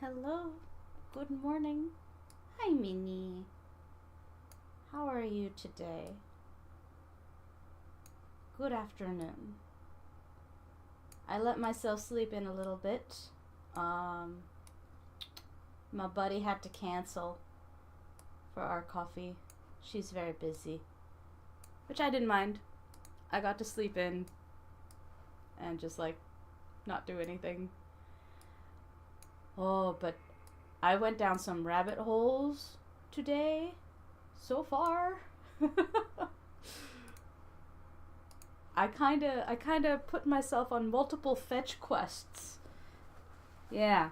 Hello. Good morning. Hi, Minnie. How are you today? Good afternoon. I let myself sleep in a little bit. Um, my buddy had to cancel for our coffee. She's very busy, which I didn't mind. I got to sleep in and just not do anything. Oh, but I went down some rabbit holes today so far. I kind of put myself on multiple fetch quests. Yeah.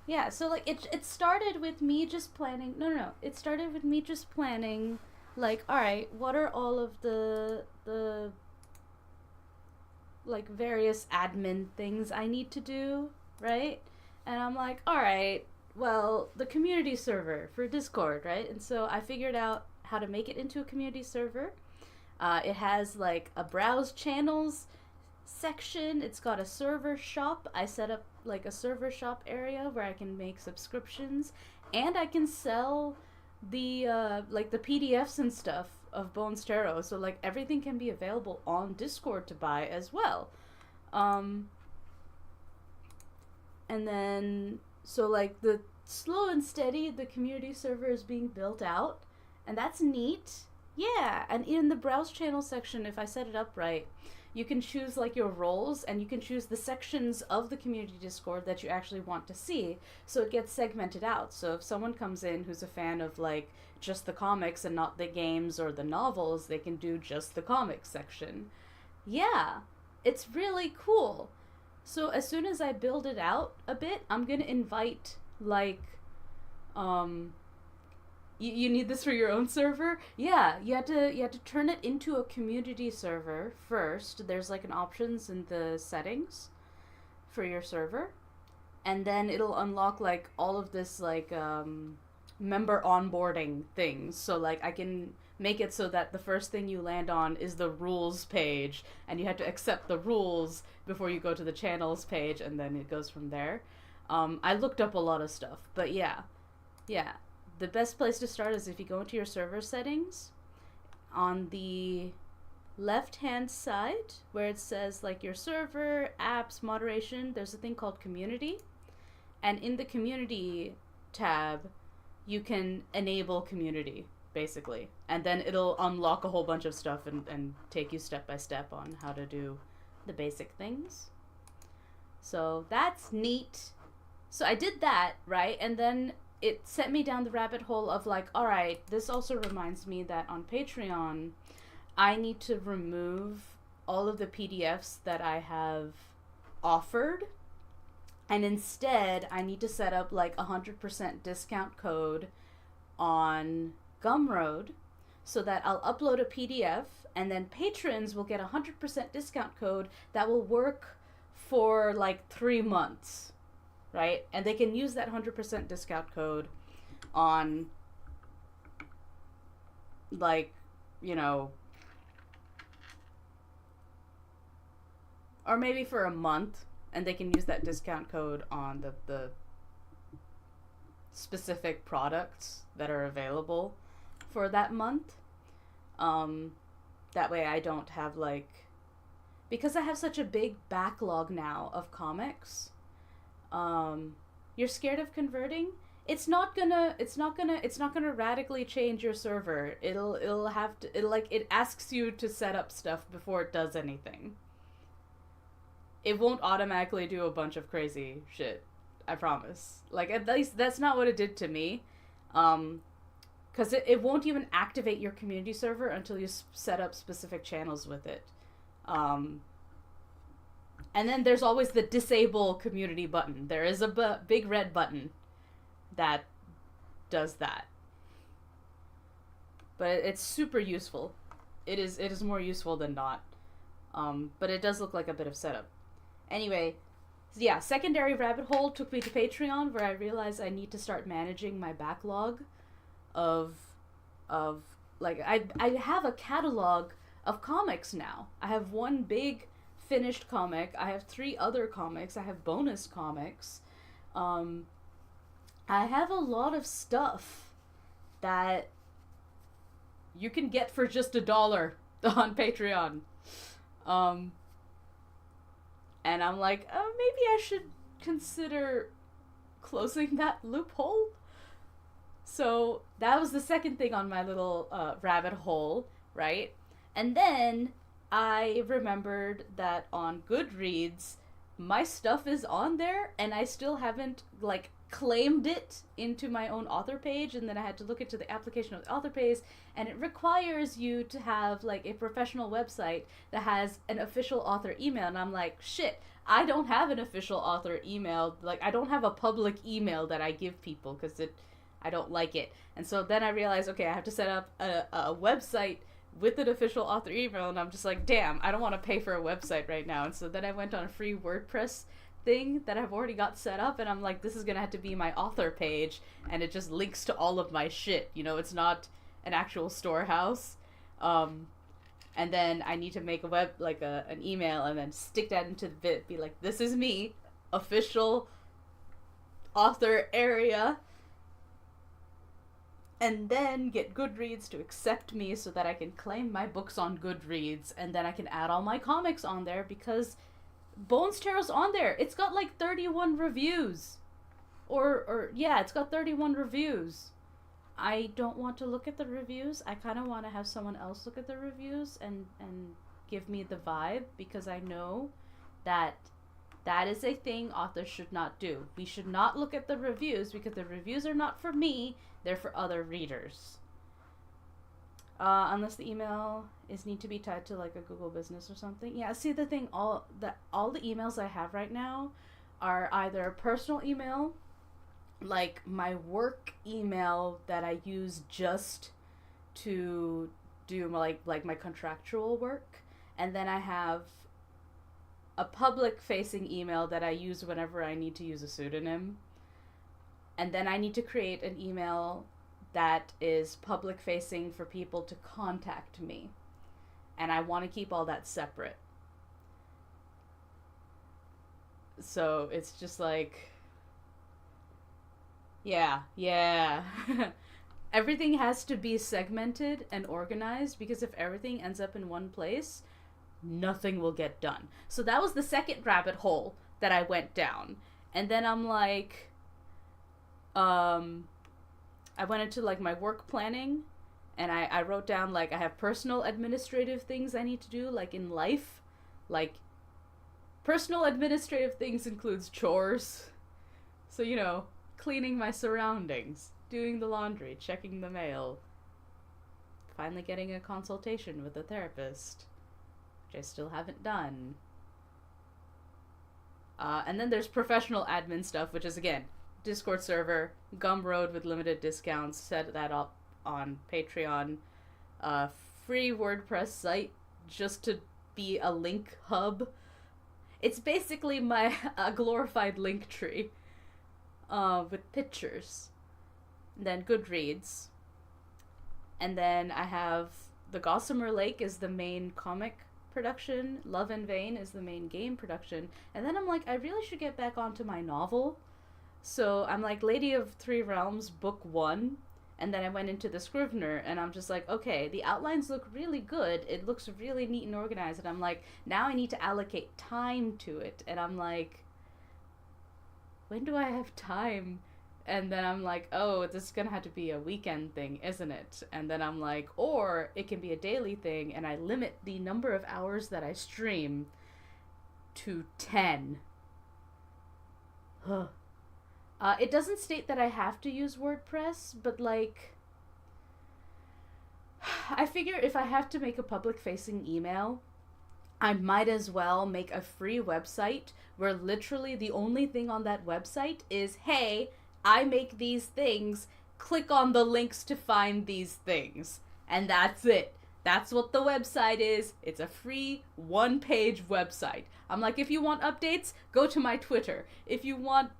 Yeah, so it started with me just planning. No. It started with me just planning all right, what are all of the various admin things I need to do, right? And I'm like, all right, well, the community server for Discord, right? And so I figured out how to make it into a community server. It has a browse channels section. It's got a server shop. I set up a server shop area where I can make subscriptions, and I can sell the PDFs and stuff of Bones Tarot. So everything can be available on Discord to buy as well. And then the slow and steady, the community server is being built out, and that's neat. Yeah, and in the browse channel section, if I set it up right, you can choose your roles, and you can choose the sections of the community Discord that you actually want to see, so it gets segmented out. So if someone comes in who's a fan of just the comics and not the games or the novels, they can do just the comics section. Yeah, it's really cool. So as soon as I build it out a bit, I'm gonna invite you need this for your own server? Yeah, you had to turn it into a community server first. There's an options in the settings for your server, and then it'll unlock all of this member onboarding things. So I can make it so that the first thing you land on is the rules page, and you have to accept the rules before you go to the channels page, and then it goes from there. I looked up a lot of stuff, but yeah. The best place to start is if you go into your server settings, on the left hand side where it says your server, apps, moderation, there's a thing called community, and in the community tab you can enable community basically, and then it'll unlock a whole bunch of stuff and take you step by step on how to do the basic things. So that's neat. So I did that, right? And then it sent me down the rabbit hole of all right, this also reminds me that on Patreon, I need to remove all of the PDFs that I have offered. And instead, I need to set up 100% discount code on Gumroad so that I'll upload a PDF, and then patrons will get a 100% discount code that will work for 3 months. Right? And they can use that 100% discount code on, or maybe for a month, and they can use that discount code on the specific products that are available for that month. That way I don't have because I have such a big backlog now of comics. You're scared of converting? It's not gonna radically change your server. It asks you to set up stuff before it does anything. It won't automatically do a bunch of crazy shit. I promise. At least that's not what it did to me. Cause it won't even activate your community server until you set up specific channels with it. And then there's always the disable community button. There is a big red button that does that. But it's super useful. It is more useful than not. But it does look like a bit of setup. Anyway, yeah, secondary rabbit hole took me to Patreon, where I realized I need to start managing my backlog of I have a catalog of comics now. I have one big finished comic. I have 3 other comics. I have bonus comics. Um, I have a lot of stuff that you can get for just $1 on Patreon. Um, and I'm like, oh, maybe I should consider closing that loophole. So that was the second thing on my little rabbit hole, right? And then I remembered that on Goodreads, my stuff is on there, and I still haven't like claimed it into my own author page. And then I had to look into the application of the author page, and it requires you to have like a professional website that has an official author email. And I'm like, shit, I don't have an official author email. Like, I don't have a public email that I give people because I don't like it. And so then I realized, okay, I have to set up a website with an official author email, and I'm just like, damn, I don't want to pay for a website right now. And so then I went on a free WordPress thing that I've already got set up, and I'm like, this is gonna have to be my author page, and it just links to all of my shit. You know, it's not an actual storehouse. And then I need to make a an email, and then stick that into the bit, be like, this is me, official author area, and then get Goodreads to accept me so that I can claim my books on Goodreads, and then I can add all my comics on there, because Bones Tarot's on there. It's got like 31 reviews. Yeah, it's got 31 reviews. I don't want to look at the reviews. I kind of want to have someone else look at the reviews and give me the vibe, because I know that is a thing authors should not do. We should not look at the reviews, because the reviews are not for me, they're for other readers. Unless the email need to be tied to like a Google business or something. Yeah, see, the thing, all the emails I have right now are either a personal email, like my work email that I use just to do like my contractual work, and then I have a public facing email that I use whenever I need to use a pseudonym. And then I need to create an email that is public facing for people to contact me. And I want to keep all that separate. So it's just like, yeah. Everything has to be segmented and organized, because if everything ends up in one place, nothing will get done. So that was the second rabbit hole that I went down. And then I'm like, I went into like my work planning, and I wrote down like I have personal administrative things I need to do, like in life. Like, personal administrative things includes chores. So, you know, cleaning my surroundings, doing the laundry, checking the mail, finally getting a consultation with a therapist, which I still haven't done. And then there's professional admin stuff, which is, again, Discord server, Gumroad with limited discounts, set that up on Patreon, free WordPress site just to be a link hub. It's basically a glorified link tree, with pictures. And then Goodreads. And then I have The Gossamer Lake is the main comic production, Love in Vain is the main game production, and then I'm like, I really should get back onto my novel. So I'm like, Lady of Three Realms, book 1, and then I went into the Scrivener, and I'm just like, okay, the outlines look really good, it looks really neat and organized, and I'm like, now I need to allocate time to it, and I'm like, when do I have time? And then I'm like, oh, this is gonna have to be a weekend thing, isn't it? And then I'm like, or it can be a daily thing, and I limit the number of hours that I stream to 10. It doesn't state that I have to use WordPress, but like, I figure if I have to make a public-facing email, I might as well make a free website where literally the only thing on that website is, hey, I make these things, click on the links to find these things. And that's it. That's what the website is. It's a free one-page website. I'm like, if you want updates, go to my Twitter. If you want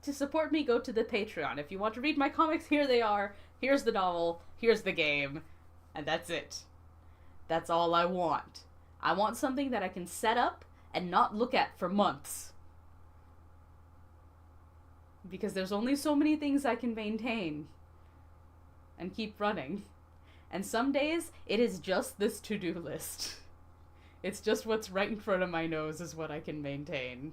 to support me, go to the Patreon. If you want to read my comics, here they are. Here's the novel. Here's the game. And that's it. That's all I want. I want something that I can set up and not look at for months. because there's only so many things I can maintain and keep running. And some days, it is just this to-do list. It's just what's right in front of my nose is what I can maintain.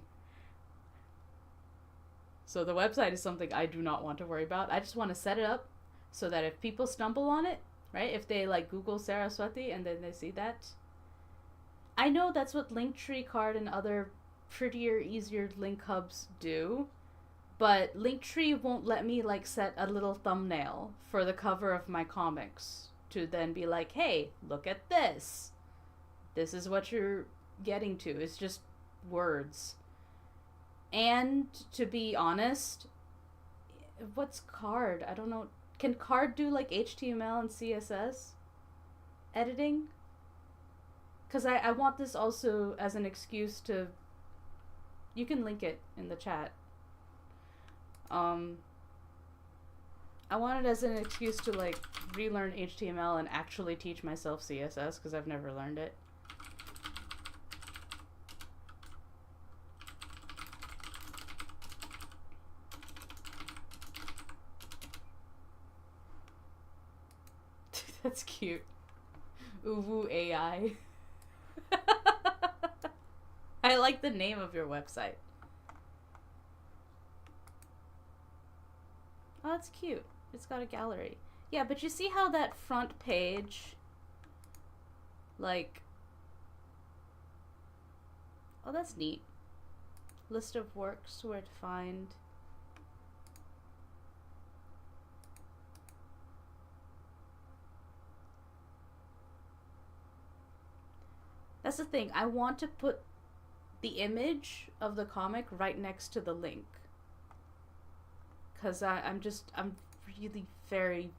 So the website is something I do not want to worry about. I just want to set it up so that if people stumble on it, right, if they like Google Saraswati and then they see that, I know that's what Linktree Card and other prettier, easier link hubs do, but Linktree won't let me like set a little thumbnail for the cover of my comics to then be like, hey, look at this. This is what you're getting to. It's just words. And to be honest, what's Card? I don't know. Can Card do like HTML and CSS editing? Because I want this also as an excuse to... You can link it in the chat. I want it as an excuse to like relearn HTML and actually teach myself CSS because I've never learned it. That's cute. Uwu AI. I like the name of your website. Oh, that's cute. It's got a gallery. Yeah, but you see how that front page, like... Oh, that's neat. List of works, where to find... That's the thing. I want to put the image of the comic right next to the link. Because I'm really very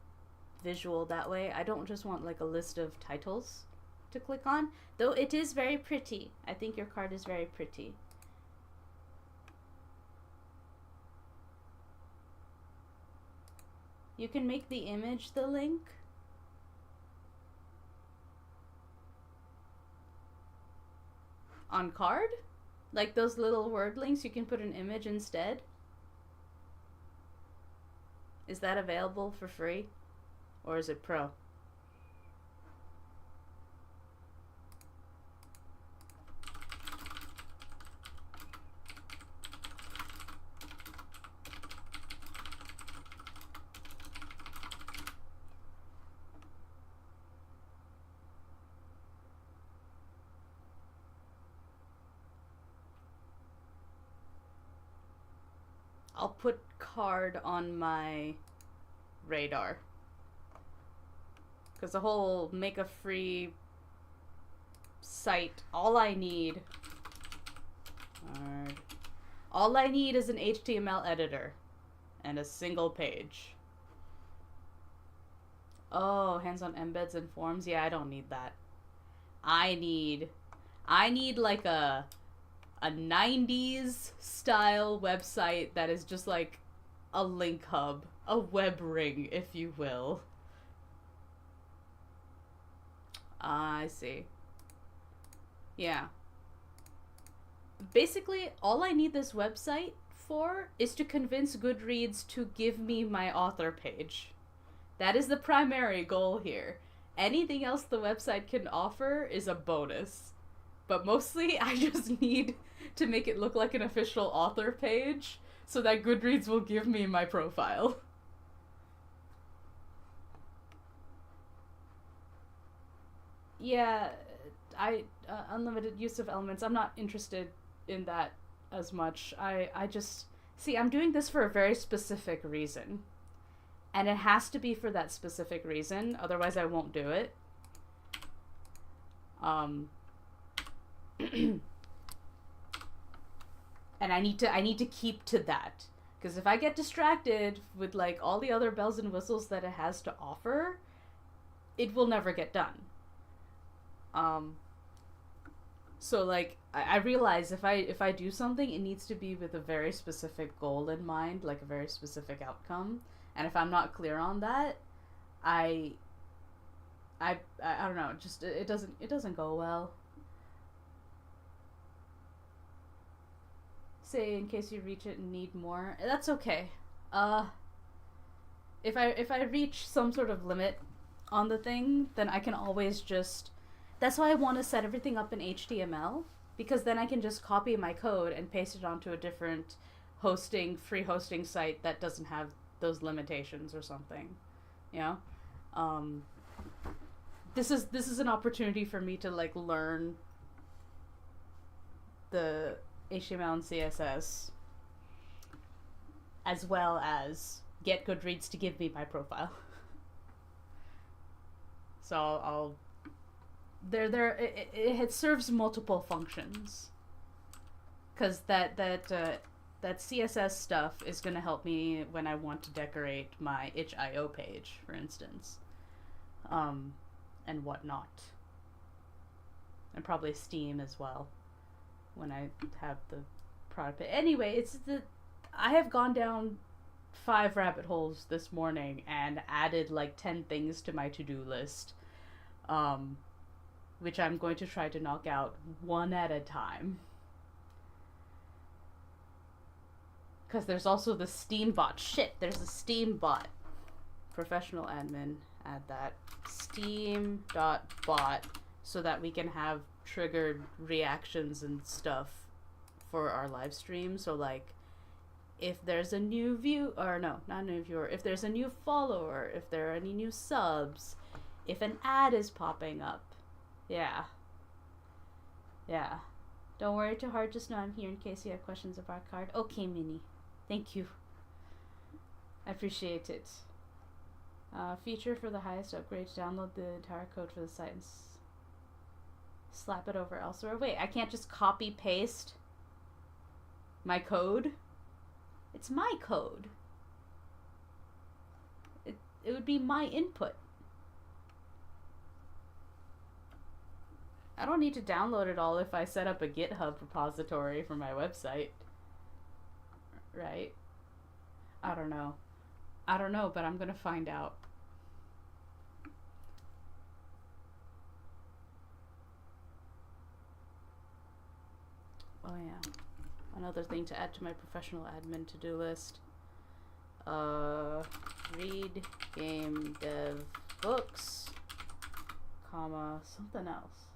visual that way. I don't just want like a list of titles to click on. Though it is very pretty. I think your card is very pretty. You can make the image the link. On card? Like those little word links, you can put an image instead. Is that available for free? Or is it pro? I'll put card on my radar. Because the whole make a free site, all I need is an HTML editor and a single page. Oh, hands-on embeds and forms? Yeah, I don't need that. I need like a 90s style website that is just like a link hub, a web ring, if you will. I see. Yeah. Basically, all I need this website for is to convince Goodreads to give me my author page. That is the primary goal here. Anything else the website can offer is a bonus. But mostly, I just need to make it look like an official author page so that Goodreads will give me my profile. Yeah, unlimited use of elements. I'm not interested in that as much. I just... See, I'm doing this for a very specific reason. And it has to be for that specific reason, otherwise I won't do it. And I need to keep to that, because if I get distracted with like all the other bells and whistles that it has to offer, it will never get done. So like I realize if I do something, it needs to be with a very specific goal in mind, like a very specific outcome. And if I'm not clear on that, I don't know, just it doesn't go well. say in case you reach it and need more. That's okay. If I reach some sort of limit on the thing, then I can always just... That's why I want to set everything up in HTML, because then I can just copy my code and paste it onto a different free hosting site that doesn't have those limitations or something. You know? This is an opportunity for me to like learn the HTML and CSS, as well as get Goodreads to give me my profile. So it serves multiple functions, because that CSS stuff is going to help me when I want to decorate my itch.io page, for instance, and whatnot, and probably Steam as well when I have the product. But anyway, I have gone down 5 rabbit holes this morning and added like 10 things to my to-do list, which I'm going to try to knock out one at a time. Because there's also the Steam bot. Shit, there's a Steam bot. Professional admin, add that. Steam.bot, so that we can have triggered reactions and stuff for our live stream. So like, if there's a new if there's a new follower, if there are any new subs, if an ad is popping up. Yeah. Don't worry too hard, just know I'm here in case you have questions about our card. Okay, Minnie. Thank you. I appreciate it. Feature for the highest upgrade, download the entire code for the site and slap it over elsewhere. Wait, I can't just copy paste my code? It's my code. It would be my input. I don't need to download it all if I set up a GitHub repository for my website. Right? I don't know, but I'm gonna find out. Oh yeah. Another thing to add to my professional admin to-do list. Read GameDev books, comma, something else.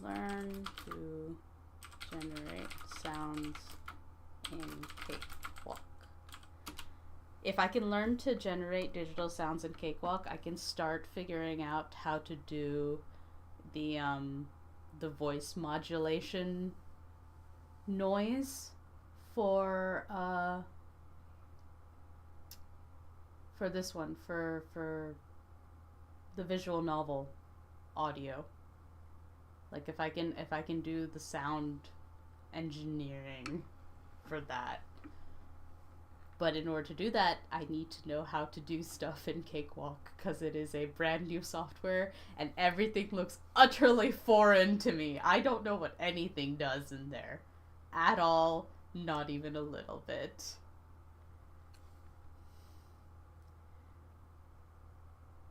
Learn to generate sounds in Cakewalk. If I can learn to generate digital sounds in Cakewalk, I can start figuring out how to do the voice modulation noise for this one, for the visual novel audio. Like if I can do the sound engineering for that. But in order to do that, I need to know how to do stuff in Cakewalk, because it is a brand new software and everything looks utterly foreign to me. I don't know what anything does in there at all, not even a little bit.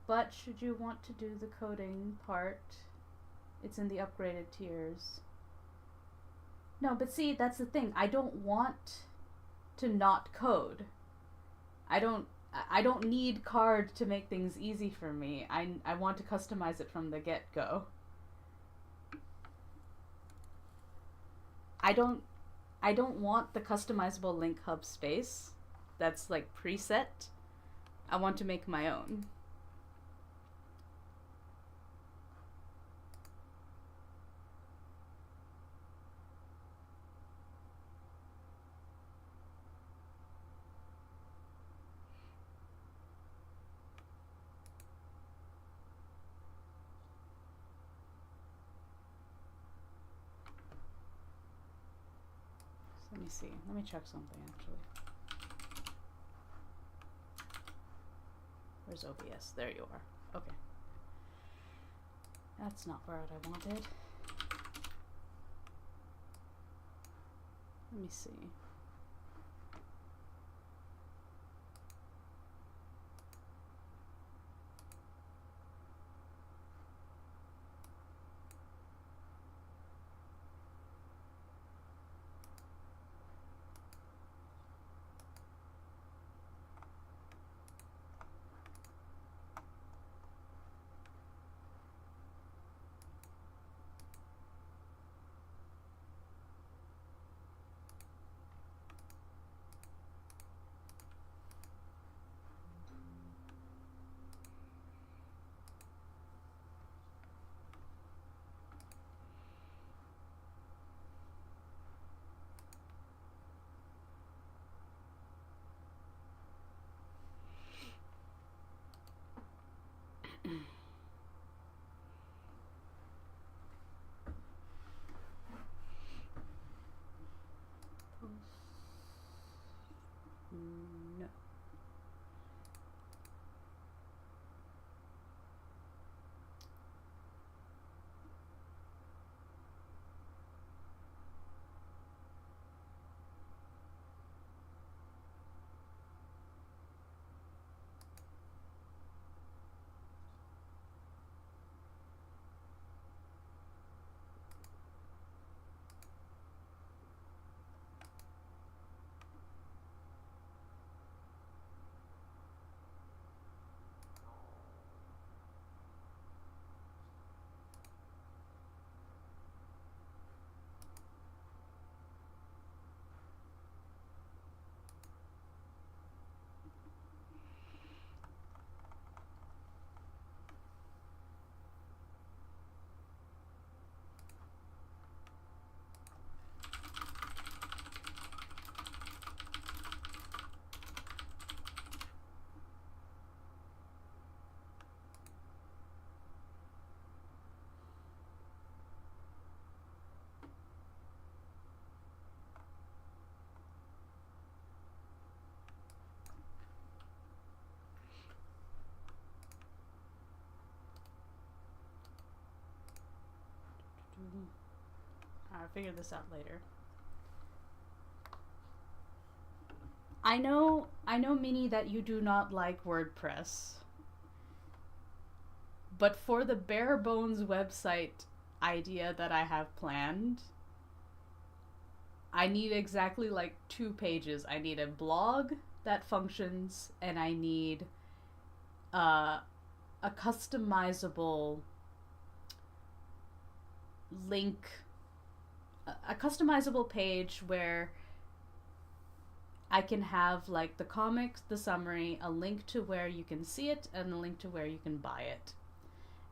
But should you want to do the coding part, it's in the upgraded tiers. No, but see, that's the thing. I don't want to not code. I don't need card to make things easy for me. I want to customize it from the get-go. I don't want the customizable link hub space that's like preset. I want to make my own. Let me see. Let me check something, actually. Where's OBS? There you are. Okay. That's not what I wanted. Let me see. I'll figure this out later. I know, Minnie, that you do not like WordPress. But for the bare bones website idea that I have planned, I need exactly like 2 pages. I need a blog that functions, and I need a customizable link, a customizable page where I can have like the comics, the summary, a link to where you can see it, and a link to where you can buy it.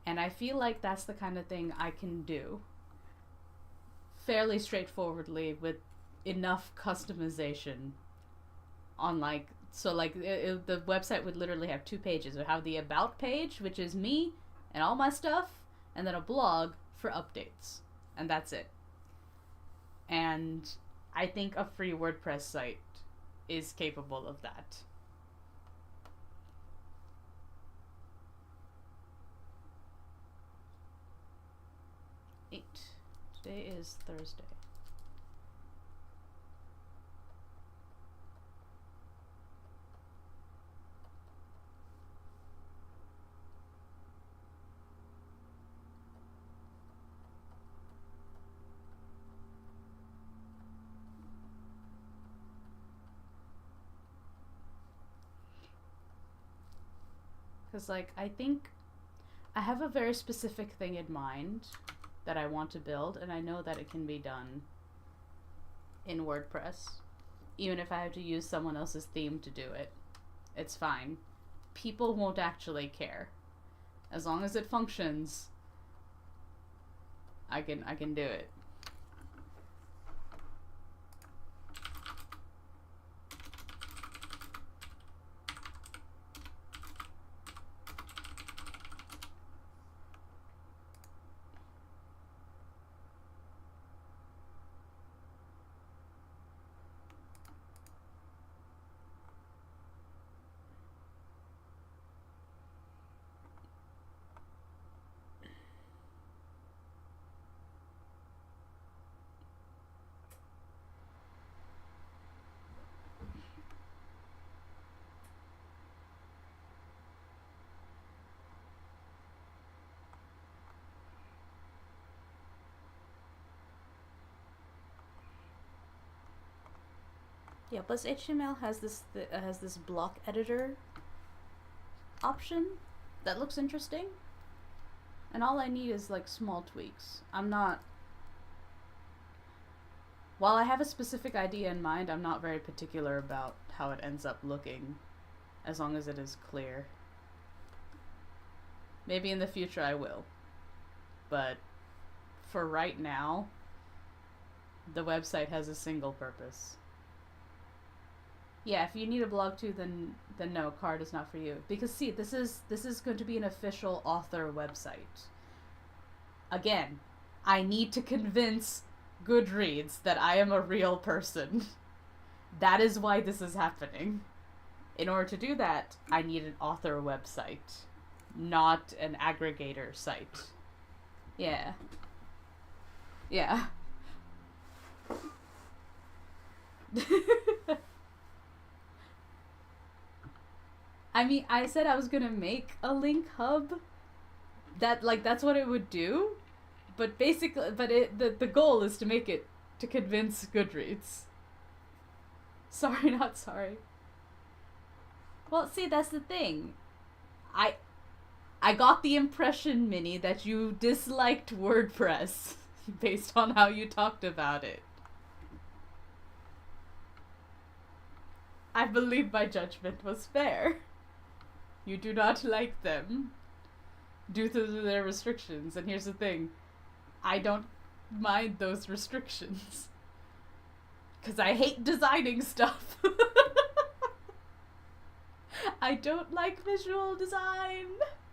And I feel like that's the kind of thing I can do fairly straightforwardly with enough customization on like, so like the website would literally have 2 pages. It would have the about page, which is me and all my stuff, and then a blog for updates. And that's it. And I think a free WordPress site is capable of that. Today is Thursday. Because, like, I think I have a very specific thing in mind that I want to build, and I know that it can be done in WordPress. Even if I have to use someone else's theme to do it, it's fine. People won't actually care. As long as it functions, I can do it. Yeah, plus HTML has this block editor option that looks interesting, and all I need is like small tweaks. While I have a specific idea in mind, I'm not very particular about how it ends up looking, as long as it is clear. Maybe in the future I will, but for right now, the website has a single purpose. Yeah, if you need a blog too, then no, Card is not for you. Because see, this is going to be an official author website. Again, I need to convince Goodreads that I am a real person. That is why this is happening. In order to do that, I need an author website, not an aggregator site. Yeah. Yeah. I mean, I said I was gonna make a link hub. That's what it would do. But basically, the goal is to make it, to convince Goodreads. Sorry, not sorry. Well, see, that's the thing. I got the impression, Minnie, that you disliked WordPress based on how you talked about it. I believe my judgment was fair. You do not like them due to their restrictions, and here's the thing. I don't mind those restrictions. Because I hate designing stuff. I don't like visual design.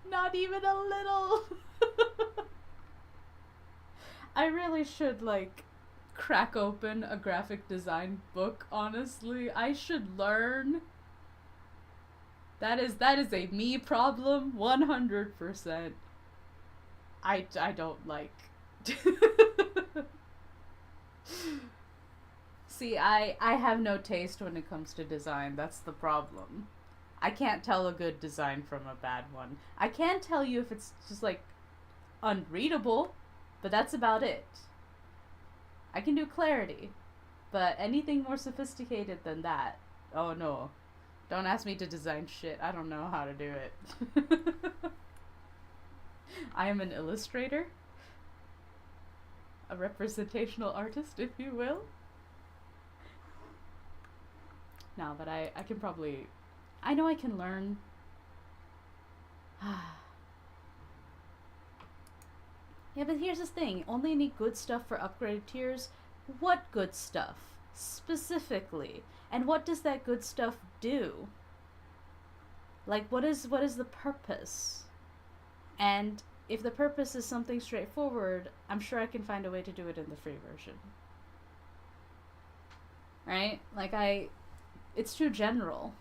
Not even a little. I really should, like, crack open a graphic design book, honestly. I should learn. That is a me problem, 100%. I don't like. See, I have no taste when it comes to design. That's the problem. I can't tell a good design from a bad one. I can tell you if it's just like unreadable, but that's about it. I can do clarity, but anything more sophisticated than that, oh no. Don't ask me to design shit. I don't know how to do it. I am an illustrator, a representational artist, if you will. No, but I can probably... I know I can learn. Yeah, but here's the thing. Only need good stuff for upgraded tiers. What good stuff? Specifically. And what does that good stuff do? Like, what is the purpose? And if the purpose is something straightforward, I'm sure I can find a way to do it in the free version. Right? Like, it's too general.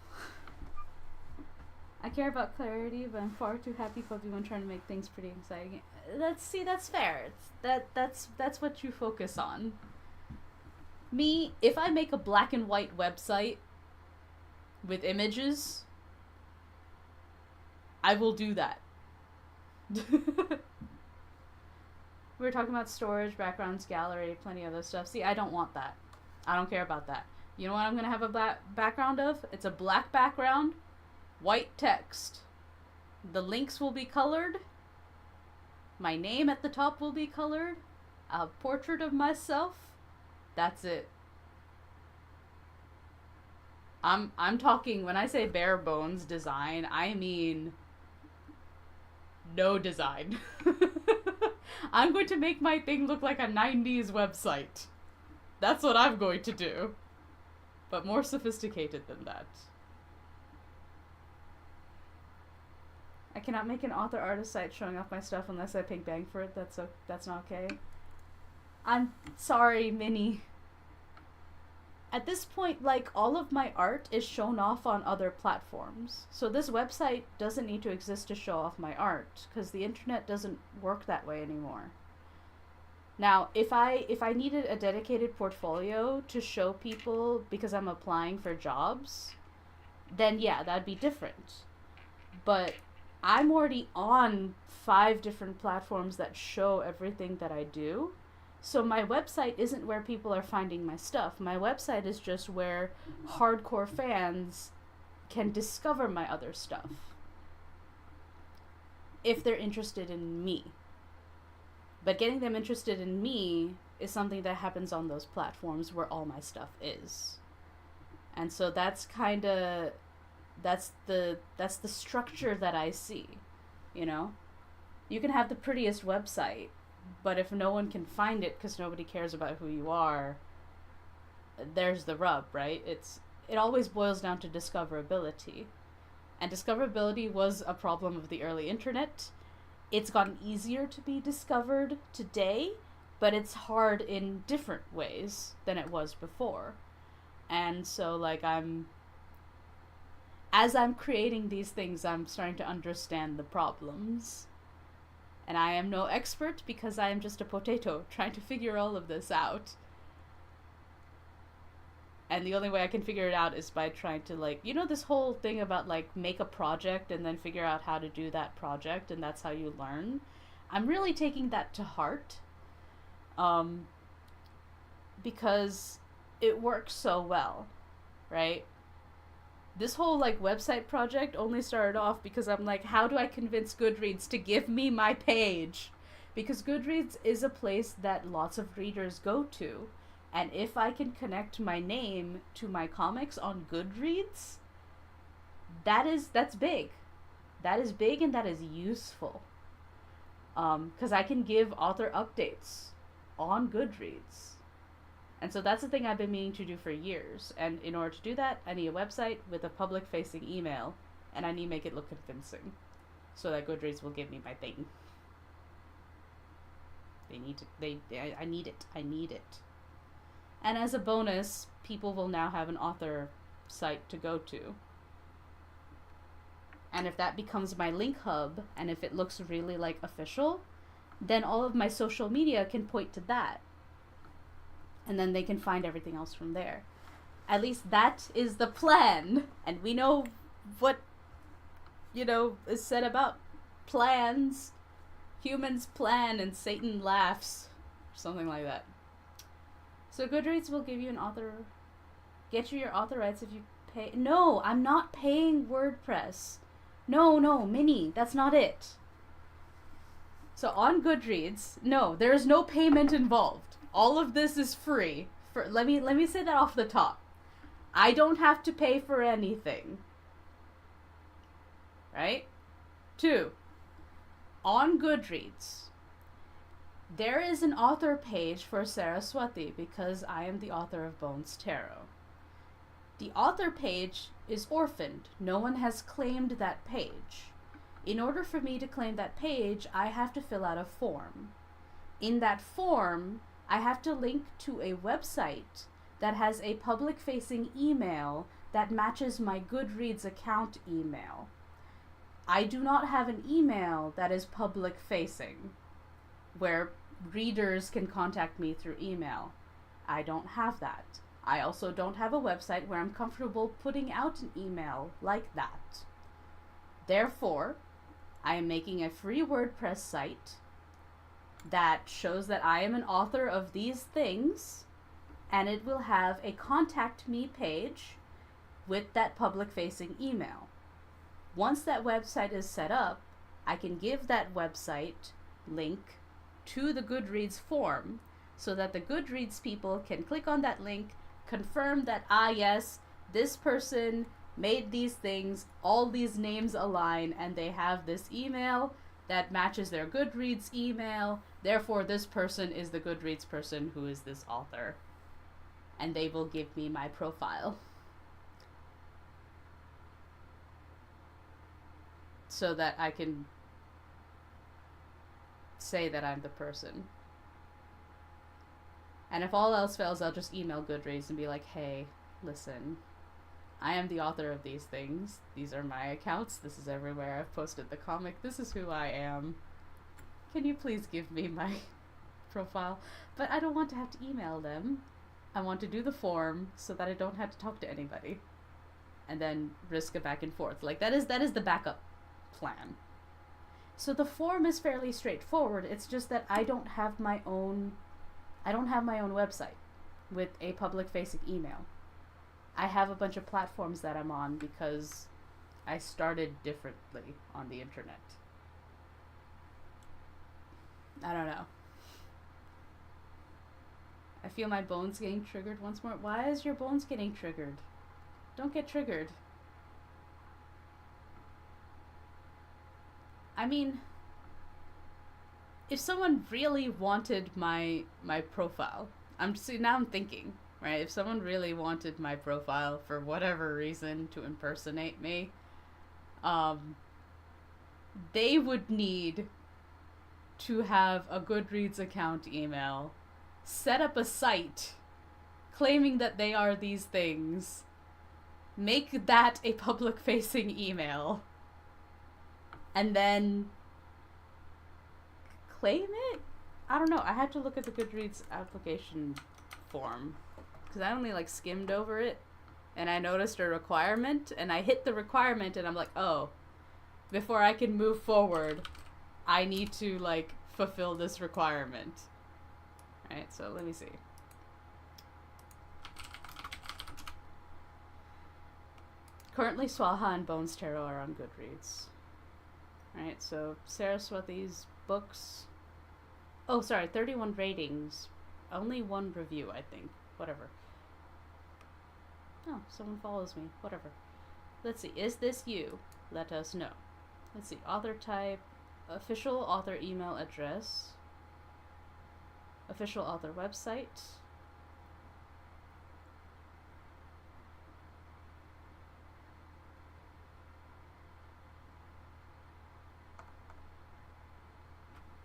I care about clarity, but I'm far too happy puppy when trying to make things pretty exciting. That's fair. That's what you focus on. Me, if I make a black and white website with images, I will do that. We were talking about storage, backgrounds, gallery, plenty of other stuff. See, I don't want that. I don't care about that. You know what I'm gonna have a background of? It's a black background, white text. The links will be colored. My name at the top will be colored. A portrait of myself. That's it. I'm talking, when I say bare bones design, I mean no design. I'm going to make my thing look like a 90s website. That's what I'm going to do. But more sophisticated than that. I cannot make an author-artist site showing off my stuff unless I pay bang for it. That's not okay. I'm sorry, Minnie. At this point, like, all of my art is shown off on other platforms. So this website doesn't need to exist to show off my art, because the internet doesn't work that way anymore. Now, if I needed a dedicated portfolio to show people because I'm applying for jobs, then yeah, that'd be different. But I'm already on 5 different platforms that show everything that I do. So my website isn't where people are finding my stuff. My website is just where hardcore fans can discover my other stuff. If they're interested in me. But getting them interested in me is something that happens on those platforms where all my stuff is. And so that's the structure that I see, you know? You can have the prettiest website, but if no one can find it because nobody cares about who you are, there's the rub, right? It always boils down to discoverability. And discoverability was a problem of the early internet. It's gotten easier to be discovered today, but it's hard in different ways than it was before. And so, like, as I'm creating these things, I'm starting to understand the problems. And I am no expert because I am just a potato trying to figure all of this out. And the only way I can figure it out is by trying to, like, you know, this whole thing about, like, make a project and then figure out how to do that project, and that's how you learn. I'm really taking that to heart. Because it works so well, right? This whole, like, website project only started off because I'm like, how do I convince Goodreads to give me my page? Because Goodreads is a place that lots of readers go to. And if I can connect my name to my comics on Goodreads, that's big. That is big and that is useful. 'Cause I can give author updates on Goodreads. And so that's the thing I've been meaning to do for years. And in order to do that, I need a website with a public-facing email, and I need to make it look convincing, so that Goodreads will give me my thing. I need it. And as a bonus, people will now have an author site to go to. And if that becomes my link hub, and if it looks really, like, official, then all of my social media can point to that. and then they can find everything else from there. At least that is the plan, and we know what, is said about plans. Humans plan and Satan laughs. Something like that. So Goodreads will give you get you your author rights if you pay. No, I'm not paying WordPress. No, Minnie, that's not it. So on Goodreads, no, there is no payment involved. All of this is free. Let me say that off the top. I don't have to pay for anything. Right? 2. On Goodreads, there is an author page for Saraswati because I am the author of Bones Tarot. The author page is orphaned. No one has claimed that page. In order for me to claim that page, I have to fill out a form. In that form, I have to link to a website that has a public-facing email that matches my Goodreads account email. I do not have an email that is public-facing, where readers can contact me through email. I don't have that. I also don't have a website where I'm comfortable putting out an email like that. Therefore, I am making a free WordPress site that shows that I am an author of these things, and it will have a contact me page with that public-facing email. Once that website is set up, I can give that website link to the Goodreads form so that the Goodreads people can click on that link, confirm that, yes, this person made these things, all these names align, and they have this email that matches their Goodreads email. Therefore, this person is the Goodreads person who is this author. And they will give me my profile. So that I can say that I'm the person. And if all else fails, I'll just email Goodreads and be like, hey, listen, I am the author of these things. These are my accounts. This is everywhere I've posted the comic. This is who I am. Can you please give me my profile? But I don't want to have to email them. I want to do the form so that I don't have to talk to anybody. And then risk a back and forth. Like, that is the backup plan. So the form is fairly straightforward. It's just that I don't have my own website with a public-facing email. I have a bunch of platforms that I'm on because I started differently on the internet. I don't know. I feel my bones getting triggered once more. Why is your bones getting triggered? Don't get triggered. I mean, if someone really wanted my profile, now I'm thinking, right? If someone really wanted my profile for whatever reason to impersonate me, they would need to have a Goodreads account email, set up a site claiming that they are these things, make that a public-facing email, and then claim it? I don't know. I had to look at the Goodreads application form because I only skimmed over it, and I noticed a requirement, and I hit the requirement, and I'm like, oh, before I can move forward, I need to fulfill this requirement. Alright, so let me see. Currently, Swaha and Bones Tarot are on Goodreads. Alright, so Saraswati's books. Oh, sorry, 31 ratings. Only 1 review, I think. Whatever. Oh, someone follows me. Whatever. Let's see. Is this you? Let us know. Let's see. Author type. Official author email address. Official author website.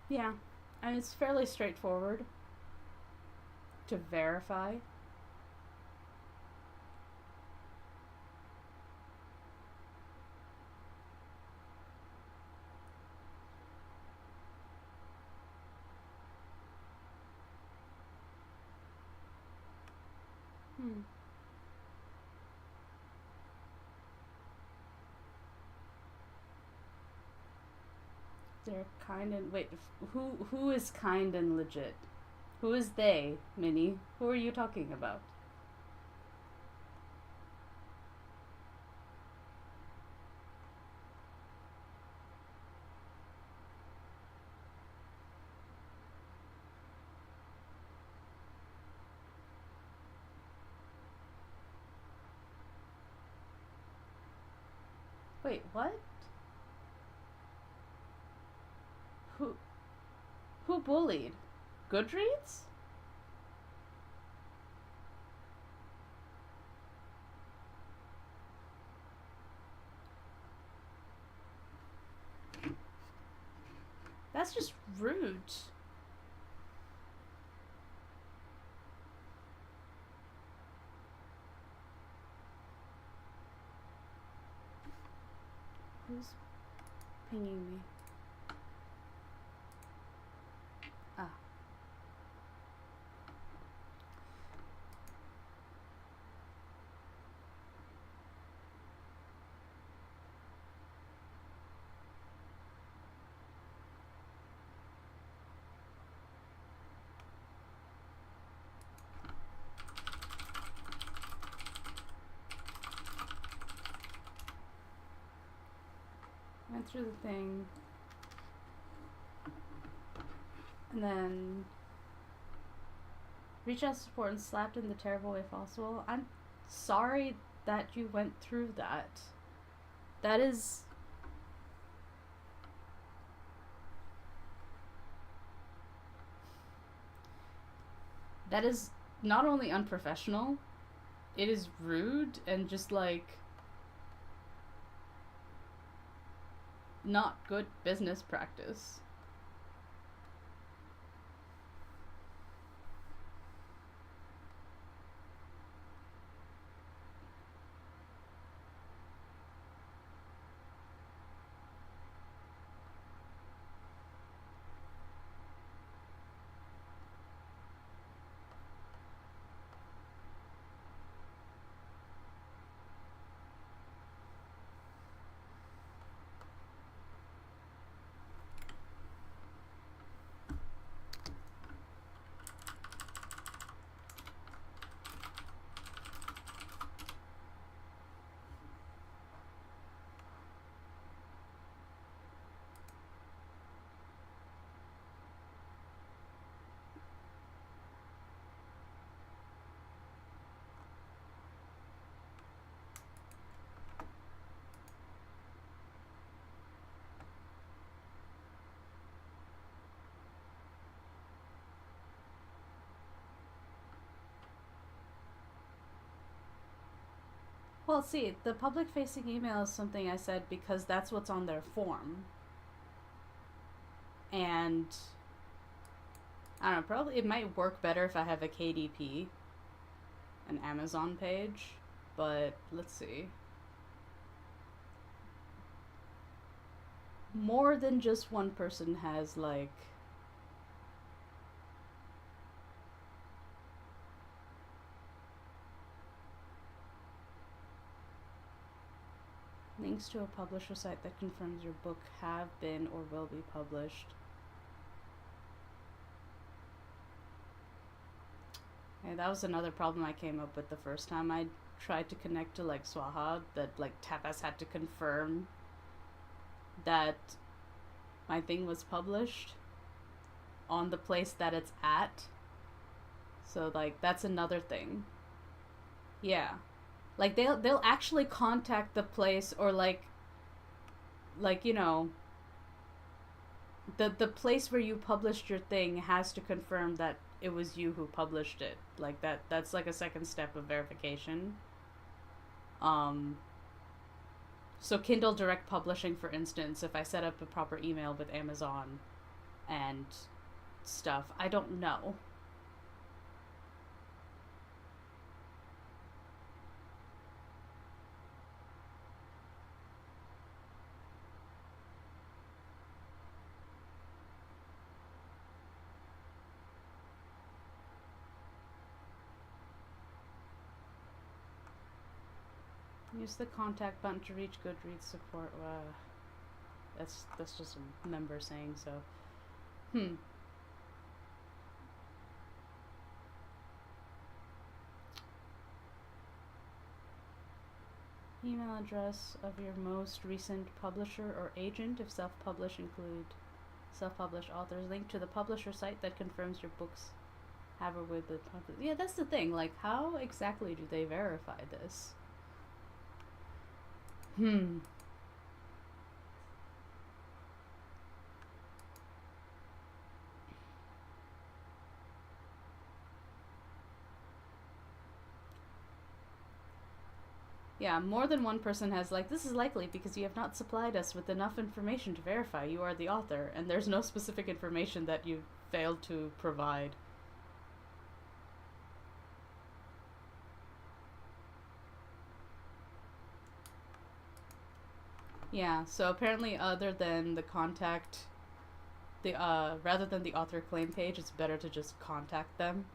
Yeah, and it's fairly straightforward to verify. Hmm. They're kind and wait. Who is kind and legit? Who is they, Minnie? Who are you talking about? Wait, what? Who who bullied? Goodreads? That's just rude. Who's pinging me? Ah. Went through the thing. And then reached out to support and slapped in the terrible way possible. I'm sorry that you went through that. That is that is not only unprofessional, it is rude and just like not good business practice. Well, see, the public facing email is something I said because that's what's on their form. And I don't know, probably it might work better if I have a KDP, an Amazon page, but let's see. More than just one person has like links to a publisher site that confirms your book have been or will be published. And that was another problem I came up with the first time I tried to connect to like Swaha, that like Tapas had to confirm that my thing was published on the place that it's at. So like that's another thing. Yeah. Like they'll actually contact the place or like you know the place where you published your thing has to confirm that it was you who published it. Like that's like a second step of verification. Um so Kindle Direct Publishing, for instance, if I set up a proper email with Amazon and stuff, I don't know. Use the contact button to reach Goodreads support. That's just a member saying so. Email address of your most recent publisher or agent if self-publish include self-published authors. Link to the publisher site that confirms your books have or with the publisher. Yeah, that's the thing. Like, how exactly do they verify this? Yeah, more than one person has this is likely because you have not supplied us with enough information to verify you are the author, and there's no specific information that you failed to provide. Yeah, so apparently other than the rather than the author claim page, it's better to just contact them.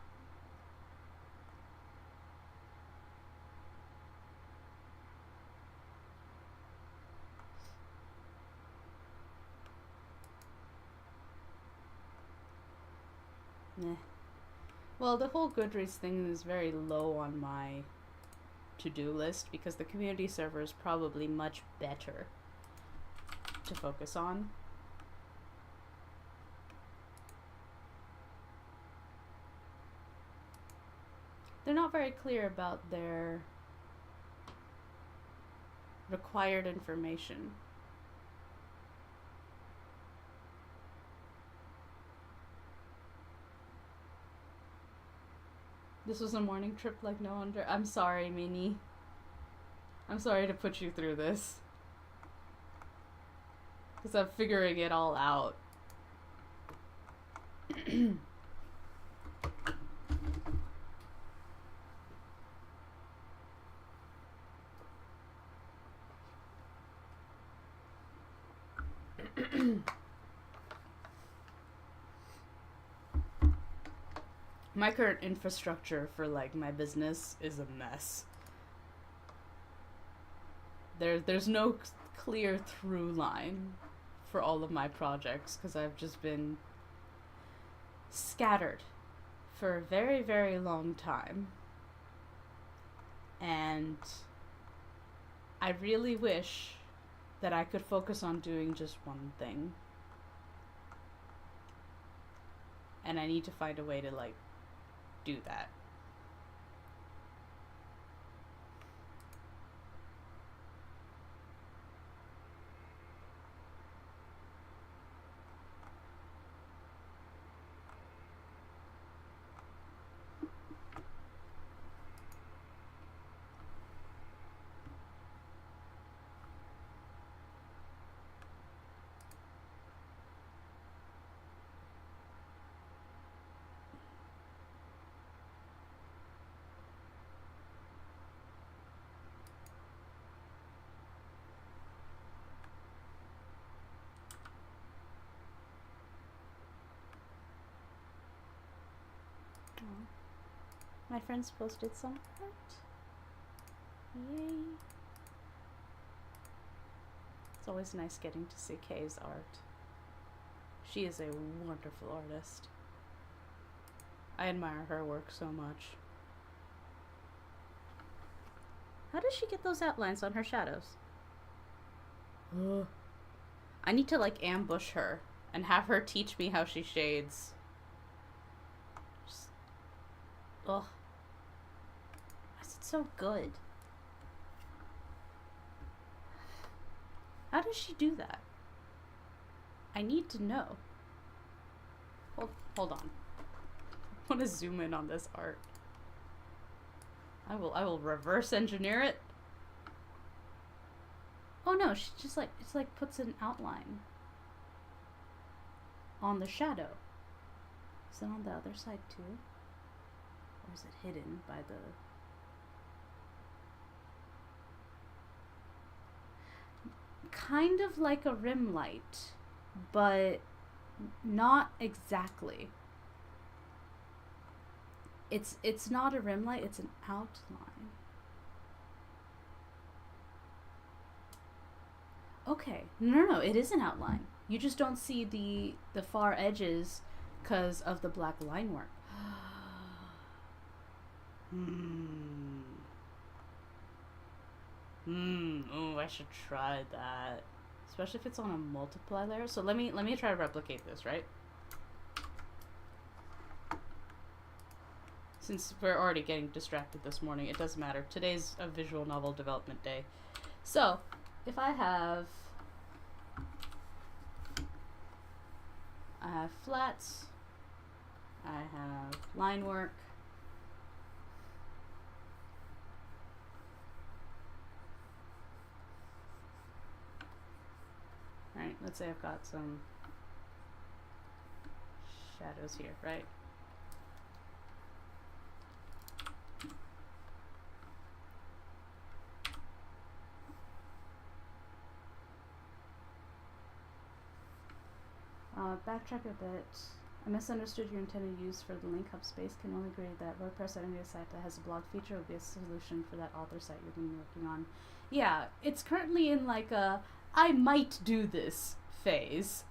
Well, the whole Goodreads thing is very low on my to-do list because the community server is probably much better to focus on. They're not very clear about their required information. This was a morning trip like no wonder. I'm sorry, Minnie. I'm sorry to put you through this. Because I'm figuring it all out. My current infrastructure for my business is a mess. There's no clear through line for all of my projects because I've just been scattered for a very, very long time. And I really wish that I could focus on doing just one thing. And I need to find a way to do that. My friends posted some art. Yay. It's always nice getting to see Kay's art. She is a wonderful artist. I admire her work so much. How does she get those outlines on her shadows? I need to ambush her and have her teach me how she shades. Ugh. Why is it so good? How does she do that? I need to know. Hold on. I want to zoom in on this art. I will reverse engineer it. Oh no, she just puts an outline on the shadow. Is it on the other side too? Or is it hidden by the... Kind of like a rim light, but not exactly. It's not a rim light, it's an outline. Okay. No, it is an outline. You just don't see the far edges because of the black line work. Oh, I should try that. Especially if it's on a multiply layer. So let me try to replicate this, right? Since we're already getting distracted this morning, it doesn't matter. Today's a visual novel development day. So, if I have flats, I have line work, right? Let's say I've got some shadows here, right? Backtrack a bit. I misunderstood your intended use for the link hub space. Can only agree that WordPress editing a site that has a blog feature will be a solution for that author site you've been working on. Yeah, it's currently in like a I might do this phase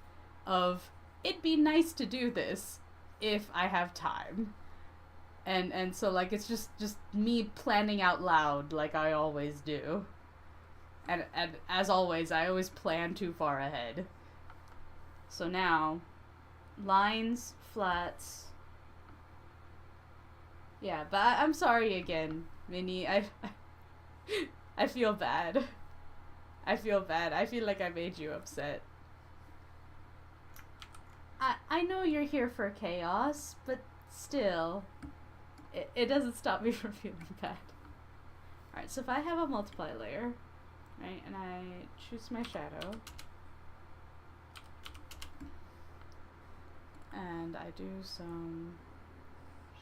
of it'd be nice to do this if I have time. And so like it's just me planning out loud like I always do. And as always, I always plan too far ahead. So now, lines, flats. Yeah, but I'm sorry again, Minnie. I feel bad. I feel bad. I feel like I made you upset. I know you're here for chaos, but still, it doesn't stop me from feeling bad. Alright, so if I have a multiply layer, right, and I choose my shadow, and I do some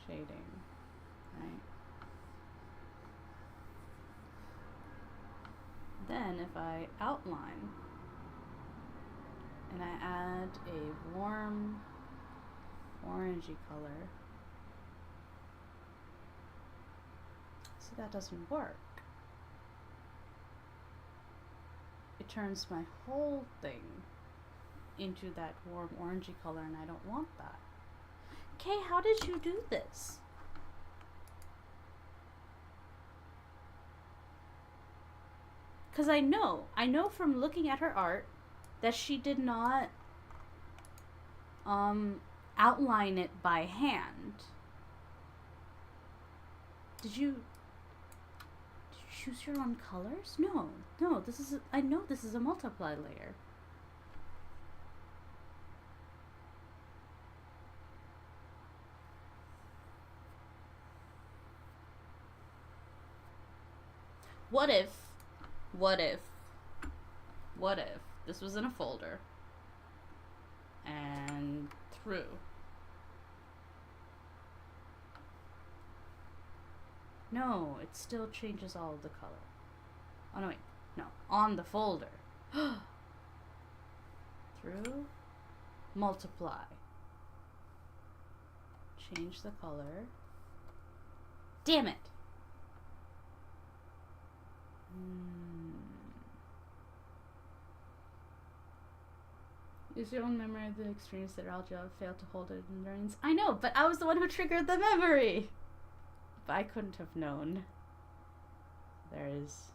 shading, right? Then if I outline and I add a warm orangey color, see, that doesn't work. It turns my whole thing into that warm orangey color, and I don't want that. Kay, how did you do this? Because I know from looking at her art that she did not outline it by hand. Did you choose your own colors? No, I know this is a multiply layer. What if this was in a folder and through? No, it still changes all of the color. Oh no, wait, no, on the folder. Through, multiply, change the color. Damn it. Use your own memory of the experience that Alja failed to hold it in endurance. I know, but I was the one who triggered the memory. But I couldn't have known. There is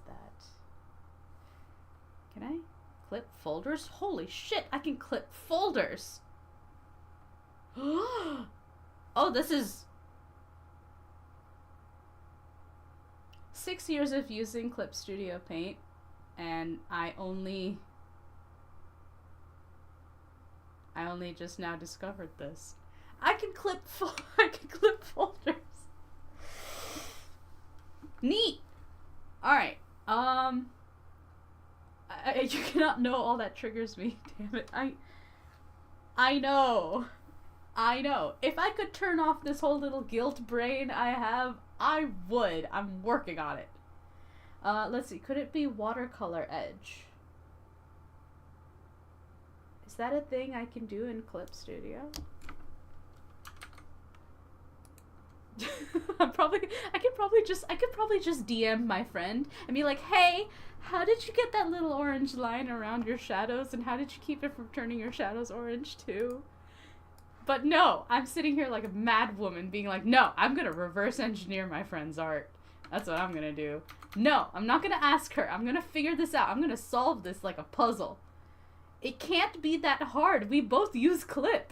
that. Can I clip folders? Holy shit, I can clip folders. Oh, this is 6 years of using Clip Studio Paint, and I only just now discovered this. I can clip folders. Neat. All right. You cannot know all that triggers me. Damn it. I know. If I could turn off this whole little guilt brain I have, I would. I'm working on it. Let's see. Could it be watercolor edge? Is that a thing I can do in Clip Studio? I could probably just DM my friend and be like, hey, how did you get that little orange line around your shadows, and how did you keep it from turning your shadows orange too? But no, I'm sitting here like a mad woman being like, no, I'm gonna reverse engineer my friend's art. That's what I'm gonna do. No, I'm not gonna ask her. I'm gonna figure this out. I'm gonna solve this like a puzzle. It can't be that hard. We both use Clip.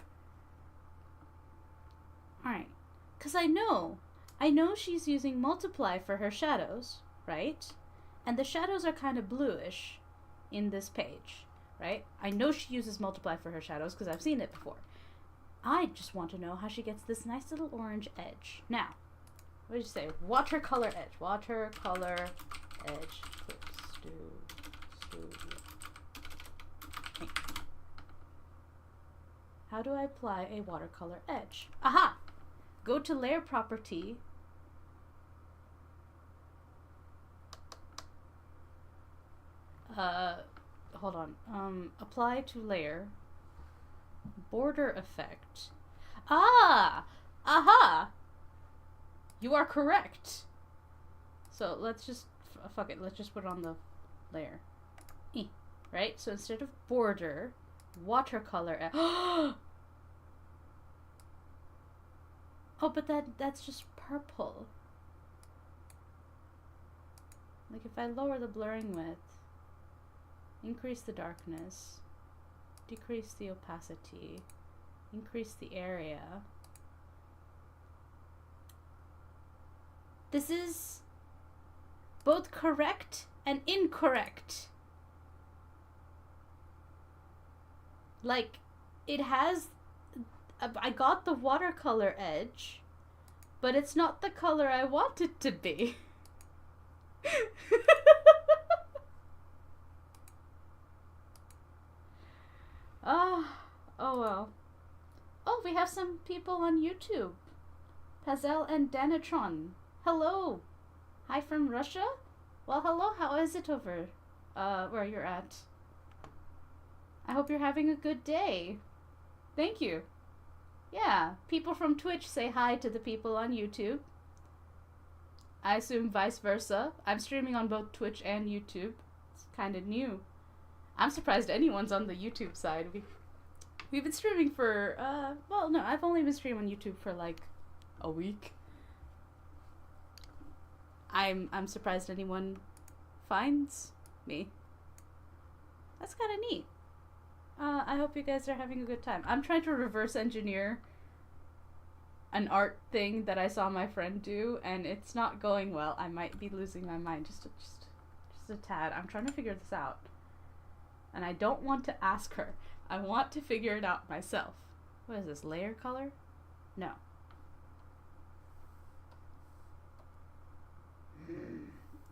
Alright. Because I know she's using Multiply for her shadows, right? And the shadows are kind of bluish in this page, right? I know she uses Multiply for her shadows because I've seen it before. I just want to know how she gets this nice little orange edge. Now, what did you say? Watercolor edge. Watercolor edge. Studio. How do I apply a watercolor edge? Aha! Go to layer property. Hold on. Apply to layer. Border effect. Ah! Aha! You are correct. So let's just, fuck it, let's just put it on the layer. Right? So instead of border, watercolor. Oh, but that's just purple. Like if I lower the blurring width, increase the darkness, decrease the opacity, increase the area. This is both correct and incorrect. Like, it has... I got the watercolor edge, but it's not the color I want it to be. Oh well. Oh, we have some people on YouTube. Pazel and Danatron. Hello. Hi from Russia? Well, hello. How is it over where you're at? I hope you're having a good day. Thank you. Yeah, people from Twitch say hi to the people on YouTube. I assume vice versa. I'm streaming on both Twitch and YouTube. It's kind of new. I'm surprised anyone's on the YouTube side. We've been streaming for, well, no, I've only been streaming on YouTube for like a week. I'm surprised anyone finds me. That's kind of neat. I hope you guys are having a good time. I'm trying to reverse engineer an art thing that I saw my friend do, and it's not going well. I might be losing my mind just a tad. I'm trying to figure this out. And I don't want to ask her. I want to figure it out myself. What is this, layer color? No.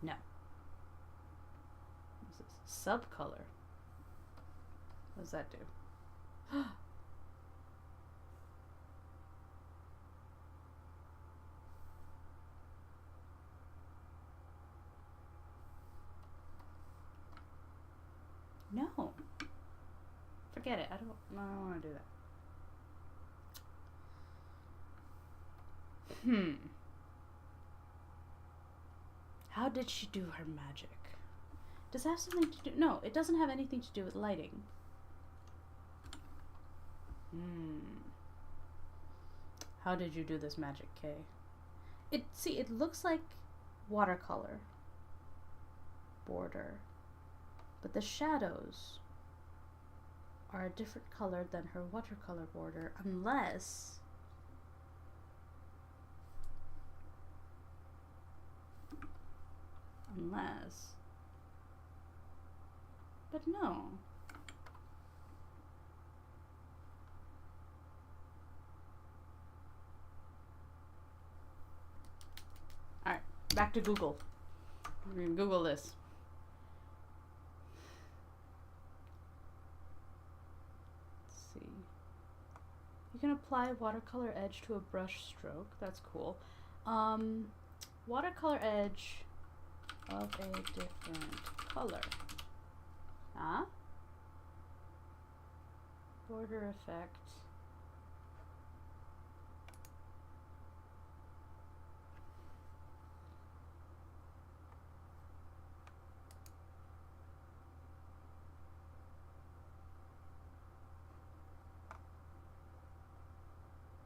No. This is subcolor. What does that do? No. Forget it. I don't want to do that. How did she do her magic? Does it have something to do? No, it doesn't have anything to do with lighting. How did you do this magic, Kay? It looks like watercolor border, but the shadows are a different color than her watercolor border, unless but no. Alright, back to Google. We're gonna Google this. Let's see. You can apply watercolor edge to a brush stroke. That's cool. Watercolor edge of a different color. Huh? Border effect.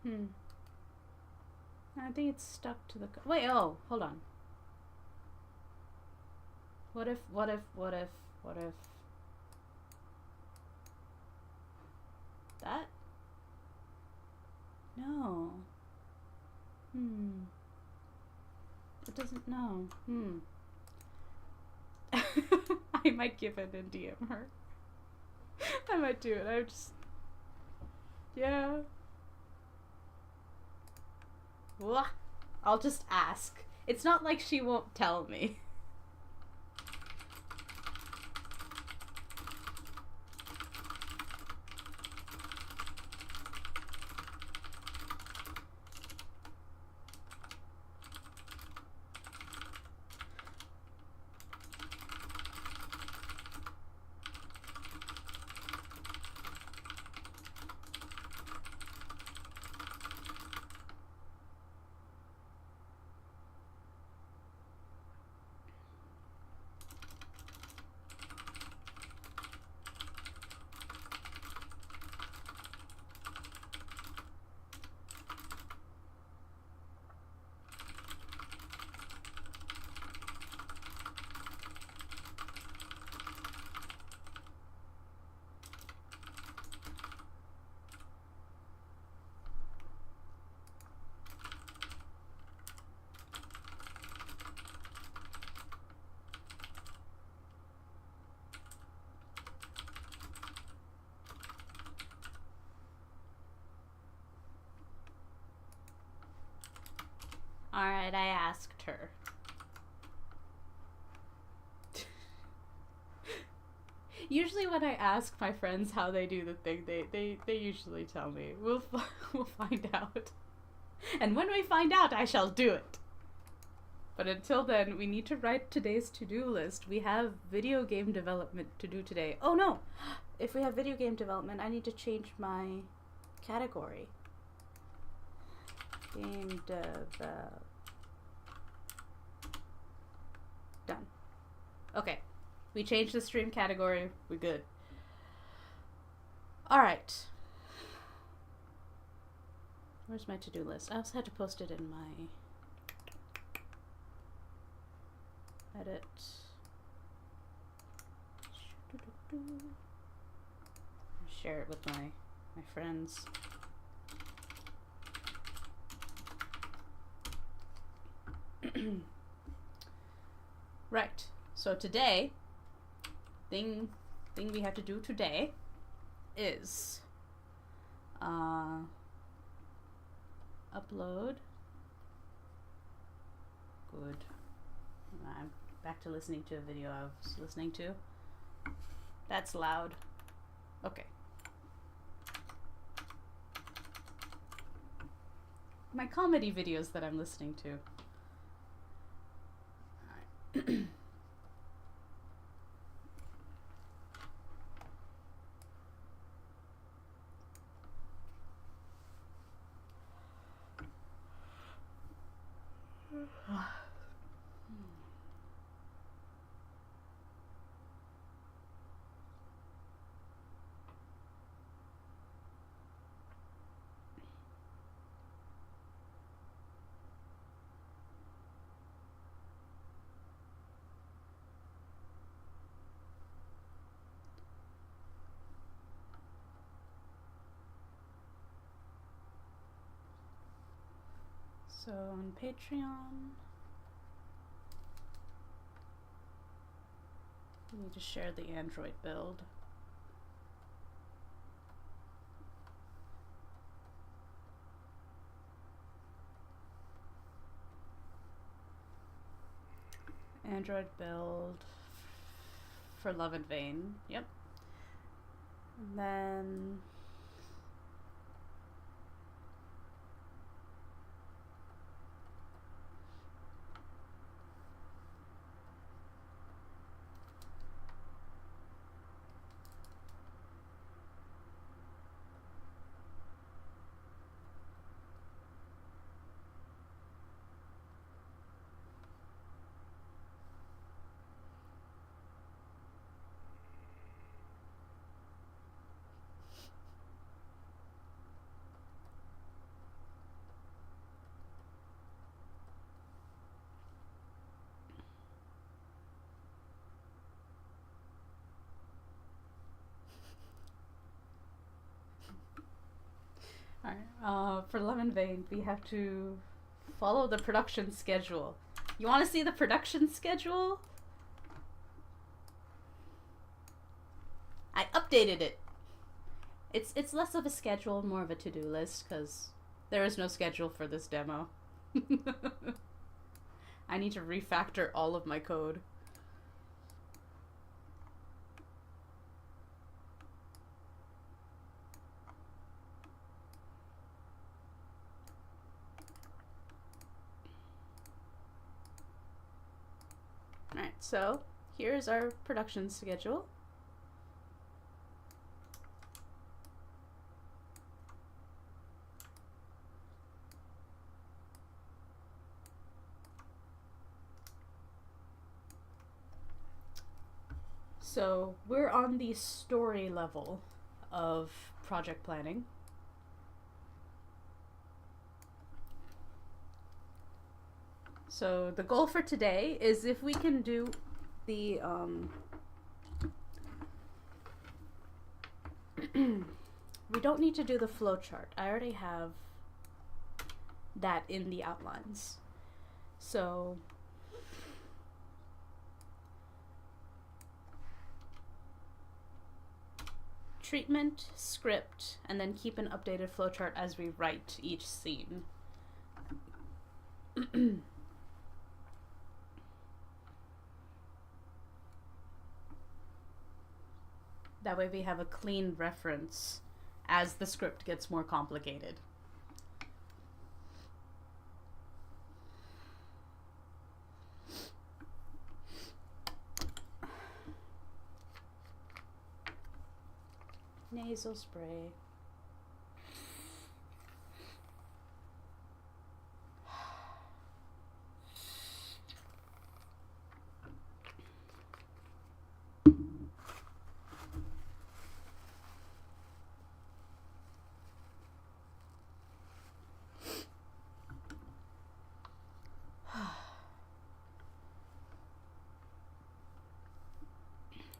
Hmm. I think it's stuck to the... Wait, oh, hold on. What if... That? No. It doesn't know. I might give it and DM her. I might do it. I'm just... Yeah. What? I'll just ask. It's not like she won't tell me. Alright, I asked her. Usually when I ask my friends how they do the thing, they usually tell me. We'll find out. And when we find out, I shall do it. But until then, we need to write today's to-do list. We have video game development to do today. Oh no! If we have video game development, I need to change my category. Game dev. Done. Okay. We changed the stream category. We're good. Alright. Where's my to-do list? I also had to post it in my edit. Share it with my friends. Right. So today, thing we have to do today is upload. Good. I'm back to listening to a video I was listening to. That's loud. Okay. My comedy videos that I'm listening to. Alright. So on Patreon, we need to share the Android build. Android build for Love and Vein. Yep. And then For Lemon Vein, we have to follow the production schedule. You want to see the production schedule? I updated it. It's less of a schedule, more of a to-do list, because there is no schedule for this demo. I need to refactor all of my code. Alright, so here's our production schedule. So we're on the story level of project planning. So the goal for today is if we can do the we don't need to do the flowchart. I already have that in the outlines. So treatment, script, and then keep an updated flowchart as we write each scene. That way we have a clean reference as the script gets more complicated. Nasal spray.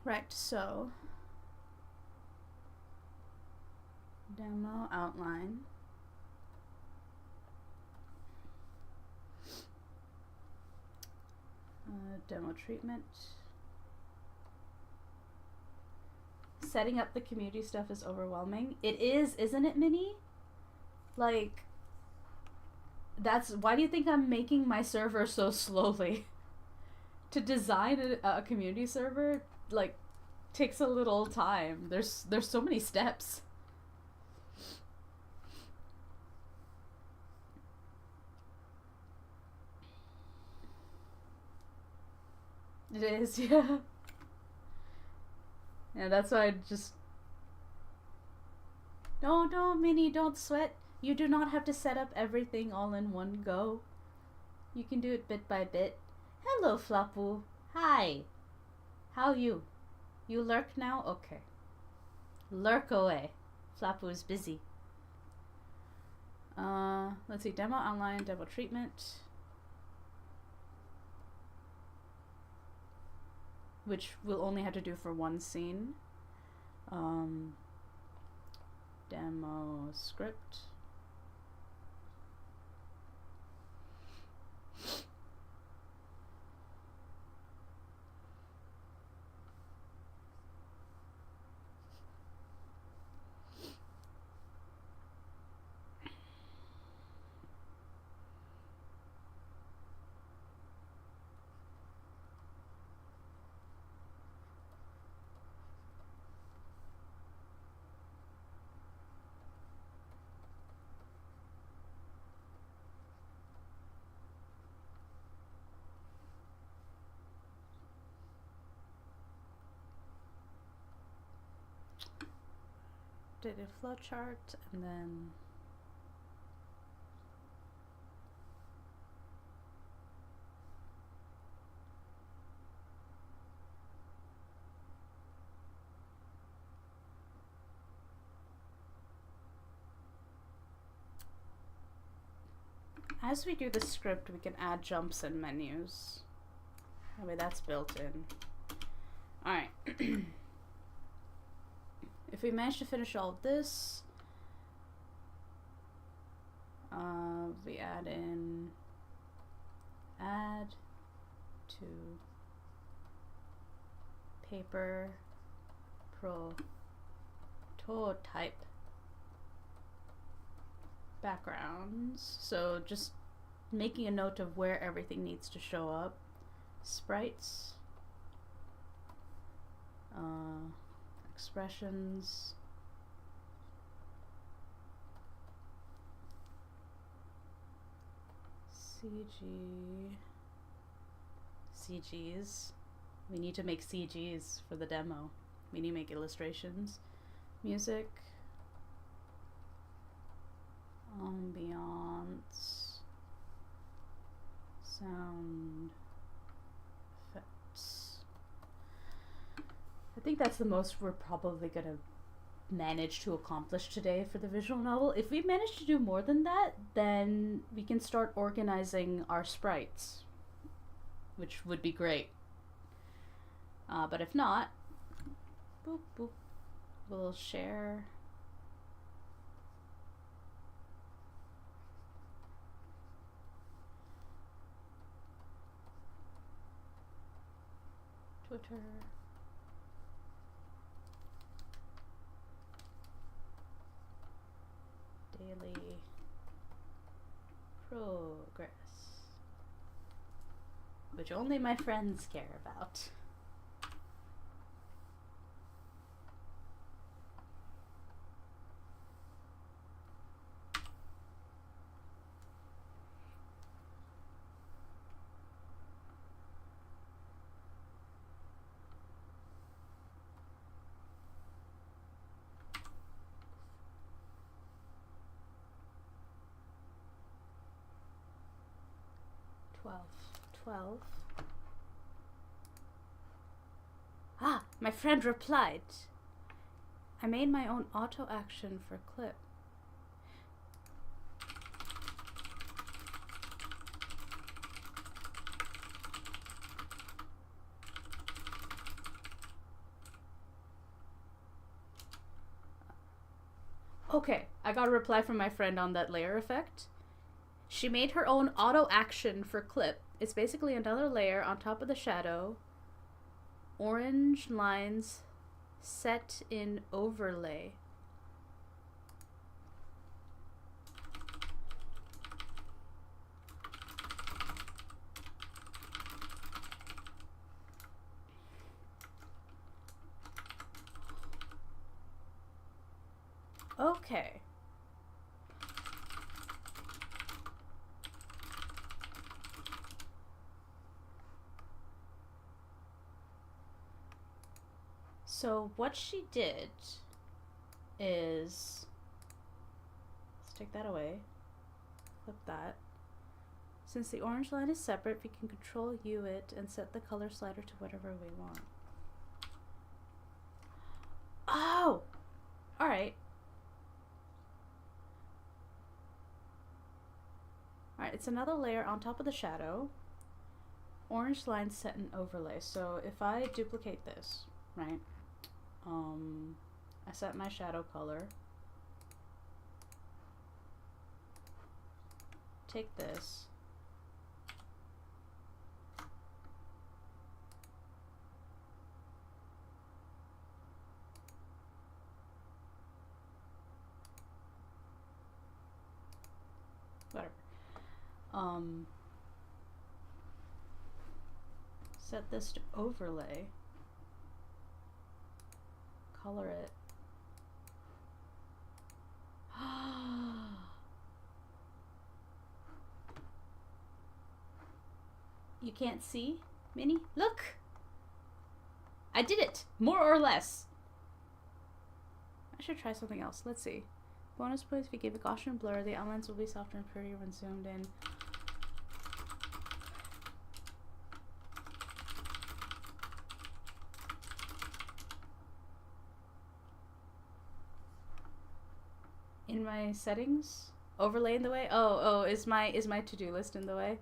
Right, so demo outline. Demo treatment. Setting up the community stuff is overwhelming. It is, isn't it, Minnie? Like, that's why do you think I'm making my server so slowly? To design a community server, like, takes a little time. There's so many steps. It is, yeah. Yeah, that's why I just... No, Minnie, don't sweat. You do not have to set up everything all in one go. You can do it bit by bit. Hello, Flapu. Hi. How you? You lurk now? Okay. Lurk away. Flapu is busy. Let's see. Demo outline, demo treatment. Which we'll only have to do for one scene. Demo script. Did a flowchart and then as we do the script, we can add jumps and menus. That way that's built in. Alright. If we manage to finish all of this, We add in add to paper prototype backgrounds. So just making a note of where everything needs to show up. Sprites, expressions, CGs. We need to make CGs for the demo. We need to make illustrations. Music, ambiance, sound effects. I think that's the most we're probably gonna manage to accomplish today for the visual novel. If we manage to do more than that, then we can start organizing our sprites, which would be great. But if not, boop, boop, we'll share. Twitter. Daily progress. Which only my friends care about. Twelve. Ah, my friend replied. I made my own auto action for clip. Okay, I got a reply from my friend on that layer effect. She made her own auto action for clip. It's basically another layer on top of the shadow. Orange lines set in overlay. Okay. So what she did is, let's take that away, flip that. Since the orange line is separate, we can control U it and set the color slider to whatever we want. Oh! Alright. Alright, it's another layer on top of the shadow. Orange line set in overlay. So if I duplicate this, right? I set my shadow color. Take this. Whatever. Set this to overlay. Color it. You can't see, Minnie? Look! I did it! More or less. I should try something else. Let's see. Bonus points if you give a Gaussian blur. The outlines will be softer and prettier when zoomed in. In my settings, overlay in the way. Oh, is my to-do list in the way?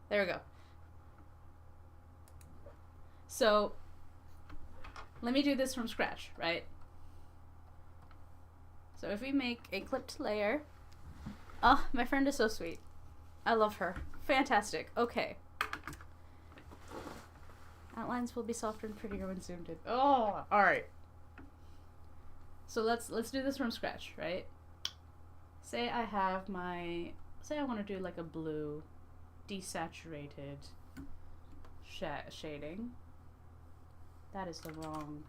There we go. So let me do this from scratch, right? So if we make a clipped layer, oh, my friend is so sweet. I love her. Fantastic. Okay. Outlines will be softer and prettier when zoomed in. Oh, all right. So let's do this from scratch, right? Say I want to do like a blue desaturated shading. That is the wrong.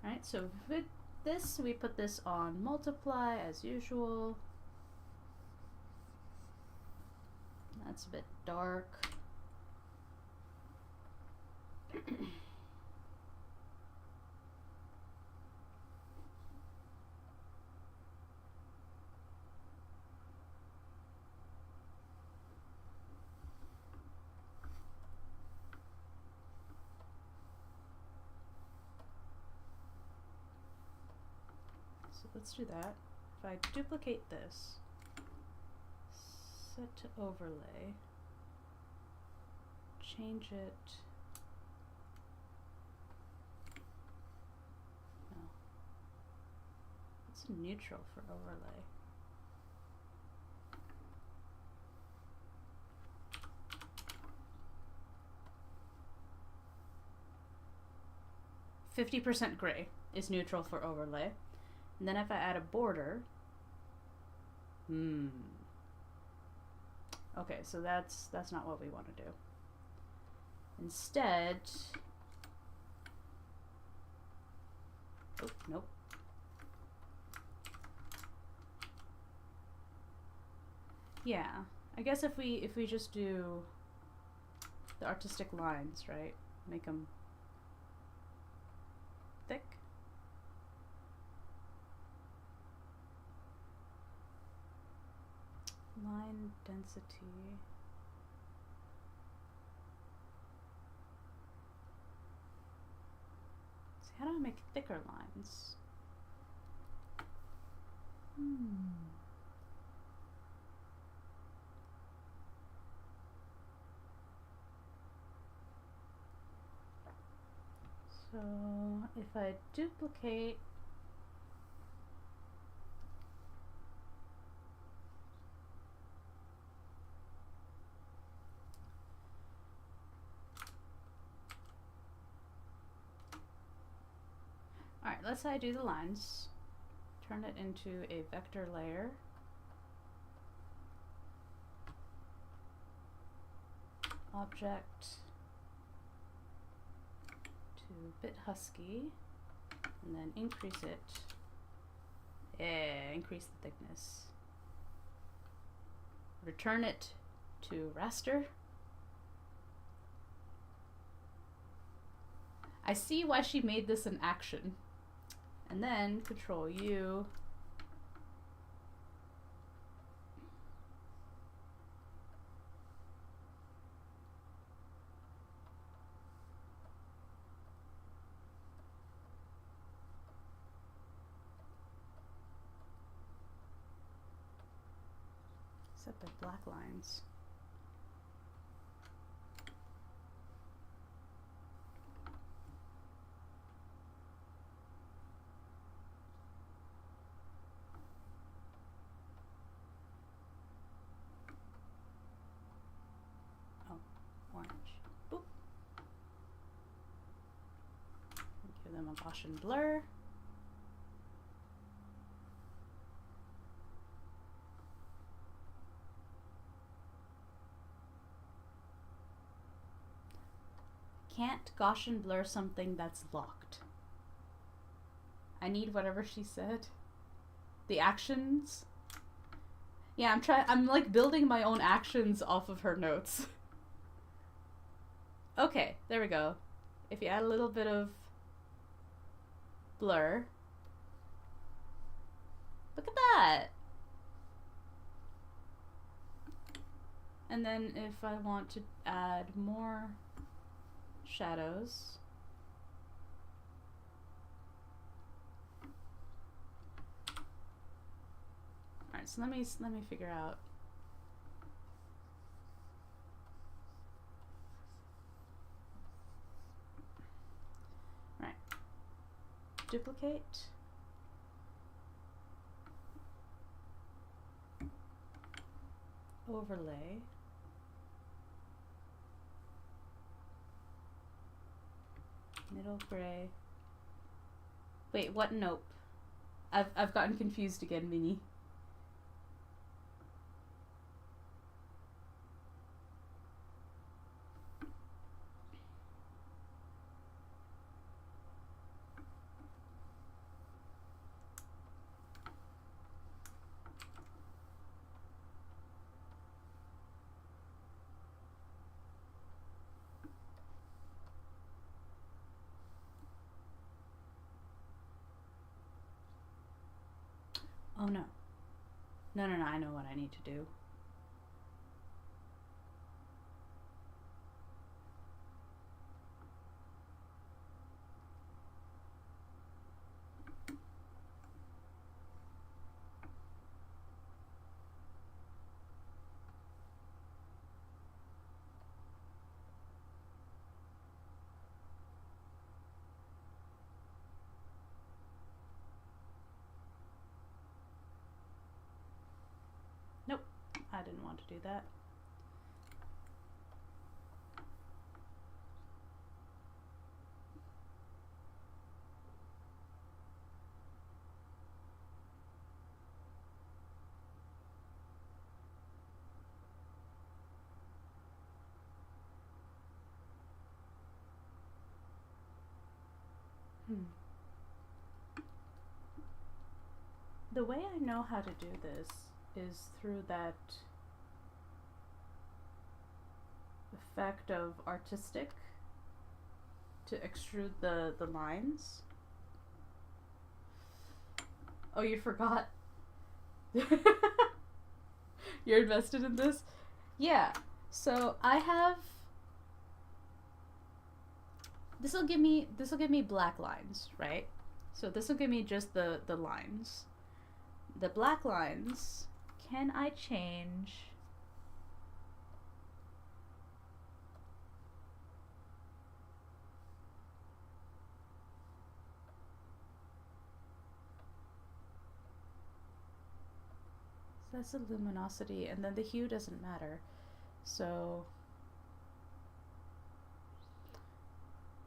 All right, so with this, we put this on multiply as usual. That's a bit dark. So let's do that. If I duplicate this, set to overlay, change it. No. It's neutral for overlay. %50 gray is neutral for overlay. And then if I add a border, okay, so that's not what we want to do. Instead, oh, nope. Yeah, I guess if we just do the artistic lines, right? Make them thick. Line density. See, how do I make thicker lines? So if I duplicate Alright, let's say I do the lines, turn it into a vector layer, object to bit husky, and then increase it, increase the thickness, return it to raster. I see why she made this an action. And then Control U. Set the black lines. Orange. Boop. Give them a Gaussian blur. Can't Gaussian blur something that's locked. I need whatever she said. The actions. Yeah, I'm like building my own actions off of her notes. Okay, there we go. If you add a little bit of blur. Look at that! And then if I want to add more shadows. Alright, so let me figure out. Duplicate, overlay. Middle gray. Wait, what? Nope. I've gotten confused again, Minnie. Oh no. No, I know what I need to do. Nope, I didn't want to do that. The way I know how to do this is through that effect of artistic to extrude the lines. Oh, you forgot? You're invested in this? Yeah. So I have... This'll give me black lines, right? So this'll give me just the lines. The black lines, can I change... So that's the luminosity, and then the hue doesn't matter. So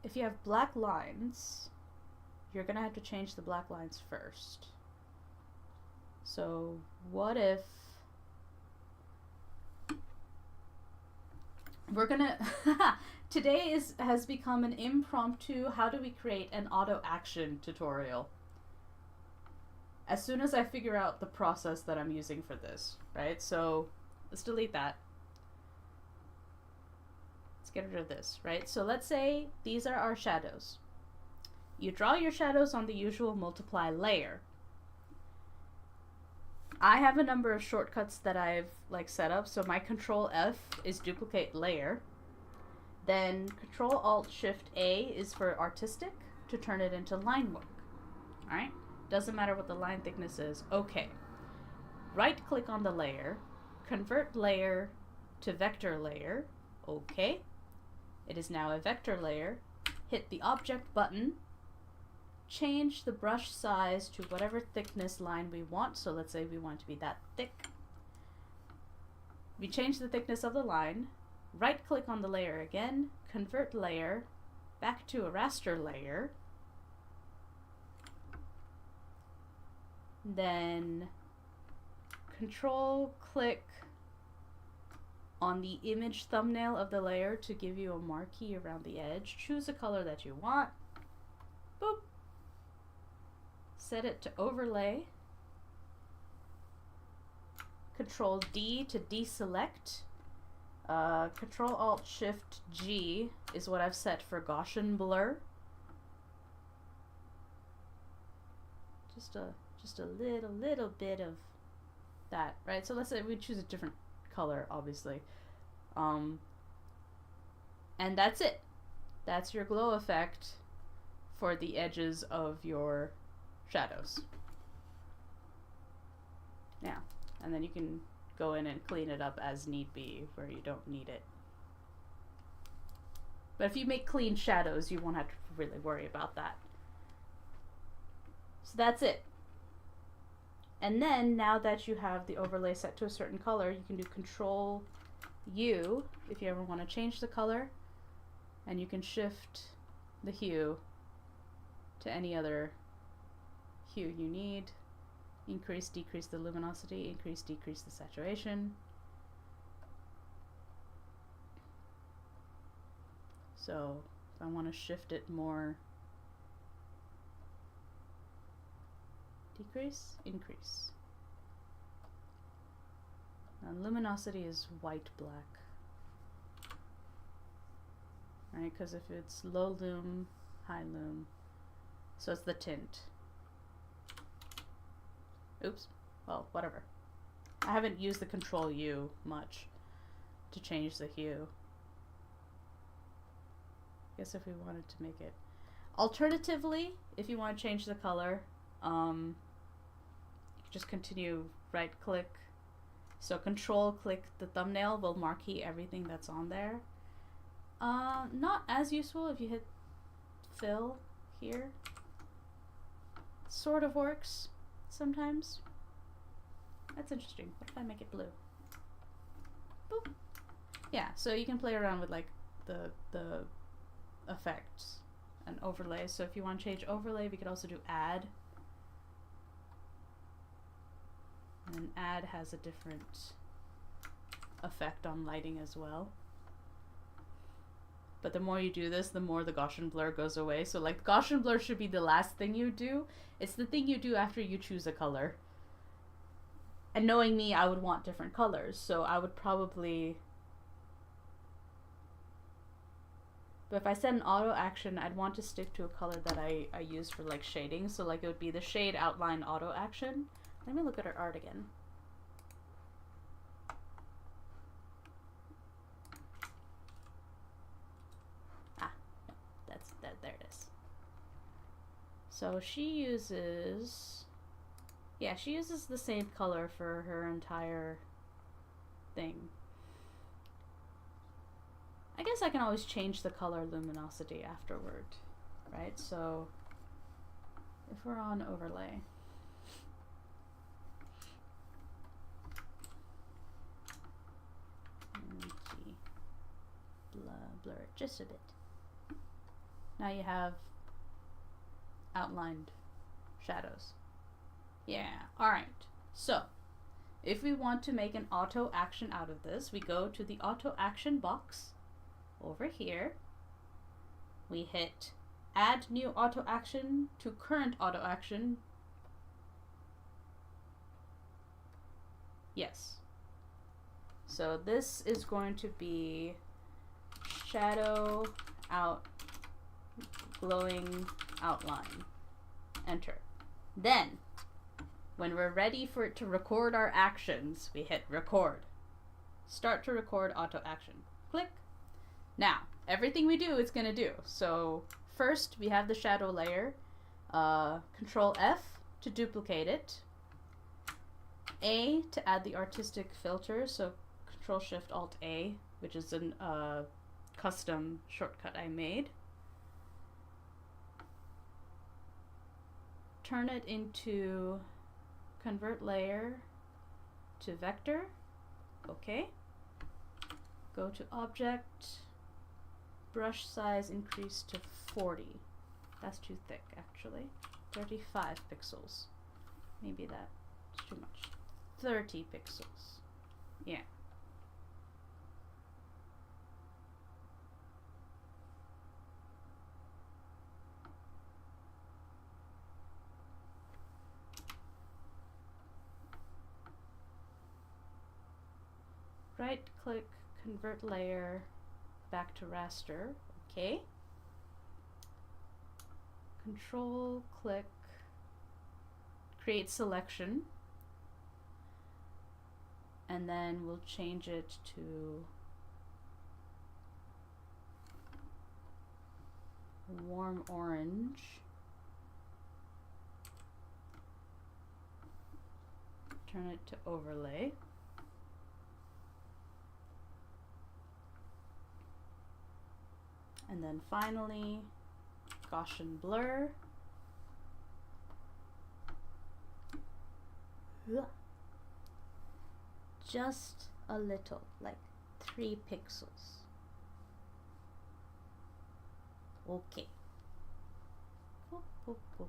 if you have black lines, you're gonna have to change the black lines first. So what if we're gonna today has become an impromptu how do we create an auto action tutorial. As soon as I figure out the process that I'm using for this, right? So let's delete that. Let's get rid of this, right? So let's say these are our shadows. You draw your shadows on the usual multiply layer. I have a number of shortcuts that I've set up. So my Control F is duplicate layer. Then Control Alt Shift A is for artistic to turn it into line work. All right. Doesn't matter what the line thickness is. Okay. Right click on the layer, convert layer to vector layer. Okay. It is now a vector layer. Hit the object button. Change the brush size to whatever thickness line we want. So let's say we want it to be that thick. We change the thickness of the line. Right click on the layer again, convert layer back to a raster layer. Then control click on the image thumbnail of the layer to give you a marquee around the edge. Choose a color that you want. Boop. Set it to overlay. Control D to deselect. Control Alt Shift G is what I've set for Gaussian blur. Just a little bit of that, right? So let's say we choose a different color, obviously. And that's it. That's your glow effect for the edges of your shadows. Now, and then you can go in and clean it up as need be where you don't need it. But if you make clean shadows, you won't have to really worry about that. So that's it. And then now that you have the overlay set to a certain color, you can do Control U if you ever want to change the color, and you can shift the hue to any other hue you need. Increase, decrease the luminosity, increase, decrease the saturation. So if I want to shift it more, decrease, increase. And luminosity is white black, right? Because if it's low lum, high lum, so it's the tint. Oops, well, whatever. I haven't used the Control U much to change the hue. I guess if we wanted to make it. Alternatively, if you want to change the color, you can just continue right click. So Control click the thumbnail will marquee everything that's on there. Not as useful if you hit fill here. Sort of works sometimes. That's interesting. What if I make it blue? Boop. Yeah, so you can play around with like the effects and overlays. So if you want to change overlay, we could also do add. And add has a different effect on lighting as well. But the more you do this, the more the Gaussian blur goes away. So like Gaussian blur should be the last thing you do. It's the thing you do after you choose a color. And knowing me, I would want different colors. So I would probably... But if I set an auto action, I'd want to stick to a color that I use for like shading. So like it would be the shade outline auto action. Let me look at her art again. Ah, no, there it is. So she uses, yeah, she uses the same color for her entire thing. I guess I can always change the color luminosity afterward, right? So if we're on overlay, blur it just a bit. Now you have outlined shadows. Yeah, alright. So, if we want to make an auto action out of this, we go to the auto action box over here. We hit add new auto action to current auto action. Yes. So this is going to be shadow out glowing outline. Enter. Then when we're ready for it to record our actions, we hit record. Start to record auto action. Click. Now everything we do it's gonna do. So first we have the shadow layer. Control F to duplicate it. A to add the artistic filter. So Control Shift Alt A, which is an custom shortcut I made. Turn it into convert layer to vector. Okay. Go to object, brush size increase to 40. That's too thick actually. 35 pixels. Maybe that's too much. 30 pixels. Yeah. Right click, convert layer back to raster. Okay. Control click, create selection. And then we'll change it to warm orange. Turn it to overlay. And then finally, Gaussian blur. Just a little, like 3 pixels. Okay. Boop, boop, boop.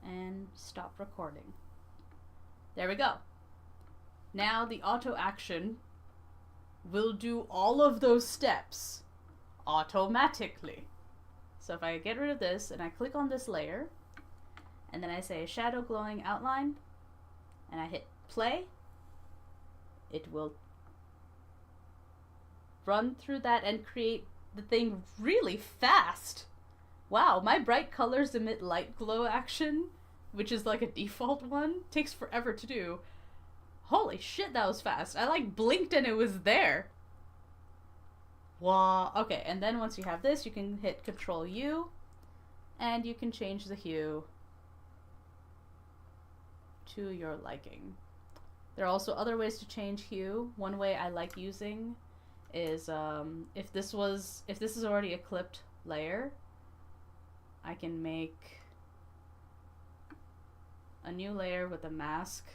And stop recording. There we go. Now the auto action will do all of those steps automatically. So if I get rid of this and I click on this layer, and then I say shadow glowing outline, and I hit play, it will run through that and create the thing really fast. Wow, my bright colors emit light glow action, which is like a default one, takes forever to do. Holy shit, that was fast. I like blinked and it was there. Wow. Okay, and then once you have this, you can hit Control U and you can change the hue to your liking. There are also other ways to change hue. One way I like using is if this is already a clipped layer, I can make a new layer with a mask,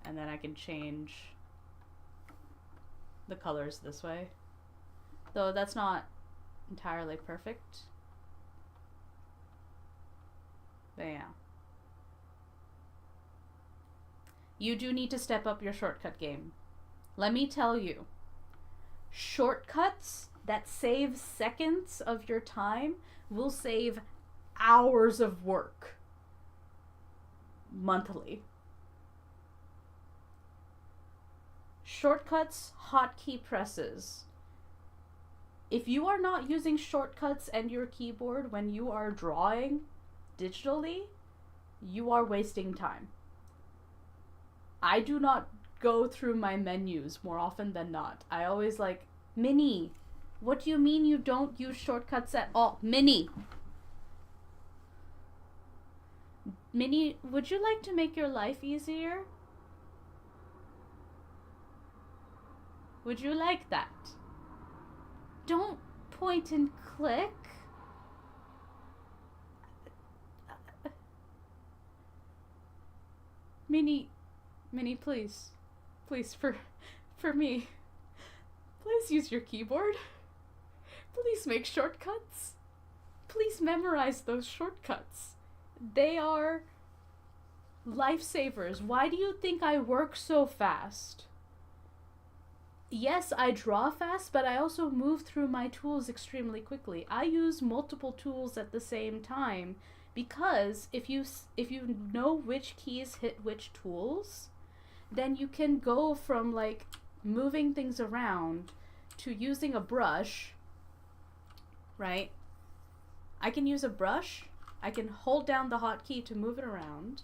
and then I can change the colors this way. Though that's not entirely perfect. But yeah. You do need to step up your shortcut game. Let me tell you, shortcuts that save seconds of your time will save hours of work monthly. Shortcuts, hotkey presses. If you are not using shortcuts and your keyboard when you are drawing digitally, you are wasting time. I do not go through my menus more often than not. I always like, Minnie, what do you mean you don't use shortcuts at all? Minnie, would you like to make your life easier? Would you like that? Don't point and click. Minnie, please. Please, for me. Please use your keyboard. Please make shortcuts. Please memorize those shortcuts. They are lifesavers. Why do you think I work so fast? Yes, I draw fast, but I also move through my tools extremely quickly. I use multiple tools at the same time because if you know which keys hit which tools, then you can go from like moving things around to using a brush, right? I can use a brush. I can hold down the hotkey to move it around.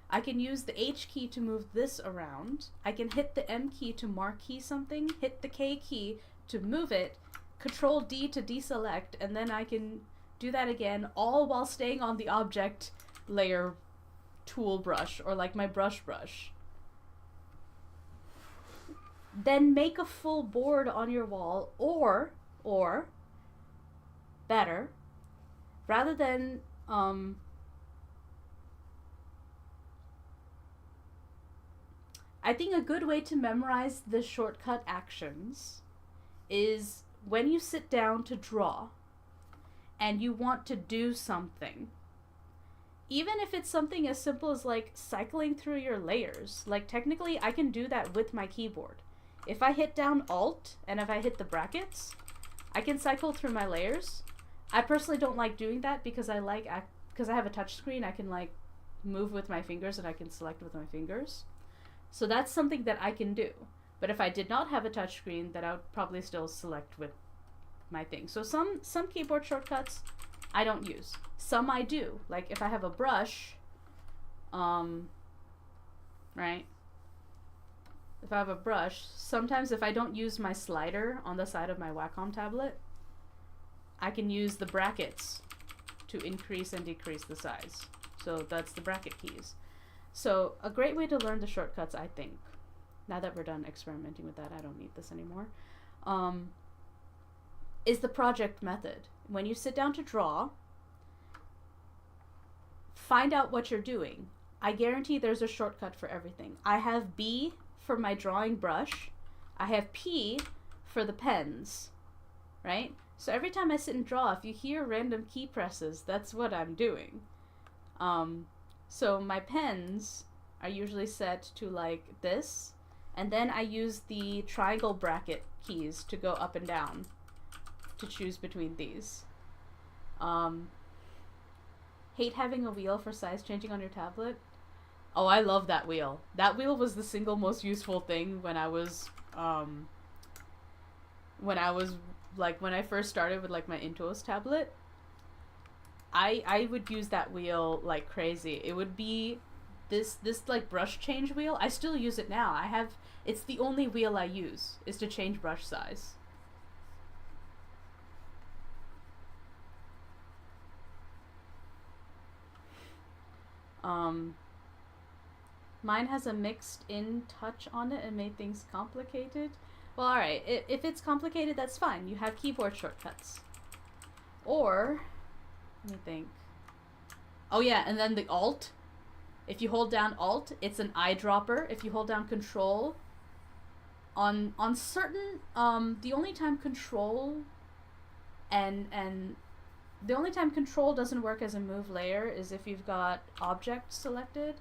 I can use the H key to move this around. I can hit the M key to marquee something, hit the K key to move it, Control D to deselect, and then I can do that again, all while staying on the object layer tool brush, or like my brush. Then make a full board on your wall, or better, rather than I think a good way to memorize the shortcut actions is when you sit down to draw and you want to do something. Even if it's something as simple as like cycling through your layers, like technically I can do that with my keyboard. If I hit down Alt and if I hit the brackets, I can cycle through my layers. I personally don't like doing that because because I have a touch screen, I can like move with my fingers and I can select with my fingers. So that's something that I can do. But if I did not have a touchscreen, then I would probably still select with my thing. So some keyboard shortcuts I don't use. Some I do. Like if I have a brush, right? If I have a brush, sometimes if I don't use my slider on the side of my Wacom tablet, I can use the brackets to increase and decrease the size. So that's the bracket keys. So a great way to learn the shortcuts, I think, now that we're done experimenting with that, I don't need this anymore, is the project method. When you sit down to draw, find out what you're doing. I guarantee there's a shortcut for everything. I have B for my drawing brush. I have P for the pens, right? So every time I sit and draw, if you hear random key presses, that's what I'm doing. So my pens are usually set to like this, and then I use the triangle bracket keys to go up and down to choose between these. Hate having a wheel for size changing on your tablet. Oh, I love that wheel. That wheel was the single most useful thing when I was when I first started with like my Intuos tablet. I would use that wheel like crazy. It would be this like brush change wheel. I still use it now. It's the only wheel I use is to change brush size. Mine has a mixed in touch on it and made things complicated. Well, alright, if it's complicated, that's fine. You have keyboard shortcuts. Or, let me think. Oh yeah, and then the Alt. If you hold down Alt, it's an eyedropper. If you hold down Control, on certain, the only time Control the only time Control doesn't work as a move layer is if you've got Object selected,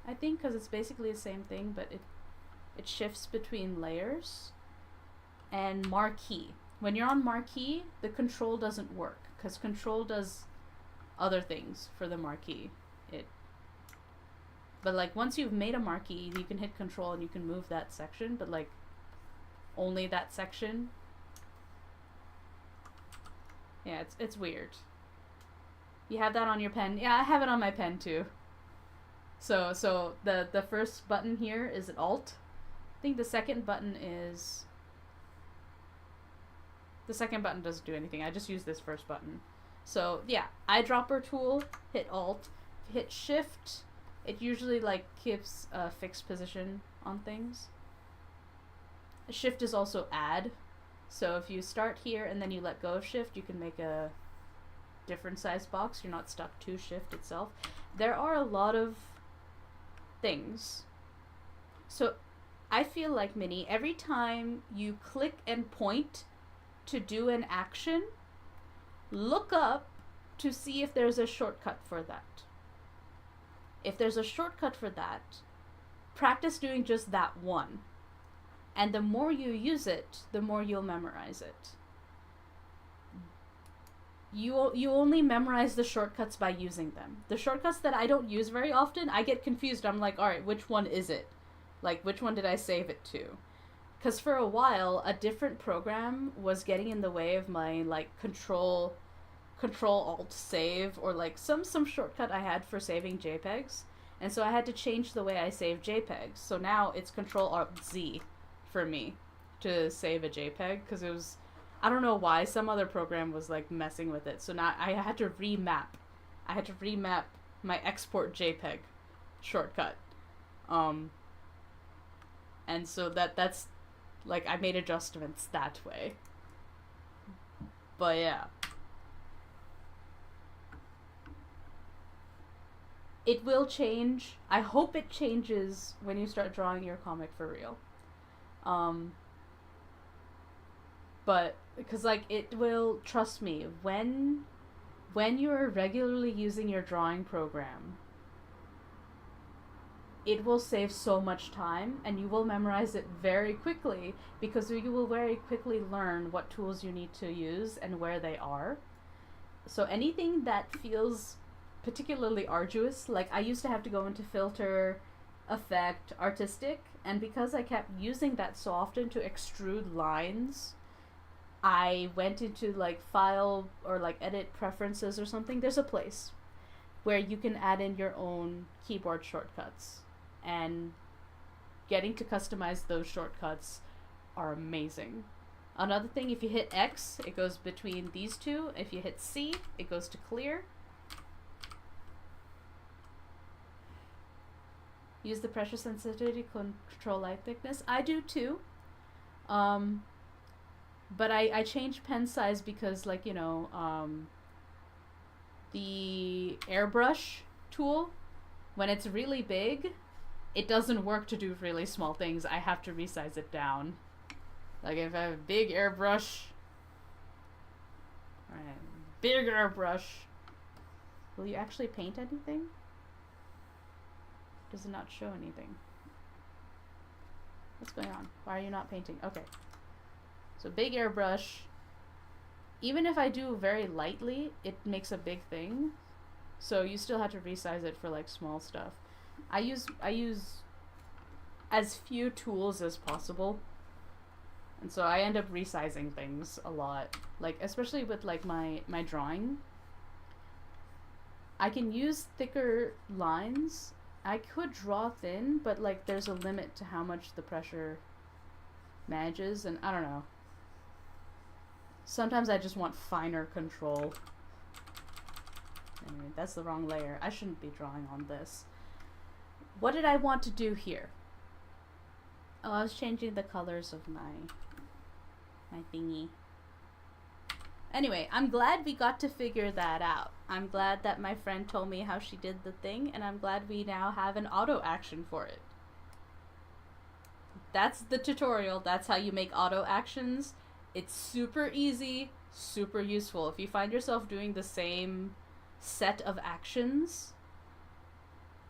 I think, because it's basically the same thing, but it shifts between layers. And Marquee. When you're on Marquee, the Control doesn't work, because Control does other things for the Marquee. But like once you've made a Marquee, you can hit Control and you can move that section, but like only that section. Yeah, it's weird. You have that on your pen. Yeah, I have it on my pen too. So the first button here is an Alt. I think the second button is... The second button doesn't do anything. I just use this first button. So yeah, eyedropper tool, hit Alt. Hit Shift, it usually like keeps a fixed position on things. Shift is also add. So if you start here and then you let go of Shift, you can make a different size box. You're not stuck to Shift itself. There are a lot of things. So I feel like, Minnie, every time you click and point to do an action, look up to see if there's a shortcut for that. If there's a shortcut for that, practice doing just that one. And the more you use it, the more you'll memorize it. You only memorize the shortcuts by using them. The shortcuts that I don't use very often, I get confused. I'm like, alright, which one is it? Like, which one did I save it to? Because for a while, a different program was getting in the way of my, like, Control Alt save, or like some shortcut I had for saving JPEGs. And so I had to change the way I save JPEGs. So now it's Control Alt Z for me to save a JPEG, because it was, I don't know why, some other program was like messing with it. So now I had to remap. I had to remap my export JPEG shortcut. And so that's like, I made adjustments that way. But yeah. It will change. I hope it changes when you start drawing your comic for real. But because like it will, trust me, when you're regularly using your drawing program, it will save so much time and you will memorize it very quickly, because you will very quickly learn what tools you need to use and where they are. So anything that feels particularly arduous, like I used to have to go into filter, effect, artistic, and because I kept using that so often to extrude lines, I went into like file or like edit preferences or something. There's a place where you can add in your own keyboard shortcuts, and getting to customize those shortcuts are amazing. Another thing, if you hit X, it goes between these two. If you hit C, it goes to clear. Use the pressure sensitivity, control light thickness. I do too. But I changed pen size because, like, you know, the airbrush tool When it's really big, it doesn't work to do really small things. I have to resize it down. Like if I have a big airbrush, right, big airbrush. Will you actually paint anything? Does it not show anything? What's going on? Why are you not painting? Okay. So big airbrush. Even if I do very lightly, it makes a big thing. So you still have to resize it for like small stuff. I use as few tools as possible. And so I end up resizing things a lot. Like especially with like my drawing. I can use thicker lines. I could draw thin, but like there's a limit to how much the pressure manages, and I don't know. Sometimes I just want finer control. Anyway, that's the wrong layer. I shouldn't be drawing on this. What did I want to do here? Oh, I was changing the colors of my thingy. Anyway, I'm glad we got to figure that out. I'm glad that my friend told me how she did the thing, and I'm glad we now have an auto action for it. That's the tutorial. That's how you make auto actions. It's super easy, super useful. If you find yourself doing the same set of actions,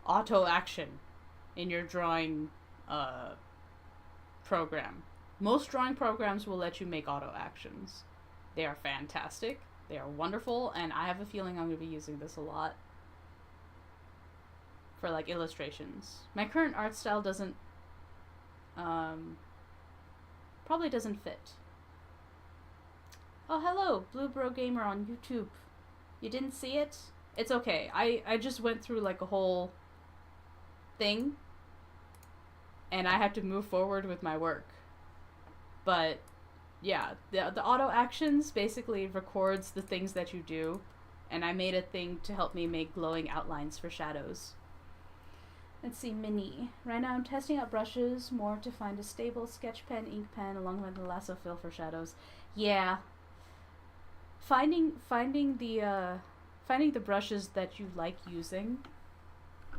auto action in your drawing program. Most drawing programs will let you make auto actions. They are fantastic. They are wonderful, and I have a feeling I'm going to be using this a lot for like illustrations. My current art style doesn't probably doesn't fit. Oh, hello, Blue Bro Gamer on YouTube. You didn't see it? It's okay. I just went through like a whole thing, and I had to move forward with my work. But yeah, the auto actions basically records the things that you do, and I made a thing to help me make glowing outlines for shadows. Let's see, mini. Right now I'm testing out brushes more to find a stable sketch pen, ink pen, along with the lasso fill for shadows. Yeah. Finding the brushes that you like using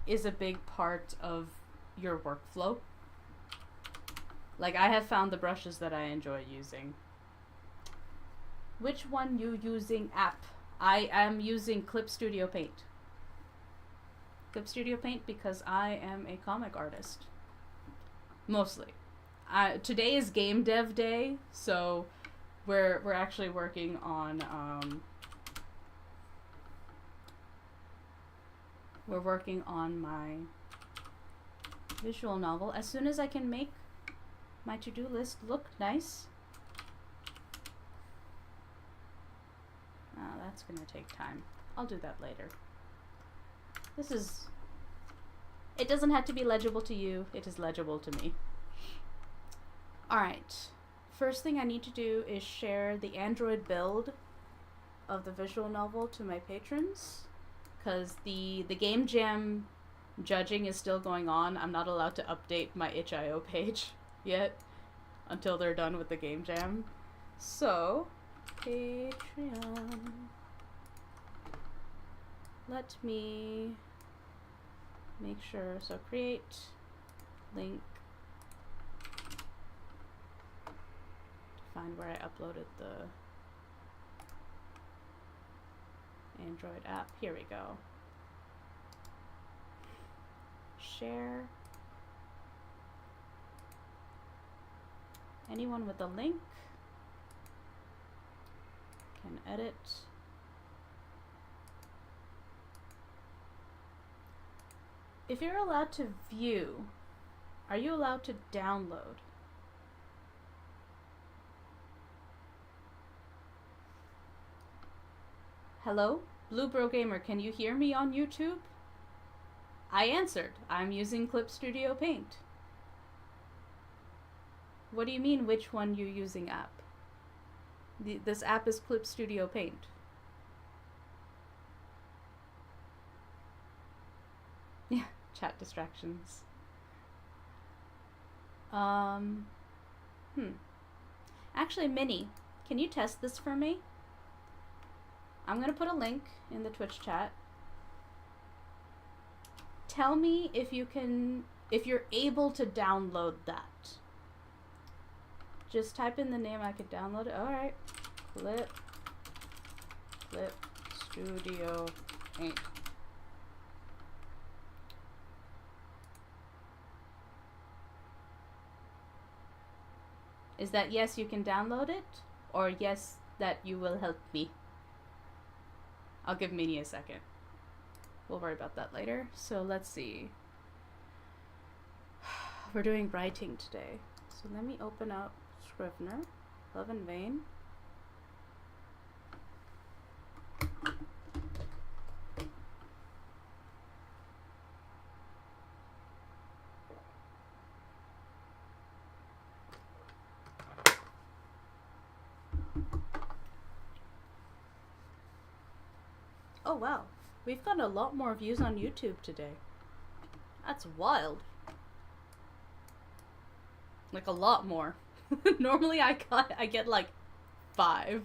is a big part of your workflow. Like, I have found the brushes that I enjoy using. Which one you using app? I am using Clip Studio Paint. Clip Studio Paint because I am a comic artist. Mostly. Today is GameDev Day, so we're actually working on my visual novel. As soon as I can make my to-do list look nice. Oh, that's gonna take time. I'll do that later. It doesn't have to be legible to you, it is legible to me. Alright, first thing I need to do is share the Android build of the visual novel to my patrons, because the Game Jam judging is still going on. I'm not allowed to update my itch.io page yet until they're done with the Game Jam. So, Patreon. Let me make sure. So create link to find where I uploaded the Android app. Here we go. Share. Anyone with a link can edit. If you're allowed to view, are you allowed to download? Hello? Blue Bro Gamer, can you hear me on YouTube? I answered. I'm using Clip Studio Paint. What do you mean, which one you using app? This app is Clip Studio Paint. Yeah, chat distractions. Actually, Minnie, can you test this for me? I'm gonna put a link in the Twitch chat. tell me if you're able to download that. Just type in the name, I could download it. Alright. Clip Studio 8. Is that yes, you can download it? Or yes, that you will help me? I'll give Minnie a second. We'll worry about that later. So let's see. We're doing writing today. So let me open up Scrivener. Love in Vain. Oh wow, we've got a lot more views on YouTube today. That's wild. Like a lot more. Normally I get like 5.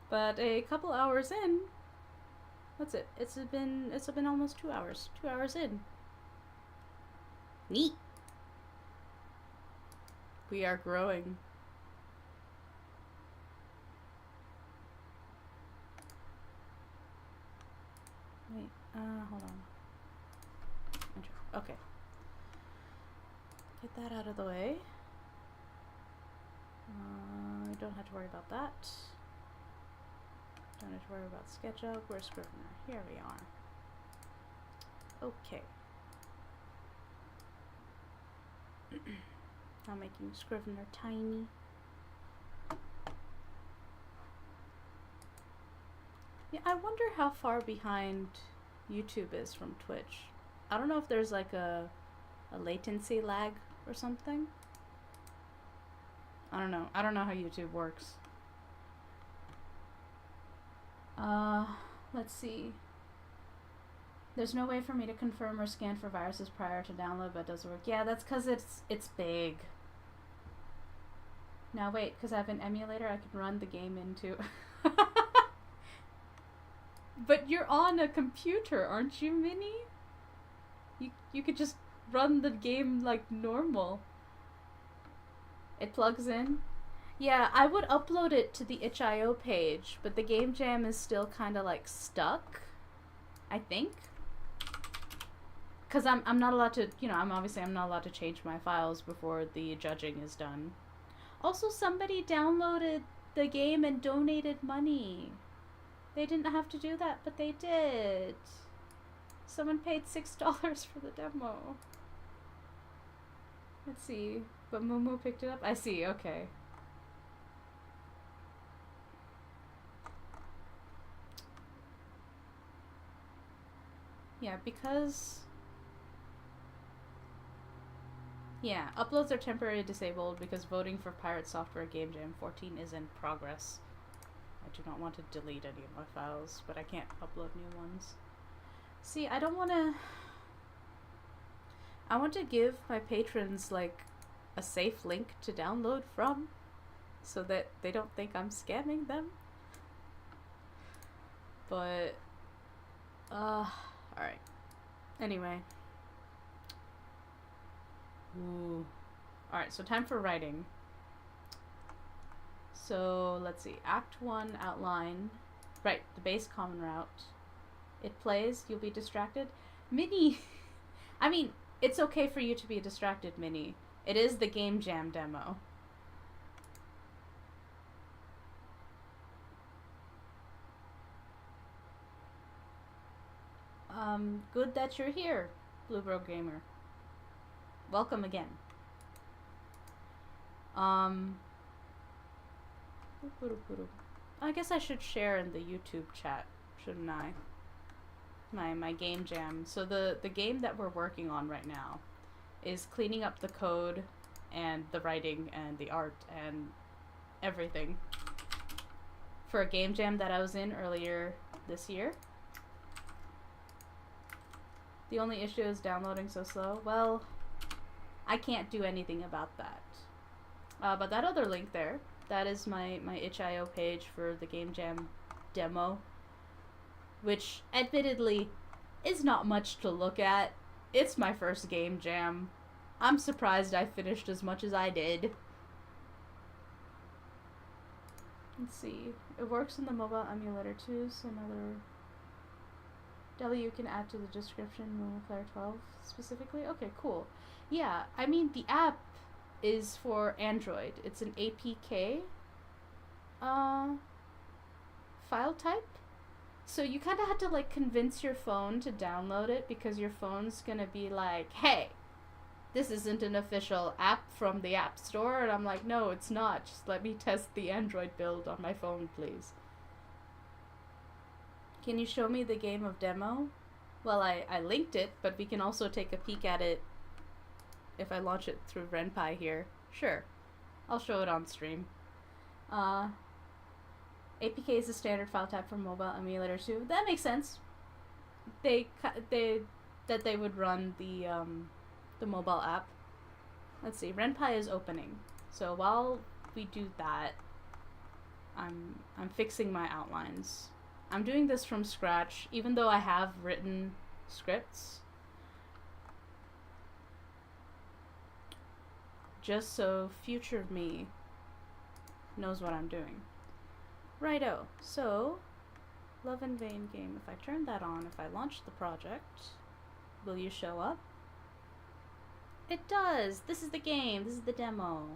But a couple hours in, what's it? It's been almost 2 hours. 2 hours in. Neat. We are growing. Wait, hold on. Okay. Get that out of the way. Don't have to worry about that. Don't have to worry about SketchUp. Where's Scrivener? Here we are. Okay. Now making Scrivener tiny. Yeah, I wonder how far behind YouTube is from Twitch. I don't know if there's like a latency lag or something. I don't know. I don't know how YouTube works. Let's see. There's no way for me to confirm or scan for viruses prior to download, but it does work. Yeah, that's because it's big. Now wait, because I have an emulator I can run the game into. But you're on a computer, aren't you, Minnie? You could just run the game like normal. It plugs in. Yeah, I would upload it to the itch.io page, but the game jam is still kind of like stuck, I think. Cause I'm not allowed to, you know, I'm not allowed to change my files before the judging is done. Also, somebody downloaded the game and donated money. They didn't have to do that, but they did. Someone paid $6 for the demo. Let's see. But Momo picked it up? I see, okay. Yeah, because... Yeah, uploads are temporarily disabled because voting for Pirate Software Game Jam 14 is in progress. I do not want to delete any of my files, but I can't upload new ones. See, I don't want to... I want to give my patrons, like, a safe link to download from, so that they don't think I'm scamming them. But, alright. Anyway. Ooh. Alright, so time for writing. So, let's see. Act 1, outline. Right, the base common route. It plays, you'll be distracted. Minnie! I mean, it's okay for you to be distracted, Minnie. It is the Game Jam demo. Good that you're here, Bluebro Gamer. Welcome again. I guess I should share in the YouTube chat, shouldn't I? My game jam. So the game that we're working on right now is cleaning up the code and the writing and the art and everything for a game jam that I was in earlier this year. The only issue is downloading so slow. Well, I can't do anything about that. But that other link there, that is my itch.io page for the Game Jam demo, which admittedly It's not much to look at. It's my first game jam. I'm surprised I finished as much as I did. Let's see. It works in the mobile emulator too, so another W you can add to the description when Player 12 specifically. Okay, cool. Yeah, I mean, the app is for Android. It's an APK file type. So you kind of had to like convince your phone to download it because your phone's gonna be like, hey, this isn't an official app from the App Store. And I'm like, no, it's not. Just let me test the Android build on my phone, please. Can you show me the game of demo? Well, I linked it, but we can also take a peek at it if I launch it through RenPy here. Sure. I'll show it on stream. APK is a standard file type for mobile emulator too. That makes sense. They would run the mobile app. Let's see. RenPy is opening. So while we do that, I'm fixing my outlines. I'm doing this from scratch, even though I have written scripts. Just so future me knows what I'm doing. Righto. So, Love in Vain game. If I turn that on, if I launch the project, will you show up? It does! This is the game. This is the demo.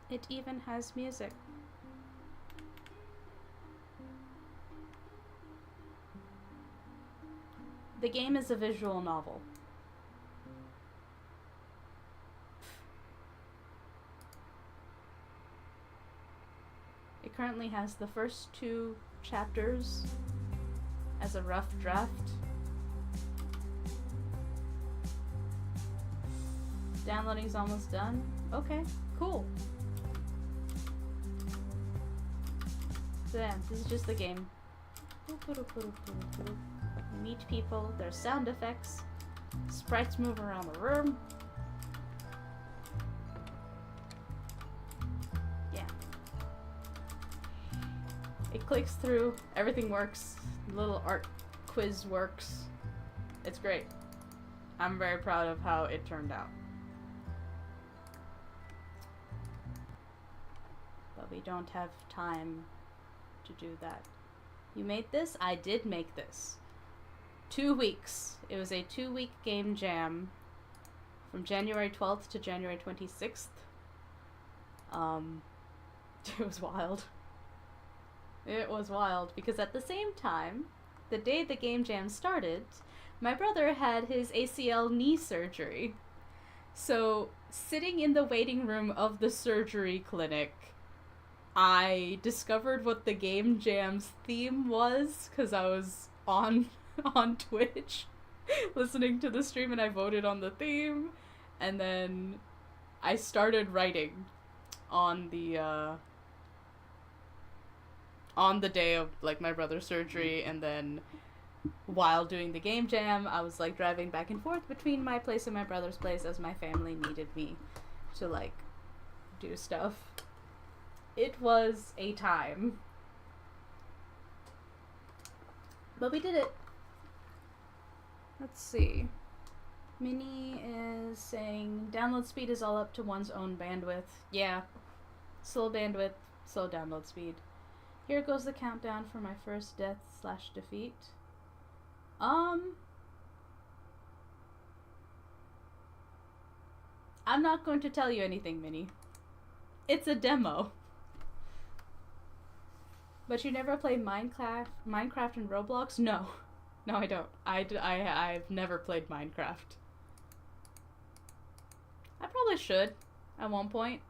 It even has music. The game is a visual novel. It currently has the first 2 chapters as a rough draft. Downloading's almost done. Okay, cool. So yeah, this is just the game. You meet people, there's sound effects, sprites move around the room. Yeah. It clicks through, everything works, the little art quiz works. It's great. I'm very proud of how it turned out. But we don't have time to do that. You made this? I did make this. 2 weeks. It was a 2-week game jam from January 12th to January 26th. It was wild. It was wild because at the same time, the day the game jam started, my brother had his ACL knee surgery. So, sitting in the waiting room of the surgery clinic, I discovered what the game jam's theme was because I was on Twitch listening to the stream and I voted on the theme, and then I started writing on the day of like my brother's surgery, and then while doing the game jam I was like driving back and forth between my place and my brother's place as my family needed me to like do stuff. It was a time. But we did it. Let's see. Minnie is saying download speed is all up to one's own bandwidth. Yeah. Slow bandwidth, slow download speed. Here goes the countdown for my first death/defeat. I'm not going to tell you anything, Minnie. It's a demo. But you never play Minecraft and Roblox? No. No, I don't. I've never played Minecraft. I probably should at one point.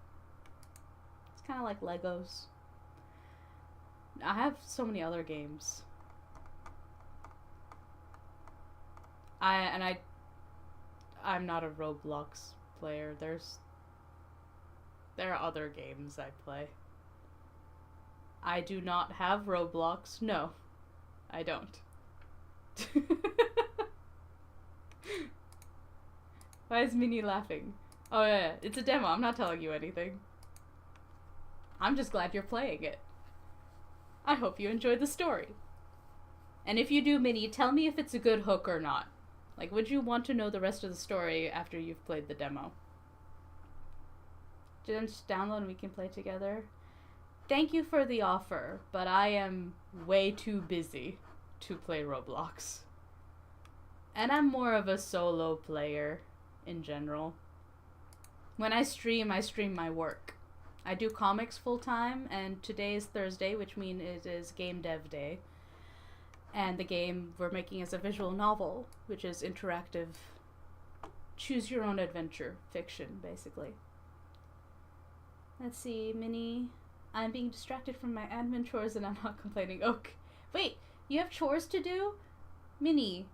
It's kind of like Legos. I have so many other games. I'm not a Roblox player. There are other games I play. I do not have Roblox. No, I don't. Why is Minnie laughing? Oh yeah, it's a demo. I'm not telling you anything. I'm just glad you're playing it. I hope you enjoy the story. And if you do, Minnie, tell me if it's a good hook or not. Like, would you want to know the rest of the story after you've played the demo? Just download and we can play together. Thank you for the offer, but I am way too busy to play Roblox. And I'm more of a solo player in general. When I stream my work. I do comics full time, and today is Thursday, which means it is GameDev day. And the game we're making is a visual novel, which is interactive, choose your own adventure fiction, basically. Let's see, Minnie. I'm being distracted from my admin chores and I'm not complaining. Okay. Wait, you have chores to do? Minnie.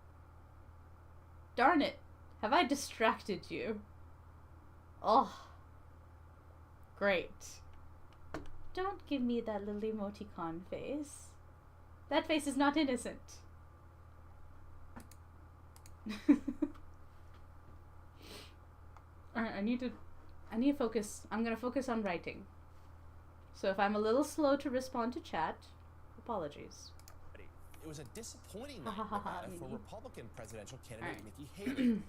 Darn it. Have I distracted you? Oh. Great. Don't give me that little emoticon face. That face is not innocent. Alright, I need to focus. I'm gonna focus on writing. So if I'm a little slow to respond to chat, apologies. It was a disappointing night for Republican presidential candidate Nikki Haley.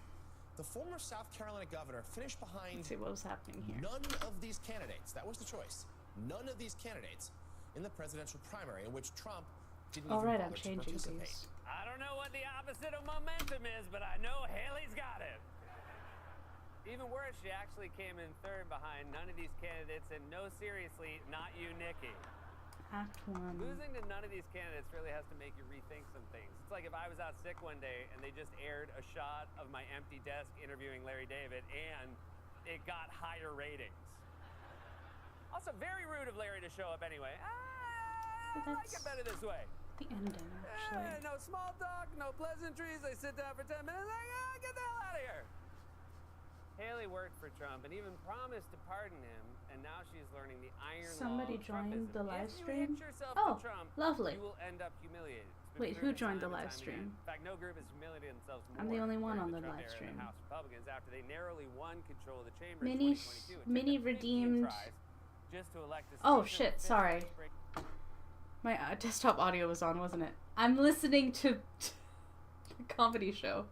The former South Carolina governor finished behind. Let's see what was happening here. None of these candidates. That was the choice. None of these candidates in the presidential primary in which Trump didn't even bother to participate. These. I don't know what the opposite of momentum is, but I know Haley's got it. Even worse, she actually came in third behind none of these candidates, and no, seriously, not you, Nikki. Act 1. Losing to none of these candidates really has to make you rethink some things. It's like if I was out sick one day and they just aired a shot of my empty desk interviewing Larry David and it got higher ratings. Also, very rude of Larry to show up anyway. I like it better this way. The ending, actually. No small talk, no pleasantries. They sit down for 10 minutes like, get the hell out of here. Haley worked for Trump and even promised to pardon him, and now she's learning the iron Somebody law of joined Trumpism. the live If you stream? hitch yourself Oh, to Trump, lovely. you will end up humiliated. Wait, who joined the live stream? In fact, no group has humiliated themselves more. I'm the only one on during the Trump live era stream. than House Republicans after they narrowly won control of the chamber Minnie, in 2022. It took Minnie them 15 redeemed. tries just to elect a Oh speaker shit! with Sorry, fifth my desktop audio was on, wasn't it? I'm listening to a comedy show.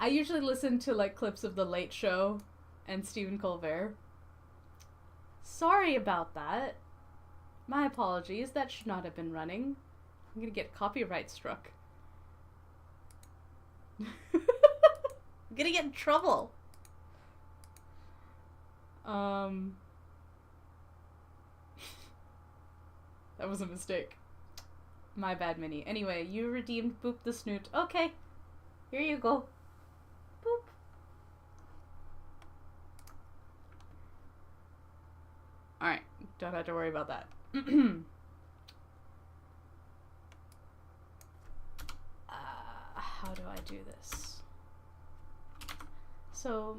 I usually listen to like clips of The Late Show and Stephen Colbert. Sorry about that. My apologies. That should not have been running. I'm gonna get copyright struck. I'm gonna get in trouble. That was a mistake. My bad, Minnie. Anyway, you redeemed Boop the Snoot. Okay. Here you go. Boop. Alright. Don't have to worry about that. How do I do this? So...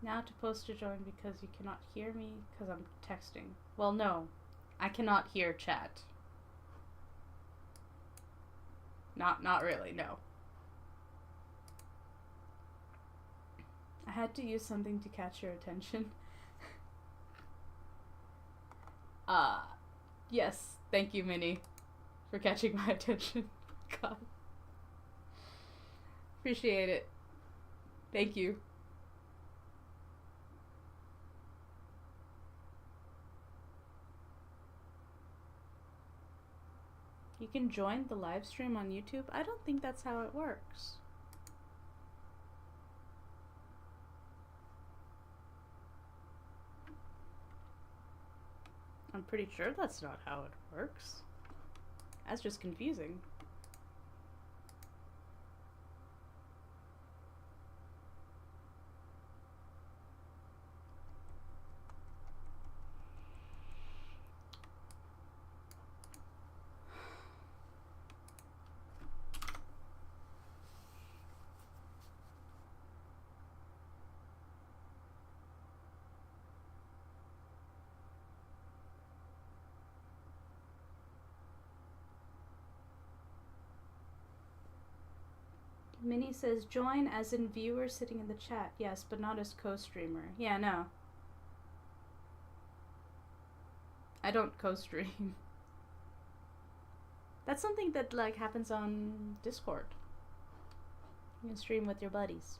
Now to post to join because you cannot hear me because I'm texting. Well, no. I cannot hear chat. Not really, no. I had to use something to catch your attention. Yes. Thank you, Minnie, for catching my attention. God. Appreciate it. Thank you. You can join the live stream on YouTube? I don't think that's how it works. I'm pretty sure that's not how it works. That's just confusing. Minnie says, join as in viewer sitting in the chat. Yes, but not as co-streamer. Yeah, no. I don't co-stream. That's something that, like, happens on Discord. You can stream with your buddies.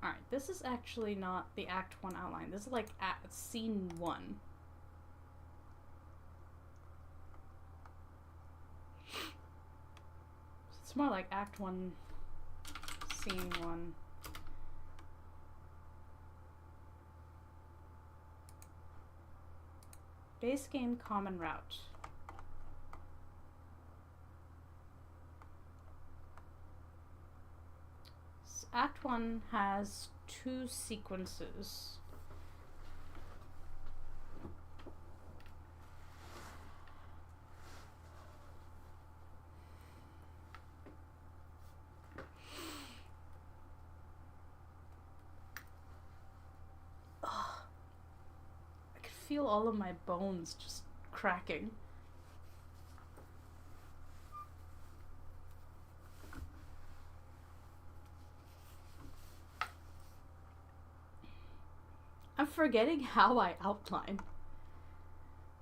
Alright, this is actually not the Act 1 outline. This is like Scene 1. It's more like Act 1, Scene 1. Base game common route. Act 1 has 2 sequences. Ugh. I can feel all of my bones just cracking. I'm forgetting how I outline.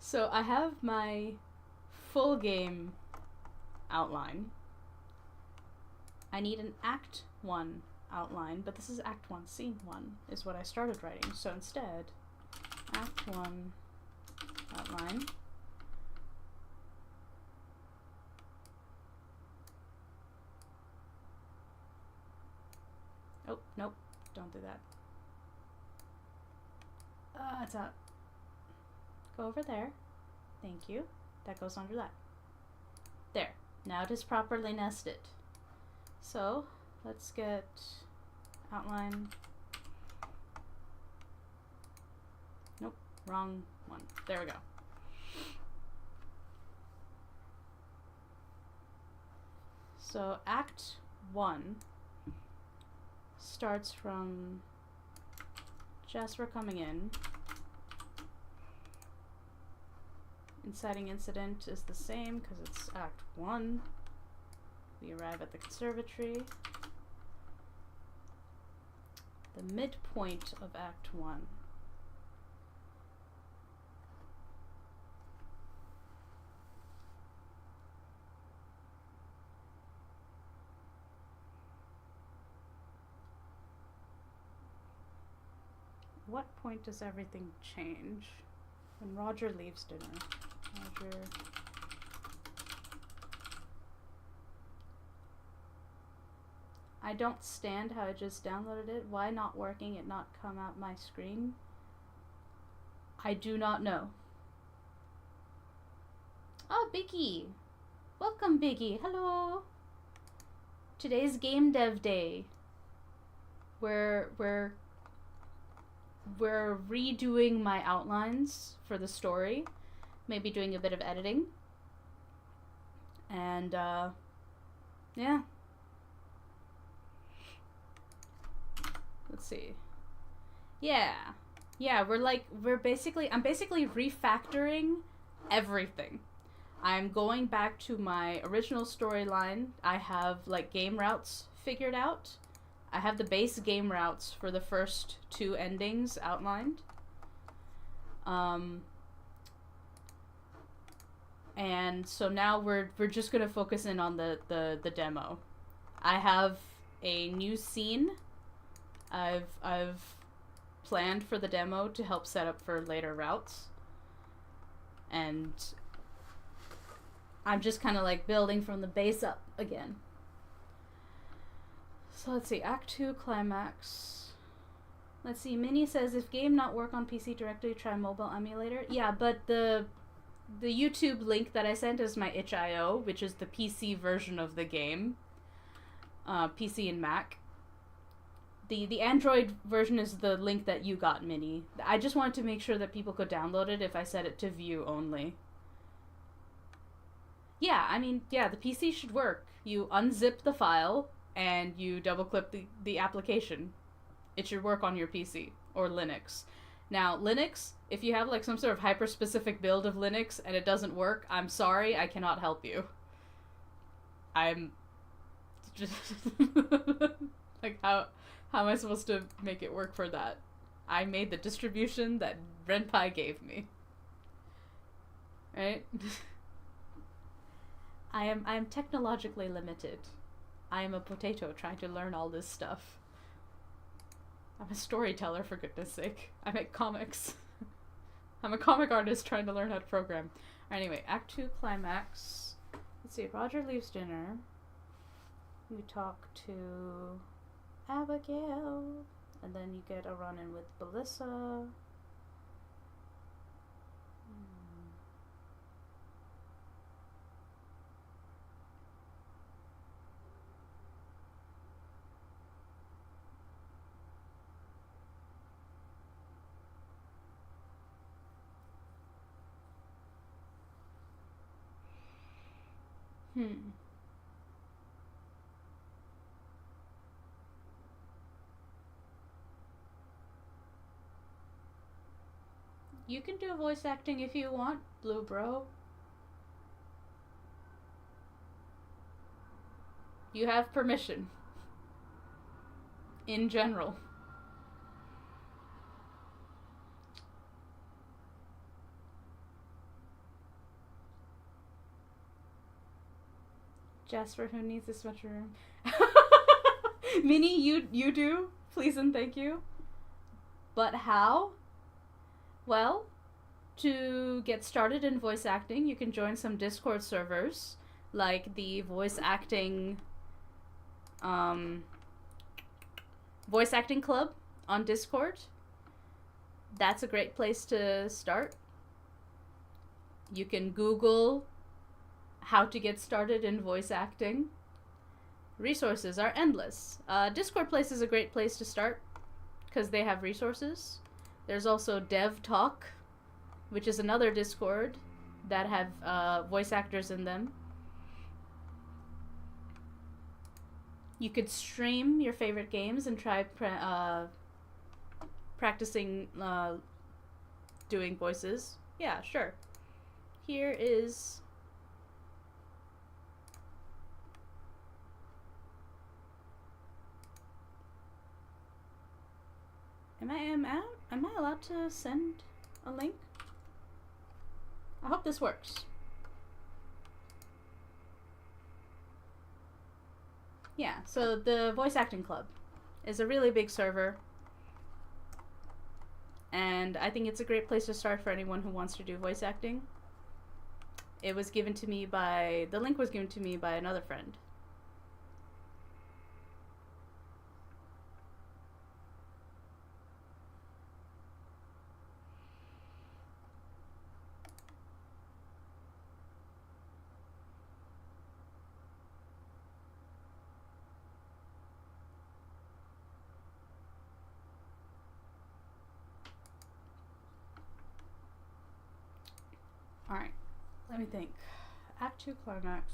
So I have my full game outline. I need an Act 1 outline, but this is Act 1, Scene 1 is what I started writing. So instead, Act 1 outline. Oh, nope, don't do that. It's out. Go over there. Thank you. That goes under that. There. Now it is properly nested. So, let's get outline. Nope, wrong one. There we go. So, Act 1 starts from Jasper coming in. Inciting incident is the same because it's Act 1. We arrive at the conservatory. The midpoint of Act 1. What point does everything change? When Roger leaves dinner. Roger. I don't stand how I just downloaded it. Why not working it not come out my screen? I do not know. Oh, Biggie. Welcome, Biggie. Hello. Today's Game Dev Day. We're redoing my outlines for the story. Maybe doing a bit of editing. And, yeah. Let's see. Yeah. Yeah, I'm basically refactoring everything. I'm going back to my original storyline. I have, like, game routes figured out. I have the base game routes for the first 2 endings outlined. And so now we're just gonna focus in on the demo. I have a new scene I've planned for the demo to help set up for later routes. And I'm just kind of like building from the base up again. So let's see, Act 2 climax. Let's see, Minnie says, if game not work on PC directly, try mobile emulator. Yeah, but the YouTube link that I sent is my itch.io, which is the PC version of the game. PC and Mac. The Android version is the link that you got, Minnie. I just wanted to make sure that people could download it if I set it to view only. Yeah, I mean, yeah, the PC should work. You unzip the file, and you double-click the application. It should work on your PC, or Linux. Now, Linux, if you have like some sort of hyper-specific build of Linux and it doesn't work, I'm sorry, I cannot help you. I'm just like, how am I supposed to make it work for that? I made the distribution that Ren'Py gave me. Right? I am technologically limited. I am a potato trying to learn all this stuff. I'm a storyteller, for goodness sake. I make comics. I'm a comic artist trying to learn how to program. Anyway, Act 2 climax. Let's see, Roger leaves dinner. We talk to Abigail. And then you get a run-in with Belissa. You can do voice acting if you want, Blue Bro. You have permission. In general. Jasper, who needs this much room? Minnie, you do? Please and thank you. But how? Well, to get started in voice acting, you can join some Discord servers, like the voice acting club on Discord. That's a great place to start. You can Google how to get started in voice acting. Resources are endless. Discord place is a great place to start because they have resources. There's also Dev Talk, which is another Discord that have voice actors in them. You could stream your favorite games and try practicing doing voices. Yeah, sure. Here is... Am I allowed to send a link? I hope this works. Yeah, so the Voice Acting Club is a really big server. And I think it's a great place to start for anyone who wants to do voice acting. It was given to me by... The link was given to me by another friend. Alright, let me think. Act 2 climax.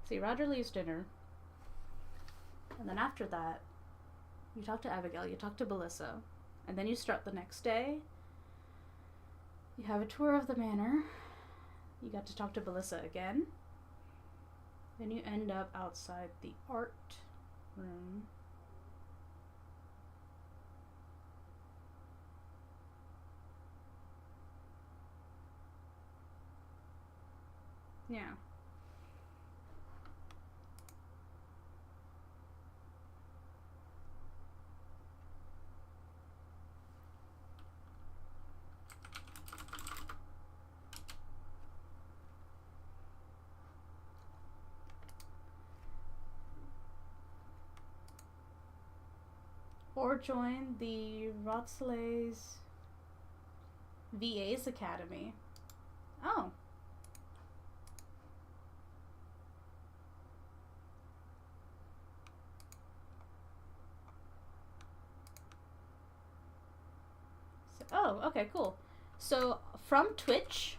See, Roger leaves dinner. And then after that, you talk to Abigail, you talk to Belissa. And then you start the next day. You have a tour of the manor. You got to talk to Belissa again. Then you end up outside the art room. Yeah. Or join the Rotsleigh's VA's Academy. Oh. Oh, okay, cool. So, from Twitch,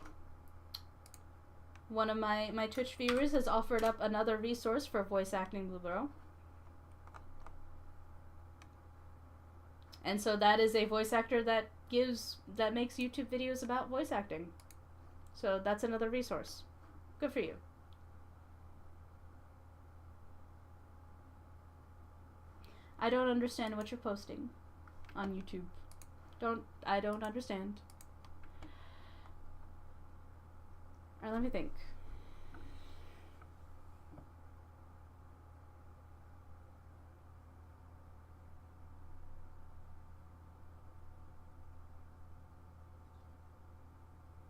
one of my Twitch viewers has offered up another resource for voice acting, Blue Bro. And so that is a voice actor that makes YouTube videos about voice acting. So that's another resource. Good for you. I don't understand what you're posting on YouTube. I don't understand. Alright, let me think.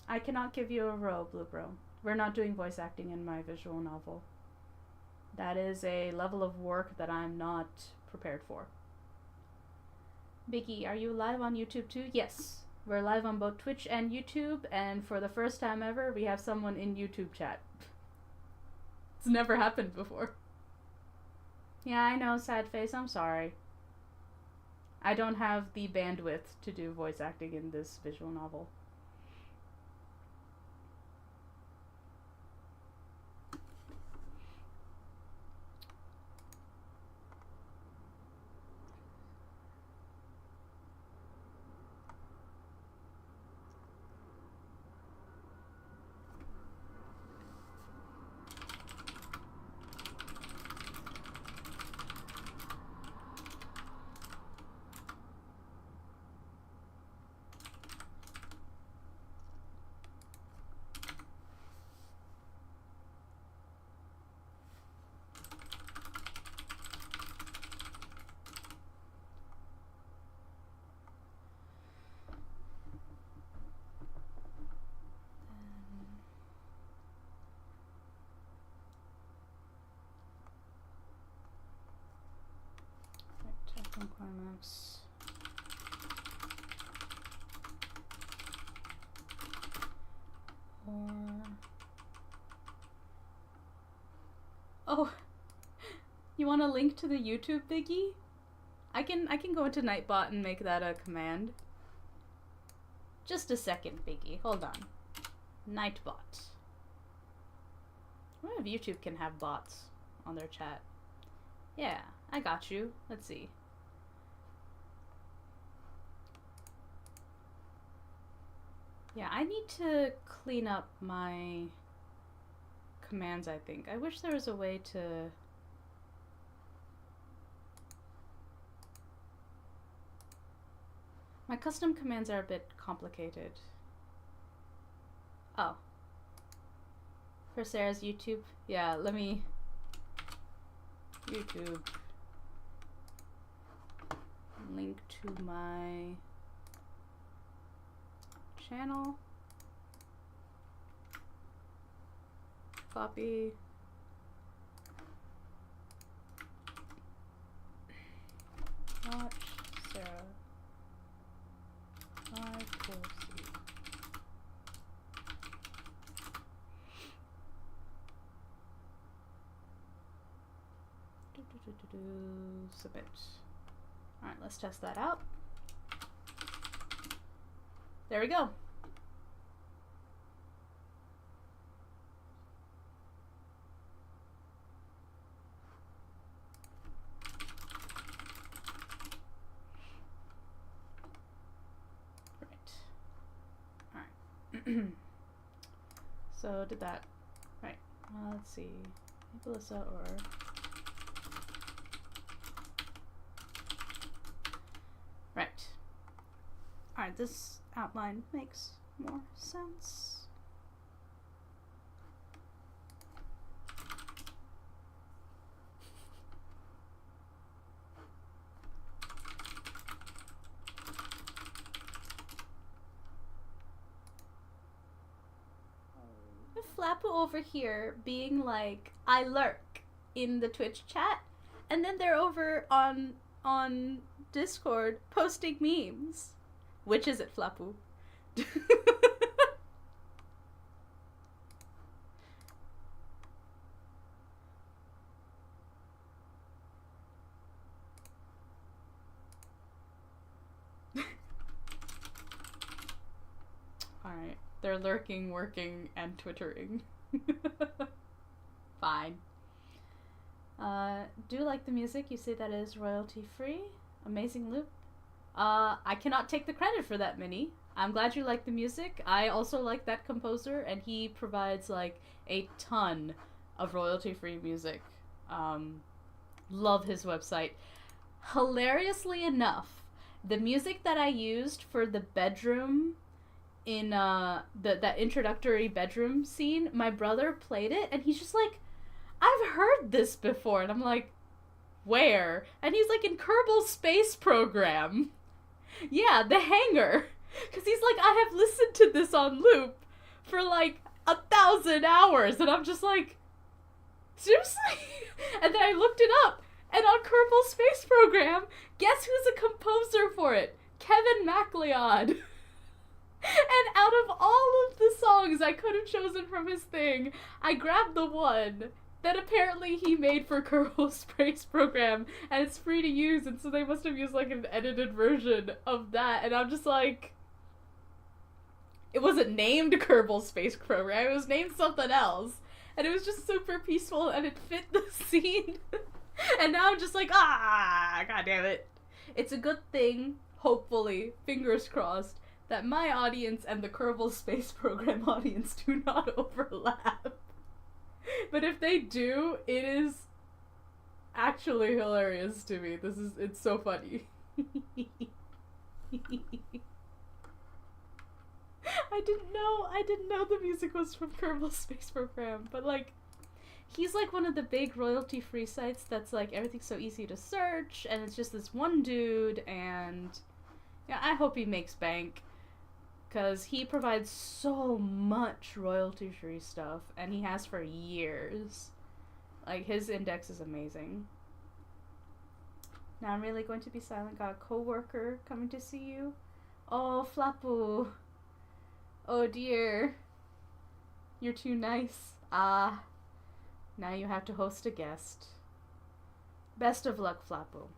I cannot give you a row, Blue Bro. We're not doing voice acting in my visual novel. That is a level of work that I'm not prepared for. Biggie, are you live on YouTube too? Yes. We're live on both Twitch and YouTube, and for the first time ever, we have someone in YouTube chat. It's never happened before. Yeah, I know, sad face, I'm sorry. I don't have the bandwidth to do voice acting in this visual novel. Requirements. Or oh, you want a link to the YouTube Biggie? I can go into Nightbot and make that a command. Just a second, Biggie. Hold on. Nightbot. I wonder if YouTube can have bots on their chat. Yeah, I got you. Let's see. Yeah, I need to clean up my commands, I think. I wish there was a way to... My custom commands are a bit complicated. Oh. For Sarah's YouTube? Yeah, let me... YouTube. Link to my... channel. Copy. Watch Sarah. Submit. Alright, let's test that out. There we go. Right. So did that. Right. Let's see. Melissa or... Right. Alright, this outline makes more sense. Flappo over here being like, I lurk in the Twitch chat, and then they're over on Discord posting memes. Which is it, Flappo? Alright. They're lurking, working, and twittering. Fine. Do you like the music? You say that is royalty free? Amazing loop? I cannot take the credit for that, Minnie. I'm glad you like the music. I also like that composer, and he provides, like, a ton of royalty-free music. Love his website. Hilariously enough, the music that I used for the bedroom in that introductory bedroom scene, my brother played it, and he's just like, I've heard this before. And I'm like, where? And he's like, in Kerbal Space Program. Yeah, The Hangar. Because he's like, I have listened to this on loop for like 1,000 hours. And I'm just like, seriously? And then I looked it up. And on Kerbal Space Program, guess who's a composer for it? Kevin MacLeod. And out of all of the songs I could have chosen from his thing, I grabbed the one that apparently he made for Kerbal Space Program, and it's free to use, and so they must have used like an edited version of that, and I'm just like, it wasn't named Kerbal Space Program, it was named something else, and it was just super peaceful, and it fit the scene, and now I'm just like, god damn it. It's a good thing, hopefully, fingers crossed, that my audience and the Kerbal Space Program audience do not overlap. But if they do, it is actually hilarious to me. It's so funny. I didn't know the music was from Kerbal Space Program, but like, he's like one of the big royalty-free sites that's like, everything's so easy to search, and it's just this one dude, and yeah, I hope he makes bank. Because he provides so much royalty-free stuff, and he has for years. Like, his index is amazing. Now I'm really going to be silent. Got a co-worker coming to see you. Oh, Flapu. Oh dear. You're too nice. Now you have to host a guest. Best of luck, Flapu.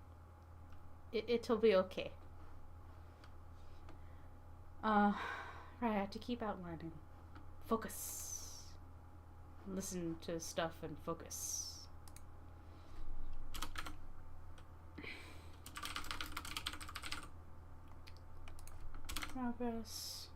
It'll be okay. Right, I have to keep outlining. Focus. Listen to stuff and focus. Progress.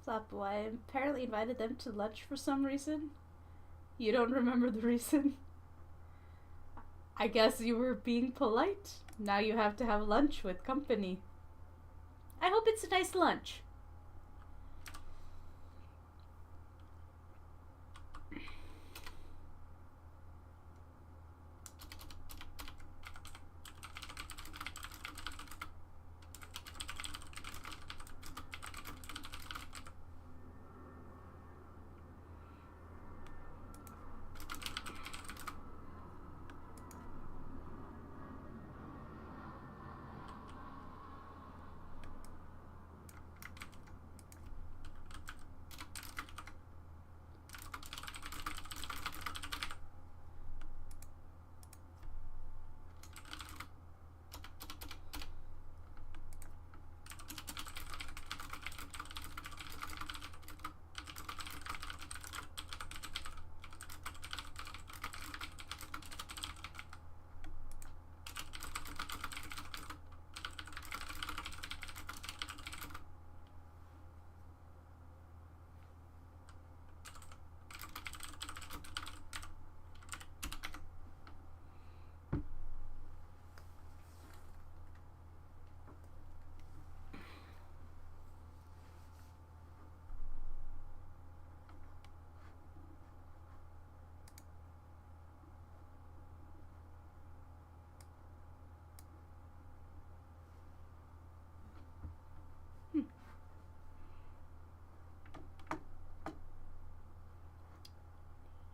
Flapu, I apparently invited them to lunch for some reason. You don't remember the reason? I guess you were being polite. Now you have to have lunch with company. I hope it's a nice lunch.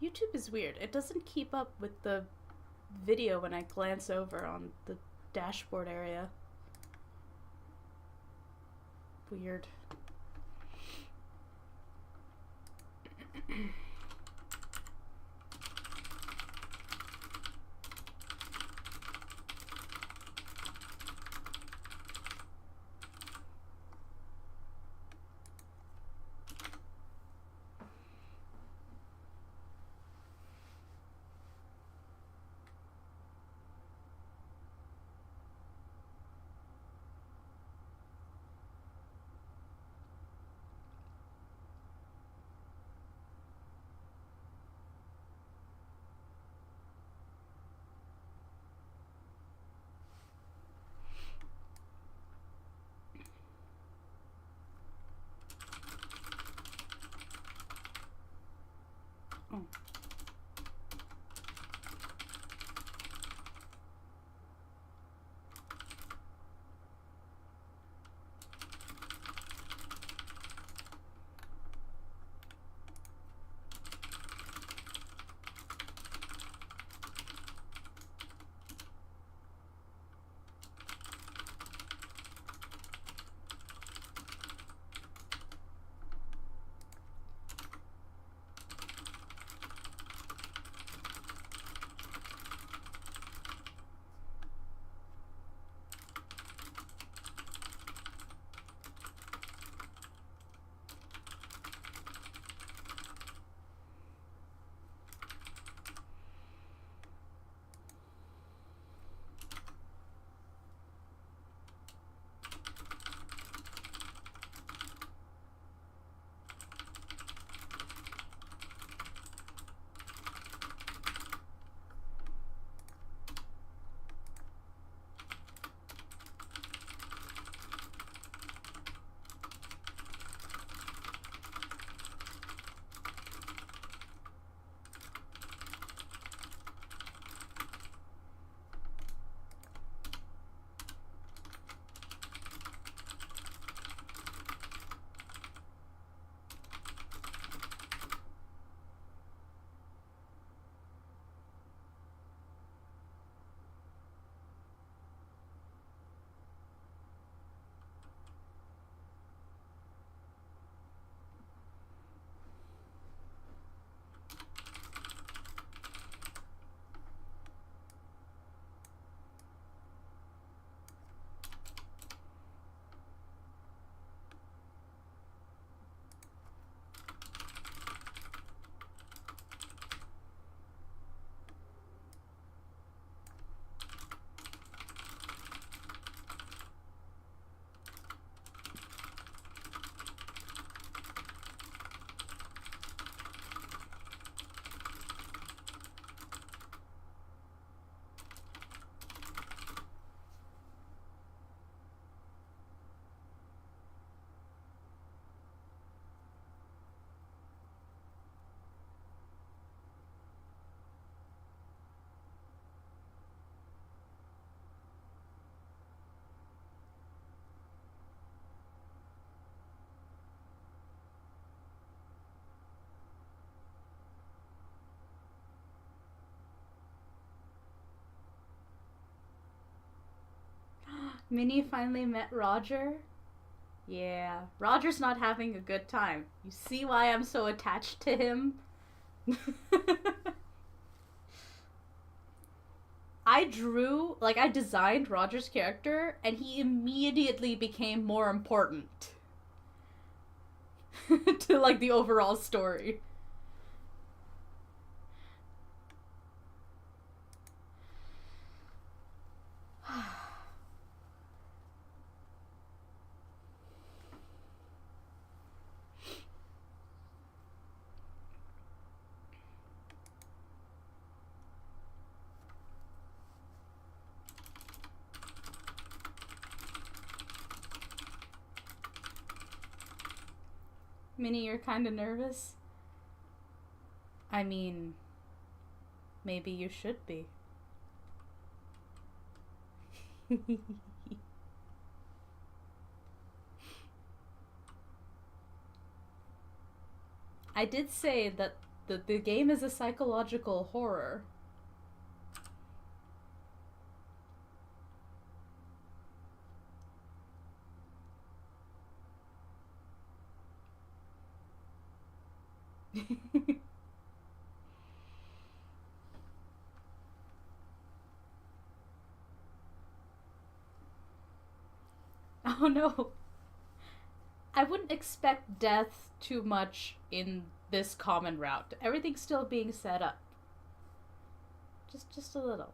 YouTube is weird. It doesn't keep up with the video when I glance over on the dashboard area. Weird. Oh. Minnie finally met Roger. Yeah, Roger's not having a good time. You see why I'm so attached to him? I designed Roger's character, and he immediately became more important to, like, the overall story. Minnie, you're kind of nervous? I mean, maybe you should be. I did say that The game is a psychological horror. Oh no. I wouldn't expect death too much in this common route. Everything's still being set up. Just a little.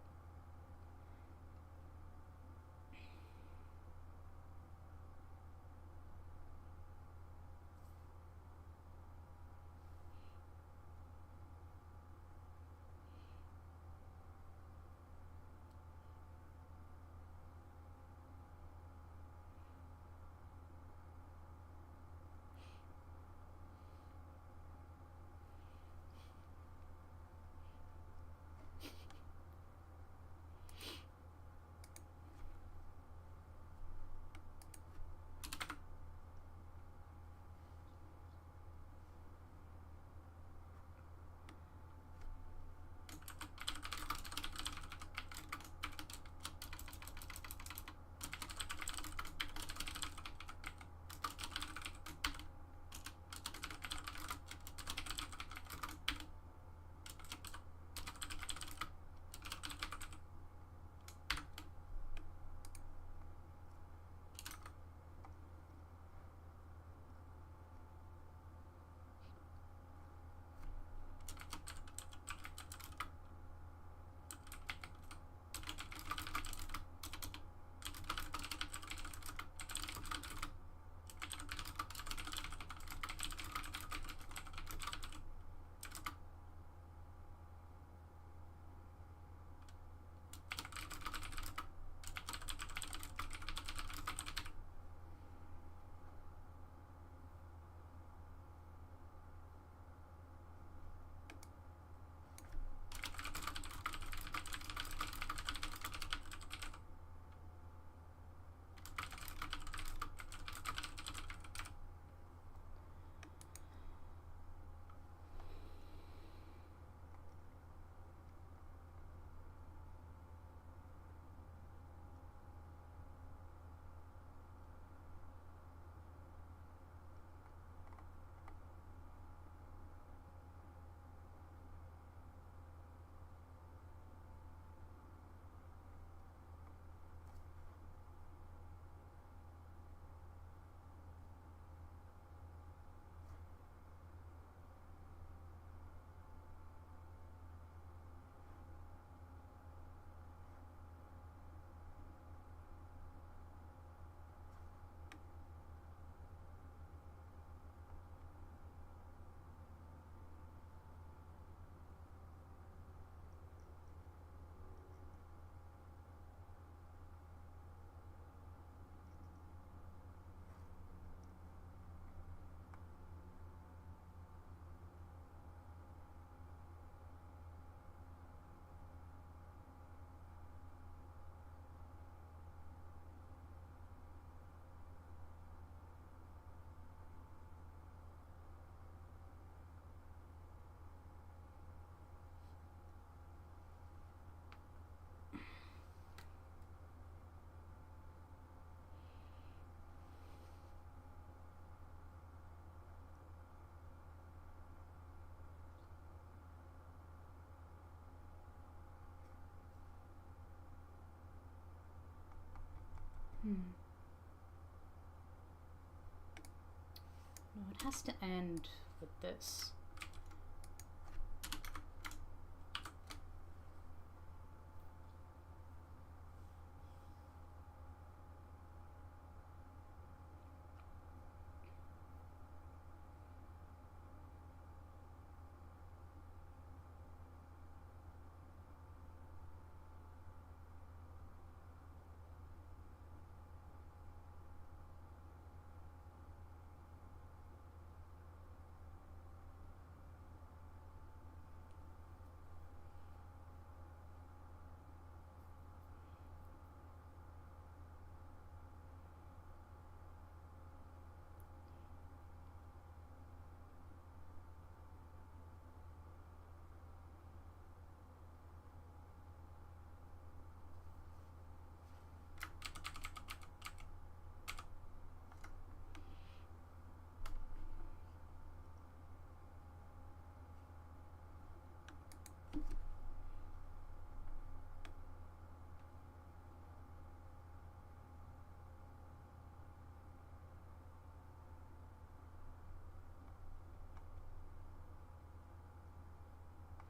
No, it has to end with this.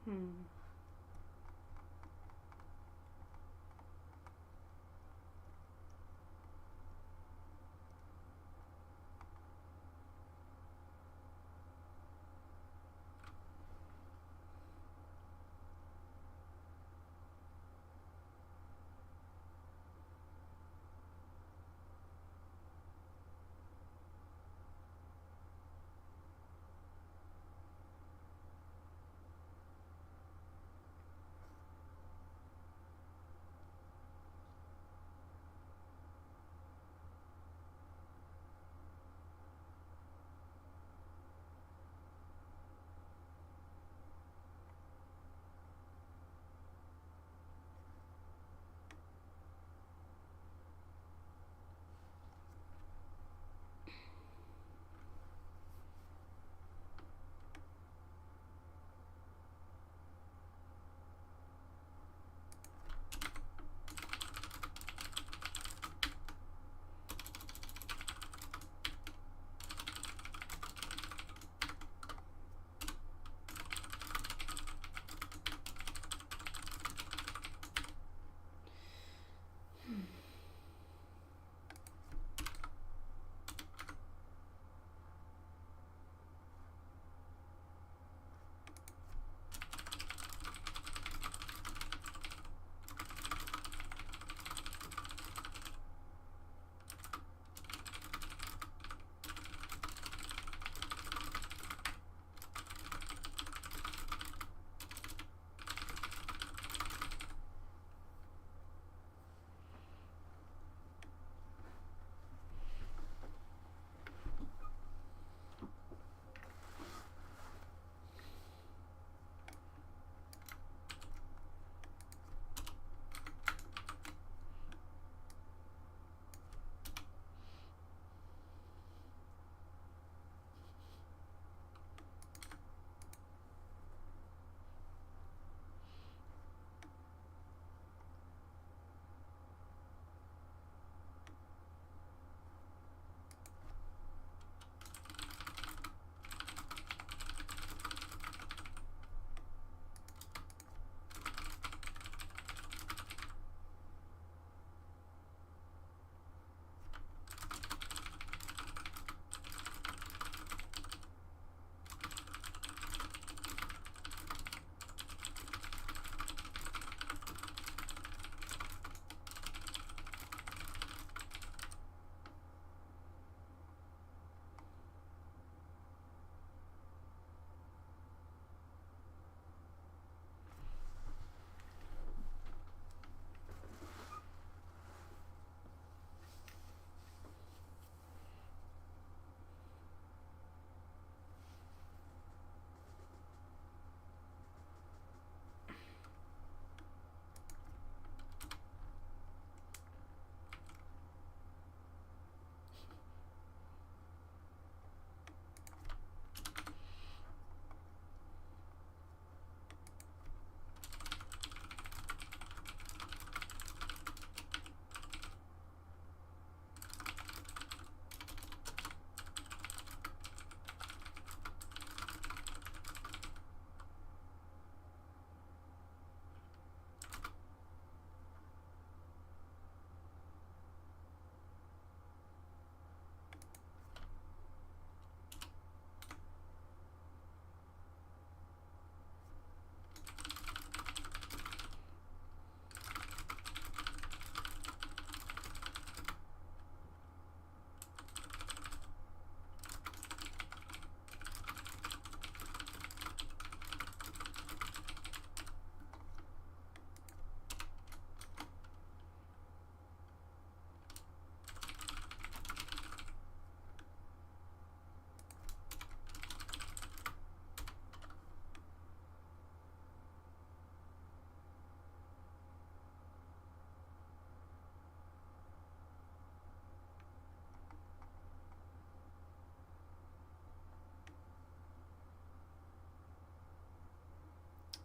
Hmm.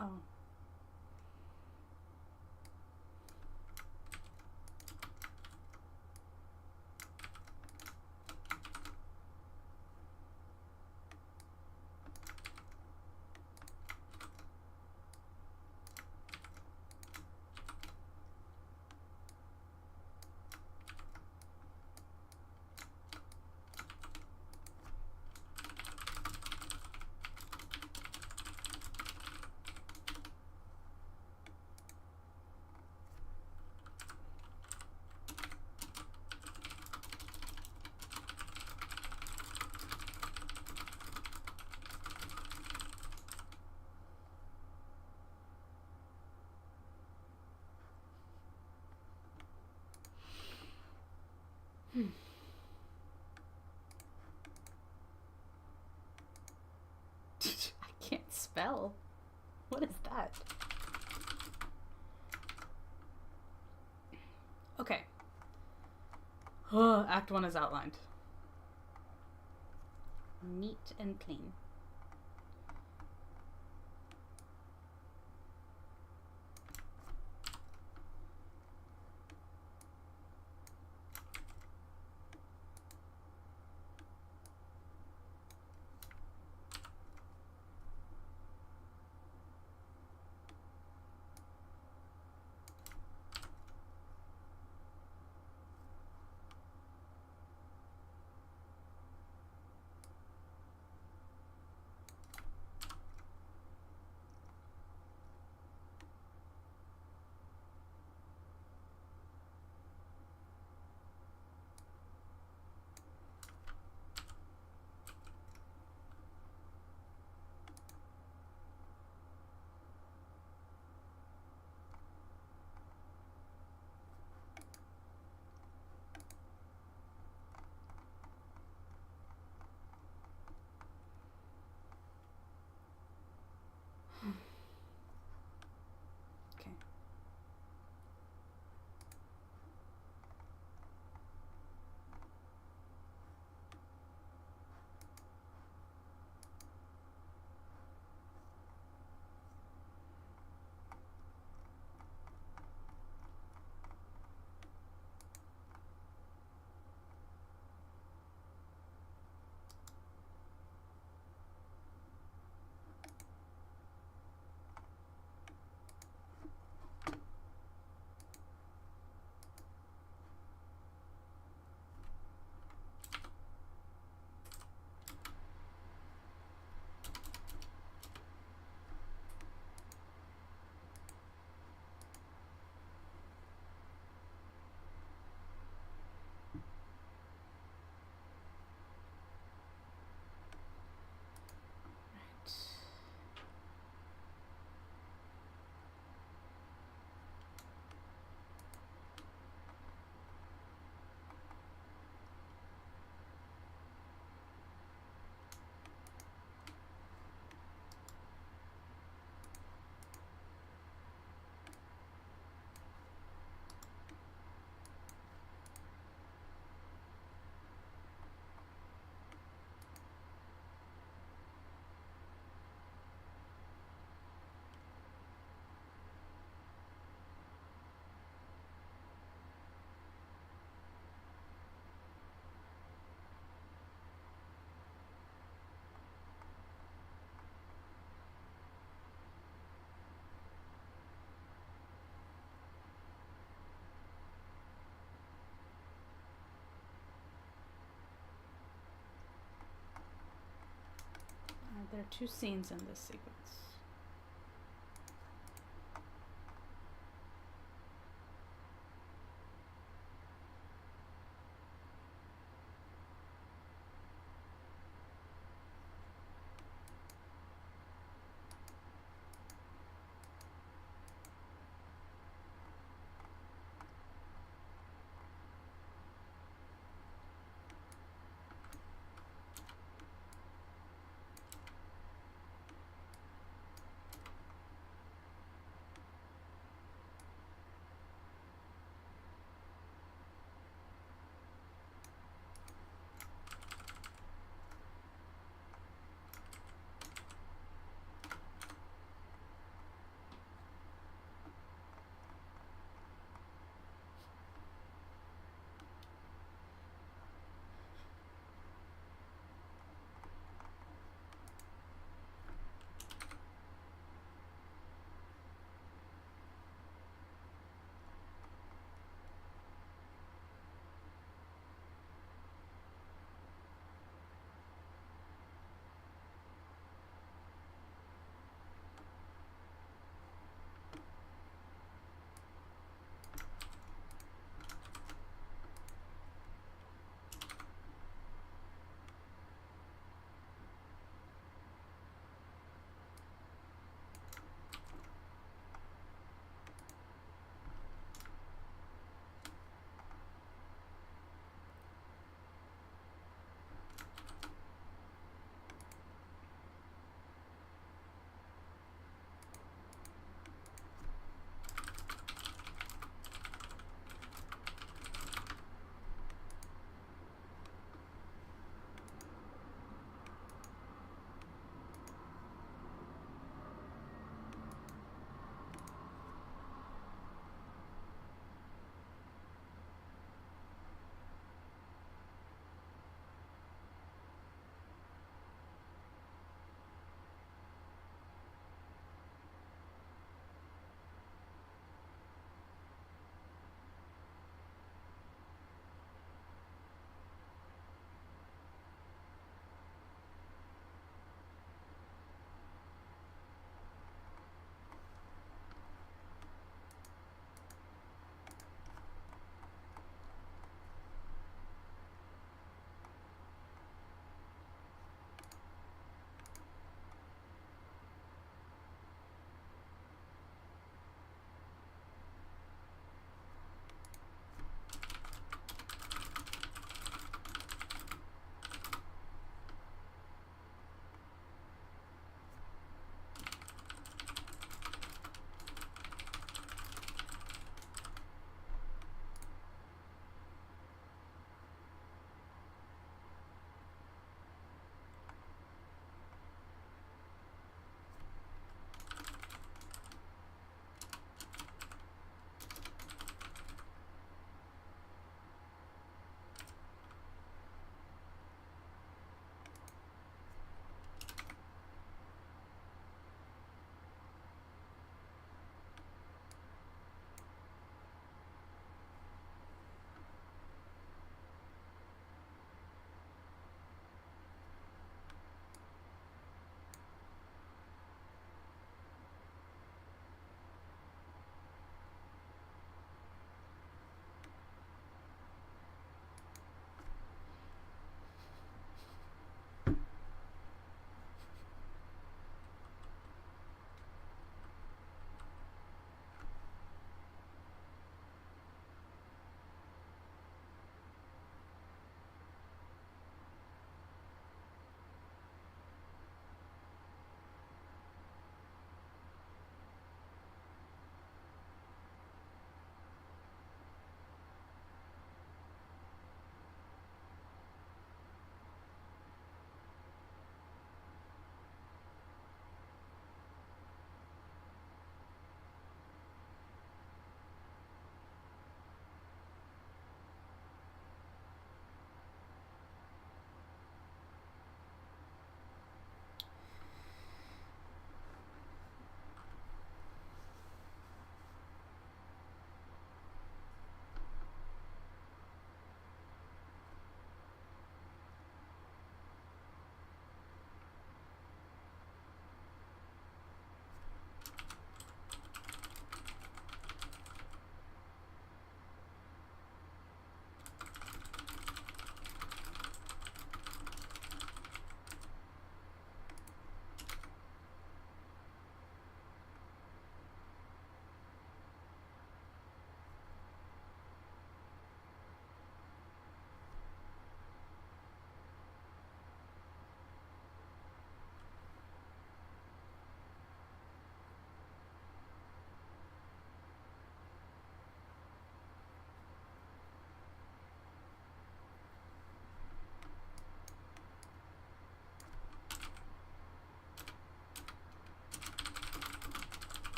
Oh. that. Okay. Act 1 is outlined. Neat and clean. Okay. There are 2 scenes in this sequence.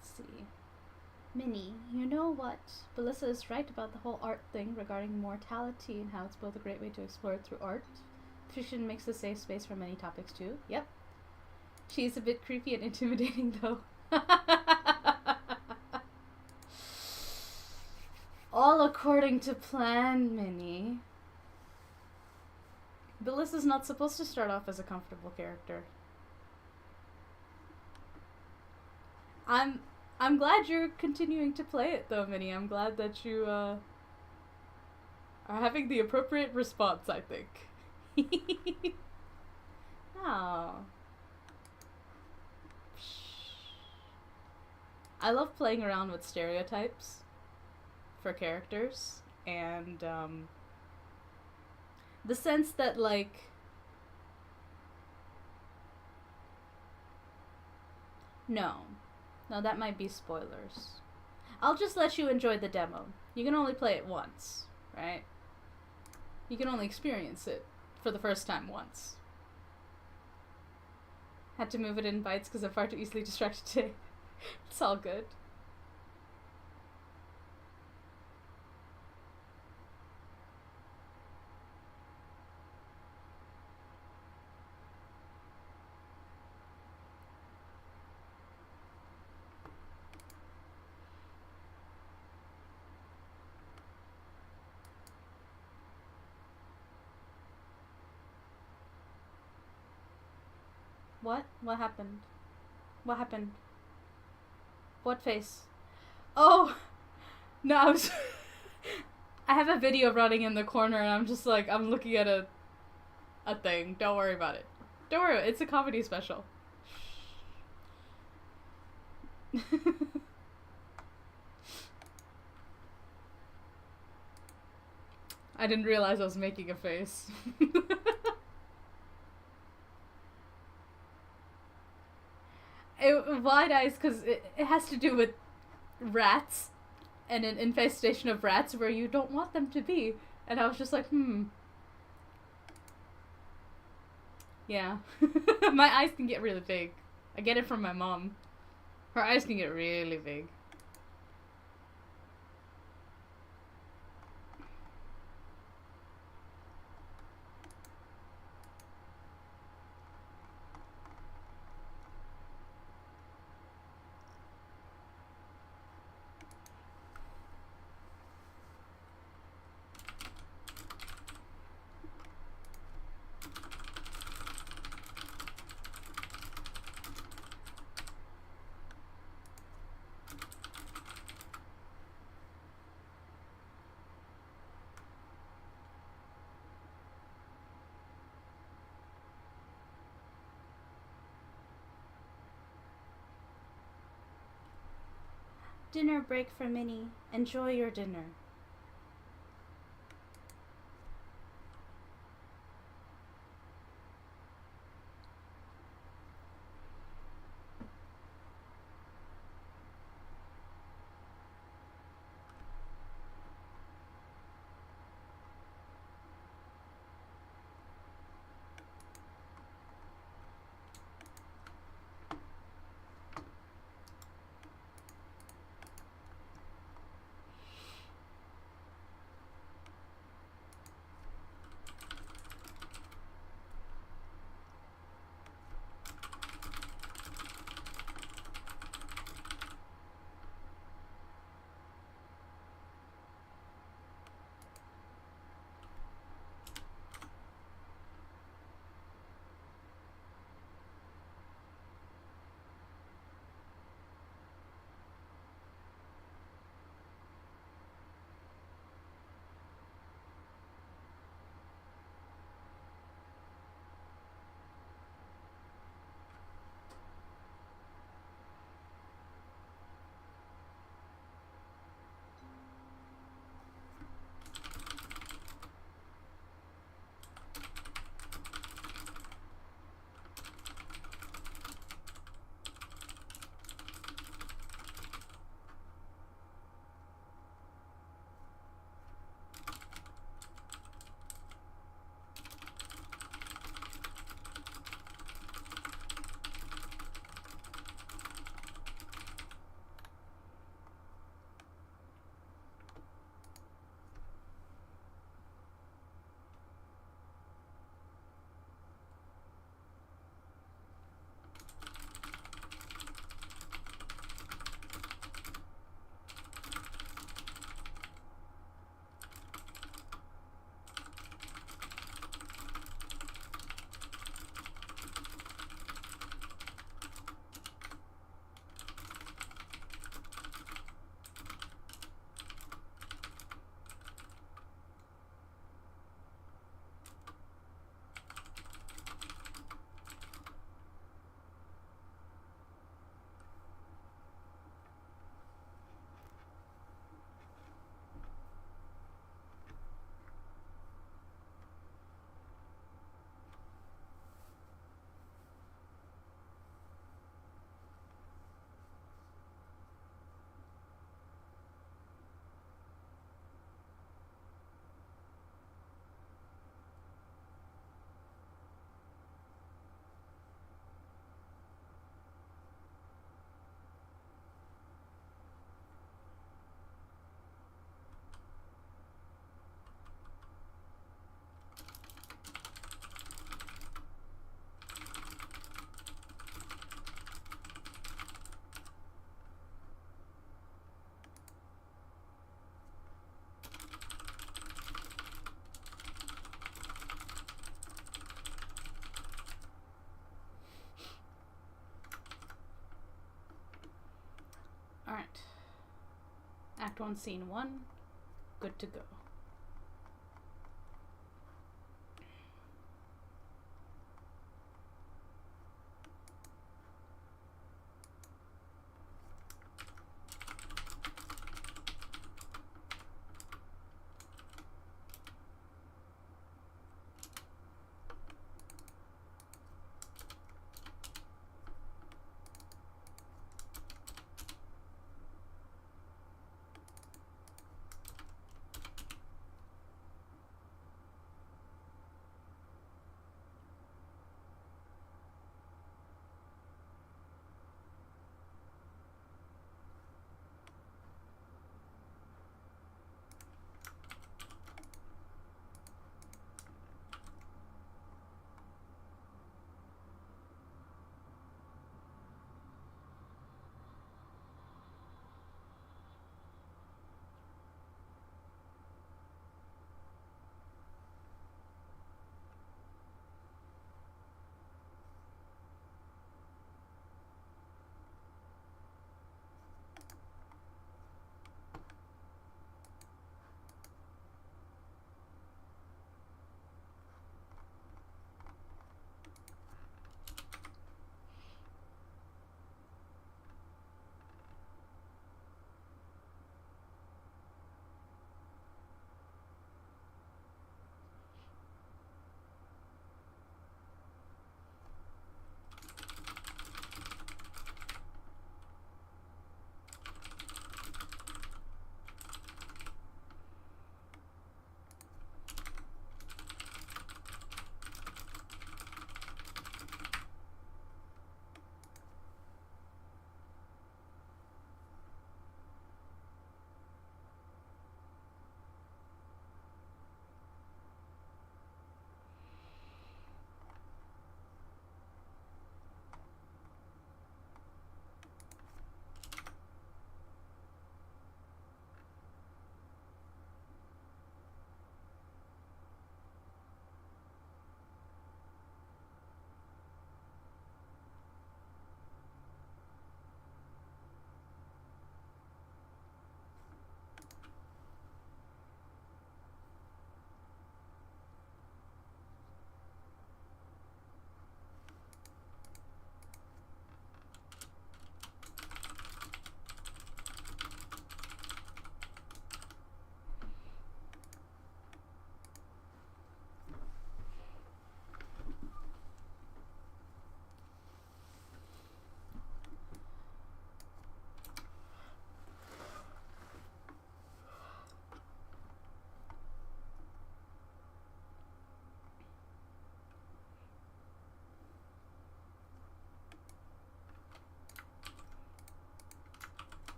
Let's see. Minnie, you know what? Belissa is right about the whole art thing regarding mortality and how it's both a great way to explore it through art. Fiction makes a safe space for many topics too. Yep. She's a bit creepy and intimidating though. All according to plan, Minnie. Belissa's not supposed to start off as a comfortable character. I'm glad you're continuing to play it though, Minnie. I'm glad that you are having the appropriate response, I think. Oh. I love playing around with stereotypes for characters, and the sense that, like, no, that might be spoilers. I'll just let you enjoy the demo. You can only play it once, right? You can only experience it for the first time once. Had to move it in bites because I'm far too easily distracted today. It's all good. What? What happened? What happened? What face? Oh! No, I was... I have a video running in the corner and I'm just like, I'm looking at a thing. Don't worry about it. Don't worry, it's a comedy special. I didn't realize I was making a face. Wide eyes, because it has to do with rats and an infestation of rats where you don't want them to be. And I was just like, Yeah. My eyes can get really big. I get it from my mom. Her eyes can get really big. Dinner break for Minnie. Enjoy your dinner. Act 1, Scene 1. Good to go.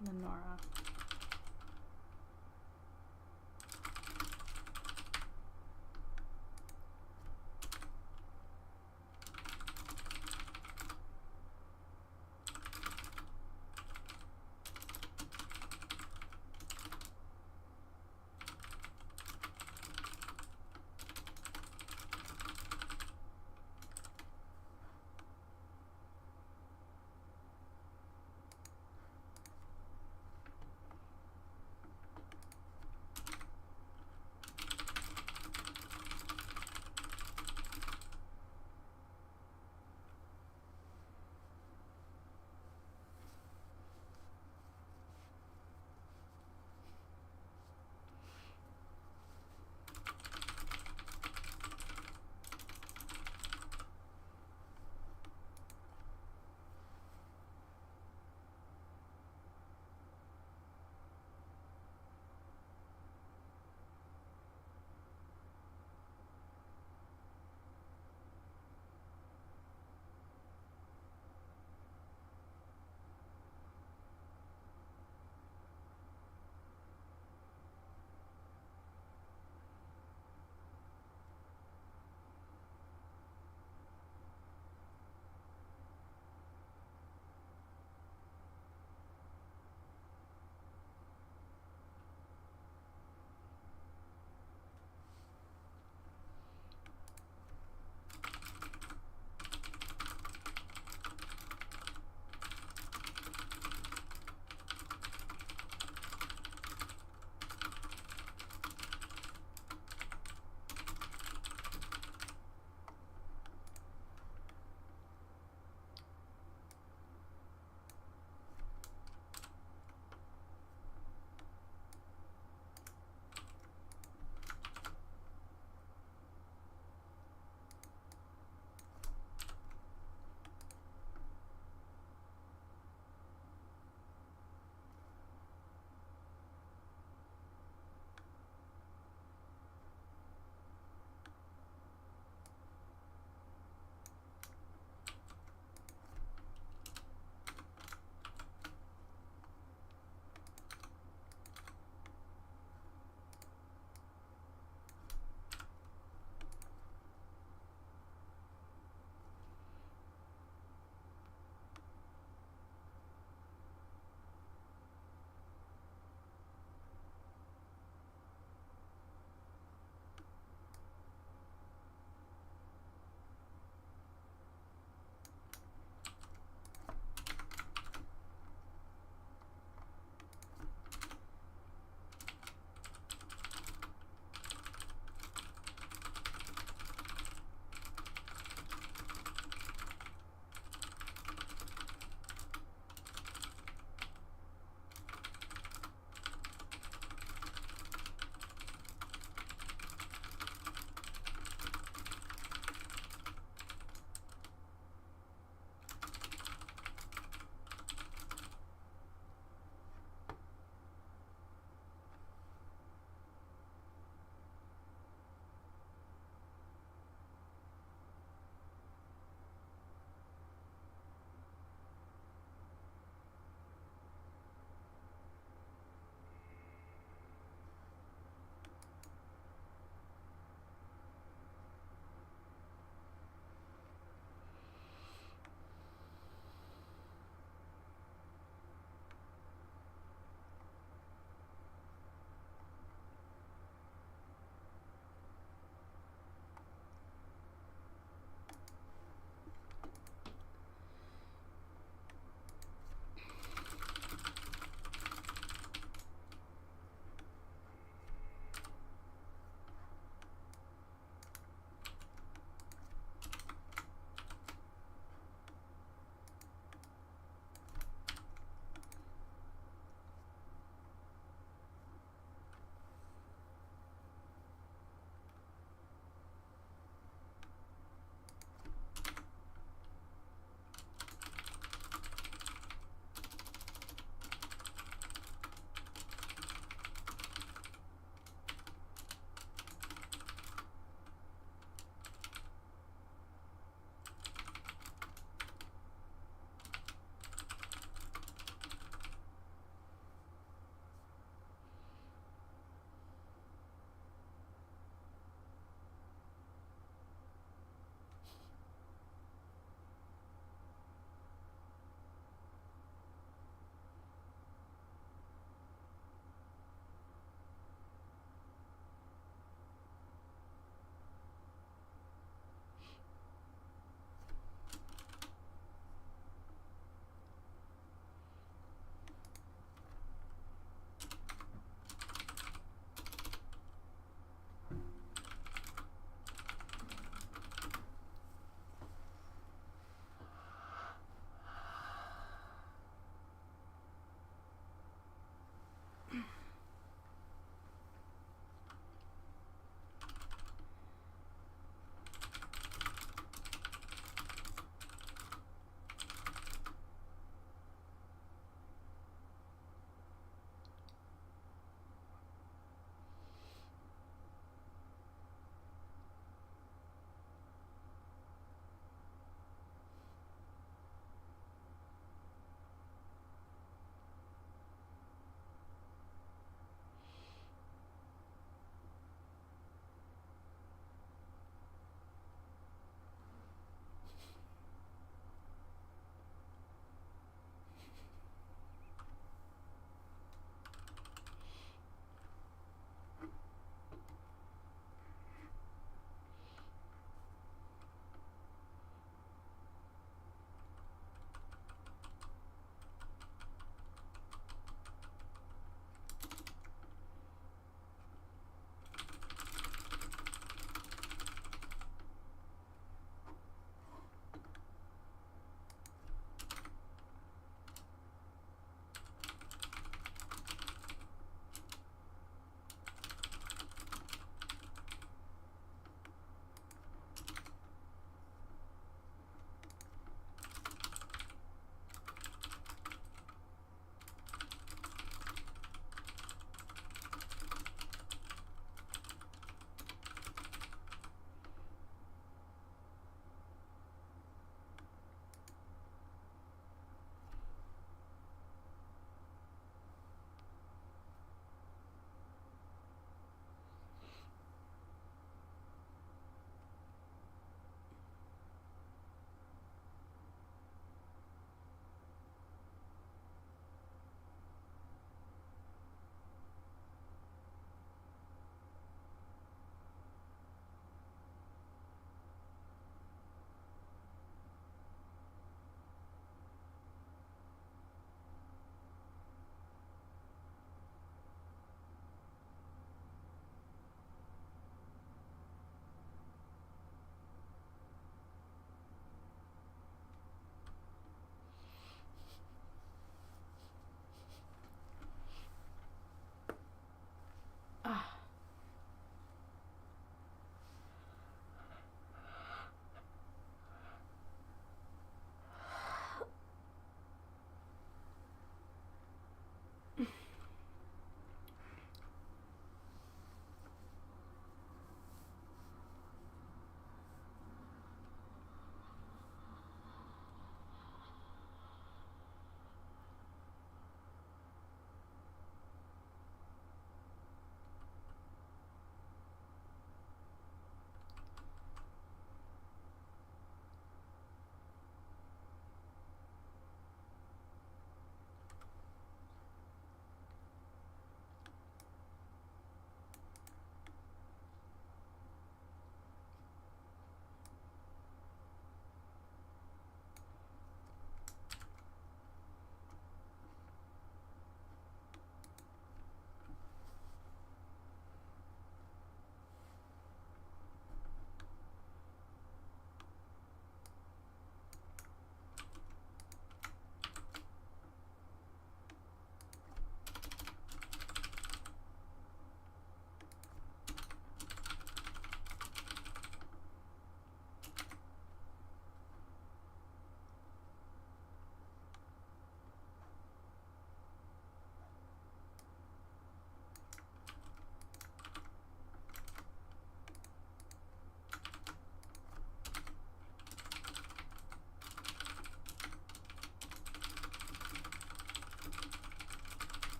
Lenora.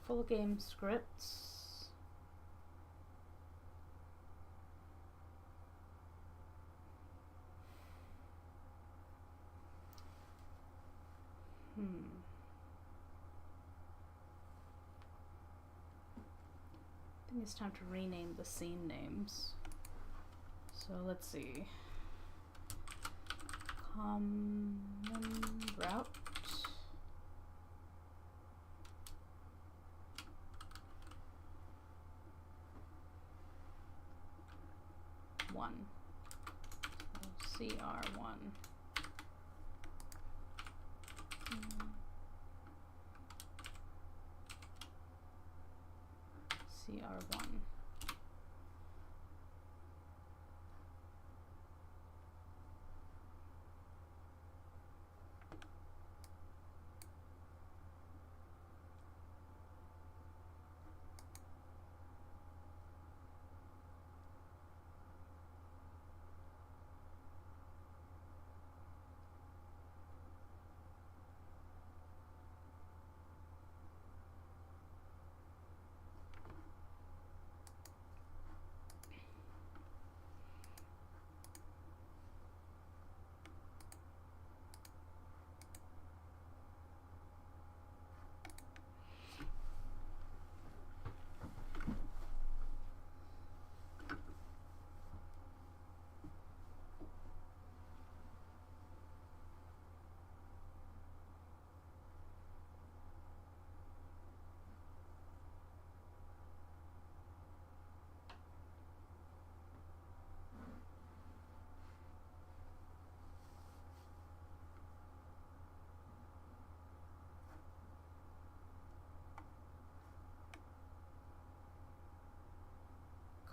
Full game scripts. I think it's time to rename the scene names. So let's see. Common route. One. So CR1. CR1.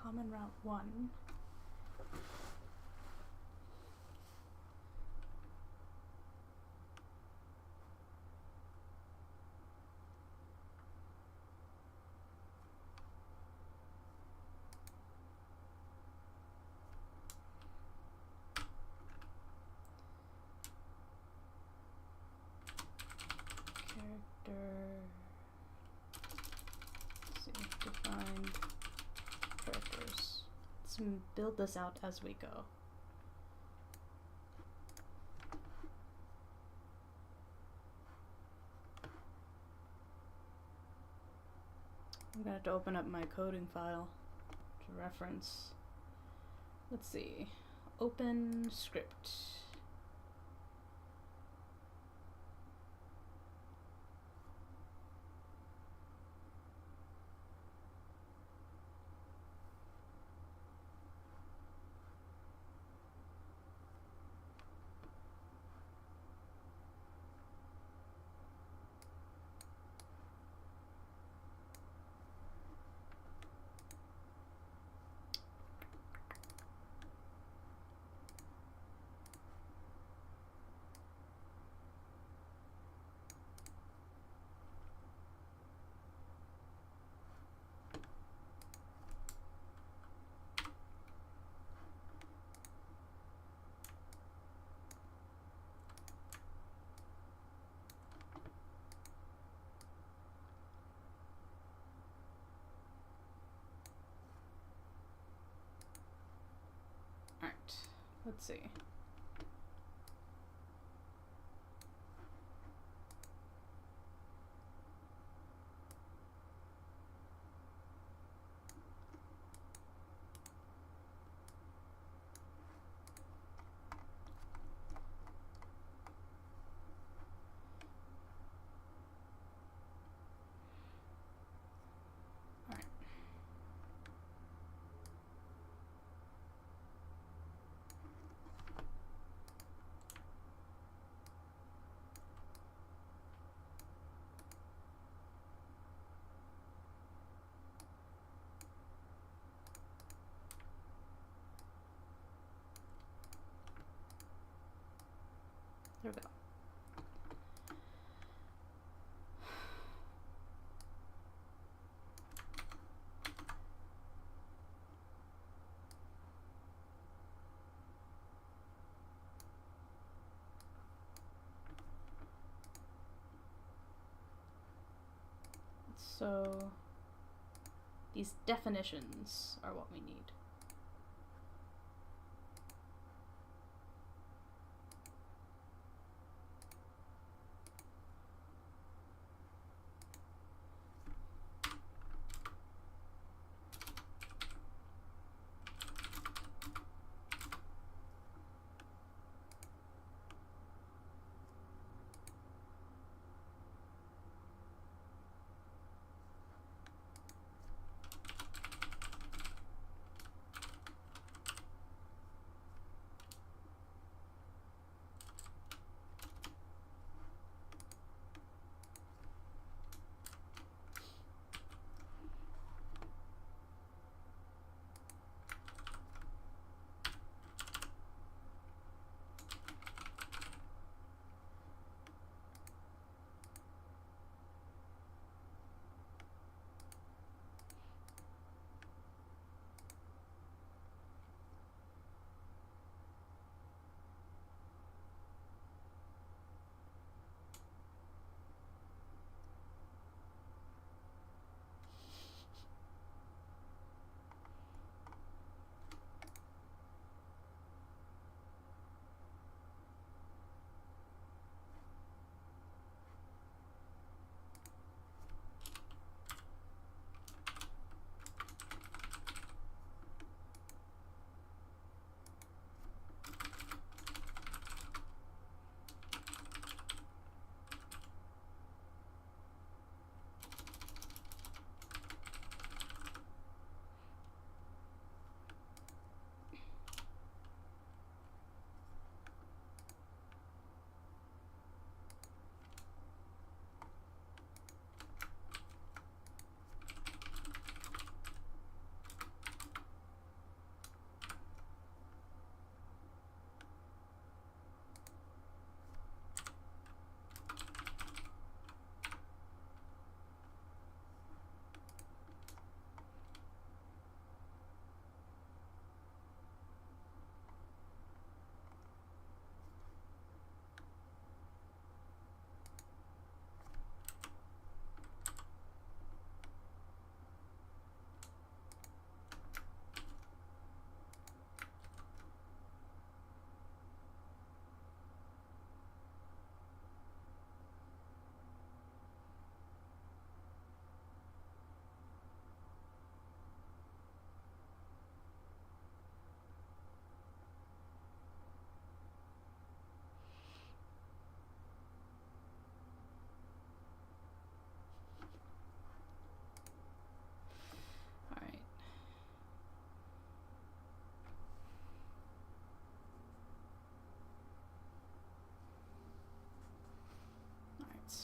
Common route 1. Character. Let's see, defined characters. Let's build this out as we go. I'm gonna have to open up my coding file to reference. Let's see. Open script. Alright, let's see. There we go. Let's So these definitions are what we need.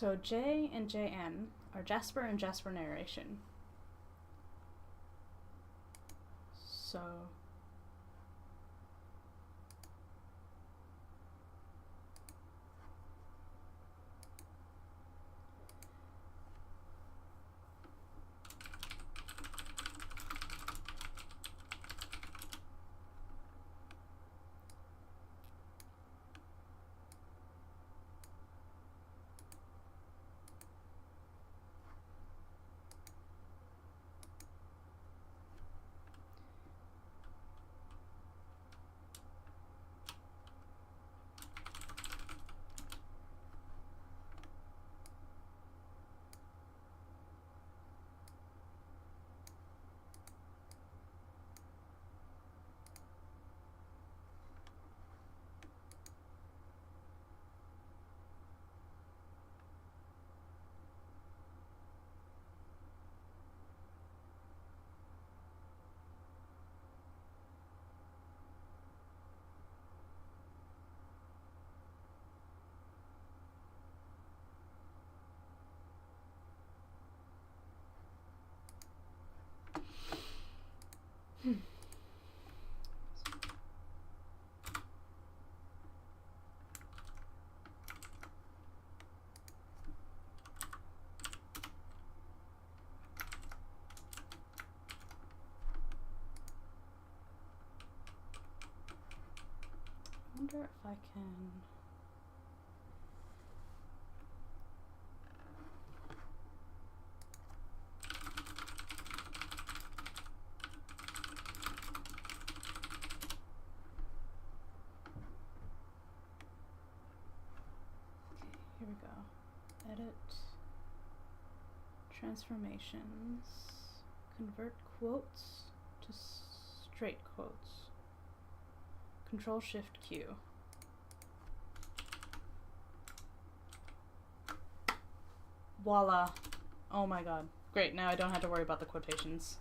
So J and JN are Jasper and Jasper narration. So I wonder if I can... Transformations. Convert quotes to straight quotes. Control Shift Q. Voila. Oh my god. Great, now I don't have to worry about the quotations.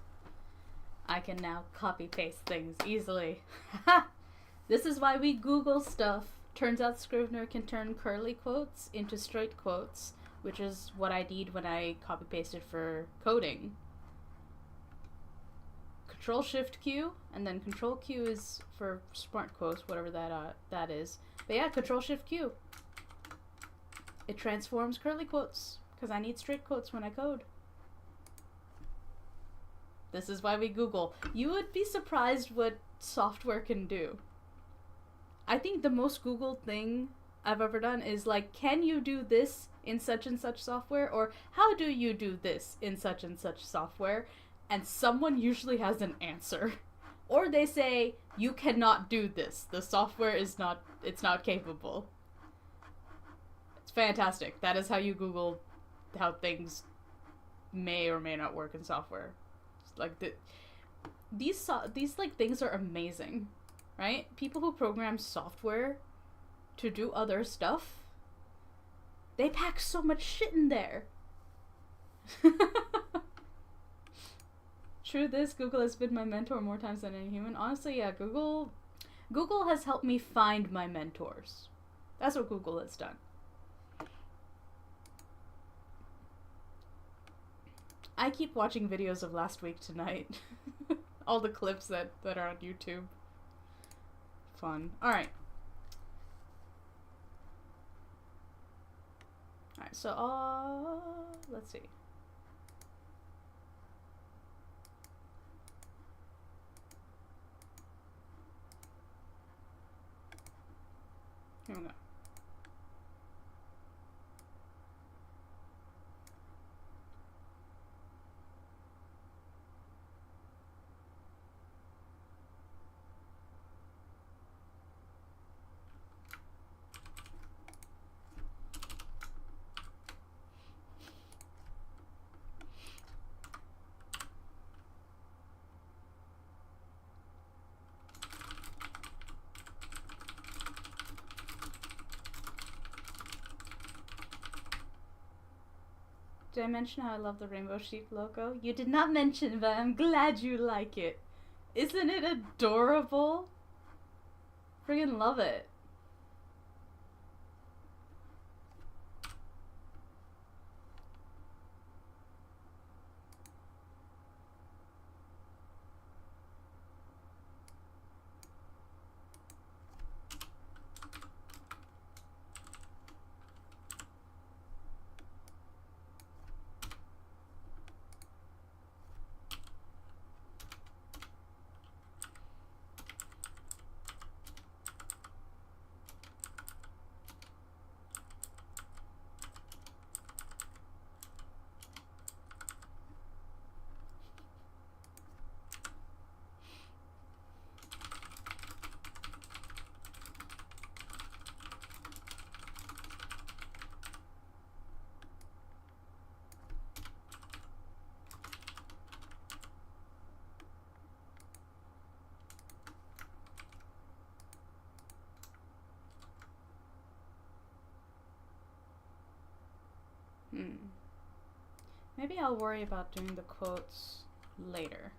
I can now copy paste things easily. This is why we Google stuff. Turns out Scrivener can turn curly quotes into straight quotes, which is what I need when I copy pasted for coding. Control Shift Q, and then Control Q is for smart quotes, whatever that is. But yeah, Control Shift Q. It transforms curly quotes, because I need straight quotes when I code. This is why we Google. You would be surprised what software can do. I think the most Googled thing I've ever done is like, can you do this in such and such software? Or how do you do this in such and such software? And someone usually has an answer. Or they say, you cannot do this. The software is not, it's not capable. It's fantastic. That is how you Google how things may or may not work in software. It's like these like things are amazing, right? People who program software to do other stuff, they pack so much shit in there. True this, Google has been my mentor more times than any human. Honestly, yeah, Google has helped me find my mentors. That's what Google has done. I keep watching videos of last week tonight. All the clips that are on YouTube. Fun. Alright. Alright, so let's see. Here we go. Did I mention how I love the Rainbow Sheep logo? You did not mention, but I'm glad you like it. Isn't it adorable? Friggin' love it. Maybe I'll worry about doing the quotes later.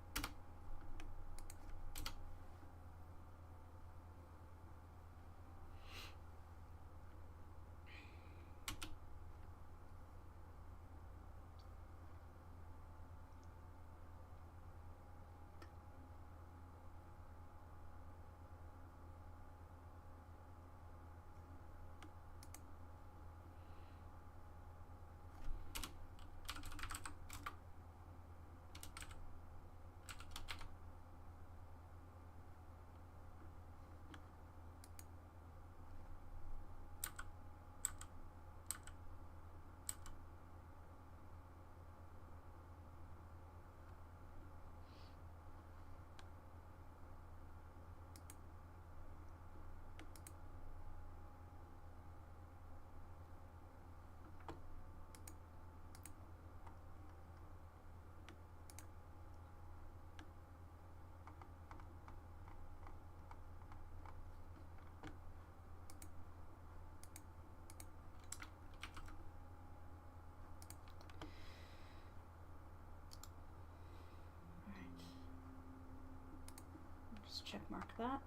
just check mark that.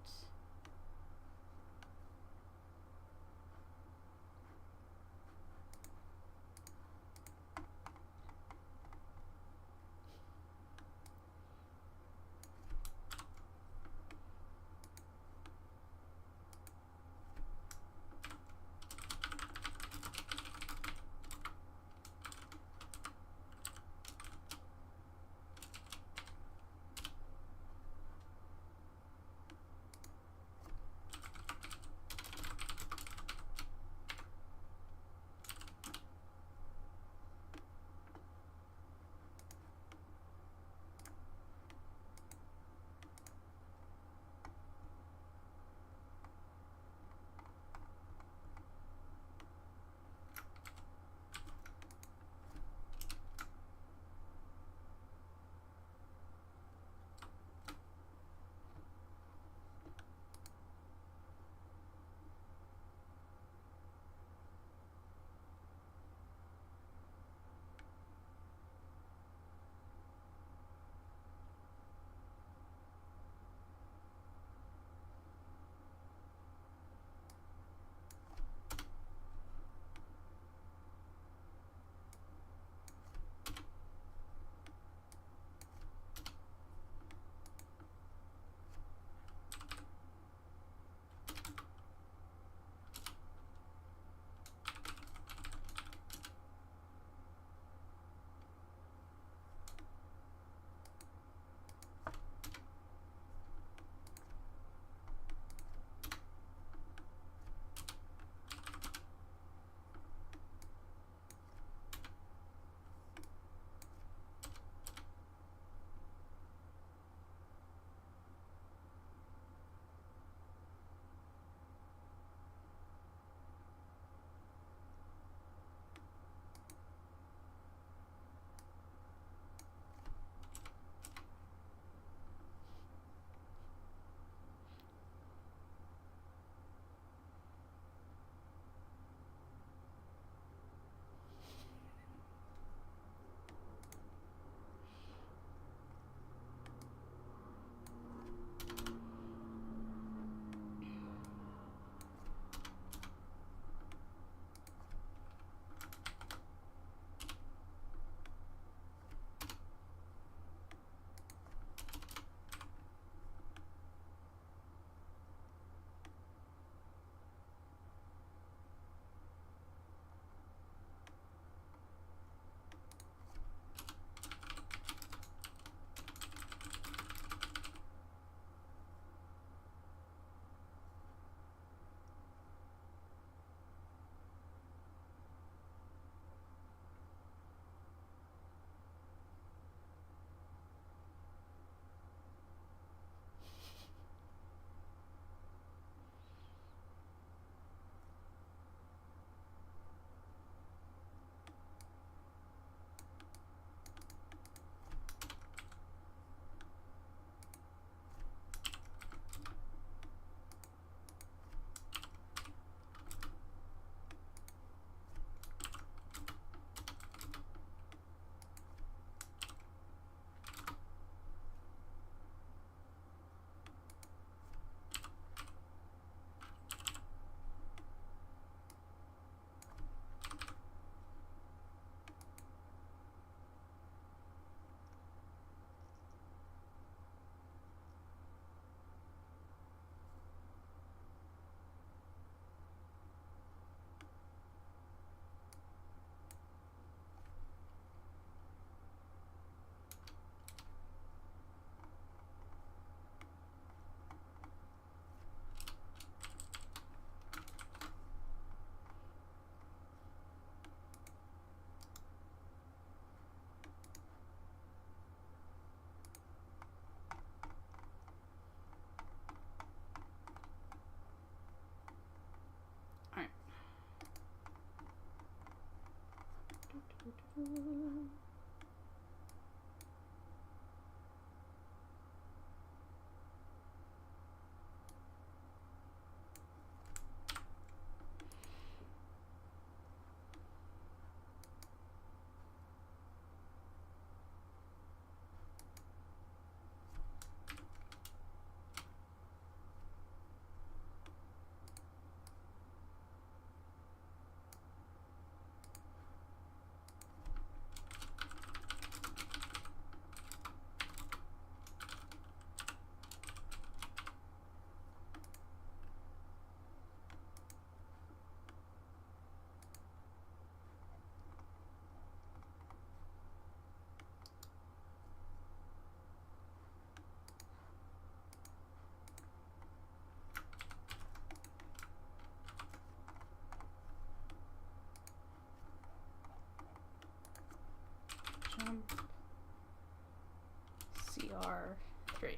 R3.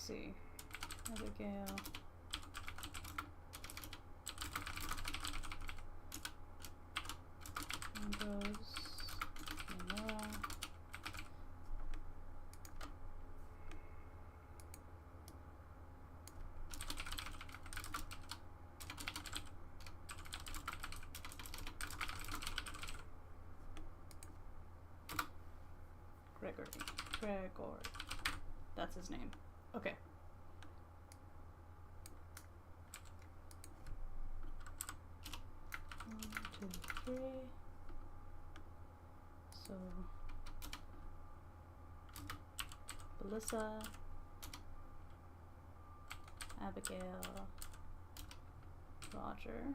See, Abigail. Windows. Nora. Gregor. That's his name. Okay. One, two, three. So, Melissa, Abigail, Roger.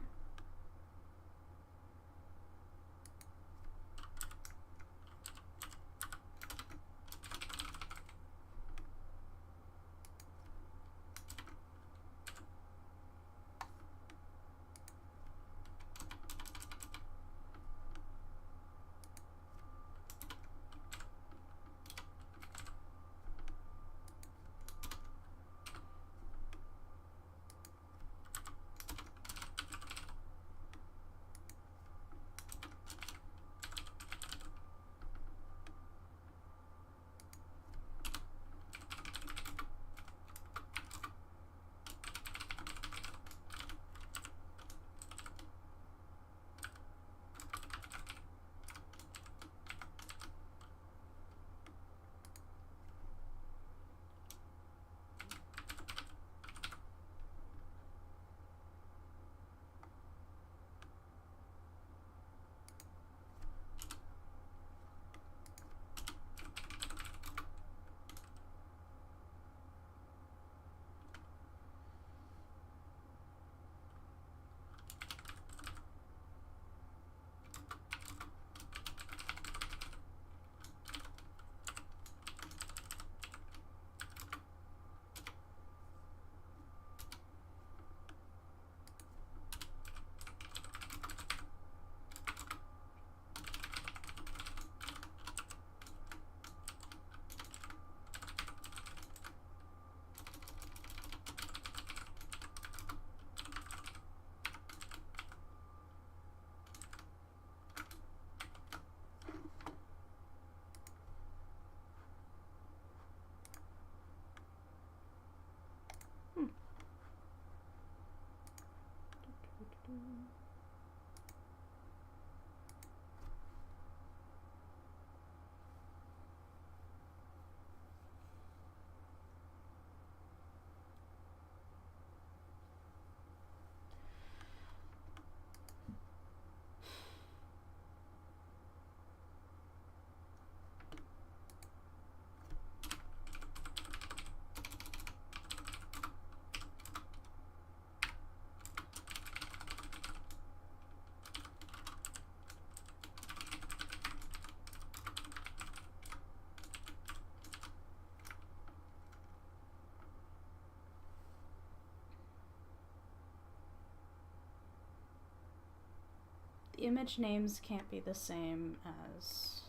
image names can't be the same as...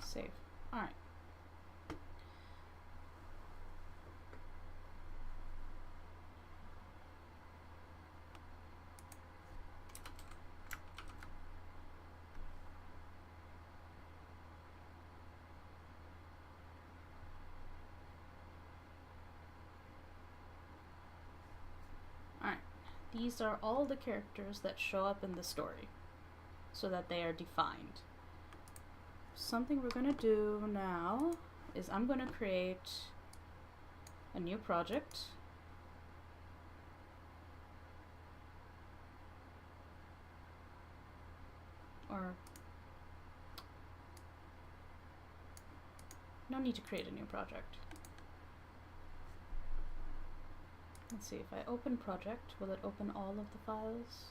Save. All right. All right. These are all the characters that show up in the story so that they are defined. Something we're gonna do now is I'm gonna create a new project. Or no need to create a new project. Let's see, if I open project, will it open all of the files?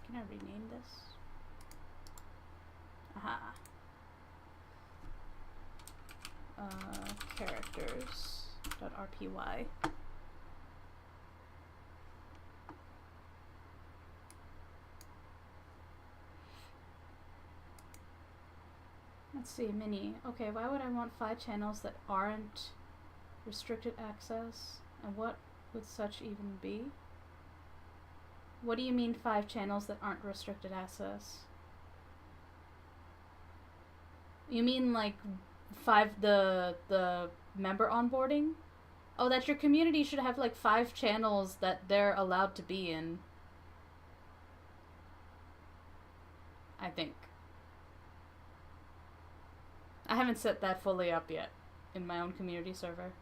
Can I rename this? Aha. Characters.rpy. Let's see, mini. Okay, why would I want 5 channels that aren't restricted access? And what would such even be? What do you mean 5 channels that aren't restricted access? You mean like 5 the member onboarding? Oh, that your community should have like 5 channels that they're allowed to be in. I think. I haven't set that fully up yet in my own community server.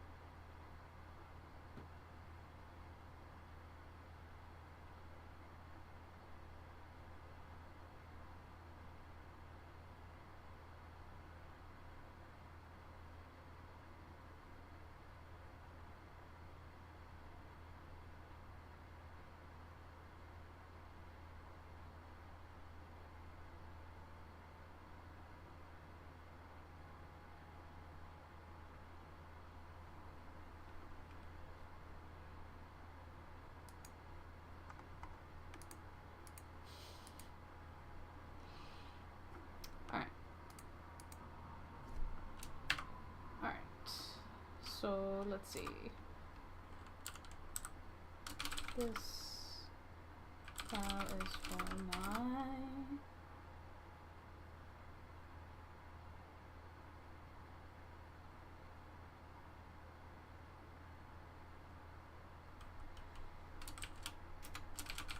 So let's see. This file is for my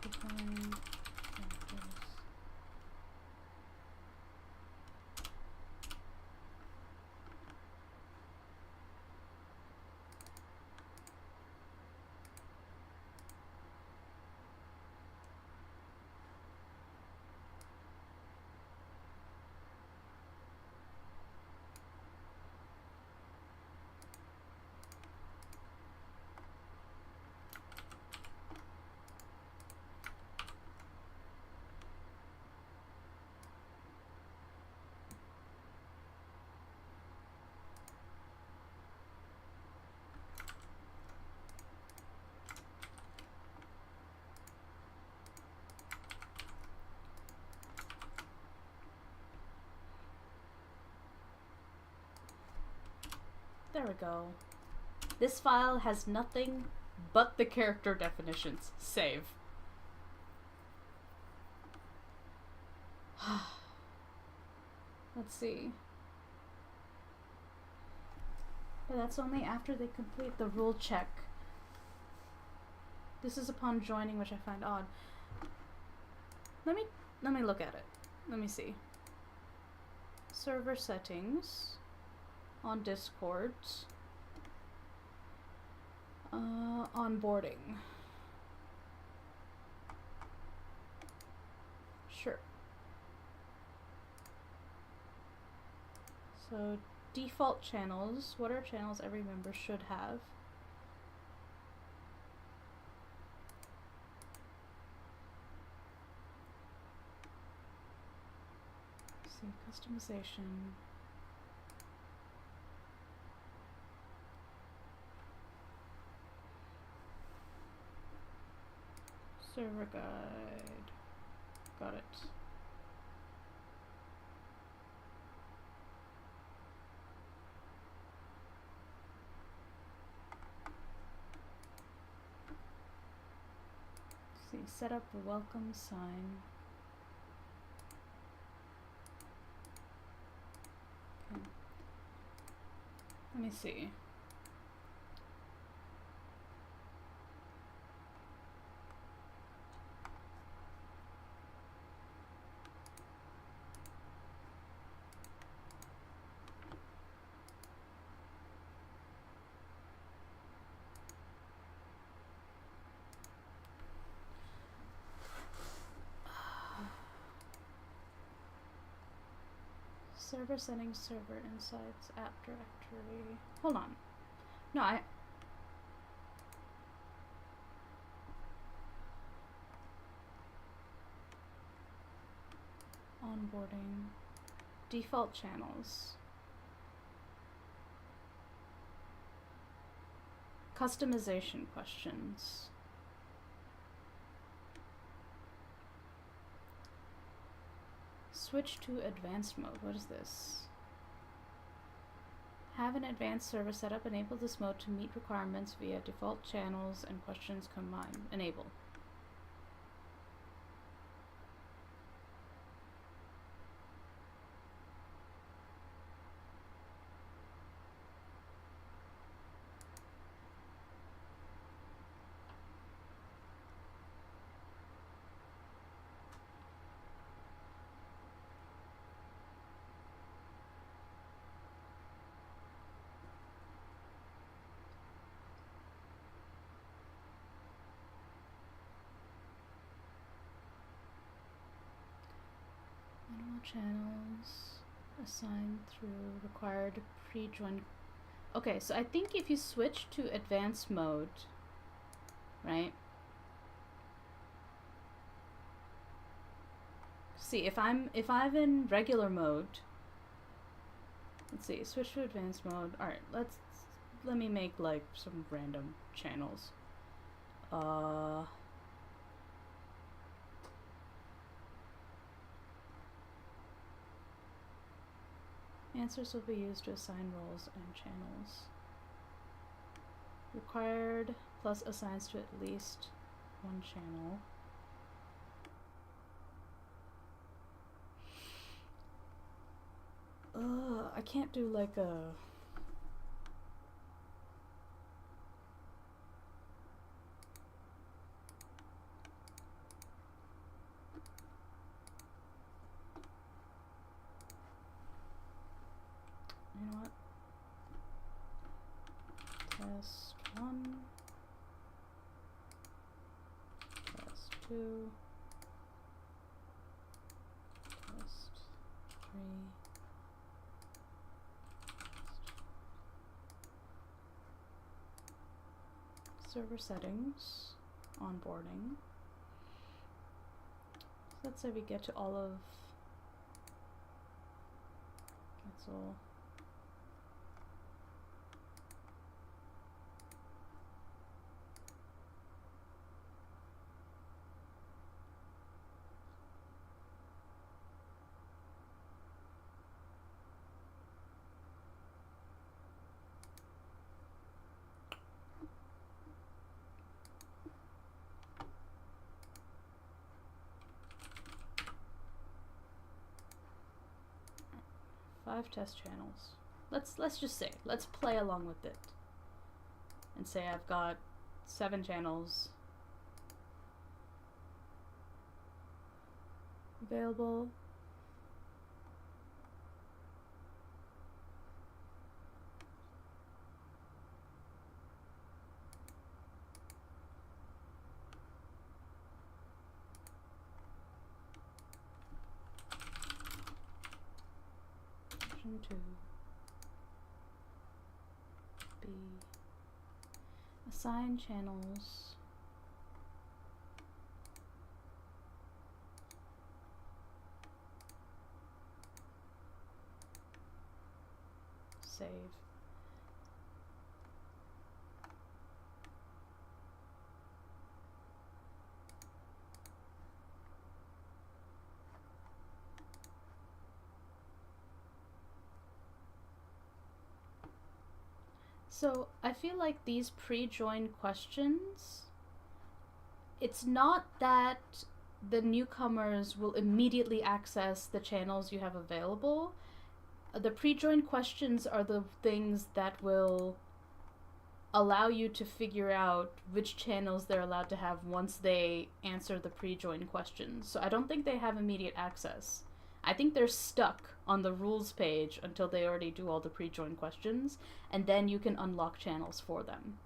define characters. There we go. This file has nothing but the character definitions. Save. Let's see. But that's only after they complete the rule check. This is upon joining, which I find odd. Let me look at it. Let me see. Server settings on Discord. Onboarding. Sure. So default channels. What are channels every member should have? Let's see, customization. Server guide. Got it. See, set up a welcome sign. Okay. Let me see. Server settings, server insights, app directory. Hold on. No, onboarding. Default channels. Customization questions. Switch to advanced mode. What is this? Have an advanced server setup. Enable this mode to meet requirements via default channels and questions combined. Enable. Channels assigned through required pre-join. Okay, so I think if you switch to advanced mode, right? See, if I'm in regular mode, let's see, switch to advanced mode. All right, let me make like some random channels. Answers will be used to assign roles and channels. Required plus assigns to at least one channel. I can't do like a... You know what? Test 1. Test 2. Test 3. Server settings. Onboarding. So let's say we get to all of... Cancel. 5 test channels. Let's just say, let's play along with it. And say I've got 7 channels available. Option 2. B. Assign channels. Save. So I feel like these pre-join questions, it's not that the newcomers will immediately access the channels you have available. The pre-join questions are the things that will allow you to figure out which channels they're allowed to have once they answer the pre-join questions. So I don't think they have immediate access. I think they're stuck on the rules page until they already do all the pre-join questions, and then you can unlock channels for them.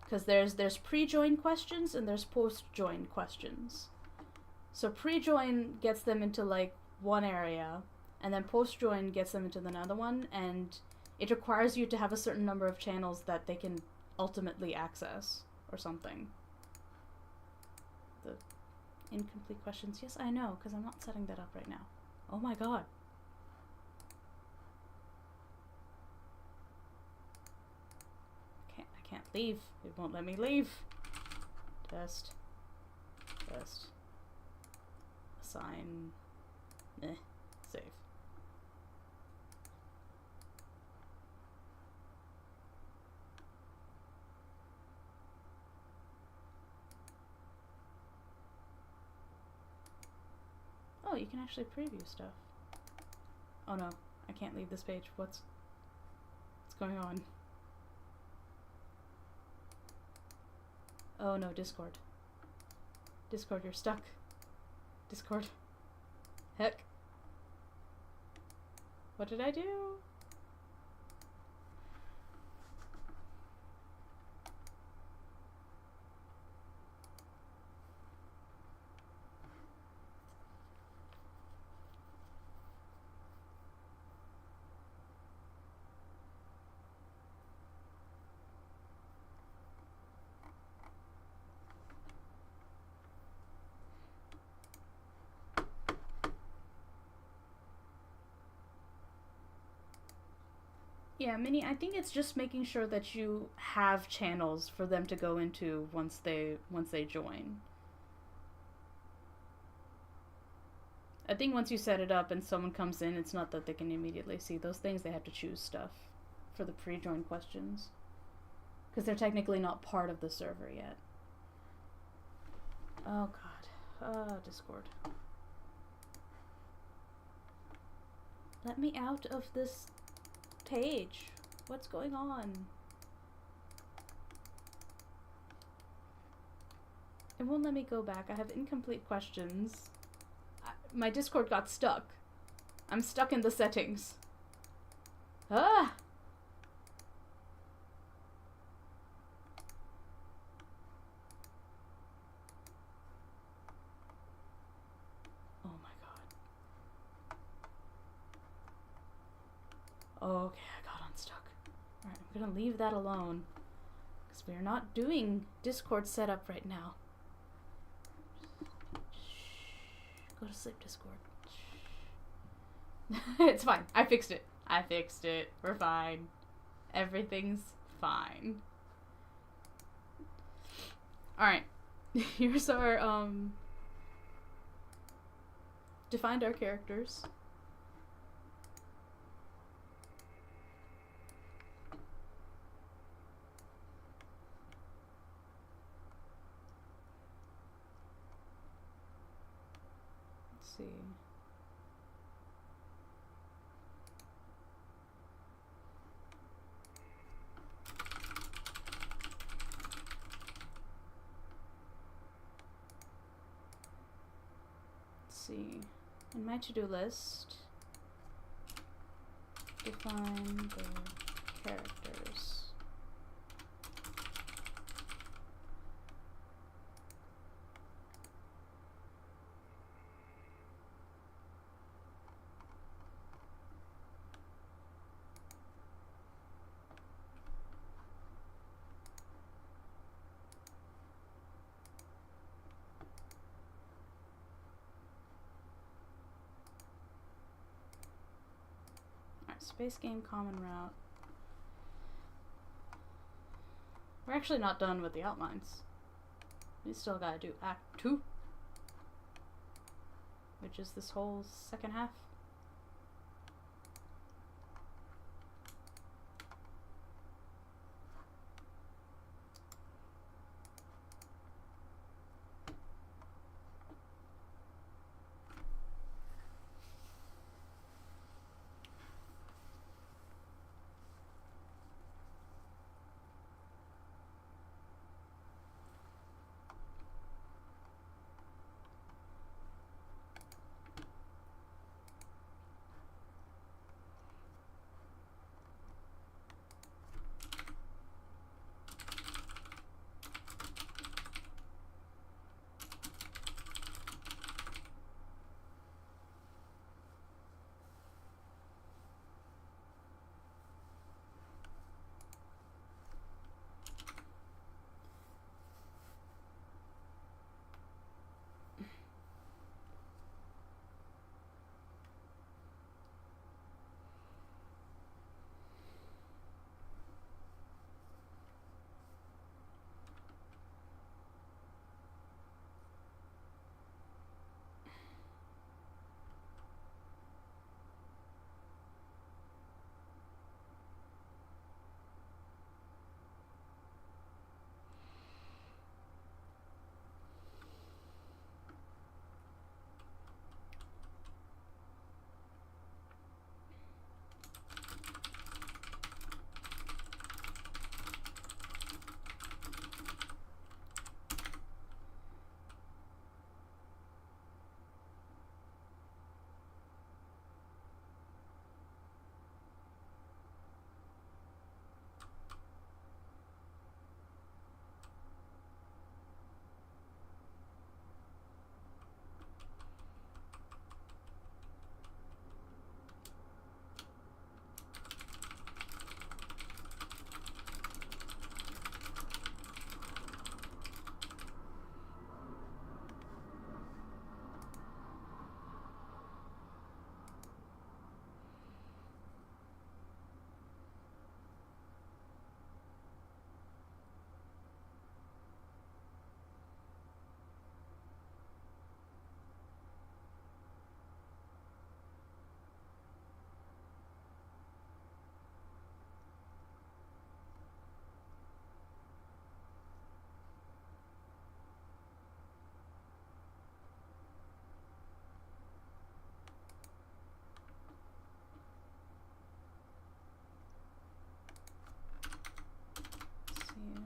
Because there's pre-join questions and there's post-join questions. So pre-join gets them into like one area, and then post-join gets them into another one, and it requires you to have a certain number of channels that they can ultimately access or something. The incomplete questions. Yes, I know, because I'm not setting that up right now. Oh my god. I can't leave. It won't let me leave. Test. Test. Assign. Save. Oh, you can actually preview stuff. Oh no, I can't leave this page. What's going on? Oh no, Discord. Discord, you're stuck. Discord. Heck. What did I do? Yeah, Minnie, I think it's just making sure that you have channels for them to go into once they join. I think once you set it up and someone comes in, it's not that they can immediately see those things. They have to choose stuff for the pre-join questions. Because they're technically not part of the server yet. Oh god. Discord. Let me out of this page. What's going on? It won't let me go back. I have incomplete questions. My Discord got stuck. I'm stuck in the settings. Ah! Oh my god. Okay, I got unstuck. Alright, I'm gonna leave that alone. Because we're not doing Discord setup right now. Go to sleep, Discord. It's fine. I fixed it. I fixed it. We're fine. Everything's fine. Alright. Here's our, defined our characters. Let's see. see. In my to-do list, define the characters. Space game common route. We're actually not done with the outlines. We still gotta do Act 2, which is this whole second half.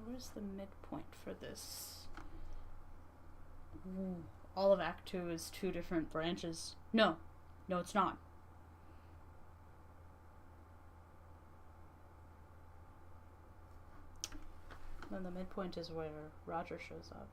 Where's the midpoint for this? Ooh, all of Act 2 is 2 different branches. No, it's not. Then the midpoint is where Roger shows up.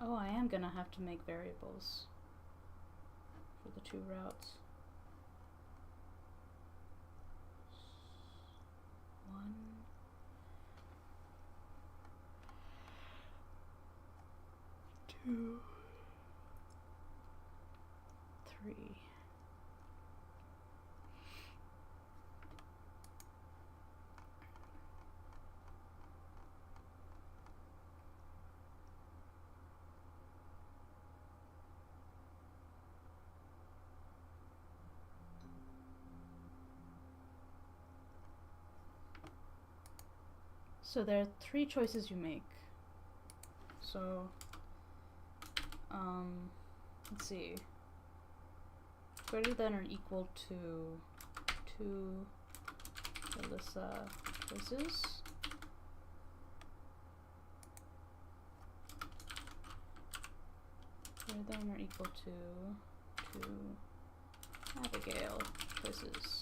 Oh, I am gonna have to make variables for the 2 routes. 1, 2, 3. So there are 3 choices you make. So, let's see. Greater than or equal to 2 Alyssa choices. Greater than or equal to 2 Abigail choices.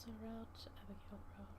Melissa route, Abigail route.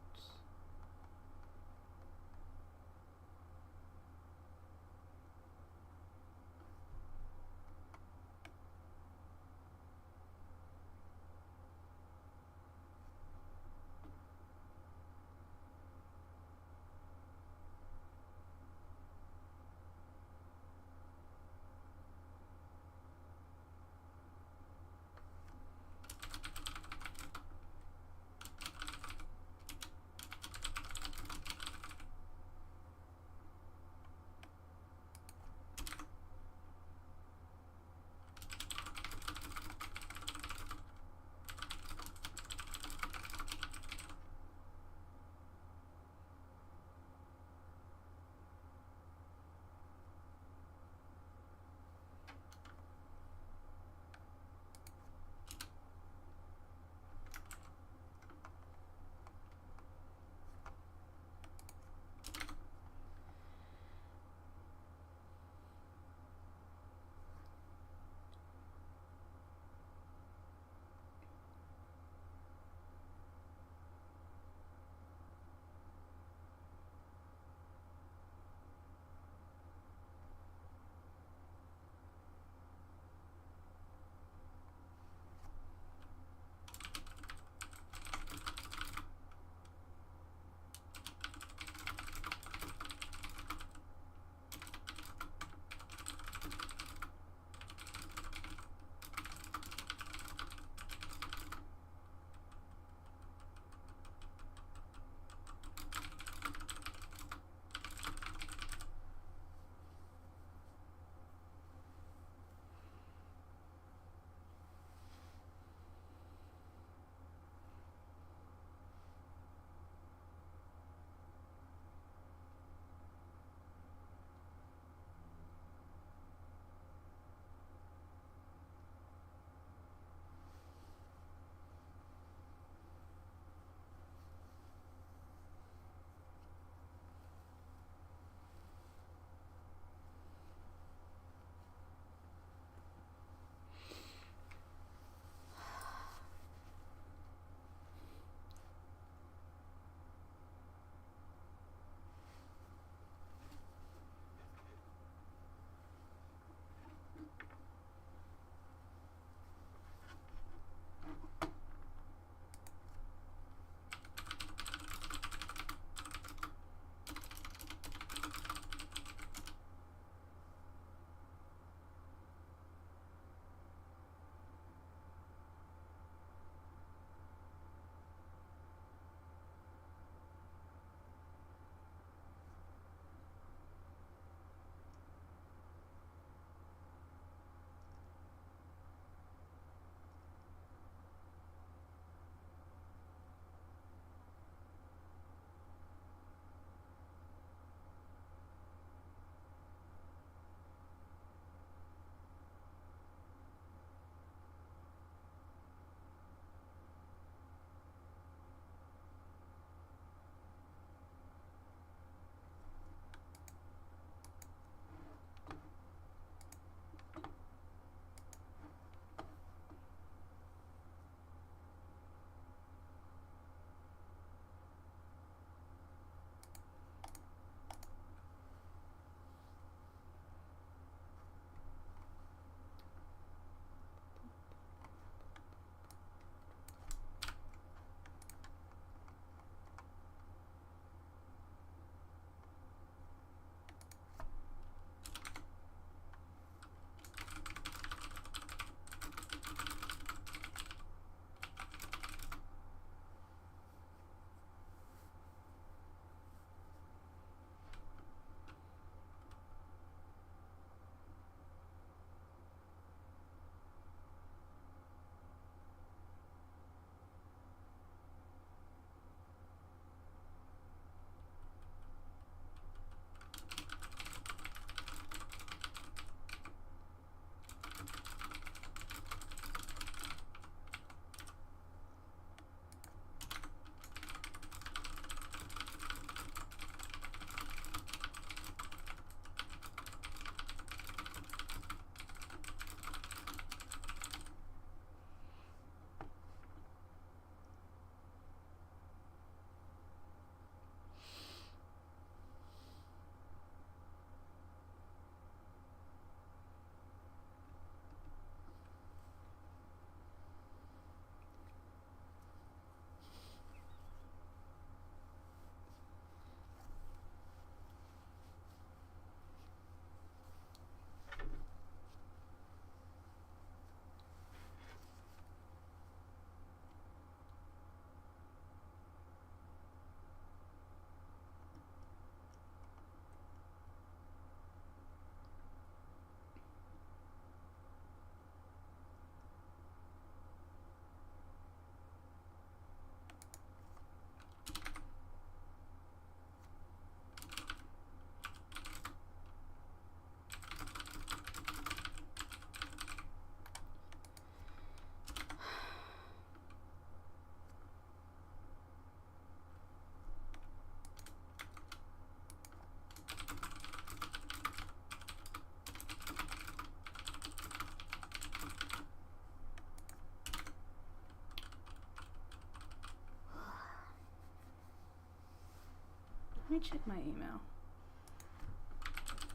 Let me check my email.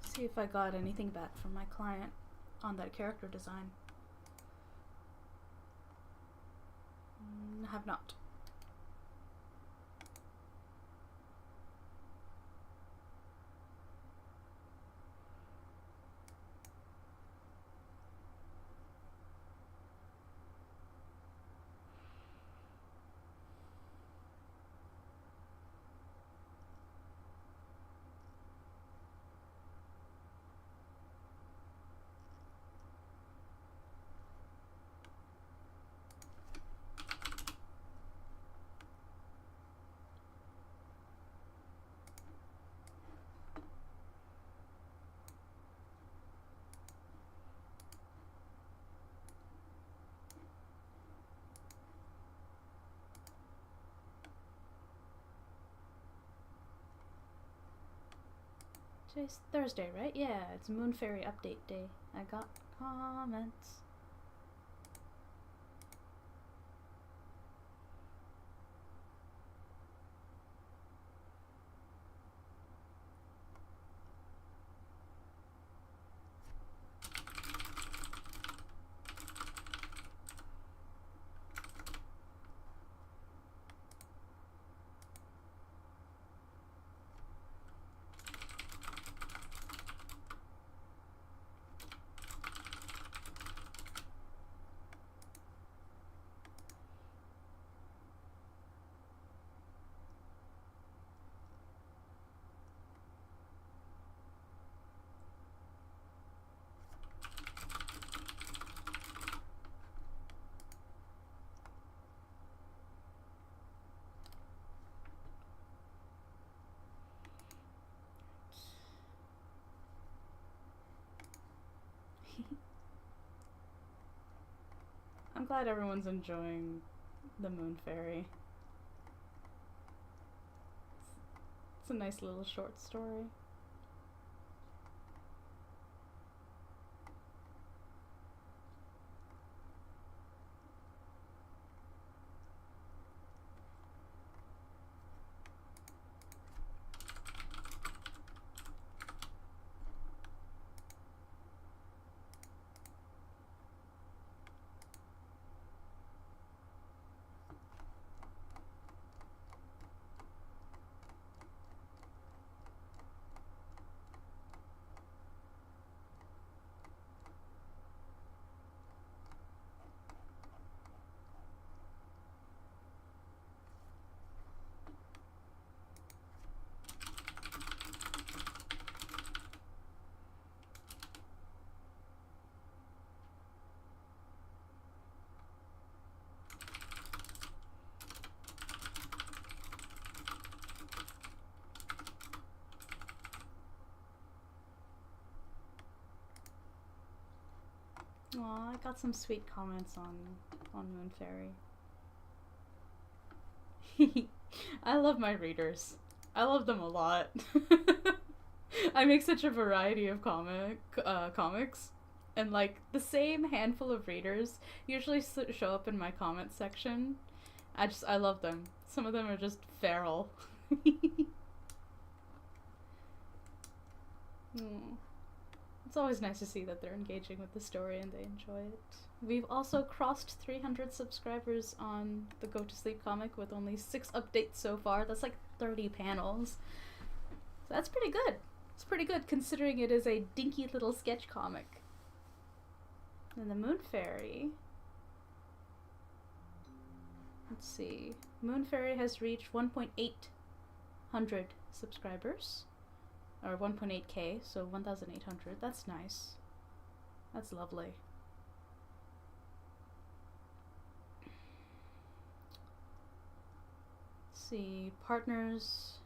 See if I got anything back from my client on that character design. Have not. Today's Thursday, right? Yeah, it's Moon Fairy update day. I got comments. I'm glad everyone's enjoying the Moon Fairy. It's a nice little short story. Aw, I got some sweet comments on Moon Fairy. I love my readers. I love them a lot. I make such a variety of comics, and like the same handful of readers usually show up in my comment section. I love them. Some of them are just feral. It's always nice to see that they're engaging with the story and they enjoy it. We've also crossed 300 subscribers on the Go to Sleep comic with only 6 updates so far. That's like 30 panels. So that's pretty good. It's pretty good considering it is a dinky little sketch comic. And the Moon Fairy. Let's see. Moon Fairy has reached 1.800 subscribers. Or 1.8k, so 1,800. That's nice. That's lovely. Let's see. Partners.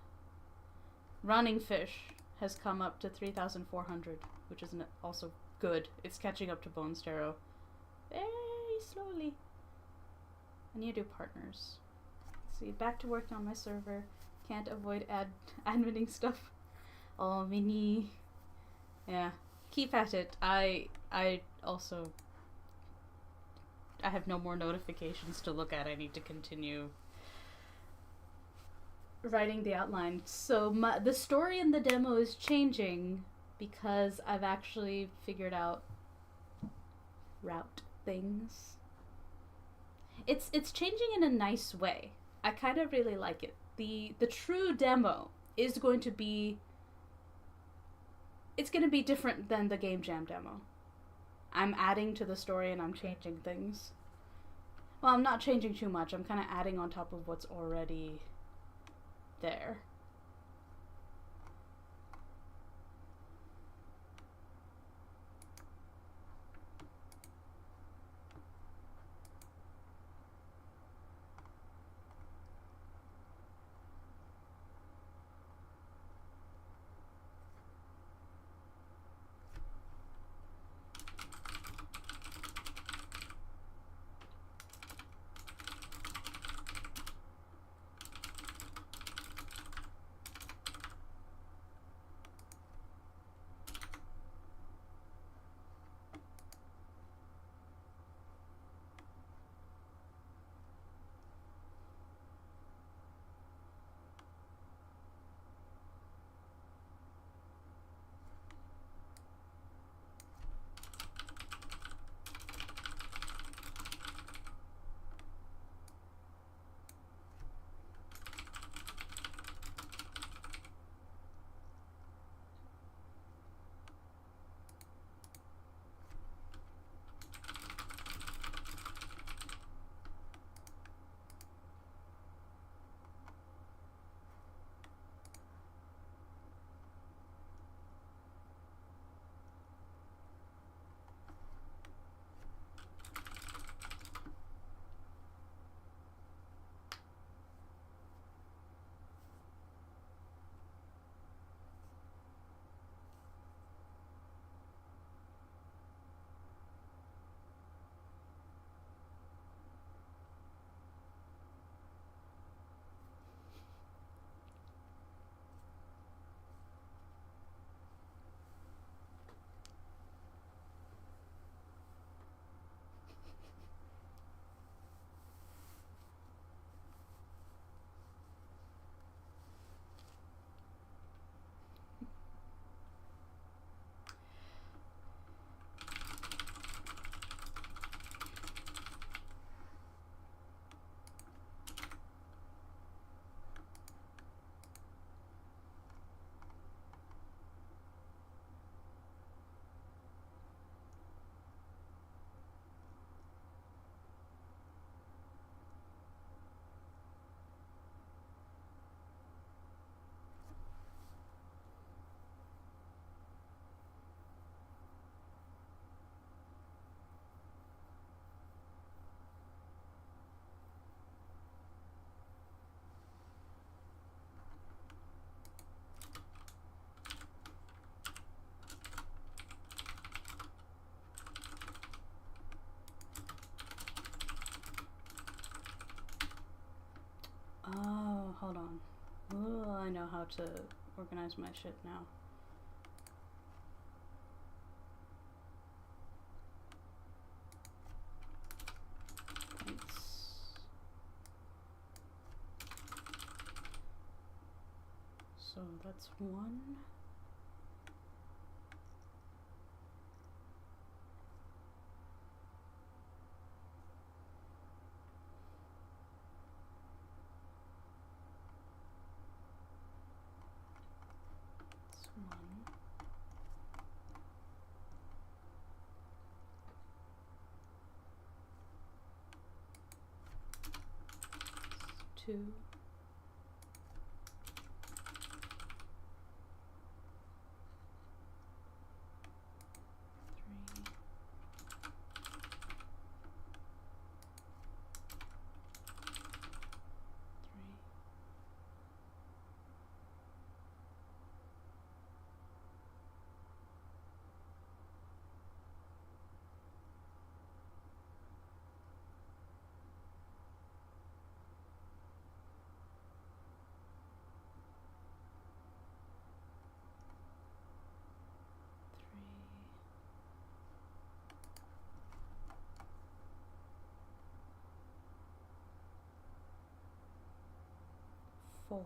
Running Fish has come up to 3,400, which is also good. It's catching up to Bones Tarot very slowly. I need to do partners. Let's see. Back to working on my server. Can't avoid adminning stuff. Oh, Minnie. Yeah. Keep at it. I also... I have no more notifications to look at. I need to continue writing the outline. So the story in the demo is changing because I've actually figured out route things. It's changing in a nice way. I kind of really like it. The true demo is going to be, it's going to be different than the Game Jam demo. I'm adding to the story and I'm changing things. Well, I'm not changing too much. I'm kind of adding on top of what's already there. Oh, hold on. Oh, I know how to organize my shit now. Thanks. So that's one. Two. 4.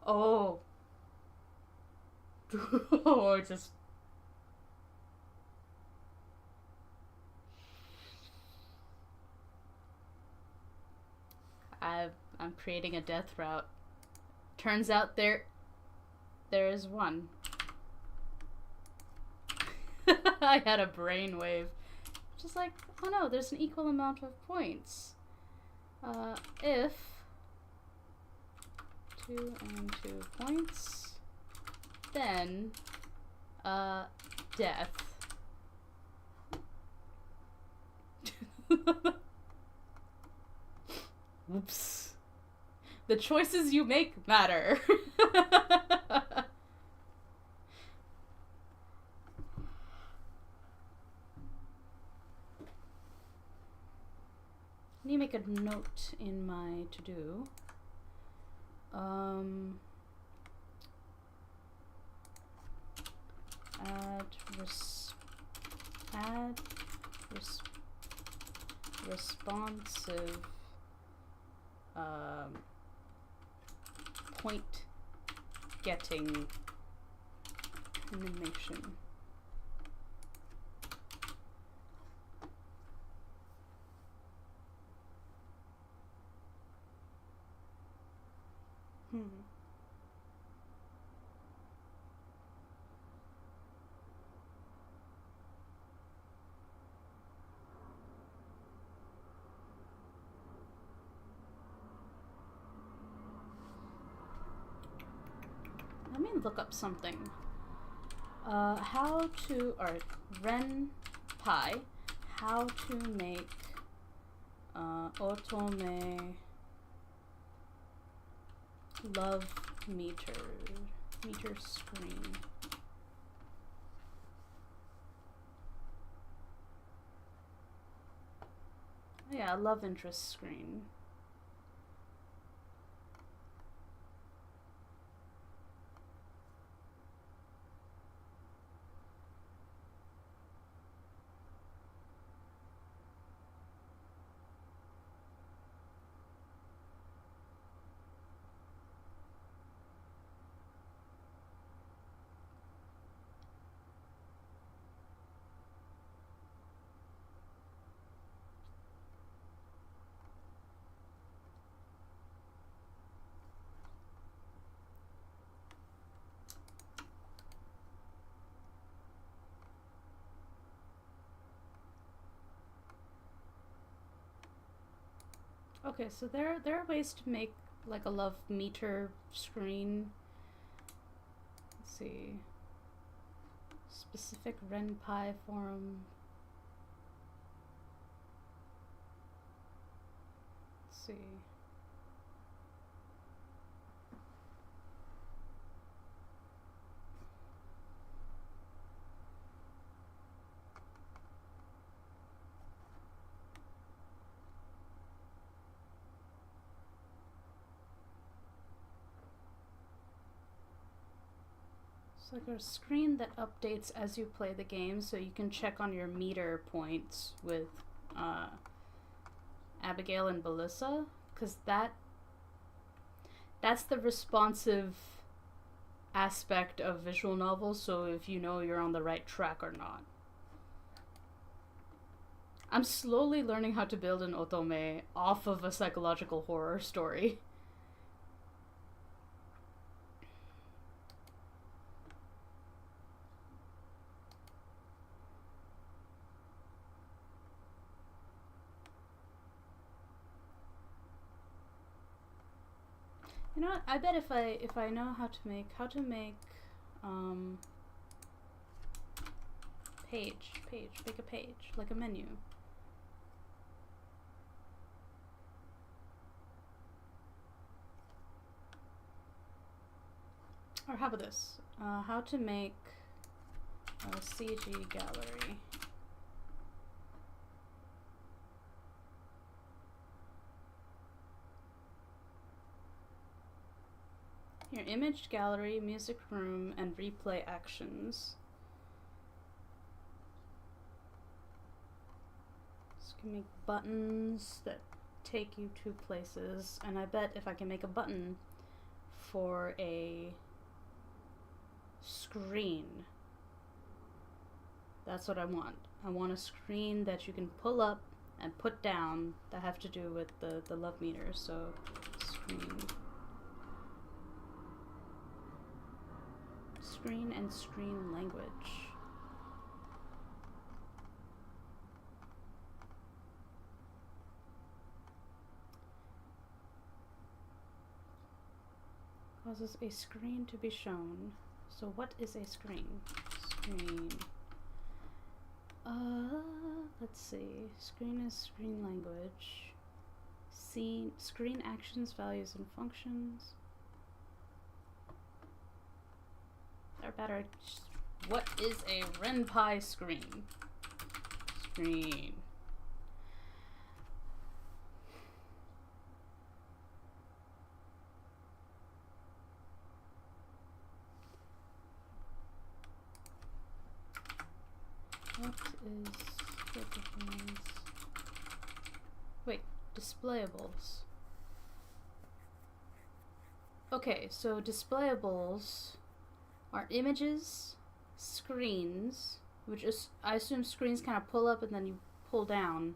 Oh. Oh, just... I'm creating a death route. Turns out there is one. I had a brainwave. Just like, oh no, there's an equal amount of points. If 2 and 2 points, then death. Oops. The choices you make matter. I need to make a note in my to-do. Add responsive point getting animation. Let me look up something. How to, or ren pi, how to make otome love meter screen. Yeah, love interest screen. Okay, so there are ways to make like a love meter screen. Let's see. Specific RenPy forum. Let's see. Like a screen that updates as you play the game, so you can check on your meter points with Abigail and Belissa, because that's the responsive aspect of visual novels, so if you know you're on the right track or not. I'm slowly learning how to build an otome off of a psychological horror story. You know what? I bet if I know how to make make a page, like a menu. Or how about this? How to make a CG gallery. Your image gallery, music room, and replay actions. So you can make buttons that take you to places, and I bet if I can make a button for a screen, that's what I want. I want a screen that you can pull up and put down that have to do with the love meter. So screen and screen language. Causes a screen to be shown. So what is a screen? Screen. Let's see. Screen is screen language. Screen actions, values, and functions. Or better, what is a RenPy screen? Screen. What defines... Wait, displayables. Okay, so displayables are images, screens, which is, I assume screens kind of pull up and then you pull down.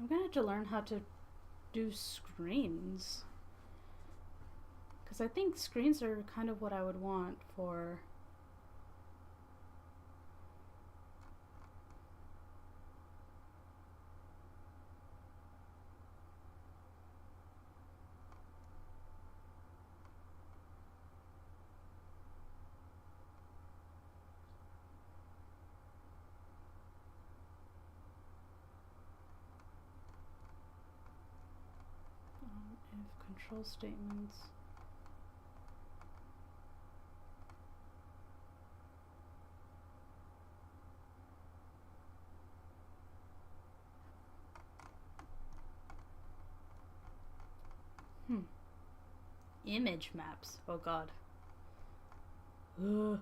I'm gonna have to learn how to do screens. Because I think screens are kind of what I would want for... if control statements... Image maps. Oh god. Ugh.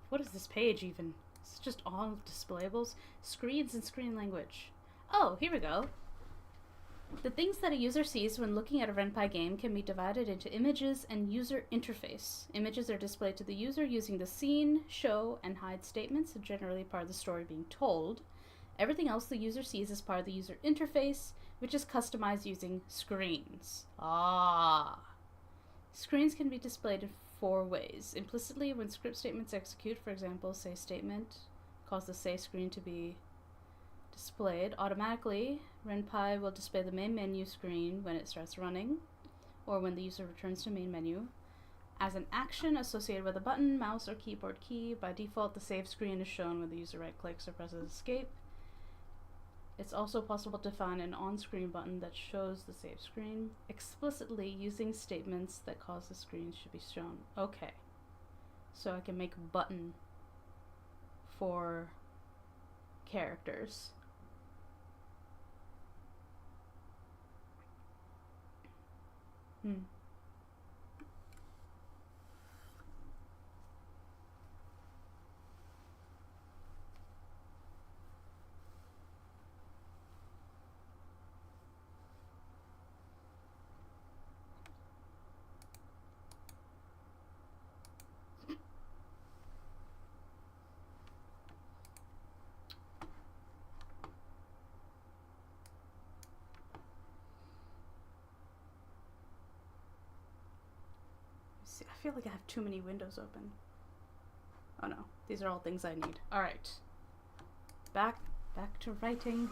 What is this page even? It's just all displayables. Screens and screen language. Oh, here we go. The things that a user sees when looking at a RenPy game can be divided into images and user interface. Images are displayed to the user using the scene, show, and hide statements, generally part of the story being told. Everything else the user sees is part of the user interface, which is customized using screens. Ah. Screens can be displayed in 4 ways. Implicitly, when script statements execute, for example, say statement, cause the say screen to be displayed. Automatically, RenPy will display the main menu screen when it starts running, or when the user returns to main menu. As an action associated with a button, mouse, or keyboard key, by default the save screen is shown when the user right-clicks or presses escape. It's also possible to find an on-screen button that shows the save screen explicitly using statements that cause the screen should be shown. Okay. So I can make a button for characters. Hmm. See, I feel like I have too many windows open. Oh no, these are all things I need. All right, back to writing.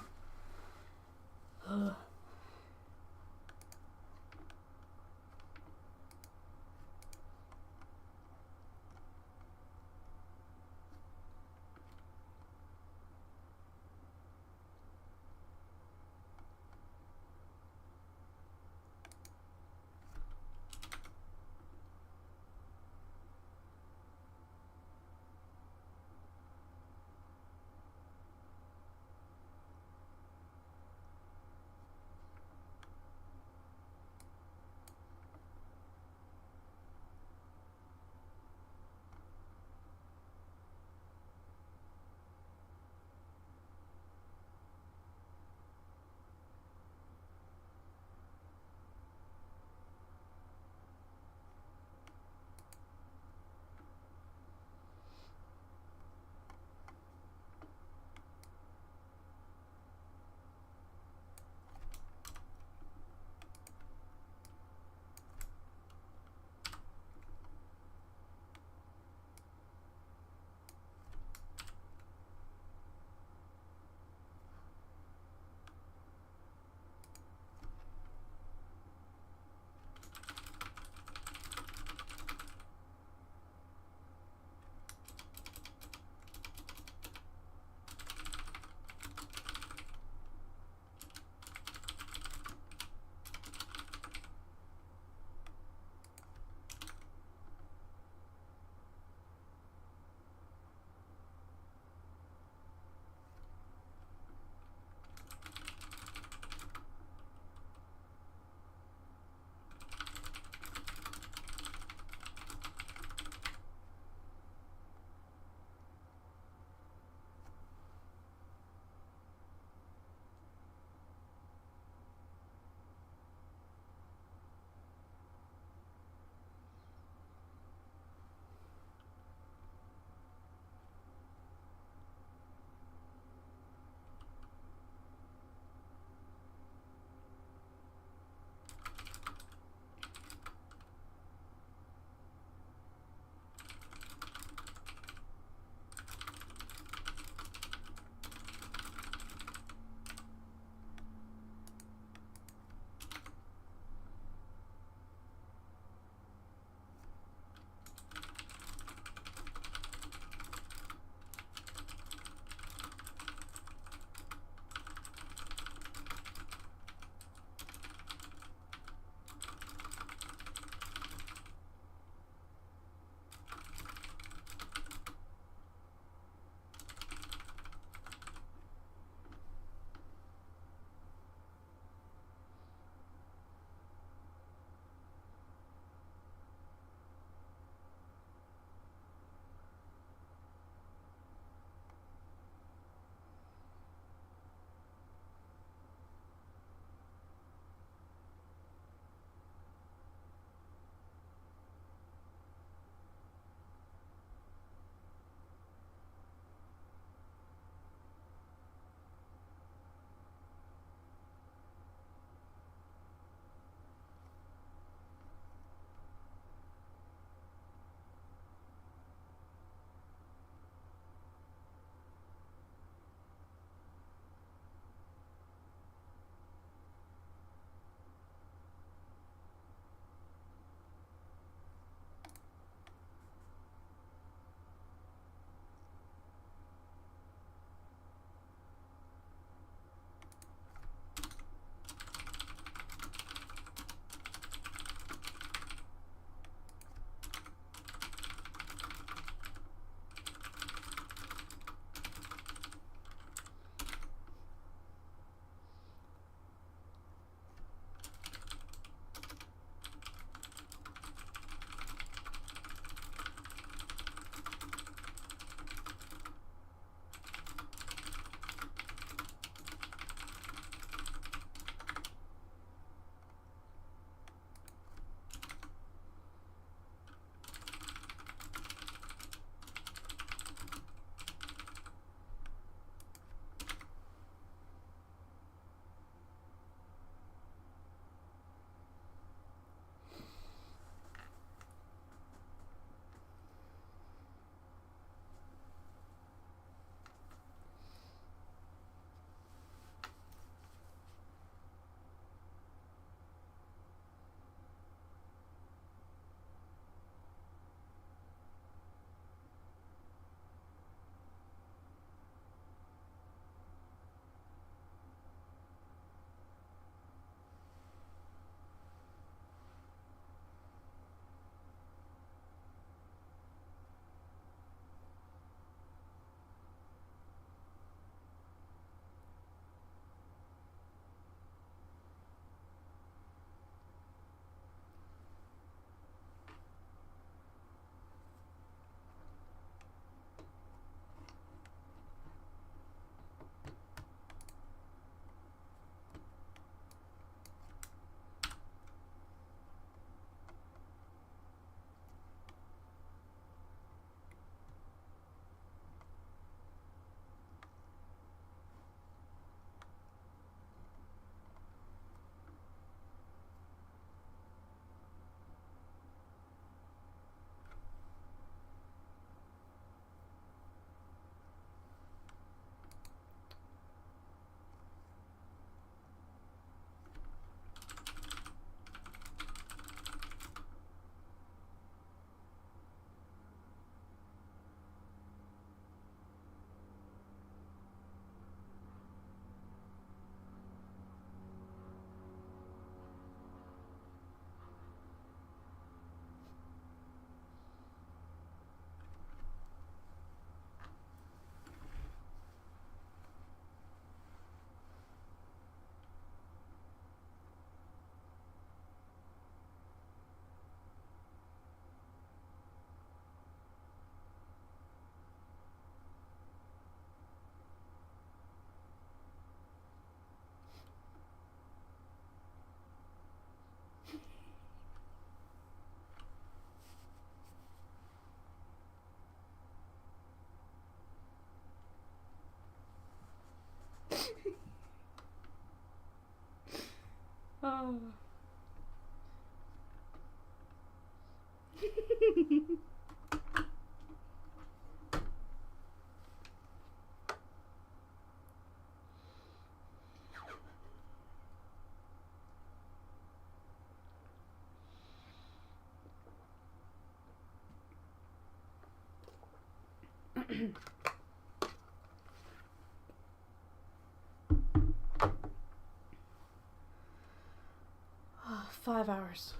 Oh, 5 hours.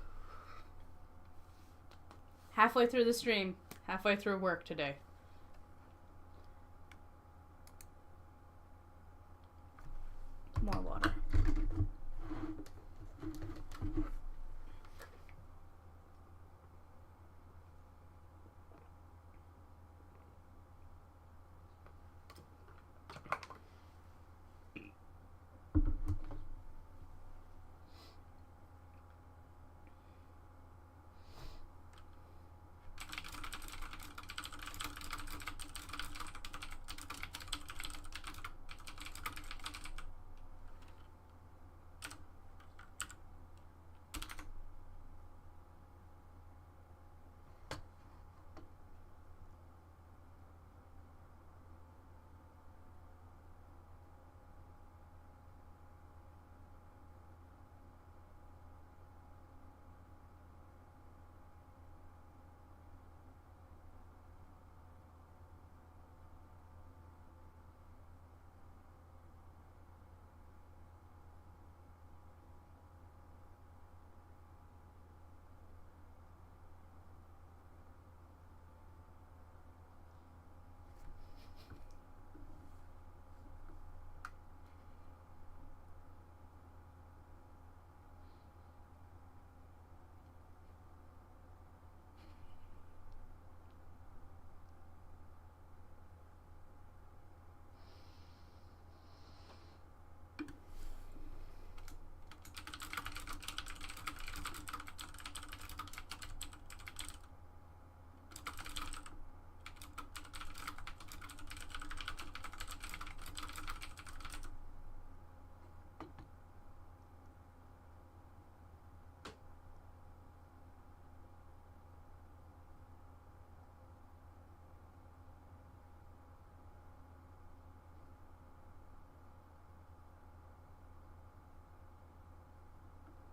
Halfway through the stream. Halfway through work today. More water.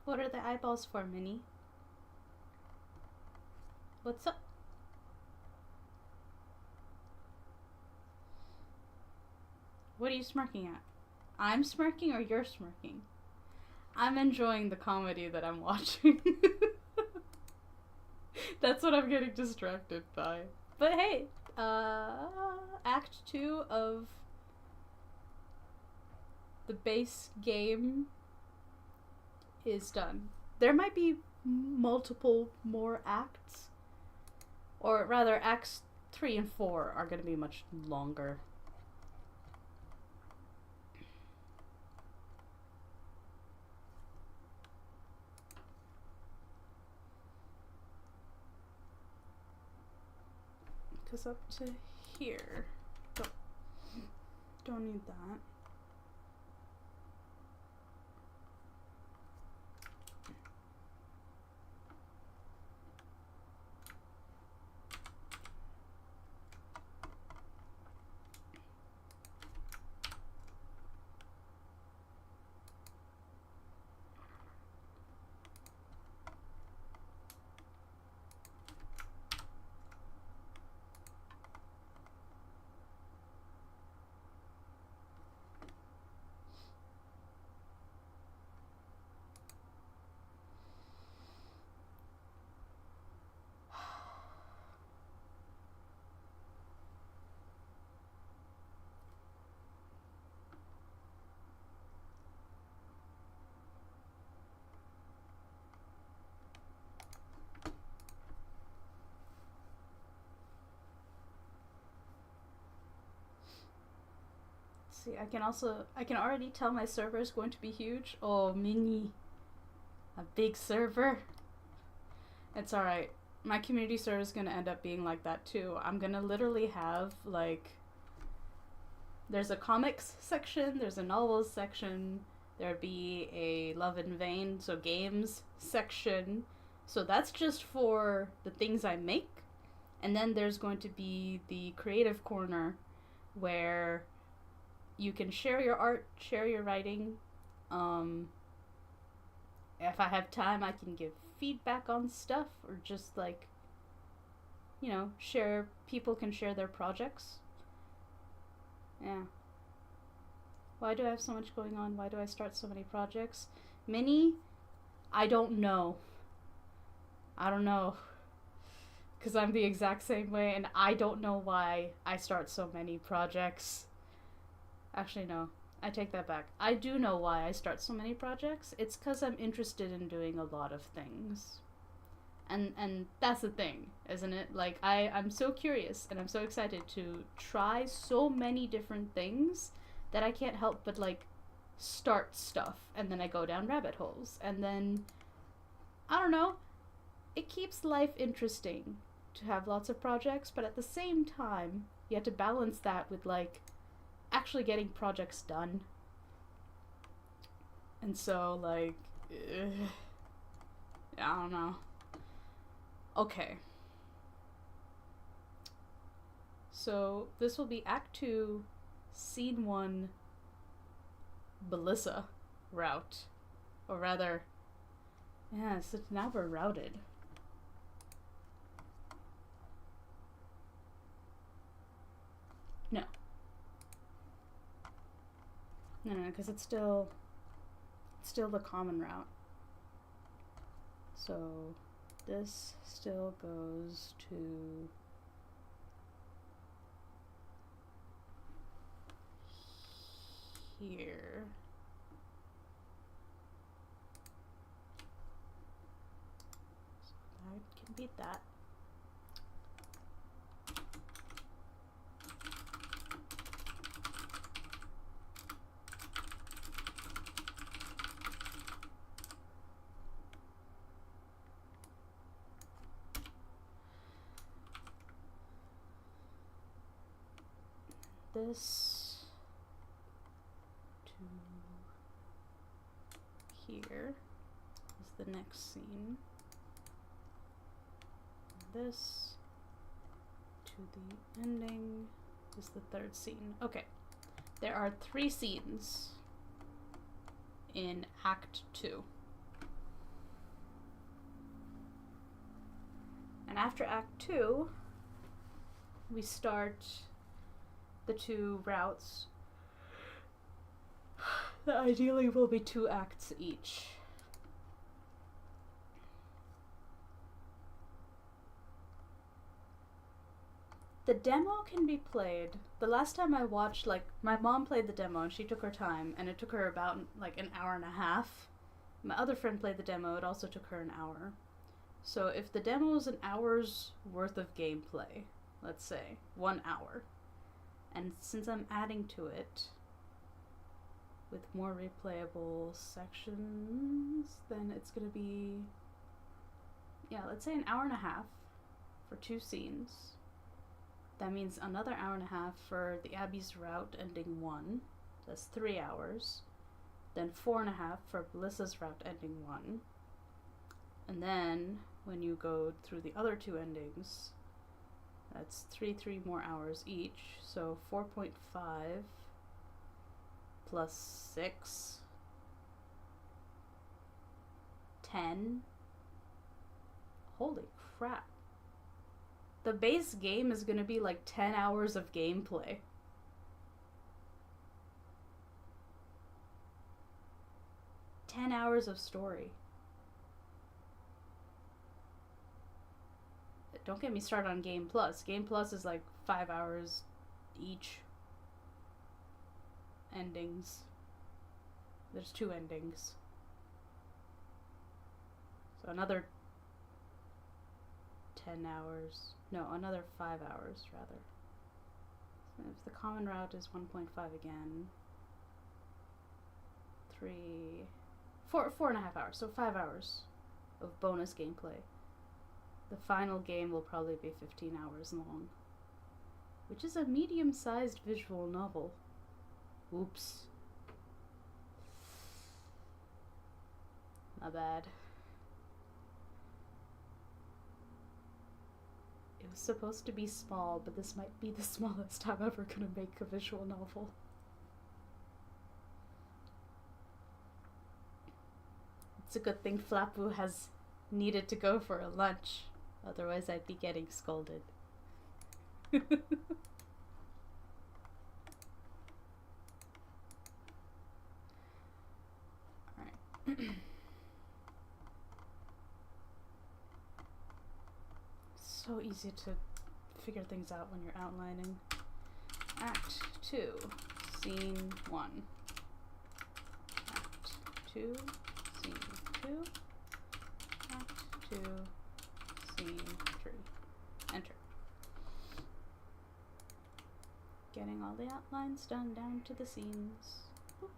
What are the eyeballs for, Minnie? What's up? What are you smirking at? I'm smirking or you're smirking? I'm enjoying the comedy that I'm watching. That's what I'm getting distracted by. But hey, Act 2 of the base game is done. There might be multiple more acts. Or rather, Acts 3 and 4 are going to be much longer. Because up to here. Don't need that. See, I can already tell my server is going to be huge. Oh, mini. A big server. It's alright. My community server is going to end up being like that too. I'm going to literally have, like, there's a comics section, there's a novels section, there'd be a Love in Vain, so games section. So that's just for the things I make. And then there's going to be the creative corner where you can share your art, share your writing. If I have time, I can give feedback on stuff, or just, like, people can share their projects. Yeah. Why do I have so much going on? Why do I start so many projects? Many? I don't know. Because I'm the exact same way, and I don't know why I start so many projects. Actually, no. I take that back. I do know why I start so many projects. It's because I'm interested in doing a lot of things. And that's the thing, isn't it? Like, I'm so curious, and I'm so excited to try so many different things that I can't help but, like, start stuff, and then I go down rabbit holes. And then, I don't know, it keeps life interesting to have lots of projects, but at the same time, you have to balance that with, like, actually getting projects done. And so, like, I don't know. Okay. So, this will be Act 2, Scene 1, Belissa route. Or rather, yeah, so now we're routed. No, because it's still the common route. So this still goes to here. So I can beat that. This to here is the next scene. This to the ending is the third scene. Okay, there are 3 scenes in Act 2. And after Act 2, we start the 2 routes that ideally will be 2 acts each. The demo can be played. The last time I watched, like, my mom played the demo and she took her time, and it took her about, like, an hour and a half. My other friend played the demo, it also took her an hour. So if the demo is an hour's worth of gameplay, let's say, 1 hour, and since I'm adding to it with more replayable sections, then it's gonna be, yeah, let's say an hour and a half for 2 scenes. That means another hour and a half for the Abby's route ending 1. That's 3 hours. Then 4.5 for Belissa's route ending 1. And then when you go through the other 2 endings, that's 3 more hours each. So 4.5 plus 6, 10. Holy crap. The base game is gonna be like 10 hours of gameplay. "10 hours of story. Don't get me started on Game Plus. Game Plus is like 5 hours each. Endings. There's 2 endings. So another 10 hours. No, another 5 hours, rather. So if the common route is 1.5 again. 4.5 hours. So 5 hours of bonus gameplay. The final game will probably be 15 hours long, which is a medium-sized visual novel. Oops. My bad. It was supposed to be small, but this might be the smallest I'm ever gonna make a visual novel. It's a good thing Flapu has needed to go for a lunch. Otherwise, I'd be getting scolded. Alright. So easy to figure things out when you're outlining. Act 2, Scene 1. Act 2, Scene 2. Act 2, Scene 3. Enter. Getting all the outlines done down to the scenes. Boop.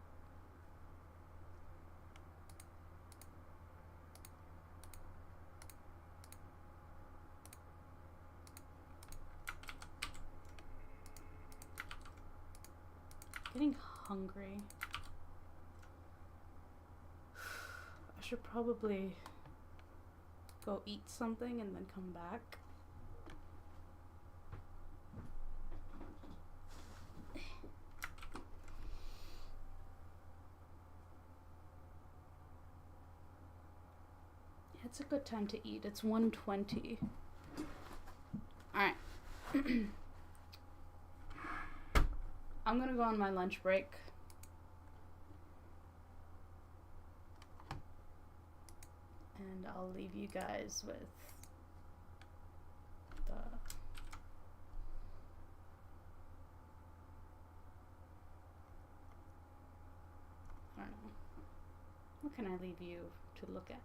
Getting hungry. I should probably go eat something and then come back. It's a good time to eat. It's 1:20. Alright. I'm gonna go on my lunch break. And I'll leave you guys with the I don't know. What can I leave you to look at?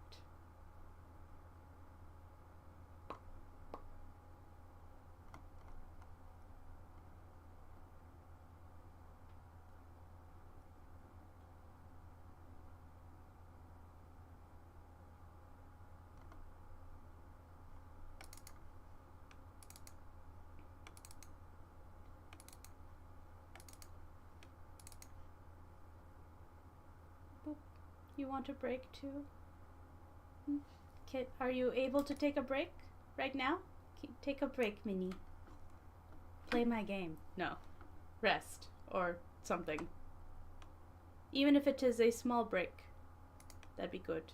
You want a break too? Are you able to take a break right now? Take a break, Minnie. Play my game. No. Rest or something. Even if it is a small break, that'd be good.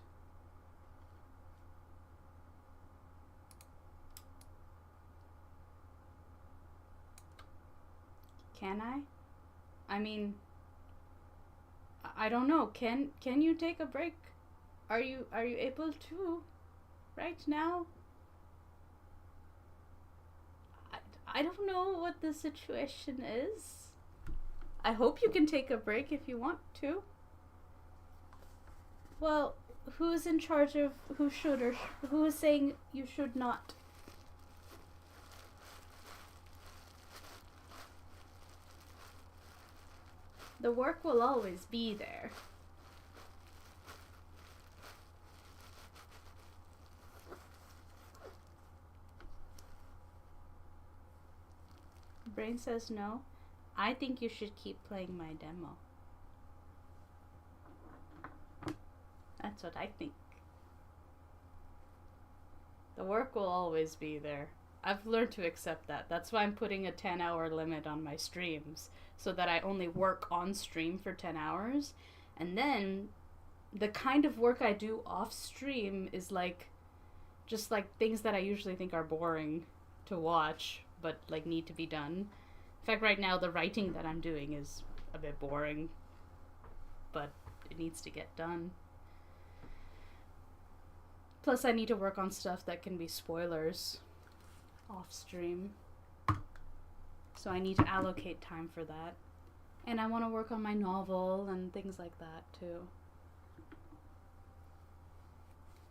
Can I? I mean, I don't know. Can you take a break? Are you able to right now? I don't know what the situation is. I hope you can take a break if you want to. Well, who's in charge of who should or who is saying you should not? The work will always be there. Brain says no. I think you should keep playing my demo. That's what I think. The work will always be there. I've learned to accept that. That's why I'm putting a 10-hour limit on my streams, so that I only work on stream for 10 hours. And then the kind of work I do off stream is like, just like things that I usually think are boring to watch, but like need to be done. In fact, right now the writing that I'm doing is a bit boring, but it needs to get done. Plus I need to work on stuff that can be spoilers off stream. So I need to allocate time for that. And I want to work on my novel and things like that too.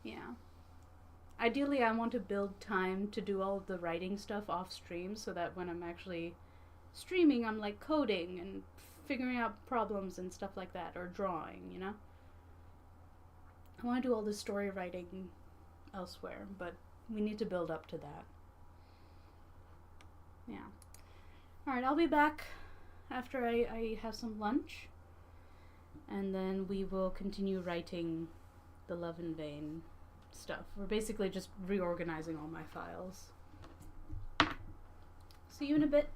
Yeah. Ideally, I want to build time to do all of the writing stuff off stream so that when I'm actually streaming, I'm like coding and figuring out problems and stuff like that, or drawing, you know? I want to do all the story writing elsewhere, but we need to build up to that. Yeah. Alright, I'll be back after I have some lunch, and then we will continue writing the Love in Vain stuff. We're basically just reorganizing all my files. See you in a bit.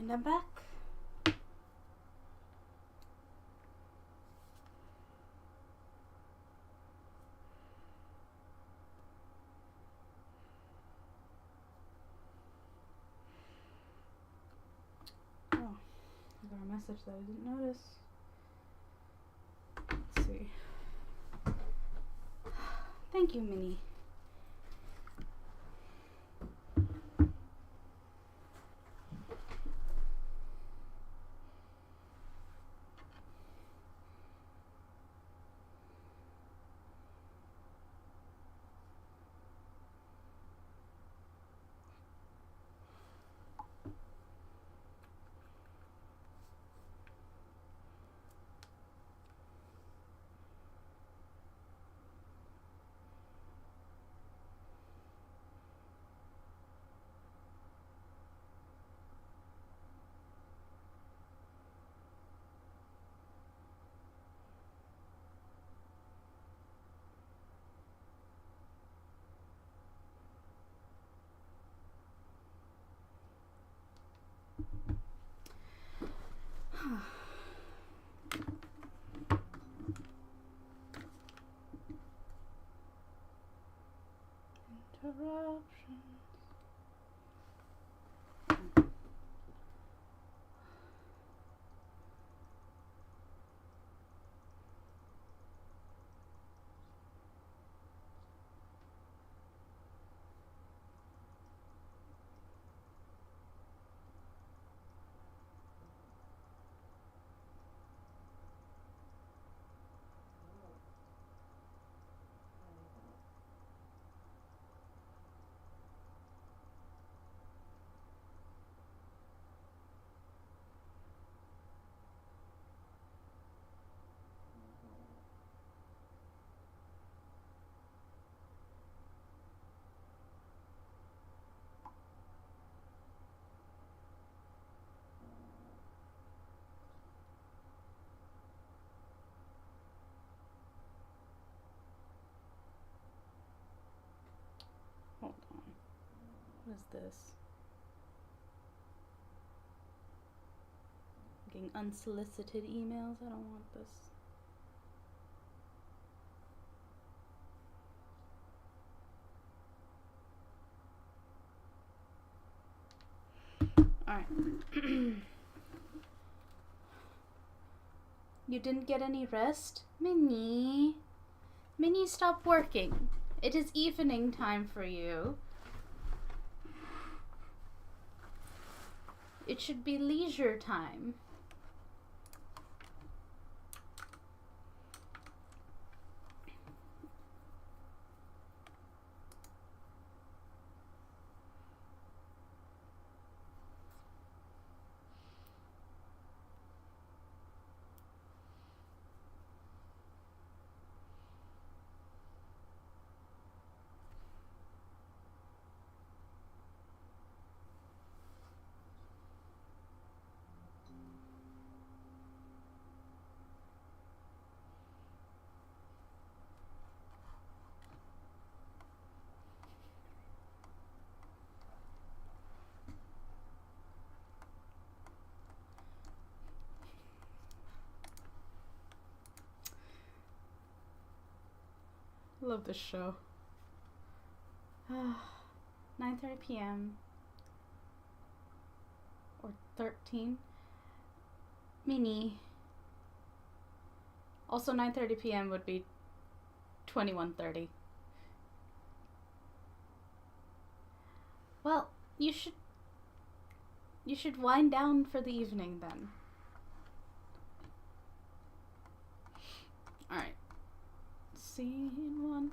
And I'm back. Oh, I got a message that I didn't notice. Let's see. Thank you, Minnie. Interruptions. Hold on. What is this? Getting unsolicited emails? I don't want this. Alright. You didn't get any rest? Minnie. Minnie, stop working. It is evening time for you. It should be leisure time. Love this show. 9:30 p.m. or 13. Minnie. Also 9:30 p.m. would be 21:30. Well, you should wind down for the evening then. All right. Scene 1.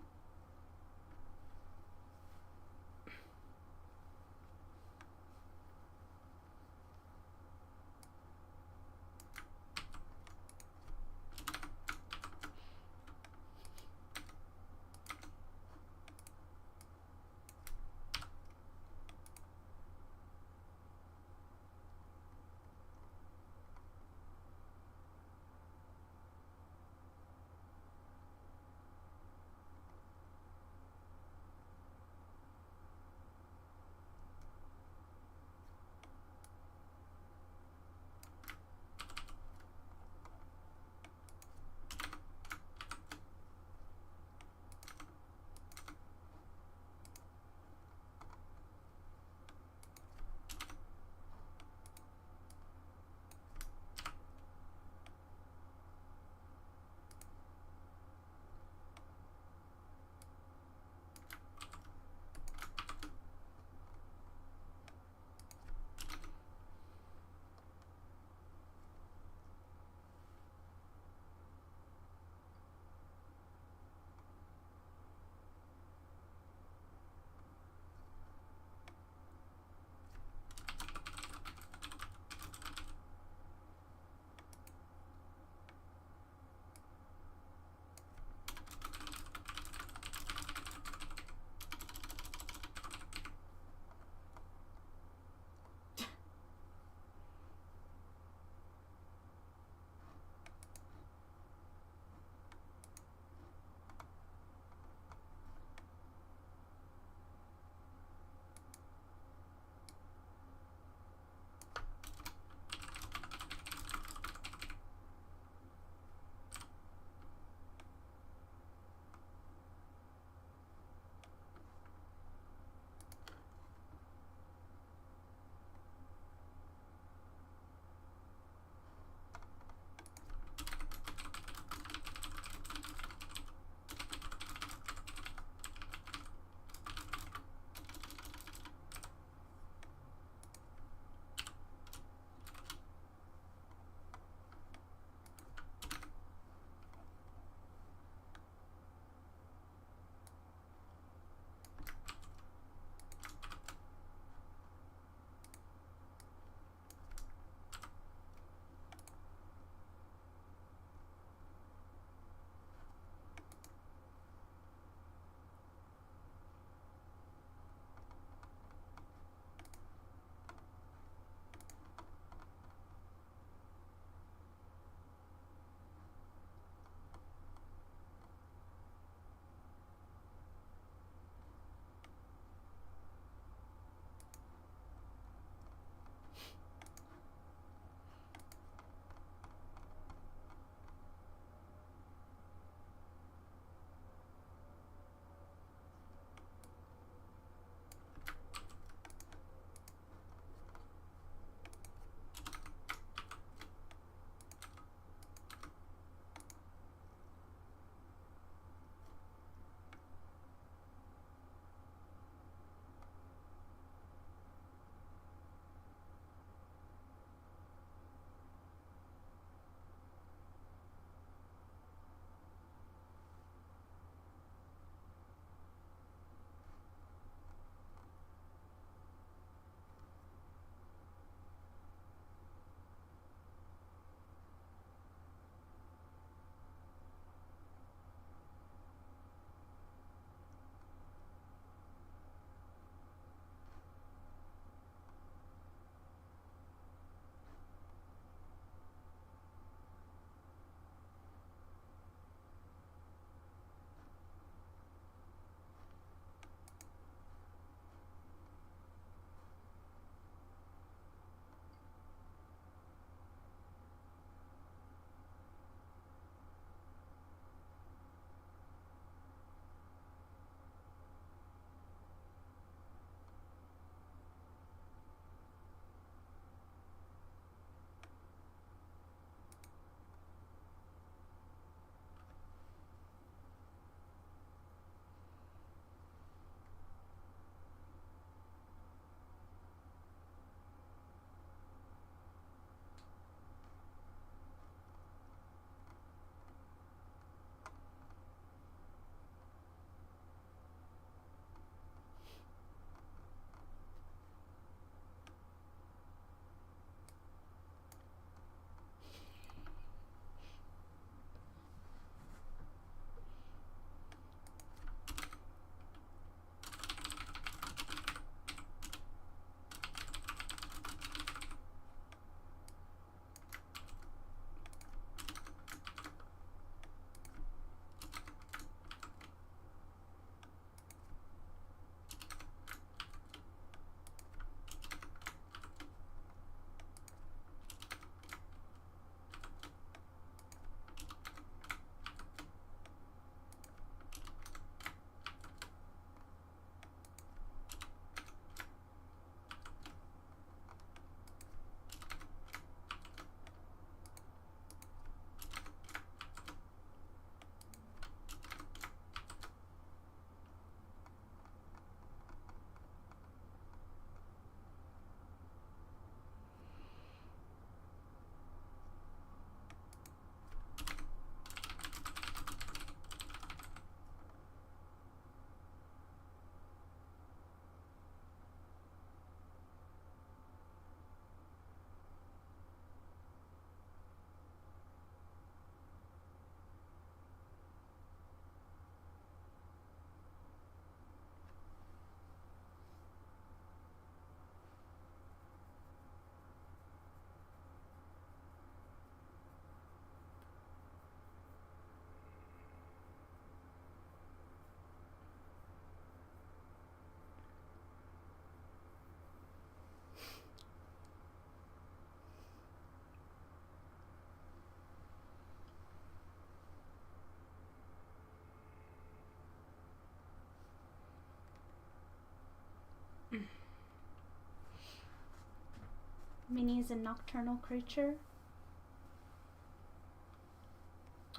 Minnie is a nocturnal creature.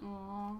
Aww.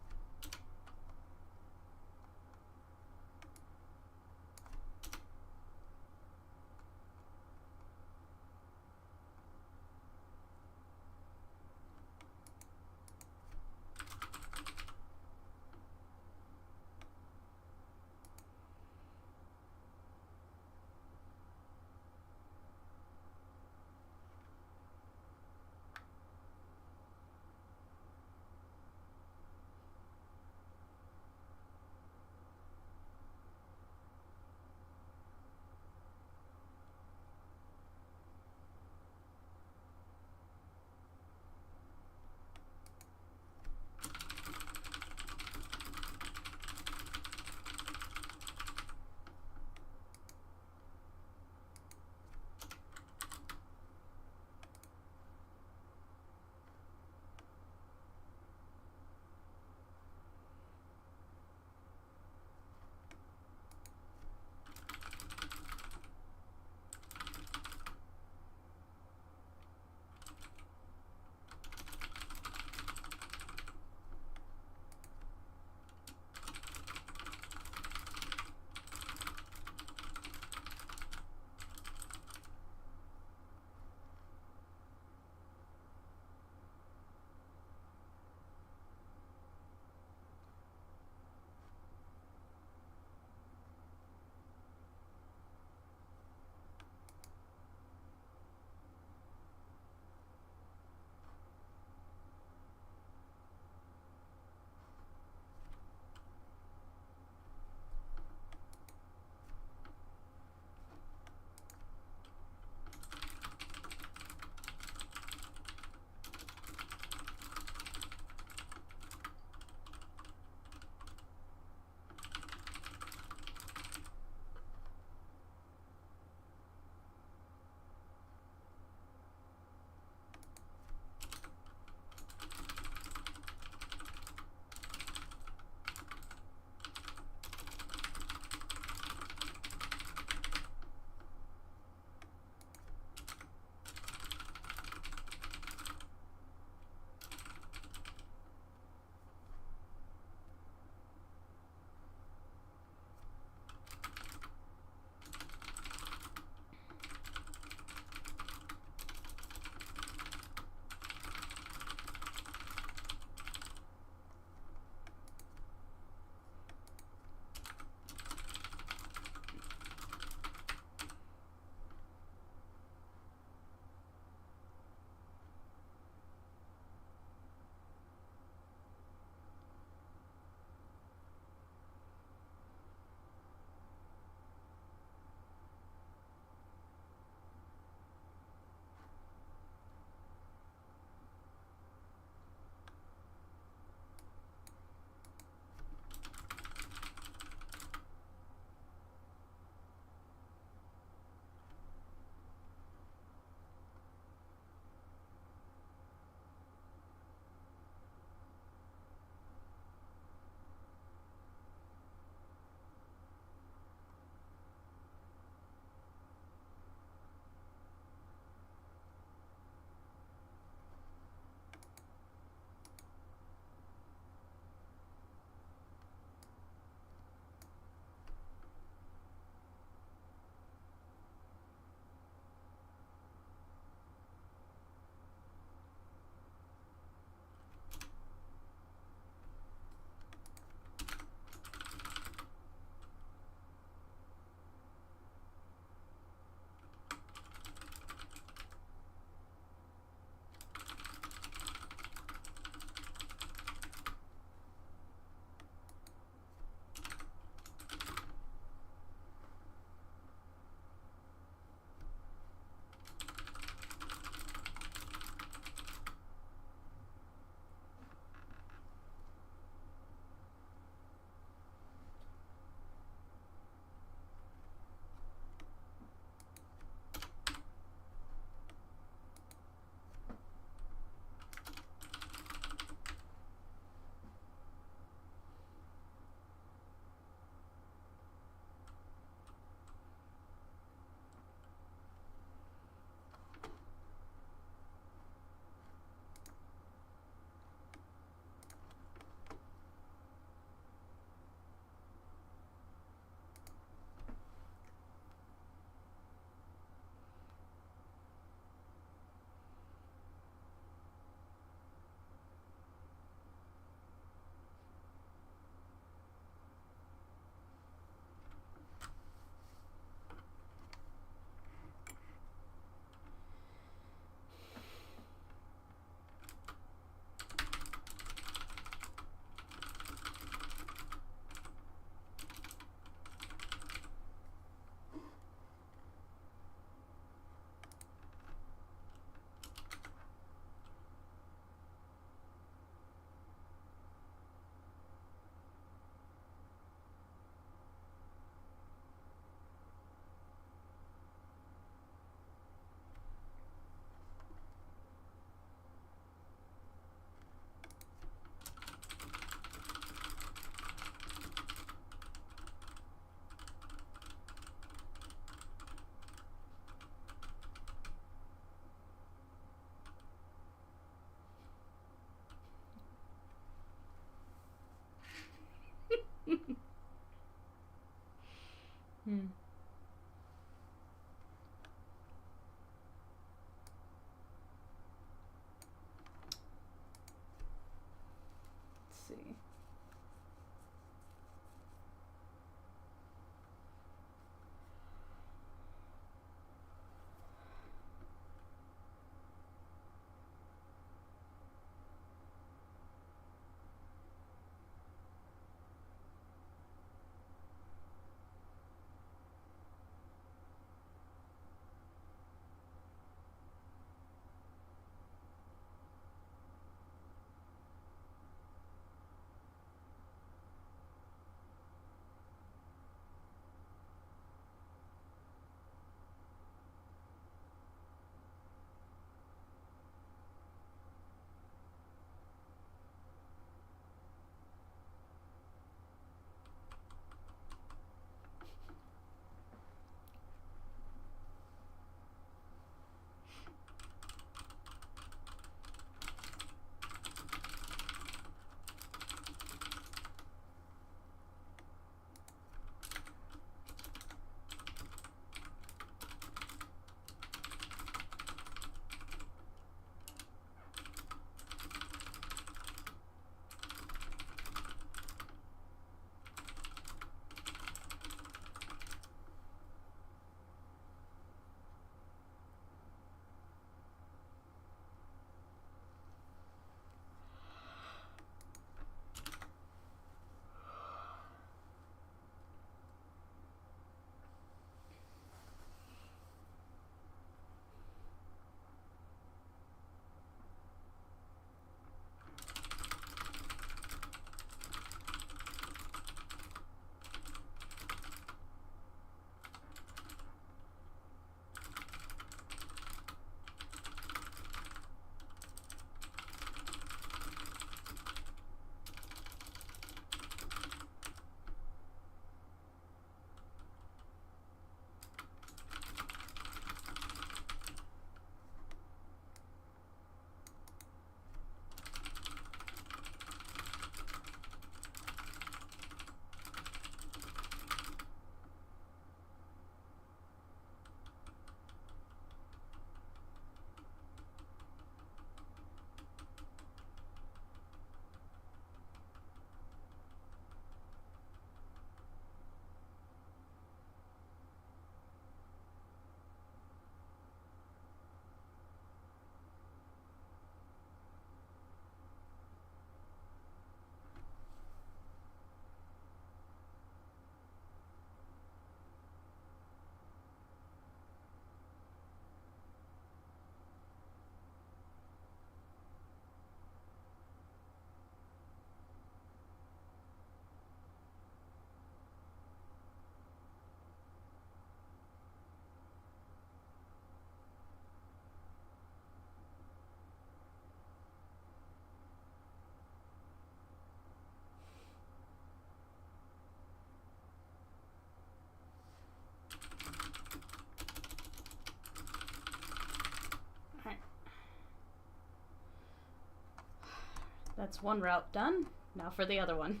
That's one route done. Now for the other one.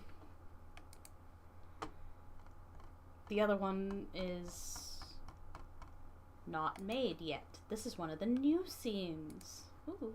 The other one is not made yet. This is one of the new scenes. Ooh.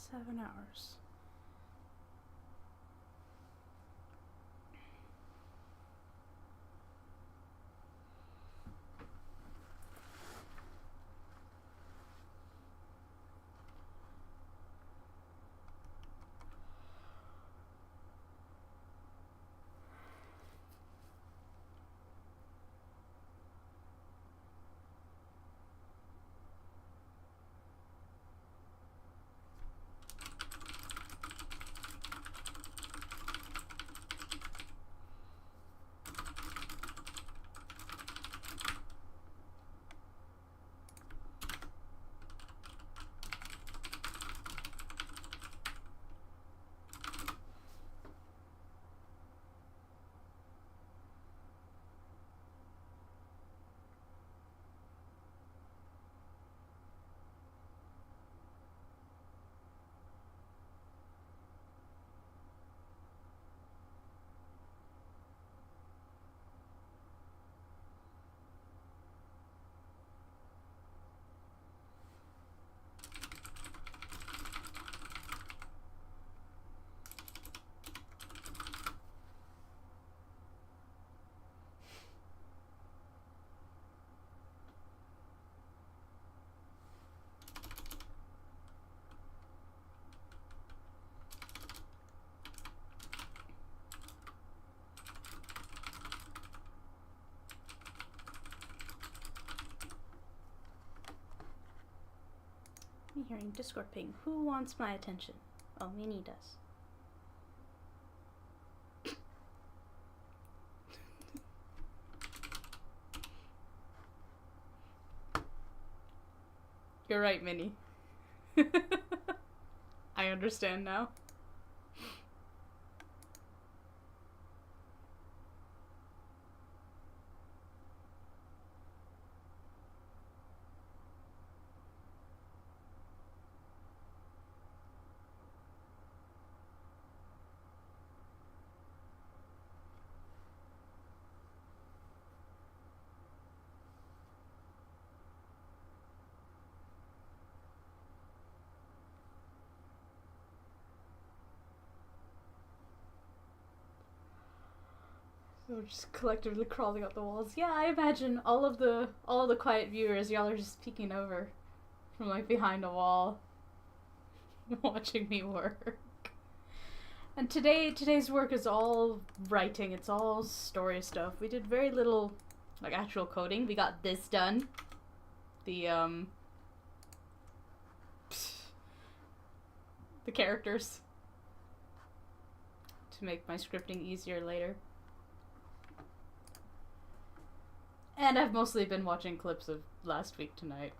Seven hours. I'm hearing Discord ping. Who wants my attention? Oh, Minnie does. You're right, Minnie. I understand now. We're just collectively crawling up the walls. Yeah, I imagine all of the quiet viewers, y'all are just peeking over from like behind a wall, watching me work. And today's work is all writing. It's all story stuff. We did very little, like, actual coding. We got this done. The characters. To make my scripting easier later. And I've mostly been watching clips of last week tonight.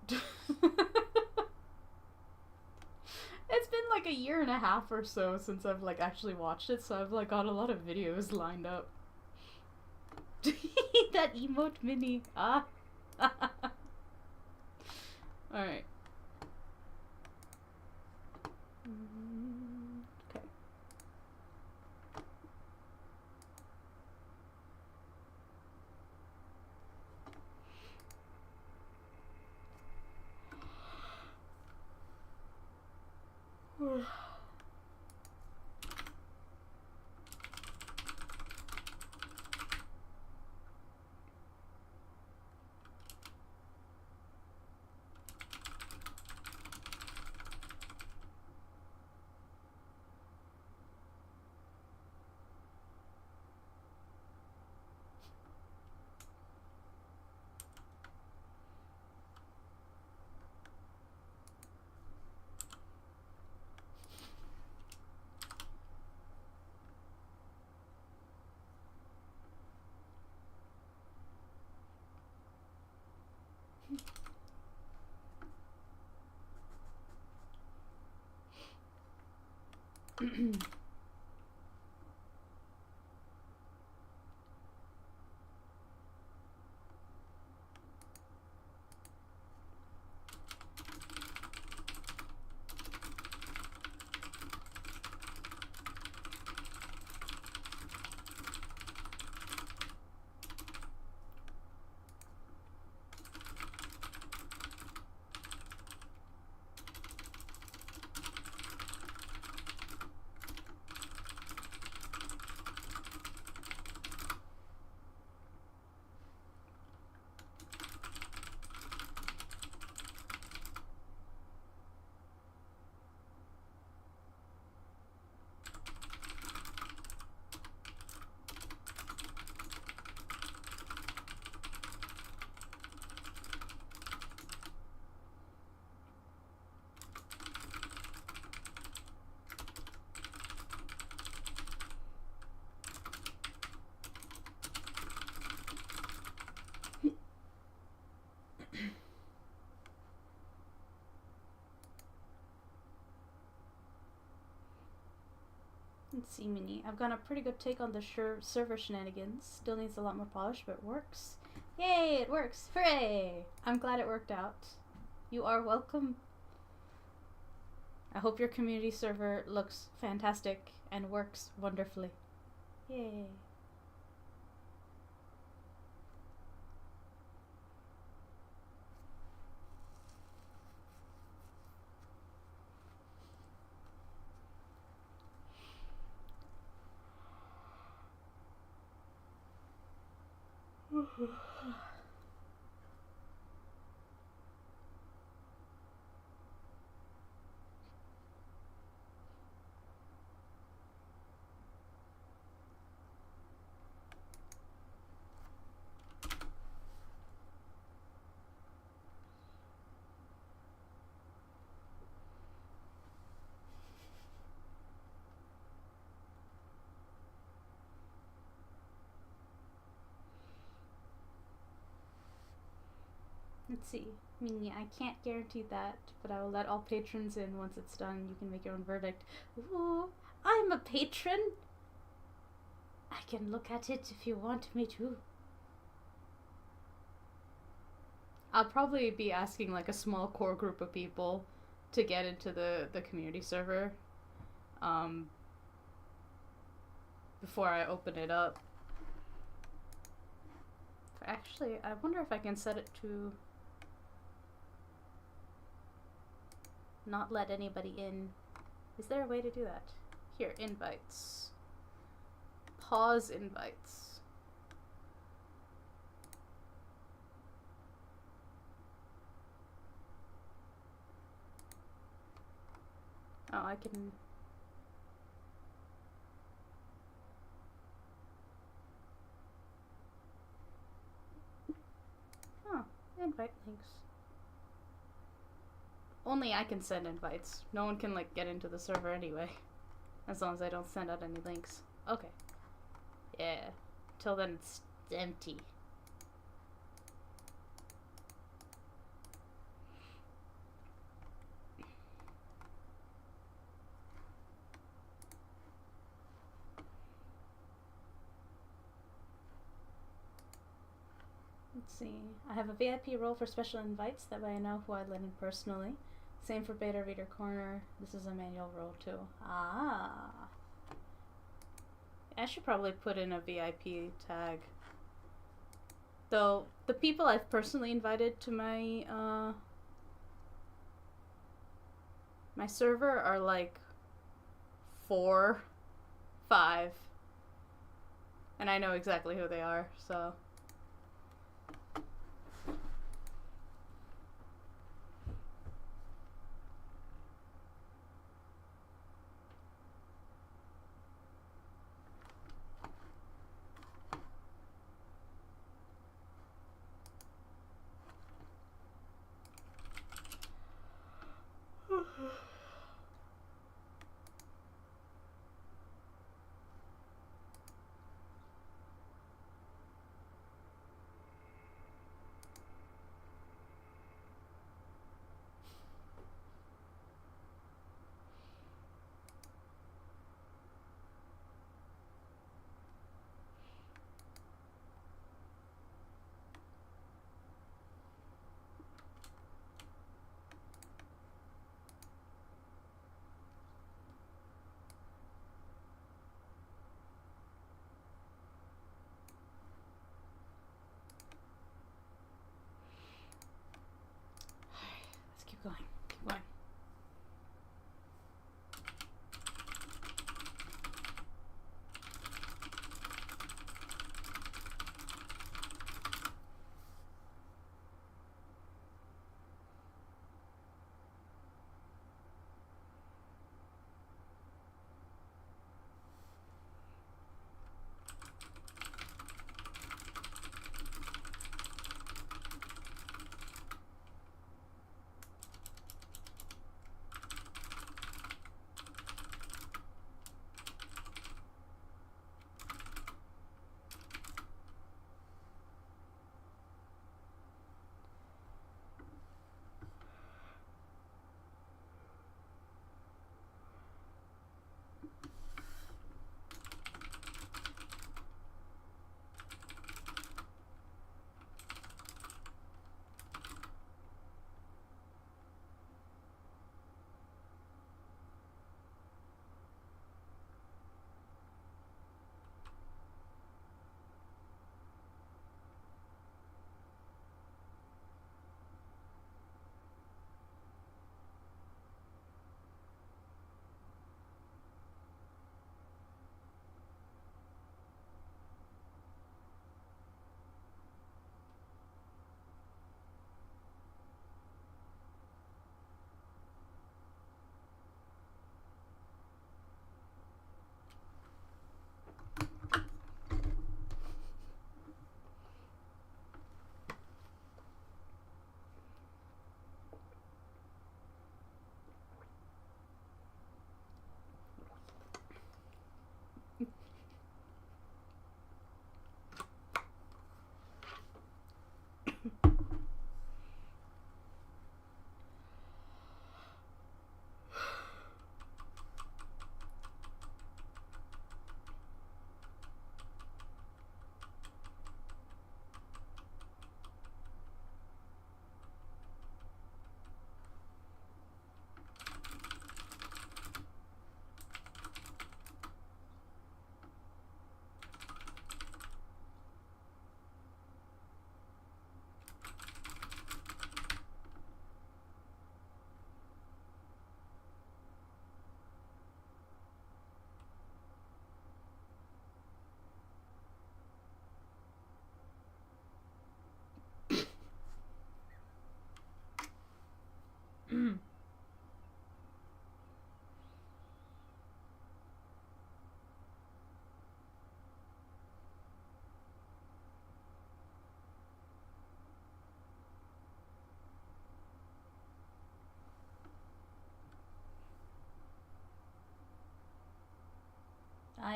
It's been like a year and a half or so since I've like actually watched it, so I've like got a lot of videos lined up. That emote mini. Ah. Alright. Okay. Let's see, Mini. I've got a pretty good take on the server shenanigans. Still needs a lot more polish, but it works. Yay, it works! Hooray! I'm glad it worked out. You are welcome. I hope your community server looks fantastic and works wonderfully. Yay. Let's see. I can't guarantee that, but I will let all patrons in once it's done. You can make your own verdict. Ooh, I'm a patron! I can look at it if you want me to. I'll probably be asking like a small core group of people to get into the community server before I open it up. Actually, I wonder if I can set it to not let anybody in. Is there a way to do that? Here, invites. Pause invites. Oh, I can... invite links. Only I can send invites. No one can, like, get into the server anyway. As long as I don't send out any links. Okay. Yeah. Till then, it's empty. Let's see. I have a VIP role for special invites. That way I know who I let in personally. Same for Beta Reader Corner. This is a manual role too. Ah. I should probably put in a VIP tag. Though, the people I've personally invited to my, my server are like 4, 5. And I know exactly who they are, so...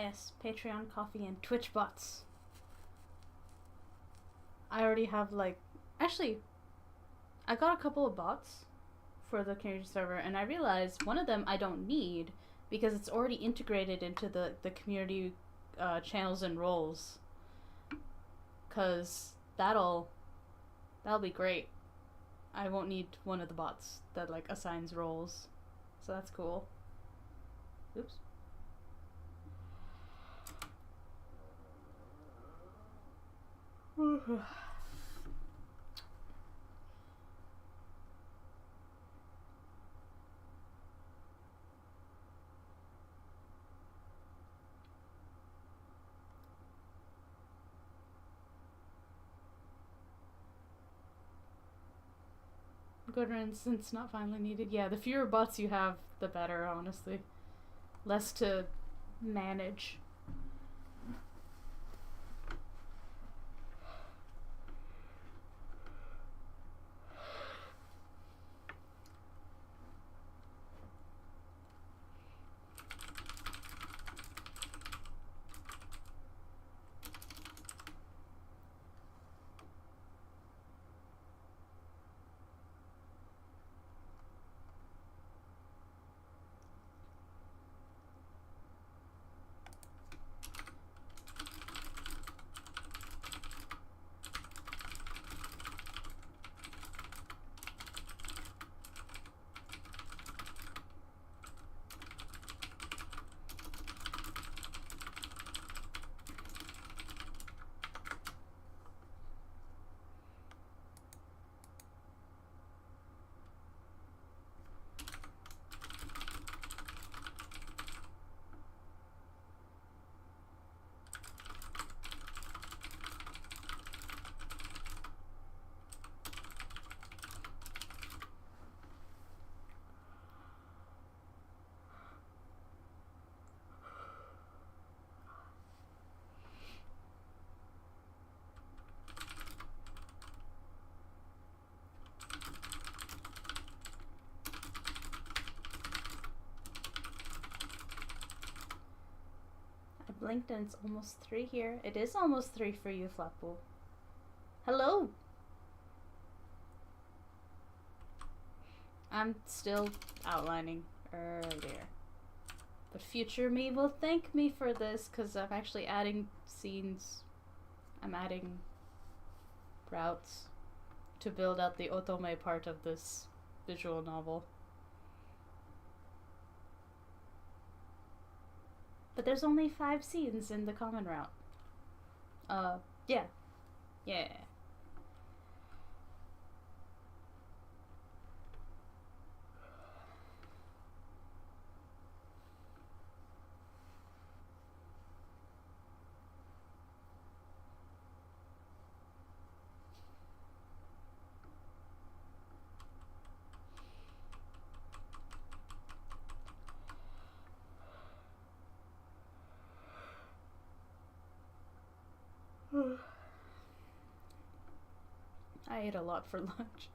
yes, Patreon, Coffee, and Twitch bots. I already have like... Actually, I got a couple of bots for the community server, and I realized one of them I don't need because it's already integrated into the community channels and roles. Because that'll be great. I won't need one of the bots that like assigns roles. So that's cool. Oops. Good riddance, since not finally needed. Yeah, the fewer bots you have, the better, honestly. Less to manage. Blinked and it's almost 3 here. It is almost 3 for you, Flappool. Hello! I'm still outlining earlier. But future me will thank me for this because I'm actually adding scenes. I'm adding routes to build out the otome part of this visual novel. But there's only 5 scenes in the common route. Yeah. Yeah. I ate a lot for lunch.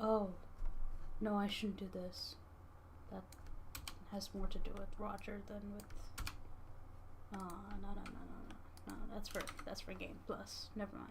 Oh. No, I shouldn't do this. That has more to do with Roger than with... No, that's for Game Plus. Never mind.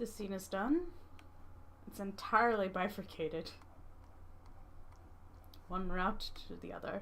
This scene is done. It's entirely bifurcated. One route to the other.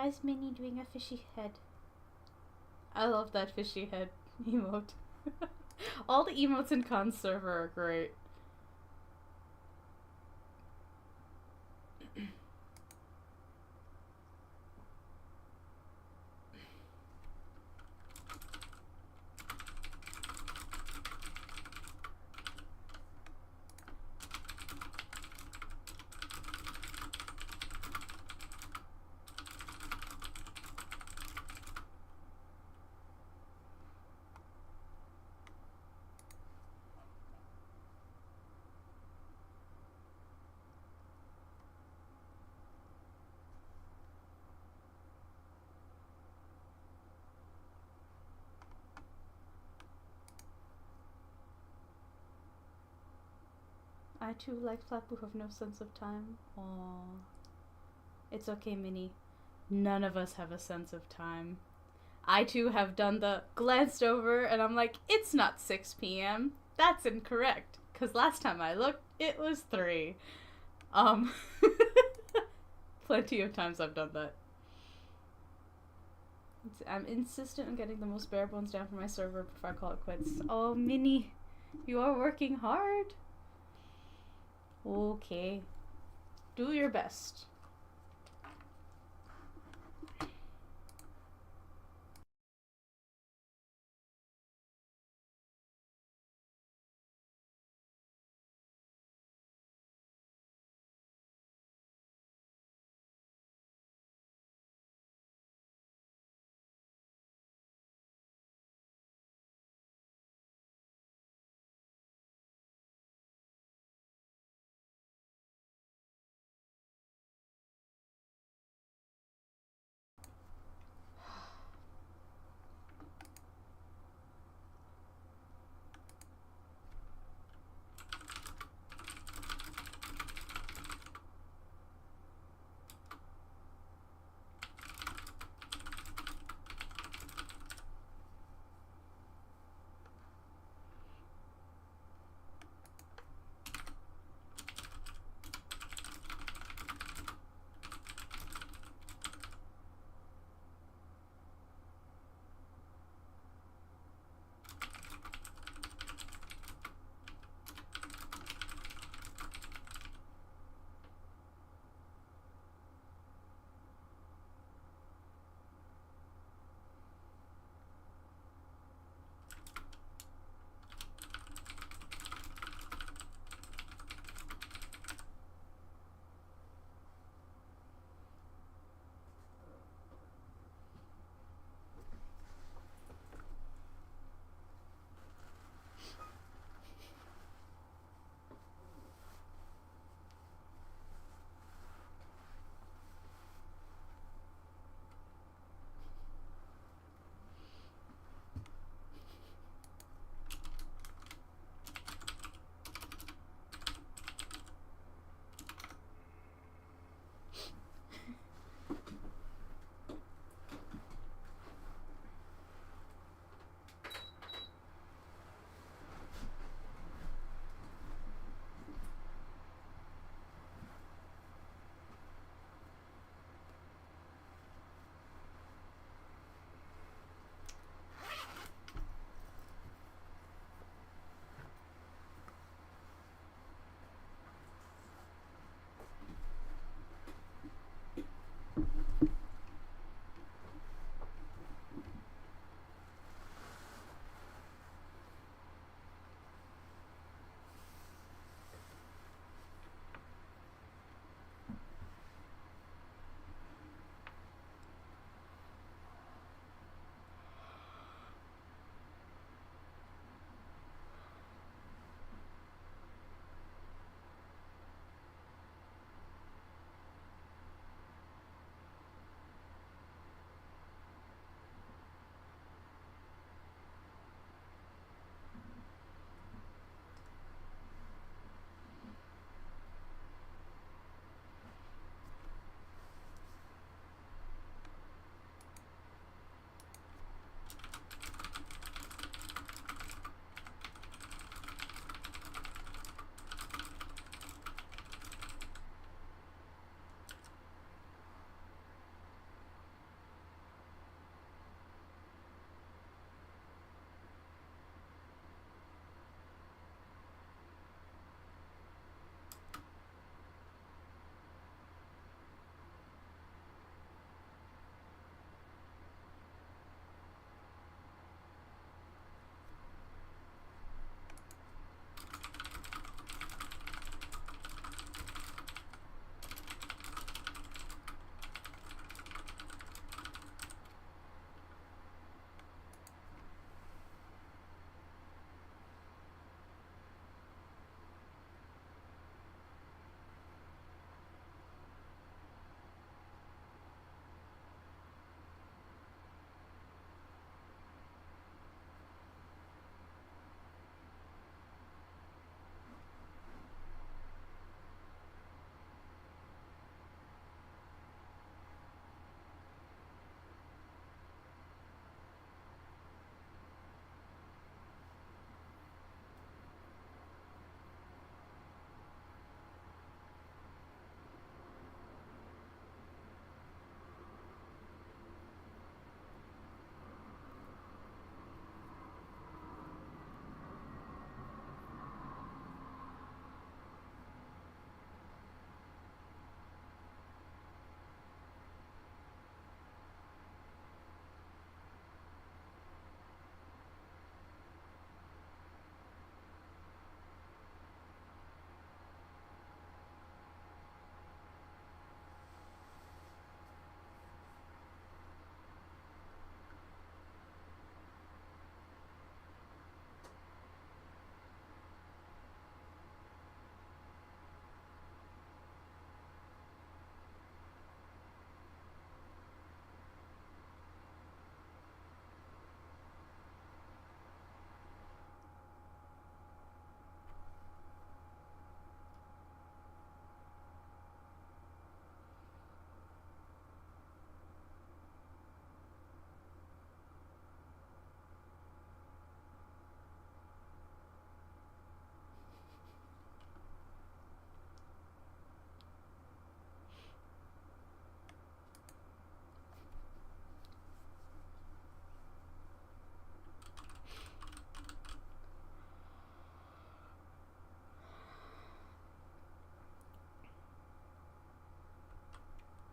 Why is Minnie doing a fishy head? I love that fishy head emote. All the emotes in Khan's server are great. I too like Flap who have no sense of time. Aww. It's okay, Minnie. None of us have a sense of time. I too have done the glanced over and I'm like, it's not 6 p.m. That's incorrect. Because last time I looked, it was 3. Plenty of times I've done that. I'm insistent on getting the most bare bones down for my server before I call it quits. Oh, Minnie, you are working hard. Okay. Do your best.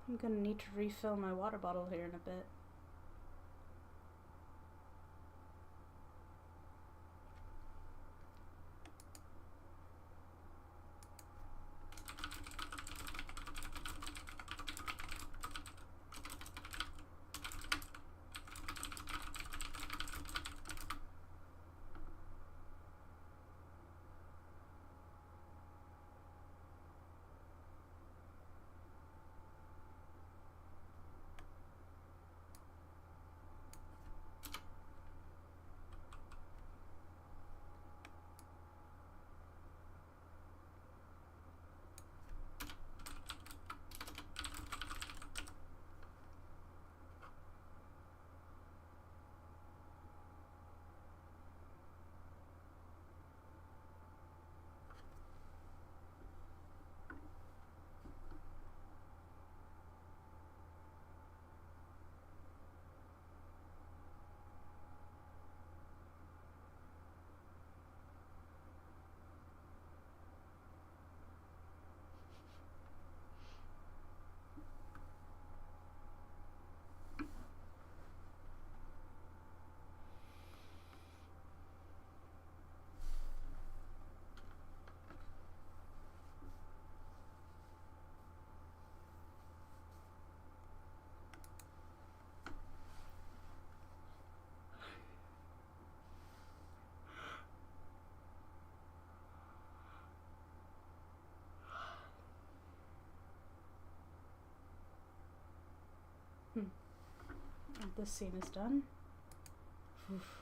I'm gonna need to refill my water bottle here in a bit. This scene is done. Oof.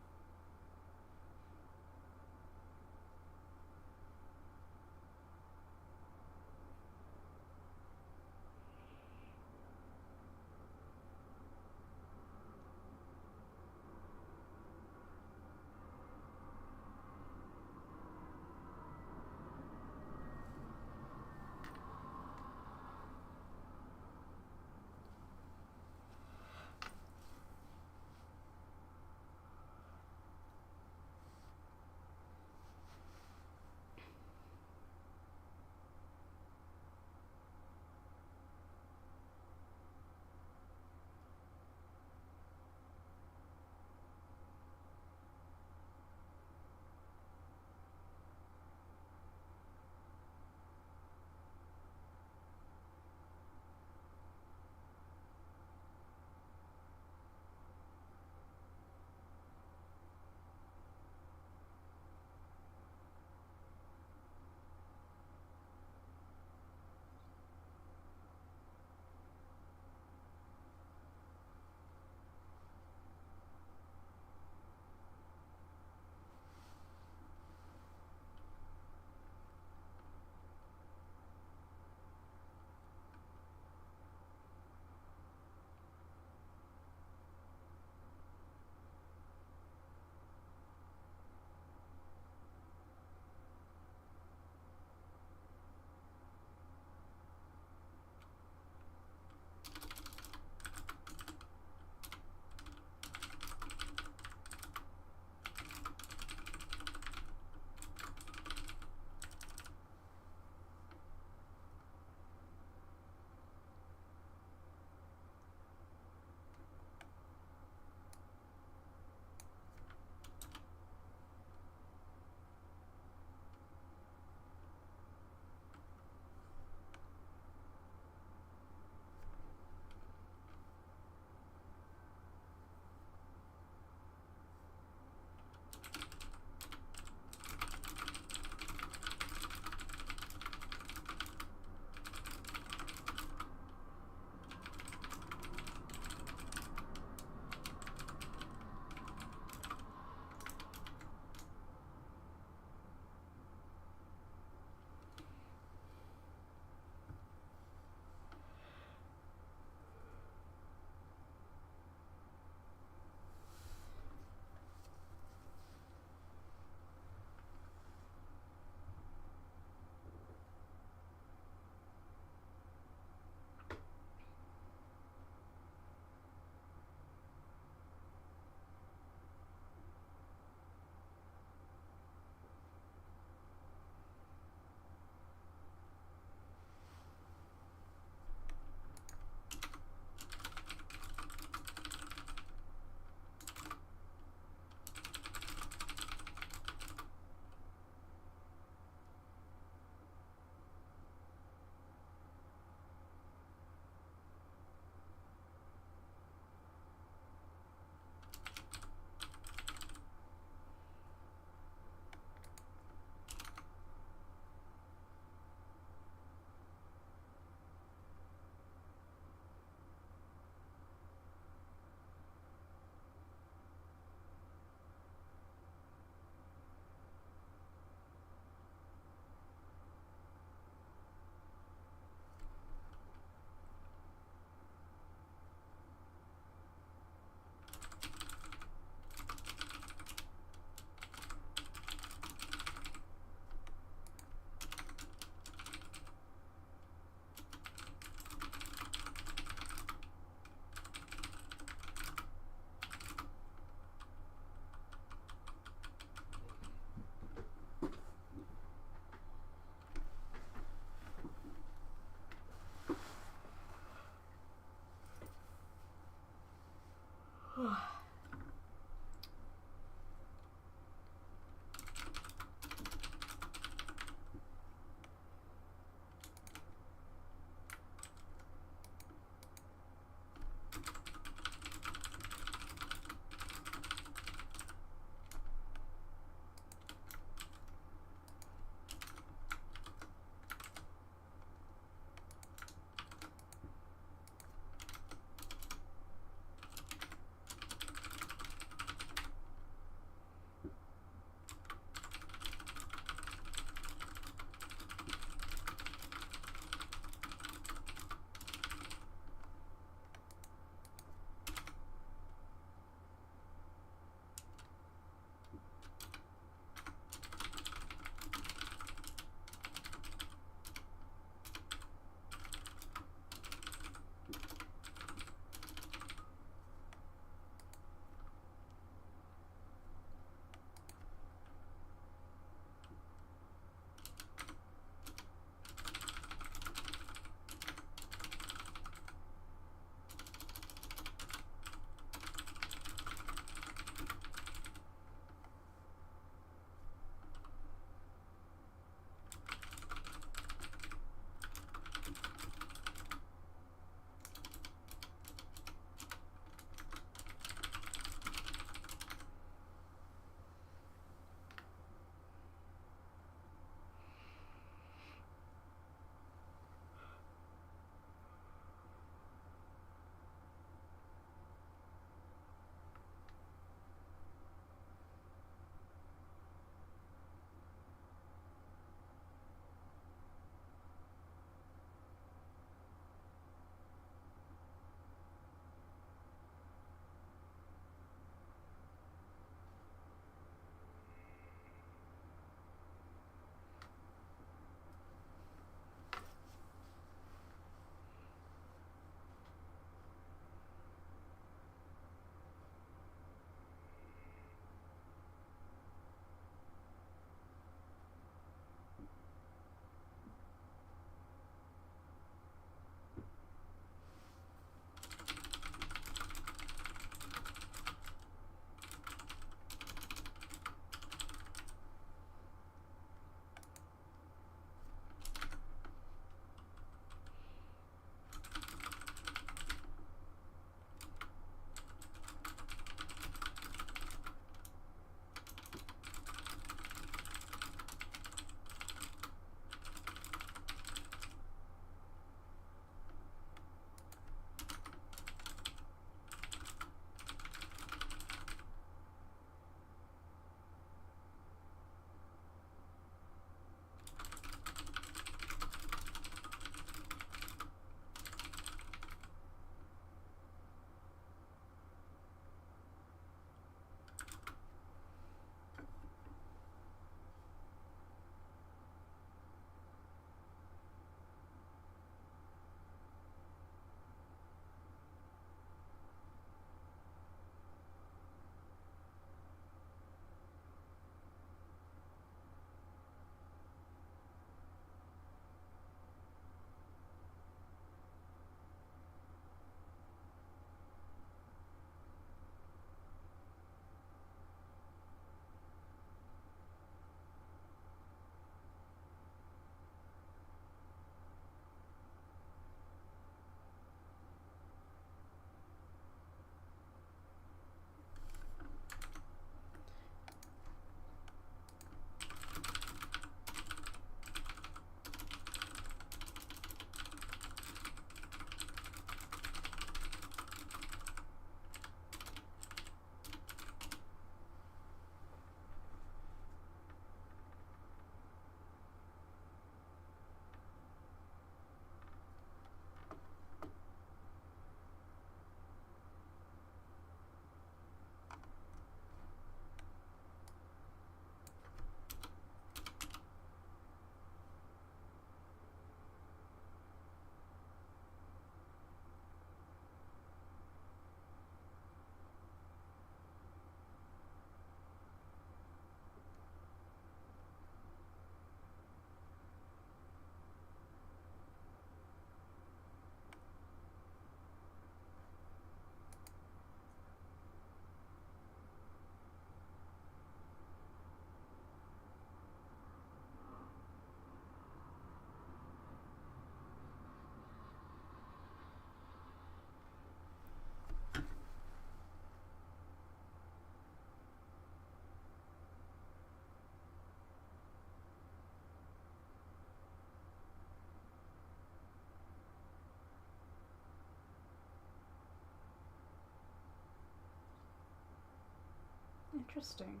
Interesting.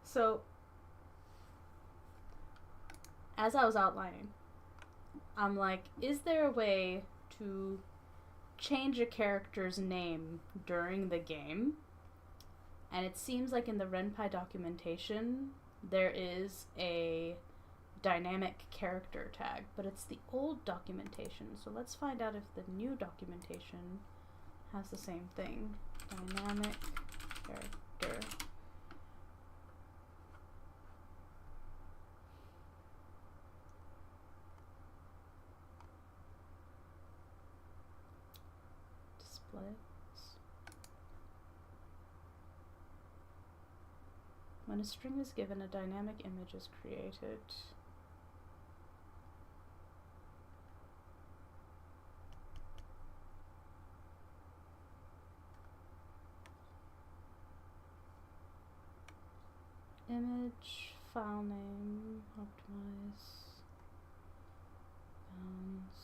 So, as I was outlining, I'm like, is there a way to change a character's name during the game? And it seems like in the RenPy documentation, there is a dynamic character tag, but it's the old documentation. So let's find out if the new documentation has the same thing. Dynamic character. Displays. When a string is given, a dynamic image is created. Image, file name, optimize, bounds.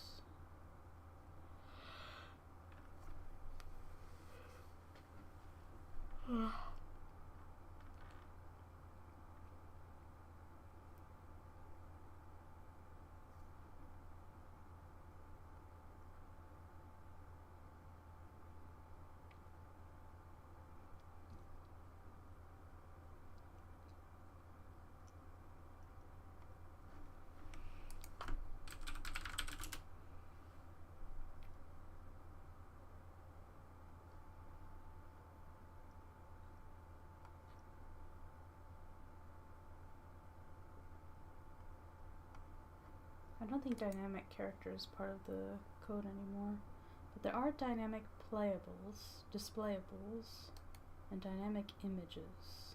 I don't think dynamic character is part of the code anymore, but there are dynamic playables, displayables, and dynamic images.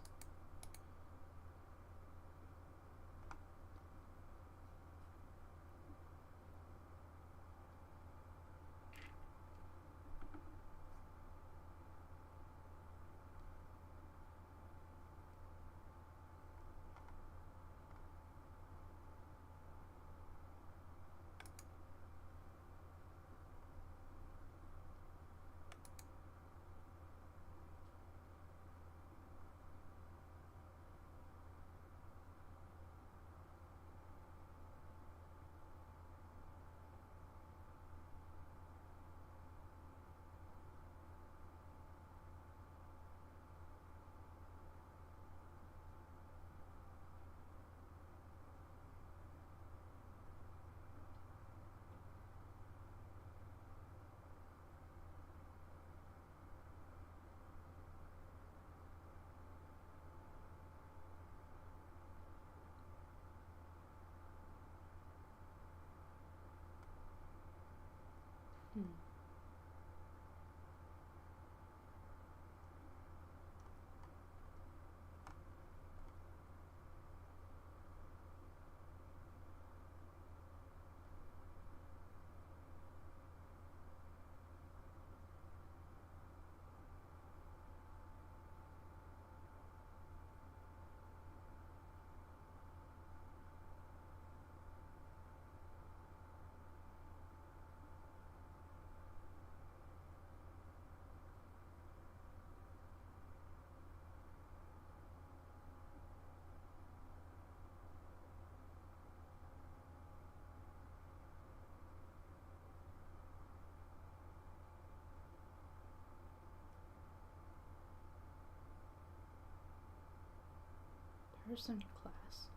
Person class.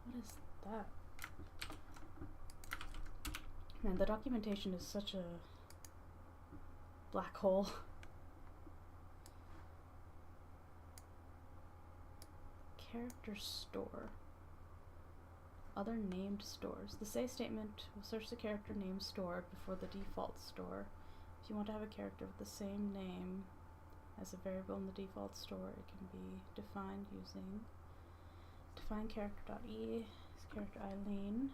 What is that? Man, the documentation is such a black hole. Character store. Other named stores. The say statement will search the character name stored before the default store. If you want to have a character with the same name as a variable in the default store, it can be defined using define character.e as character Eileen.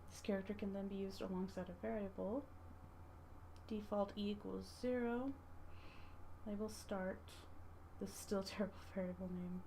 This character can then be used alongside a variable. Default e equals 0. Label start. This is still a terrible variable name.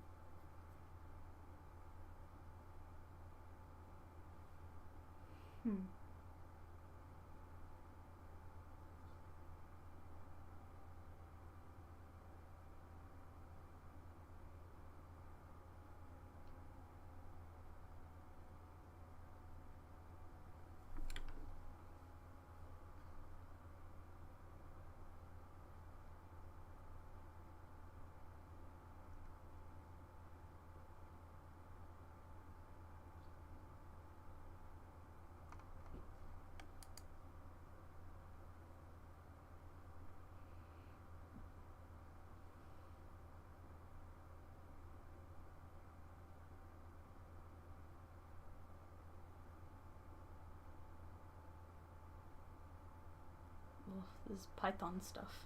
this is Python stuff.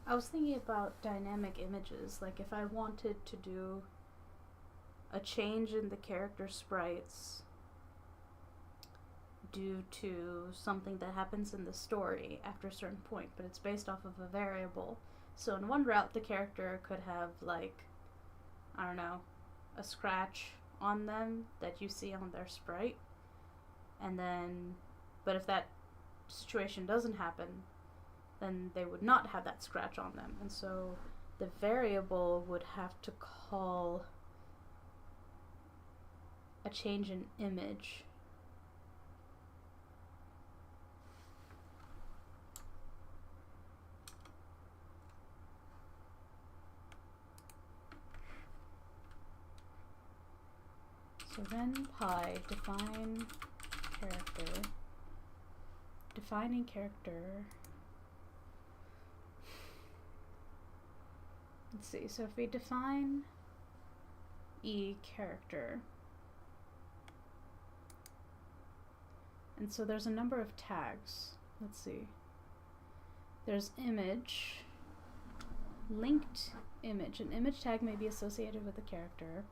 I was thinking about dynamic images. Like if I wanted to do a change in the character sprites due to something that happens in the story after a certain point, but it's based off of a variable. So in one route, the character could have, like, I don't know, a scratch on them that you see on their sprite. And then, but if that situation doesn't happen, then they would not have that scratch on them. And so the variable would have to call a change in image. So then pi define character, defining character. Let's see, so if we define e character, and so there's a number of tags. Let's see. There's image, linked image. An image tag may be associated with a character.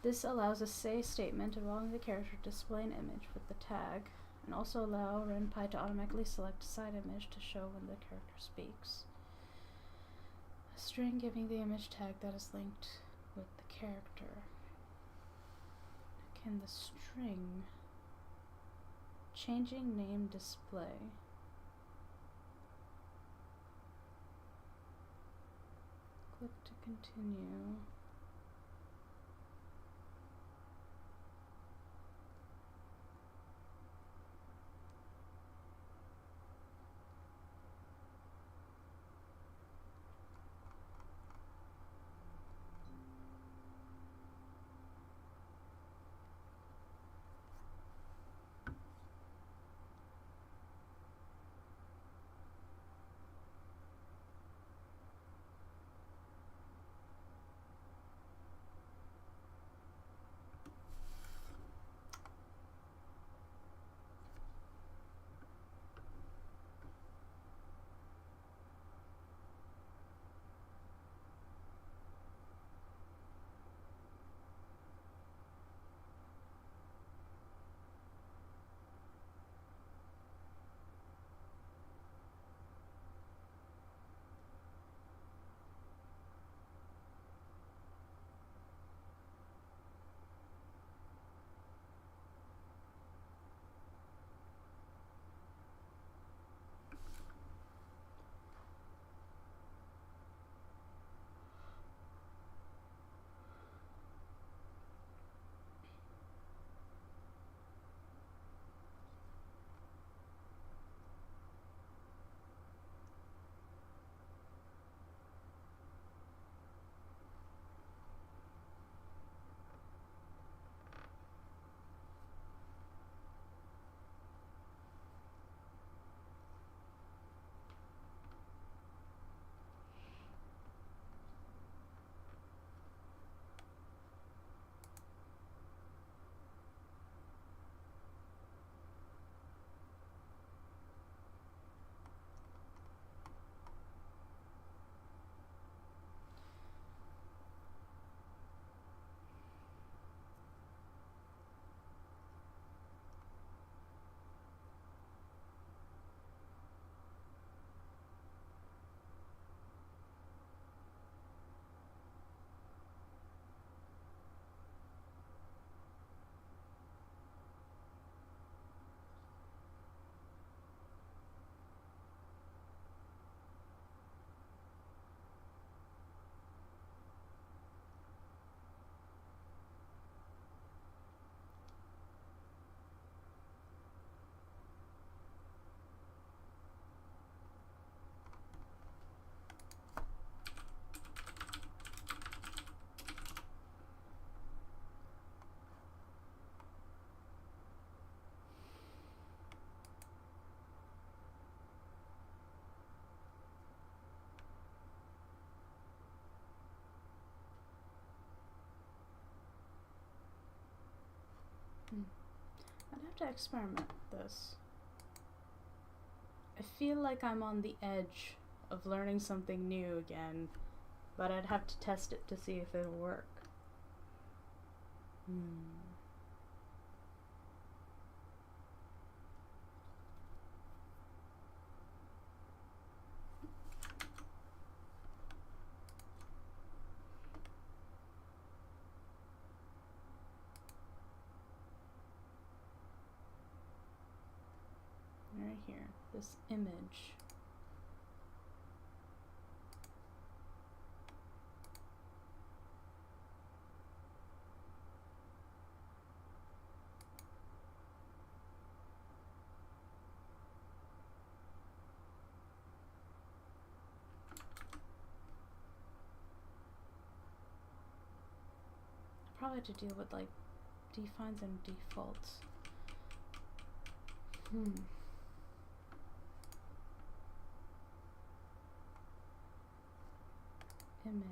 This allows a say statement involving the character to display an image with the tag, and also allow renpy to automatically select a side image to show when the character speaks. A string giving the image tag that is linked with the character. Can the string changing name display? Click to continue. I'd have to experiment with this. I feel like I'm on the edge of learning something new again, but I'd have to test it to see if it'll work. Right here, this image. Probably have to deal with like defines and defaults. Image.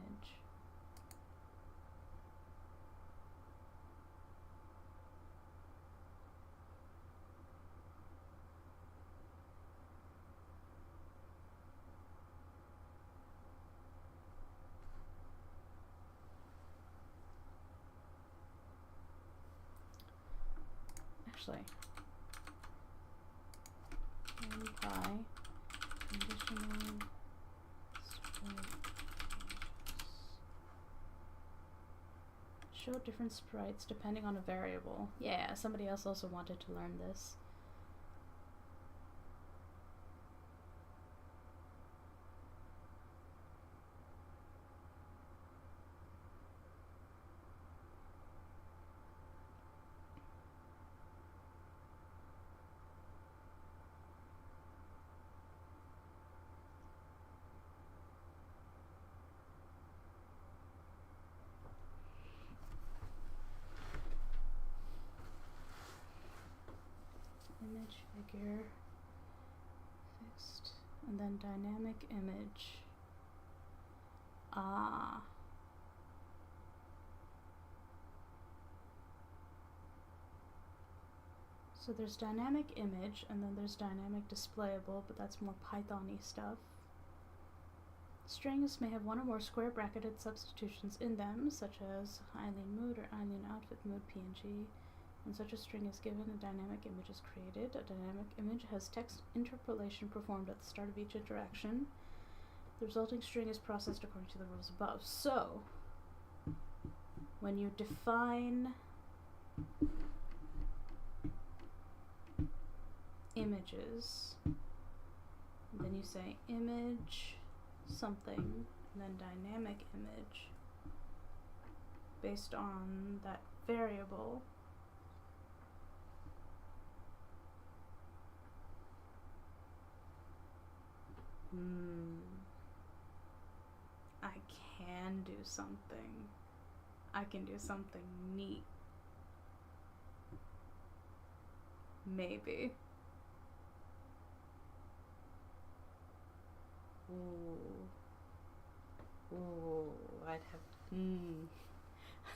Actually, NumPy conditional sprite show different sprites depending on a variable. Yeah, somebody else also wanted to learn this. Image figure fixed, and then dynamic image. Ah. So there's dynamic image, and then there's dynamic displayable, but that's more Python-y stuff. Strings may have one or more square bracketed substitutions in them, such as Eileen Mood or Eileen Outfit Mood PNG. When such a string is given, a dynamic image is created. A dynamic image has text interpolation performed at the start of each interaction. The resulting string is processed according to the rules above. So, when you define images, then you say image something, and then dynamic image based on that variable. I can do something. I can do something neat. Maybe. Ooh, I'd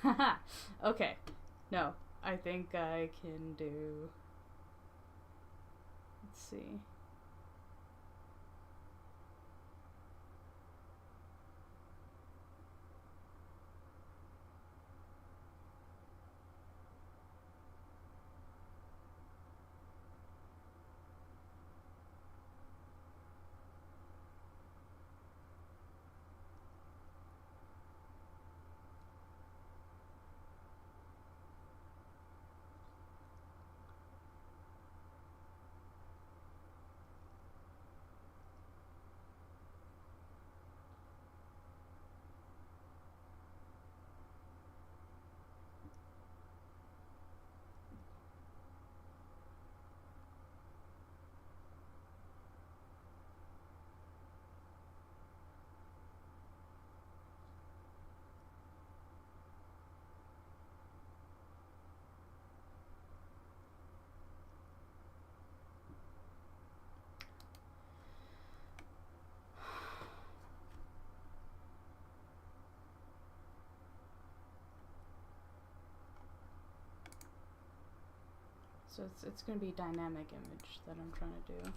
have. Okay. No, I think I can do. Let's see. So it's going to be dynamic image that I'm trying to do.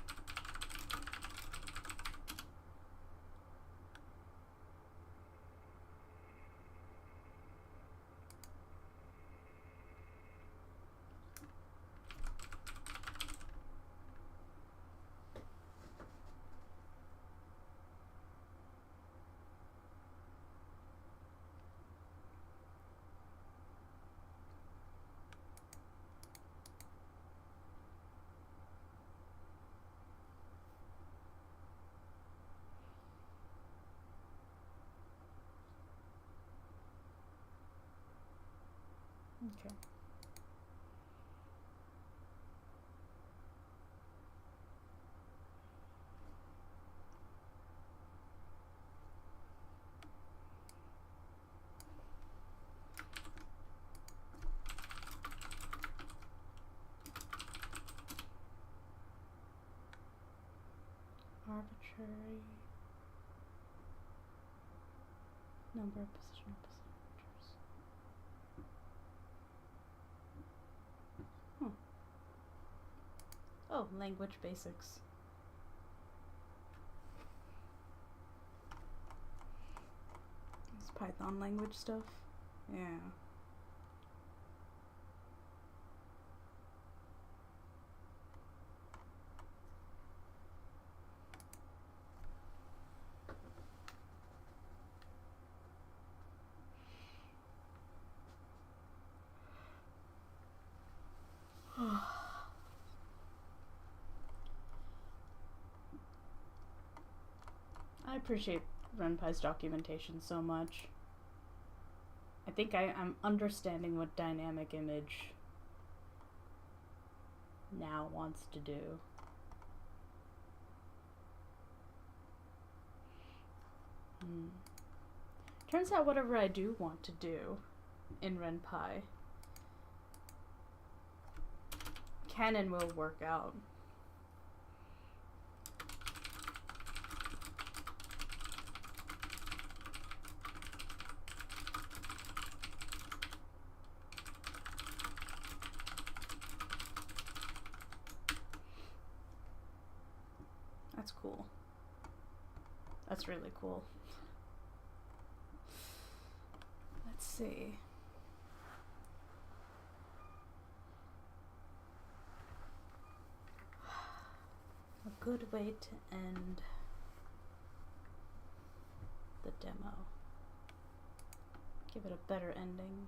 Okay. Arbitrary number of positional passengers. Oh, language basics. It's Python language stuff. Yeah. I appreciate RenPy's documentation so much. I think I'm understanding what dynamic image now wants to do. Turns out whatever I do want to do in RenPy can and will work out. That's cool. That's really cool. Let's see. A good way to end the demo. Give it a better ending.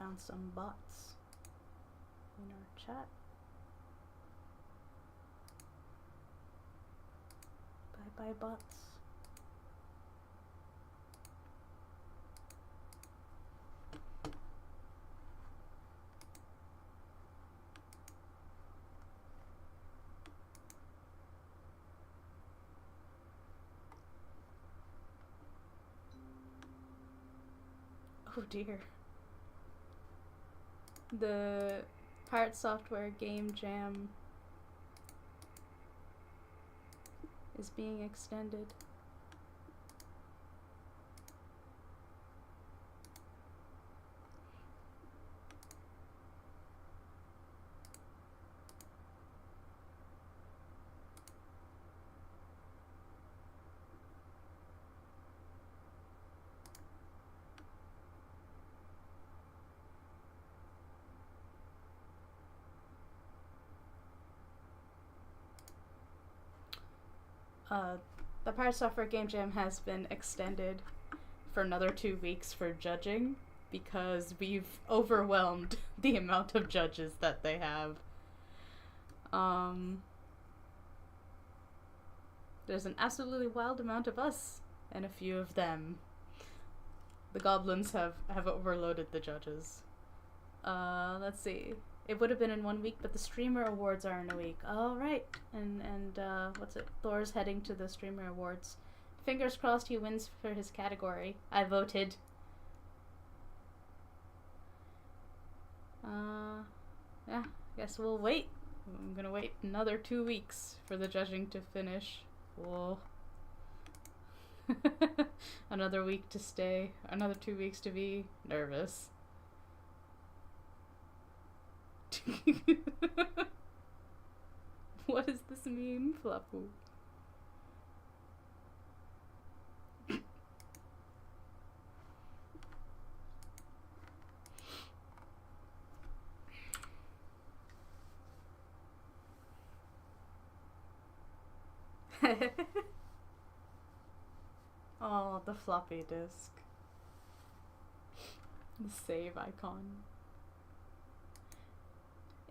Found some bots in our chat. Bye bye bots. Oh dear. The Pirate Software Game Jam is being extended. The Pirate Software Game Jam has been extended for another 2 weeks for judging because we've overwhelmed the amount of judges that they have. There's an absolutely wild amount of us and a few of them. The goblins have overloaded the judges. Let's see. It would have been in 1 week, but the streamer awards are in a week. All right, and what's it? Thor's heading to the streamer awards. Fingers crossed he wins for his category. I voted. Yeah, guess we'll wait. I'm gonna wait another 2 weeks for the judging to finish. Whoa. Another week to stay. Another 2 weeks to be nervous. What is this meme, Flappu? Oh, the floppy disk. The save icon.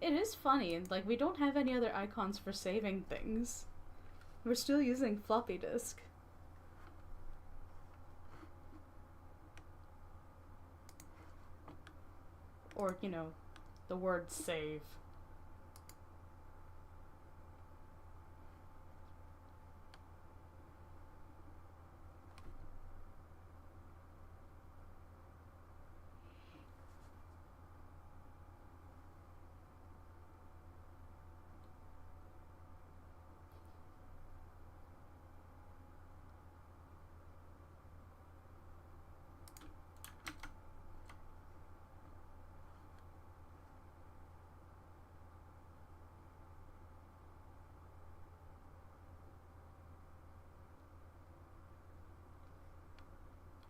It is funny, like, we don't have any other icons for saving things. We're still using floppy disk. Or, you know, the word save.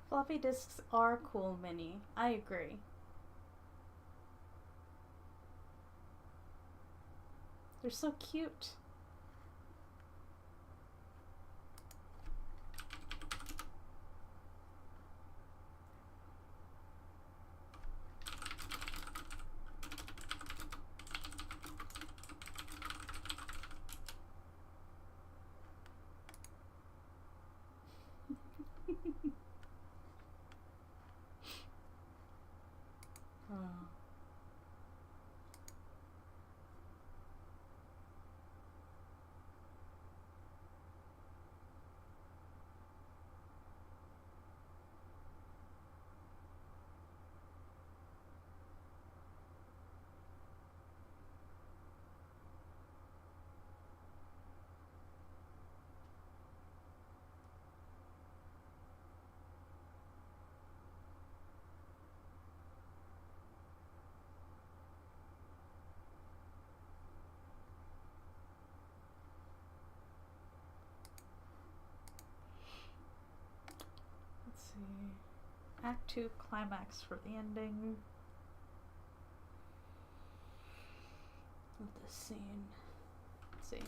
Floppy disks are cool, Minnie. I agree. They're so cute. Act 2 climax for the ending of this scene. Let's see.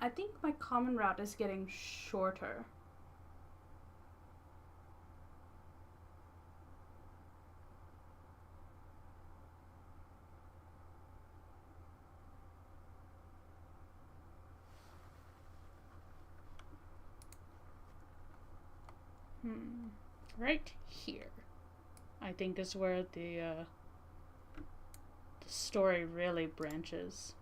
I think my common route is getting shorter. Right here, I think, is where the story really branches.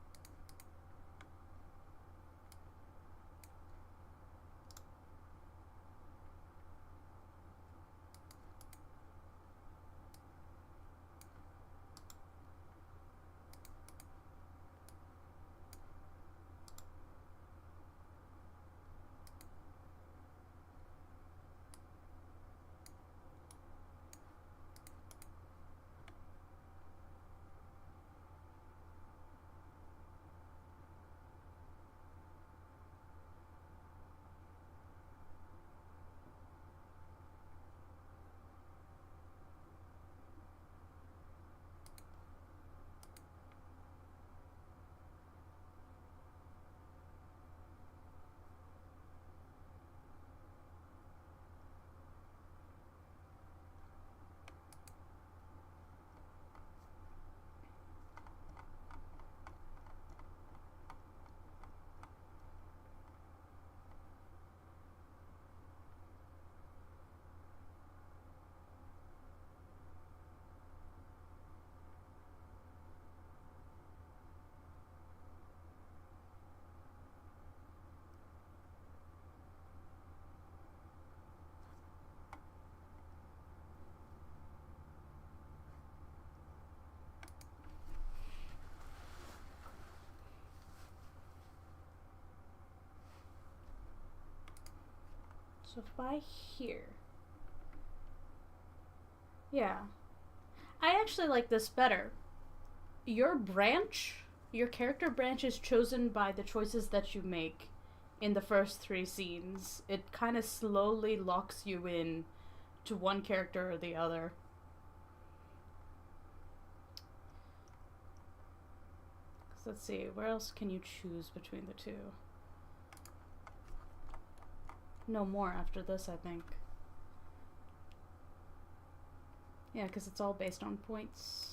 So if I here, yeah, I actually like this better. Your character branch is chosen by the choices that you make in the first 3 scenes. It kind of slowly locks you in to one character or the other. So let's see, where else can you choose between the two? No more after this, I think. Yeah, because it's all based on points.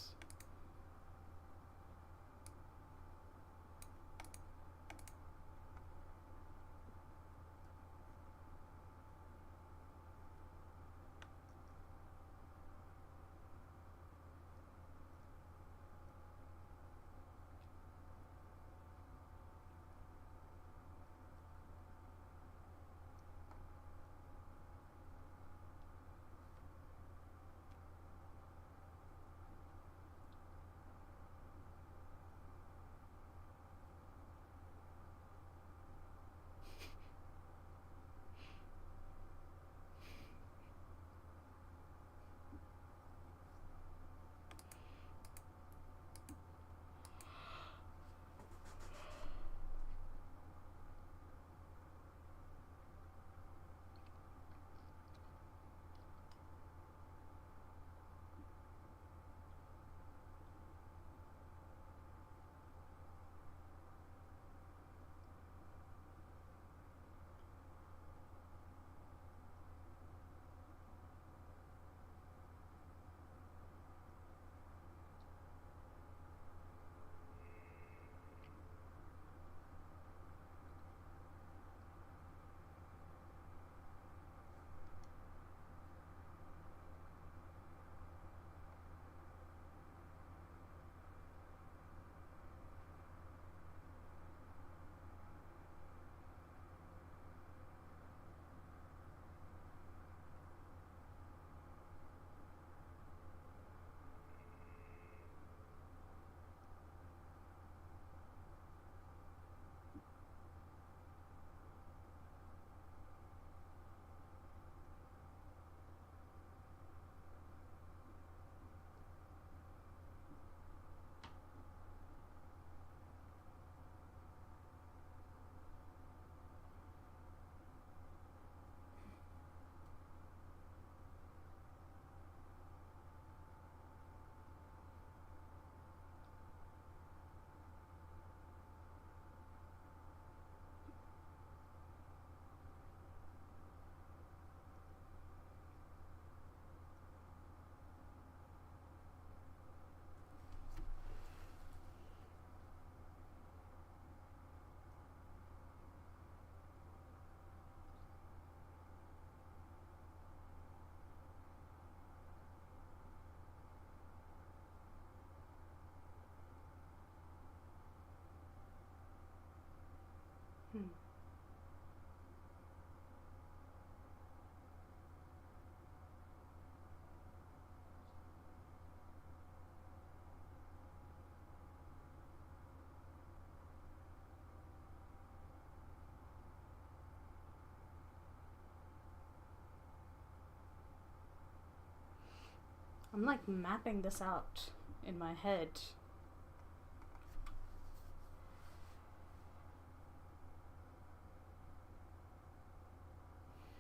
I'm like mapping this out in my head.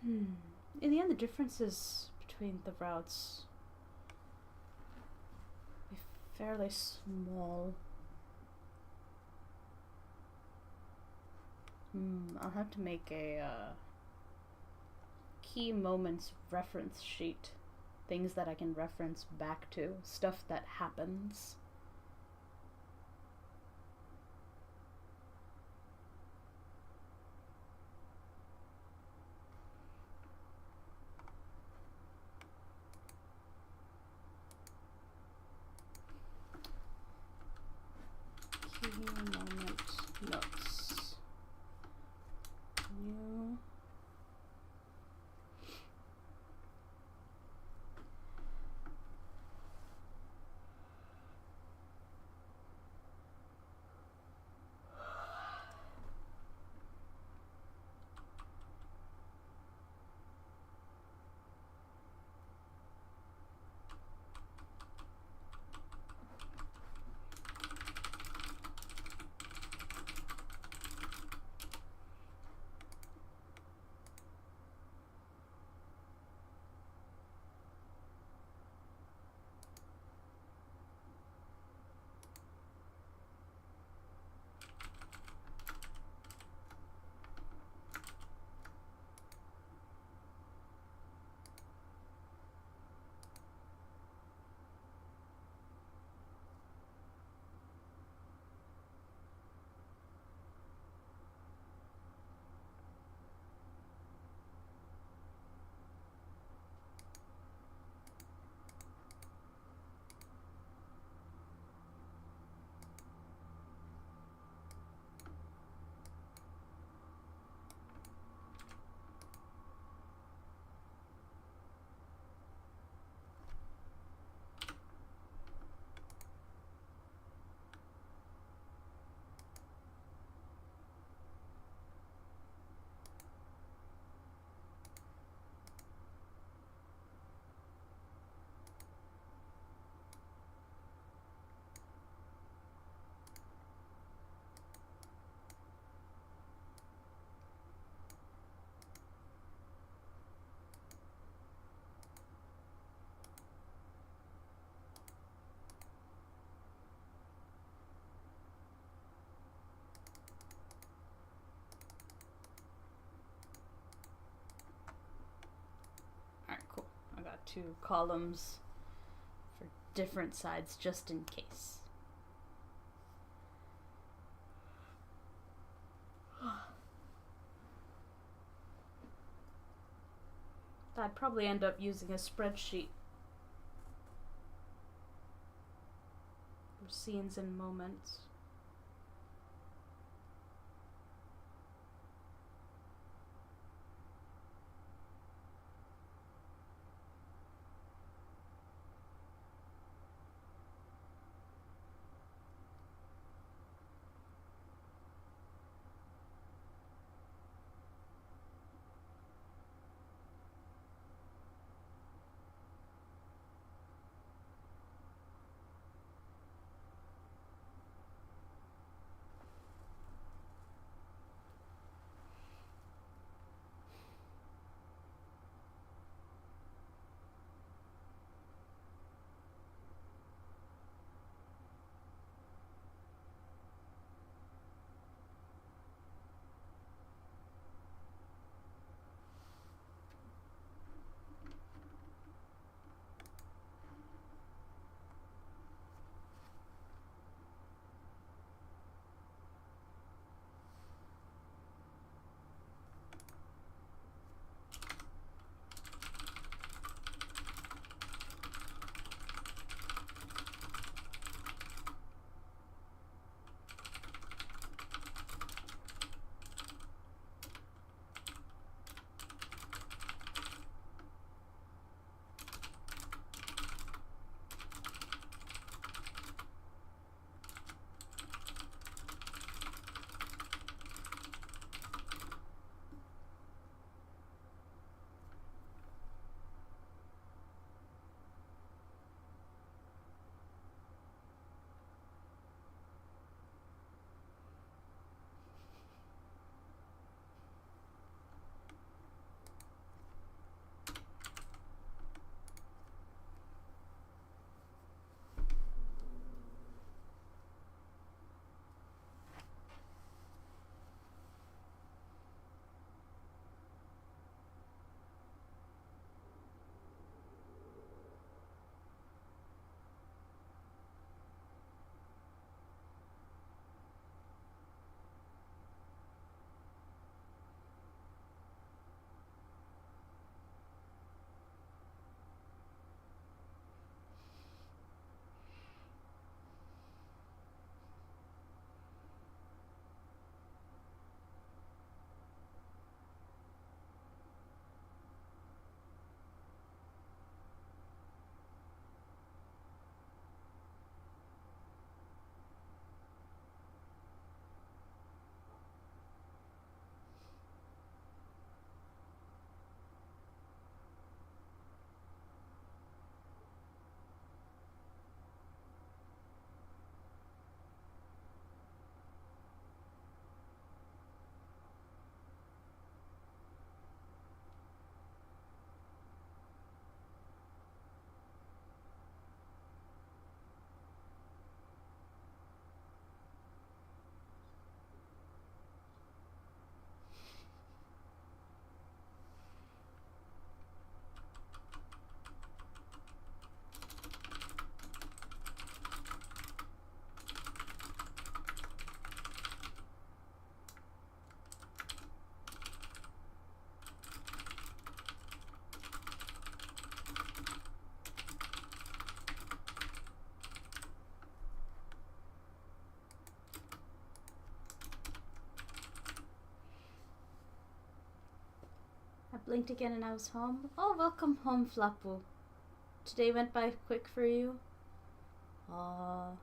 In the end, the differences between the routes be fairly small. I'll have to make a key moments reference sheet. Things that I can reference back to. Stuff that happens. Key moment notes. New. Alright, cool. I got 2 columns for different sides just in case. I'd probably end up using a spreadsheet for scenes and moments. blinked again and I was home. Oh, welcome home, Flapu. Today went by quick for you. Aww.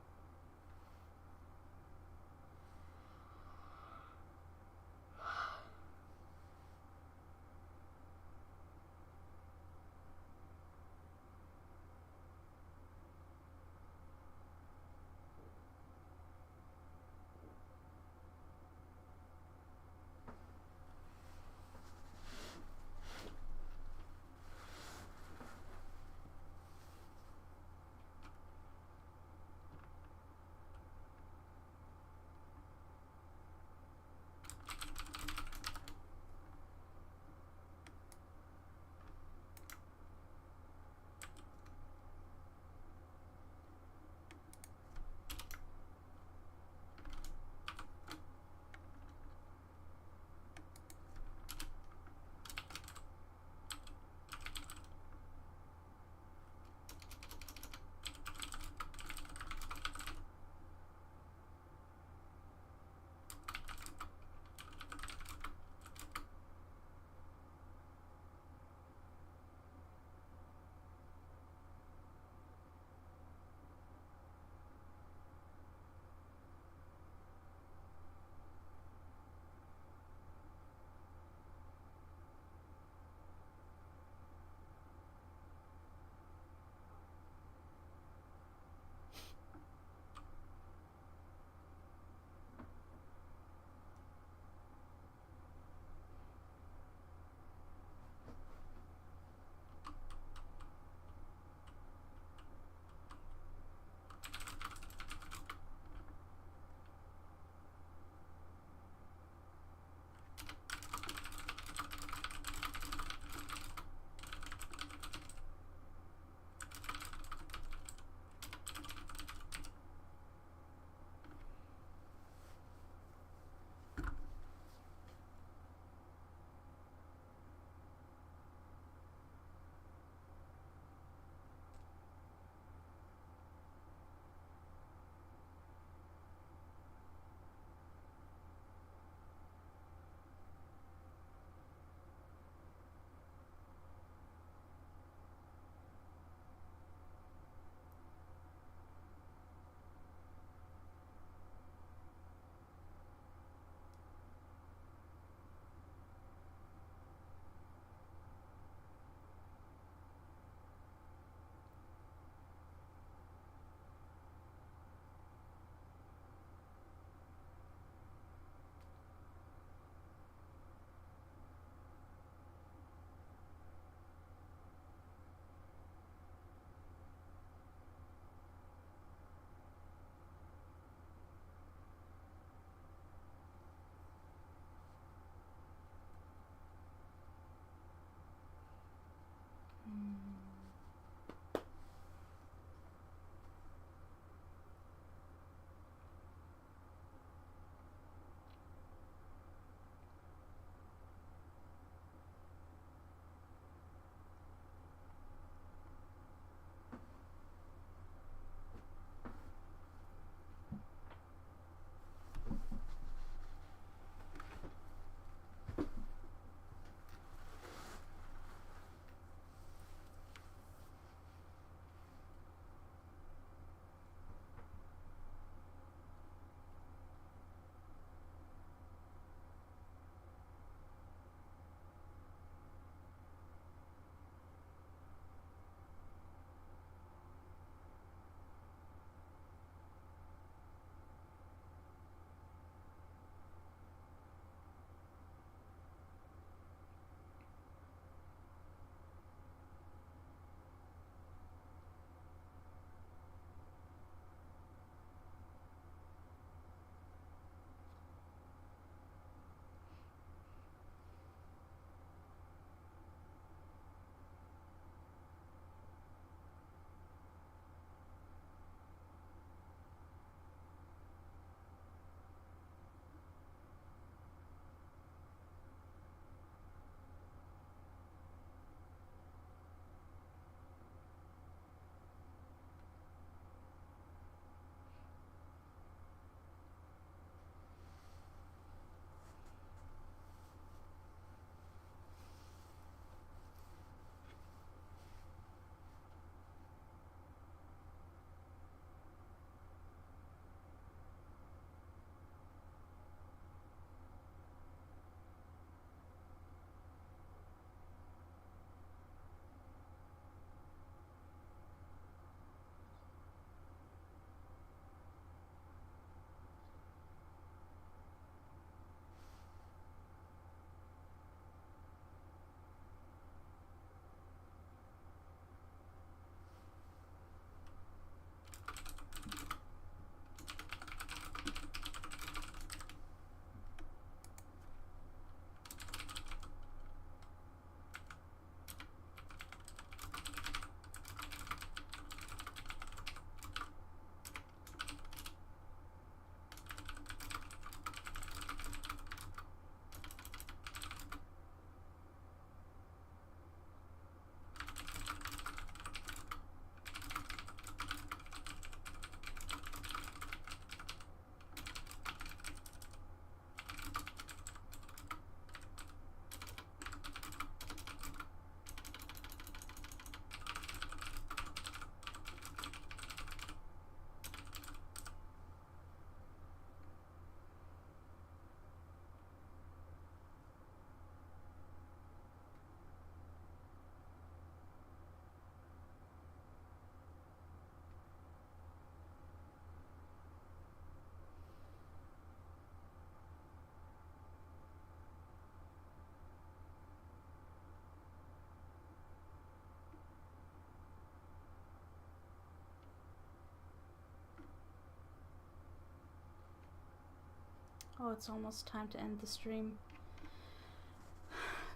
Oh, it's almost time to end the stream.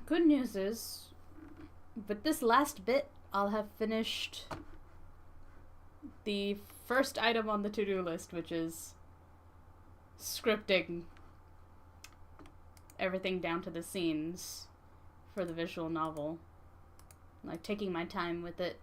Good news is, with this last bit, I'll have finished the first item on the to-do list, which is scripting everything down to the scenes for the visual novel. Like, taking my time with it.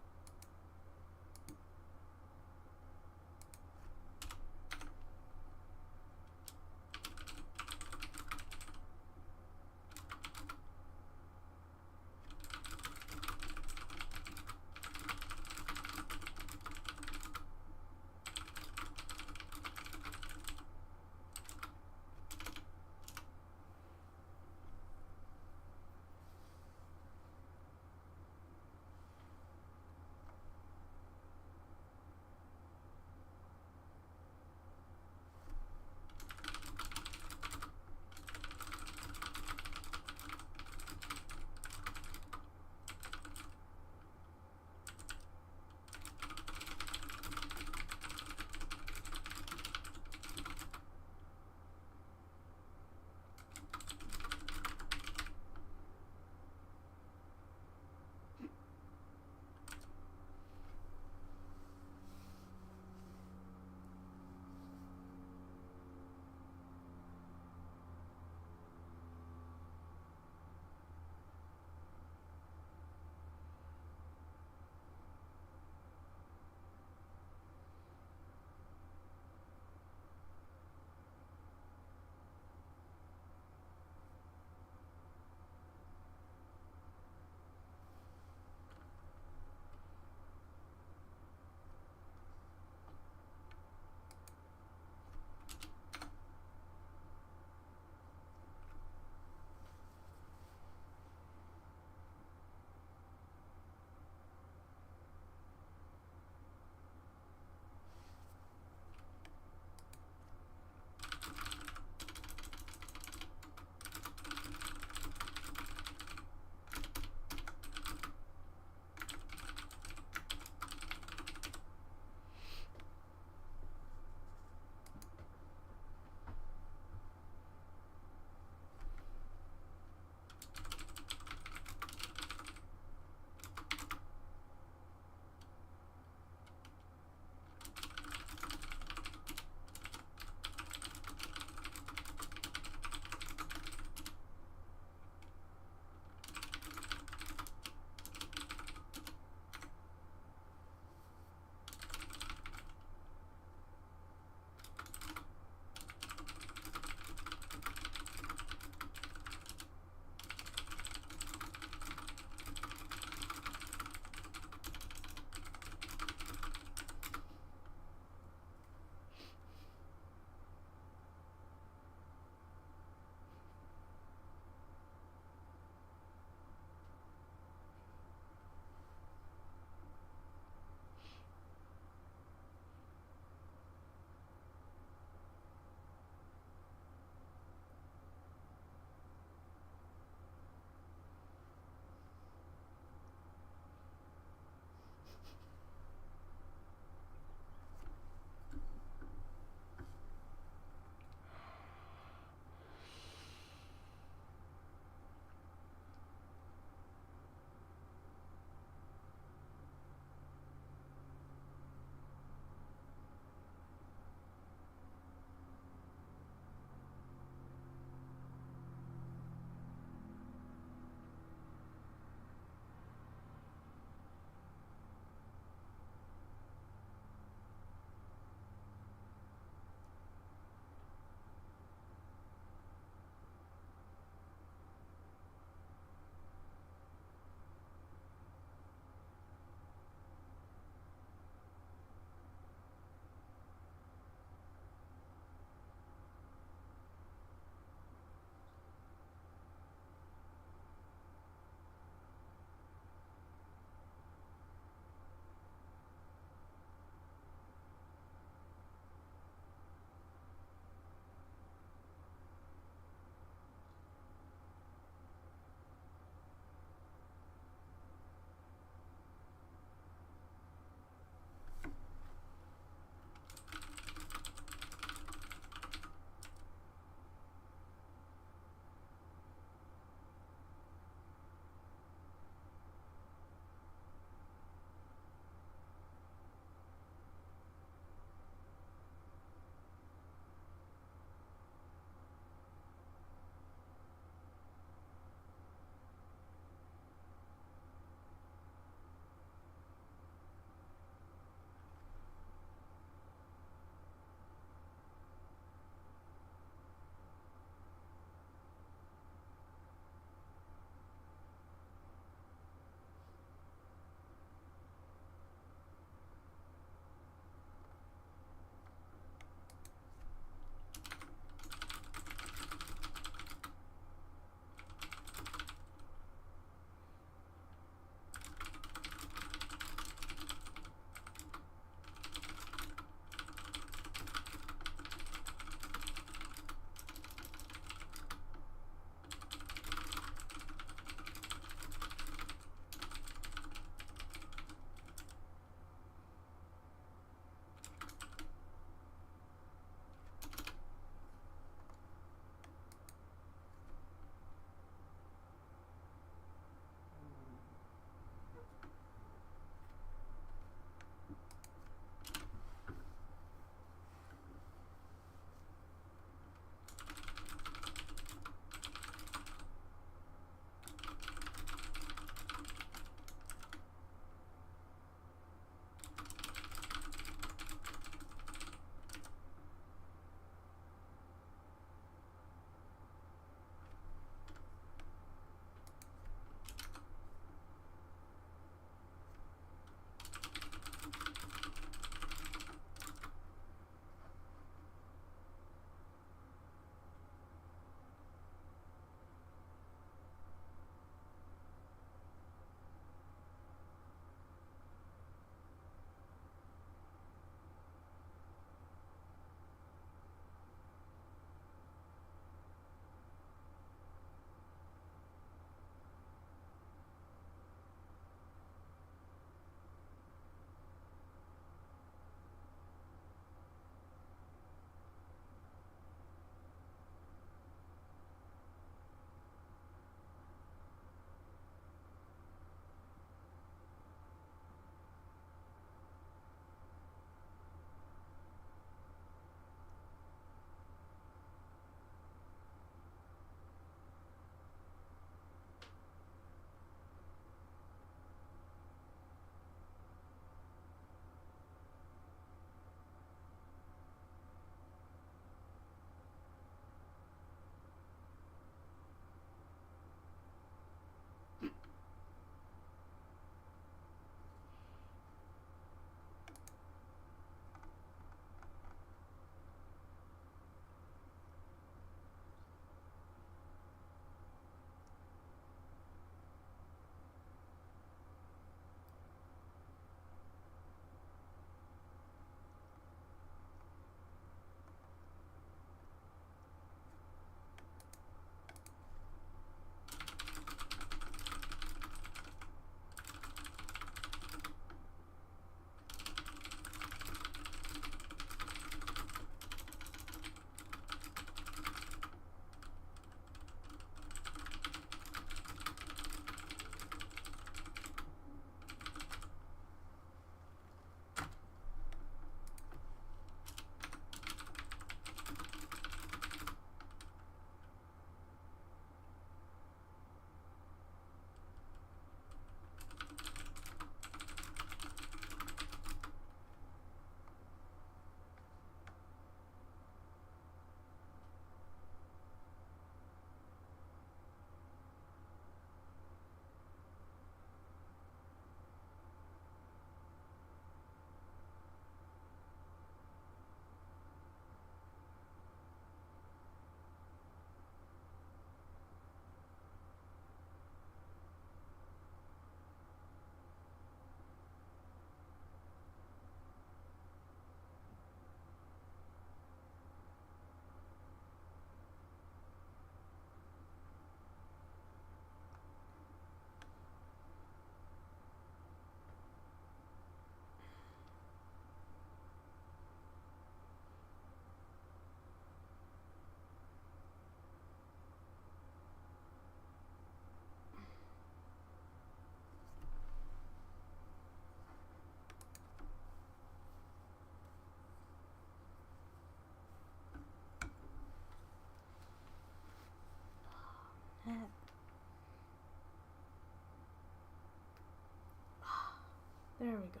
There we go.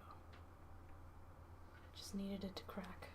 Just needed it to crack.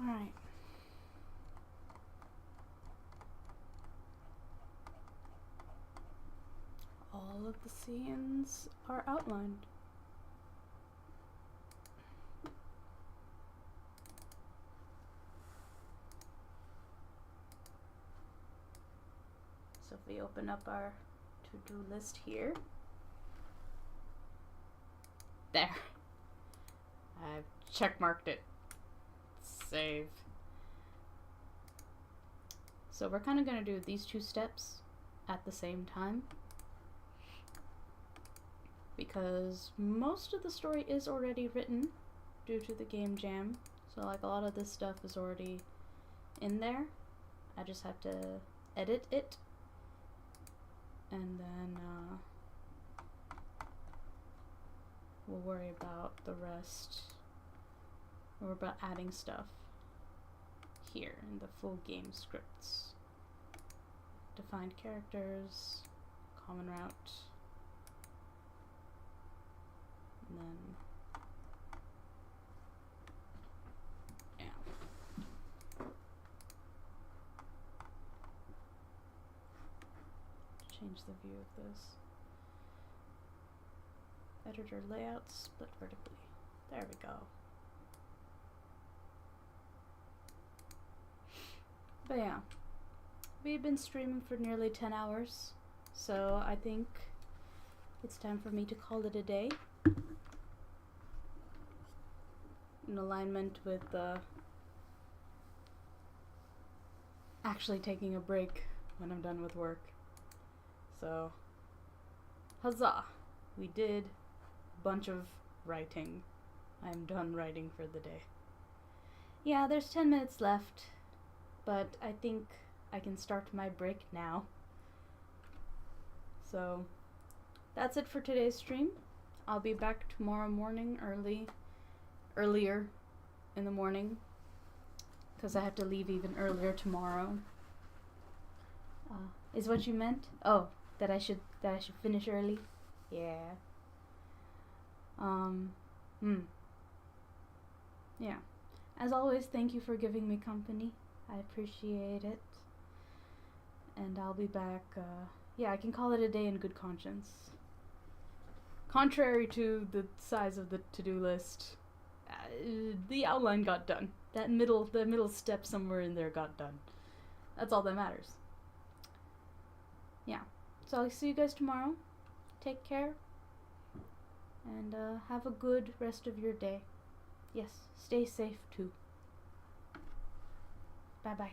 Alright. All of the scenes are outlined. So if we open up our to-do list here, there. I've checkmarked it. Save. So we're kind of going to do these two steps at the same time, because most of the story is already written due to the game jam. So like a lot of this stuff is already in there. I just have to edit it, and then we'll worry about the rest. We're about adding stuff here in the full game scripts. Defined characters, common route, and then change the view of this. Editor layout, split vertically. There we go. But yeah, we've been streaming for nearly 10 hours, so I think it's time for me to call it a day. In alignment with actually taking a break when I'm done with work. So, huzzah! We did a bunch of writing. I'm done writing for the day. Yeah, there's 10 minutes left, but I think I can start my break now. So, that's it for today's stream. I'll be back tomorrow morning earlier in the morning, because I have to leave even earlier tomorrow. Is what you meant? Oh, that I should finish early? Yeah. Yeah. As always, thank you for giving me company. I appreciate it. And I'll be back, yeah, I can call it a day in good conscience. Contrary to the size of the to-do list, the outline got done. The middle step somewhere in there got done. That's all that matters. Yeah. So I'll see you guys tomorrow. Take care. And have a good rest of your day. Yes, stay safe too. Bye-bye.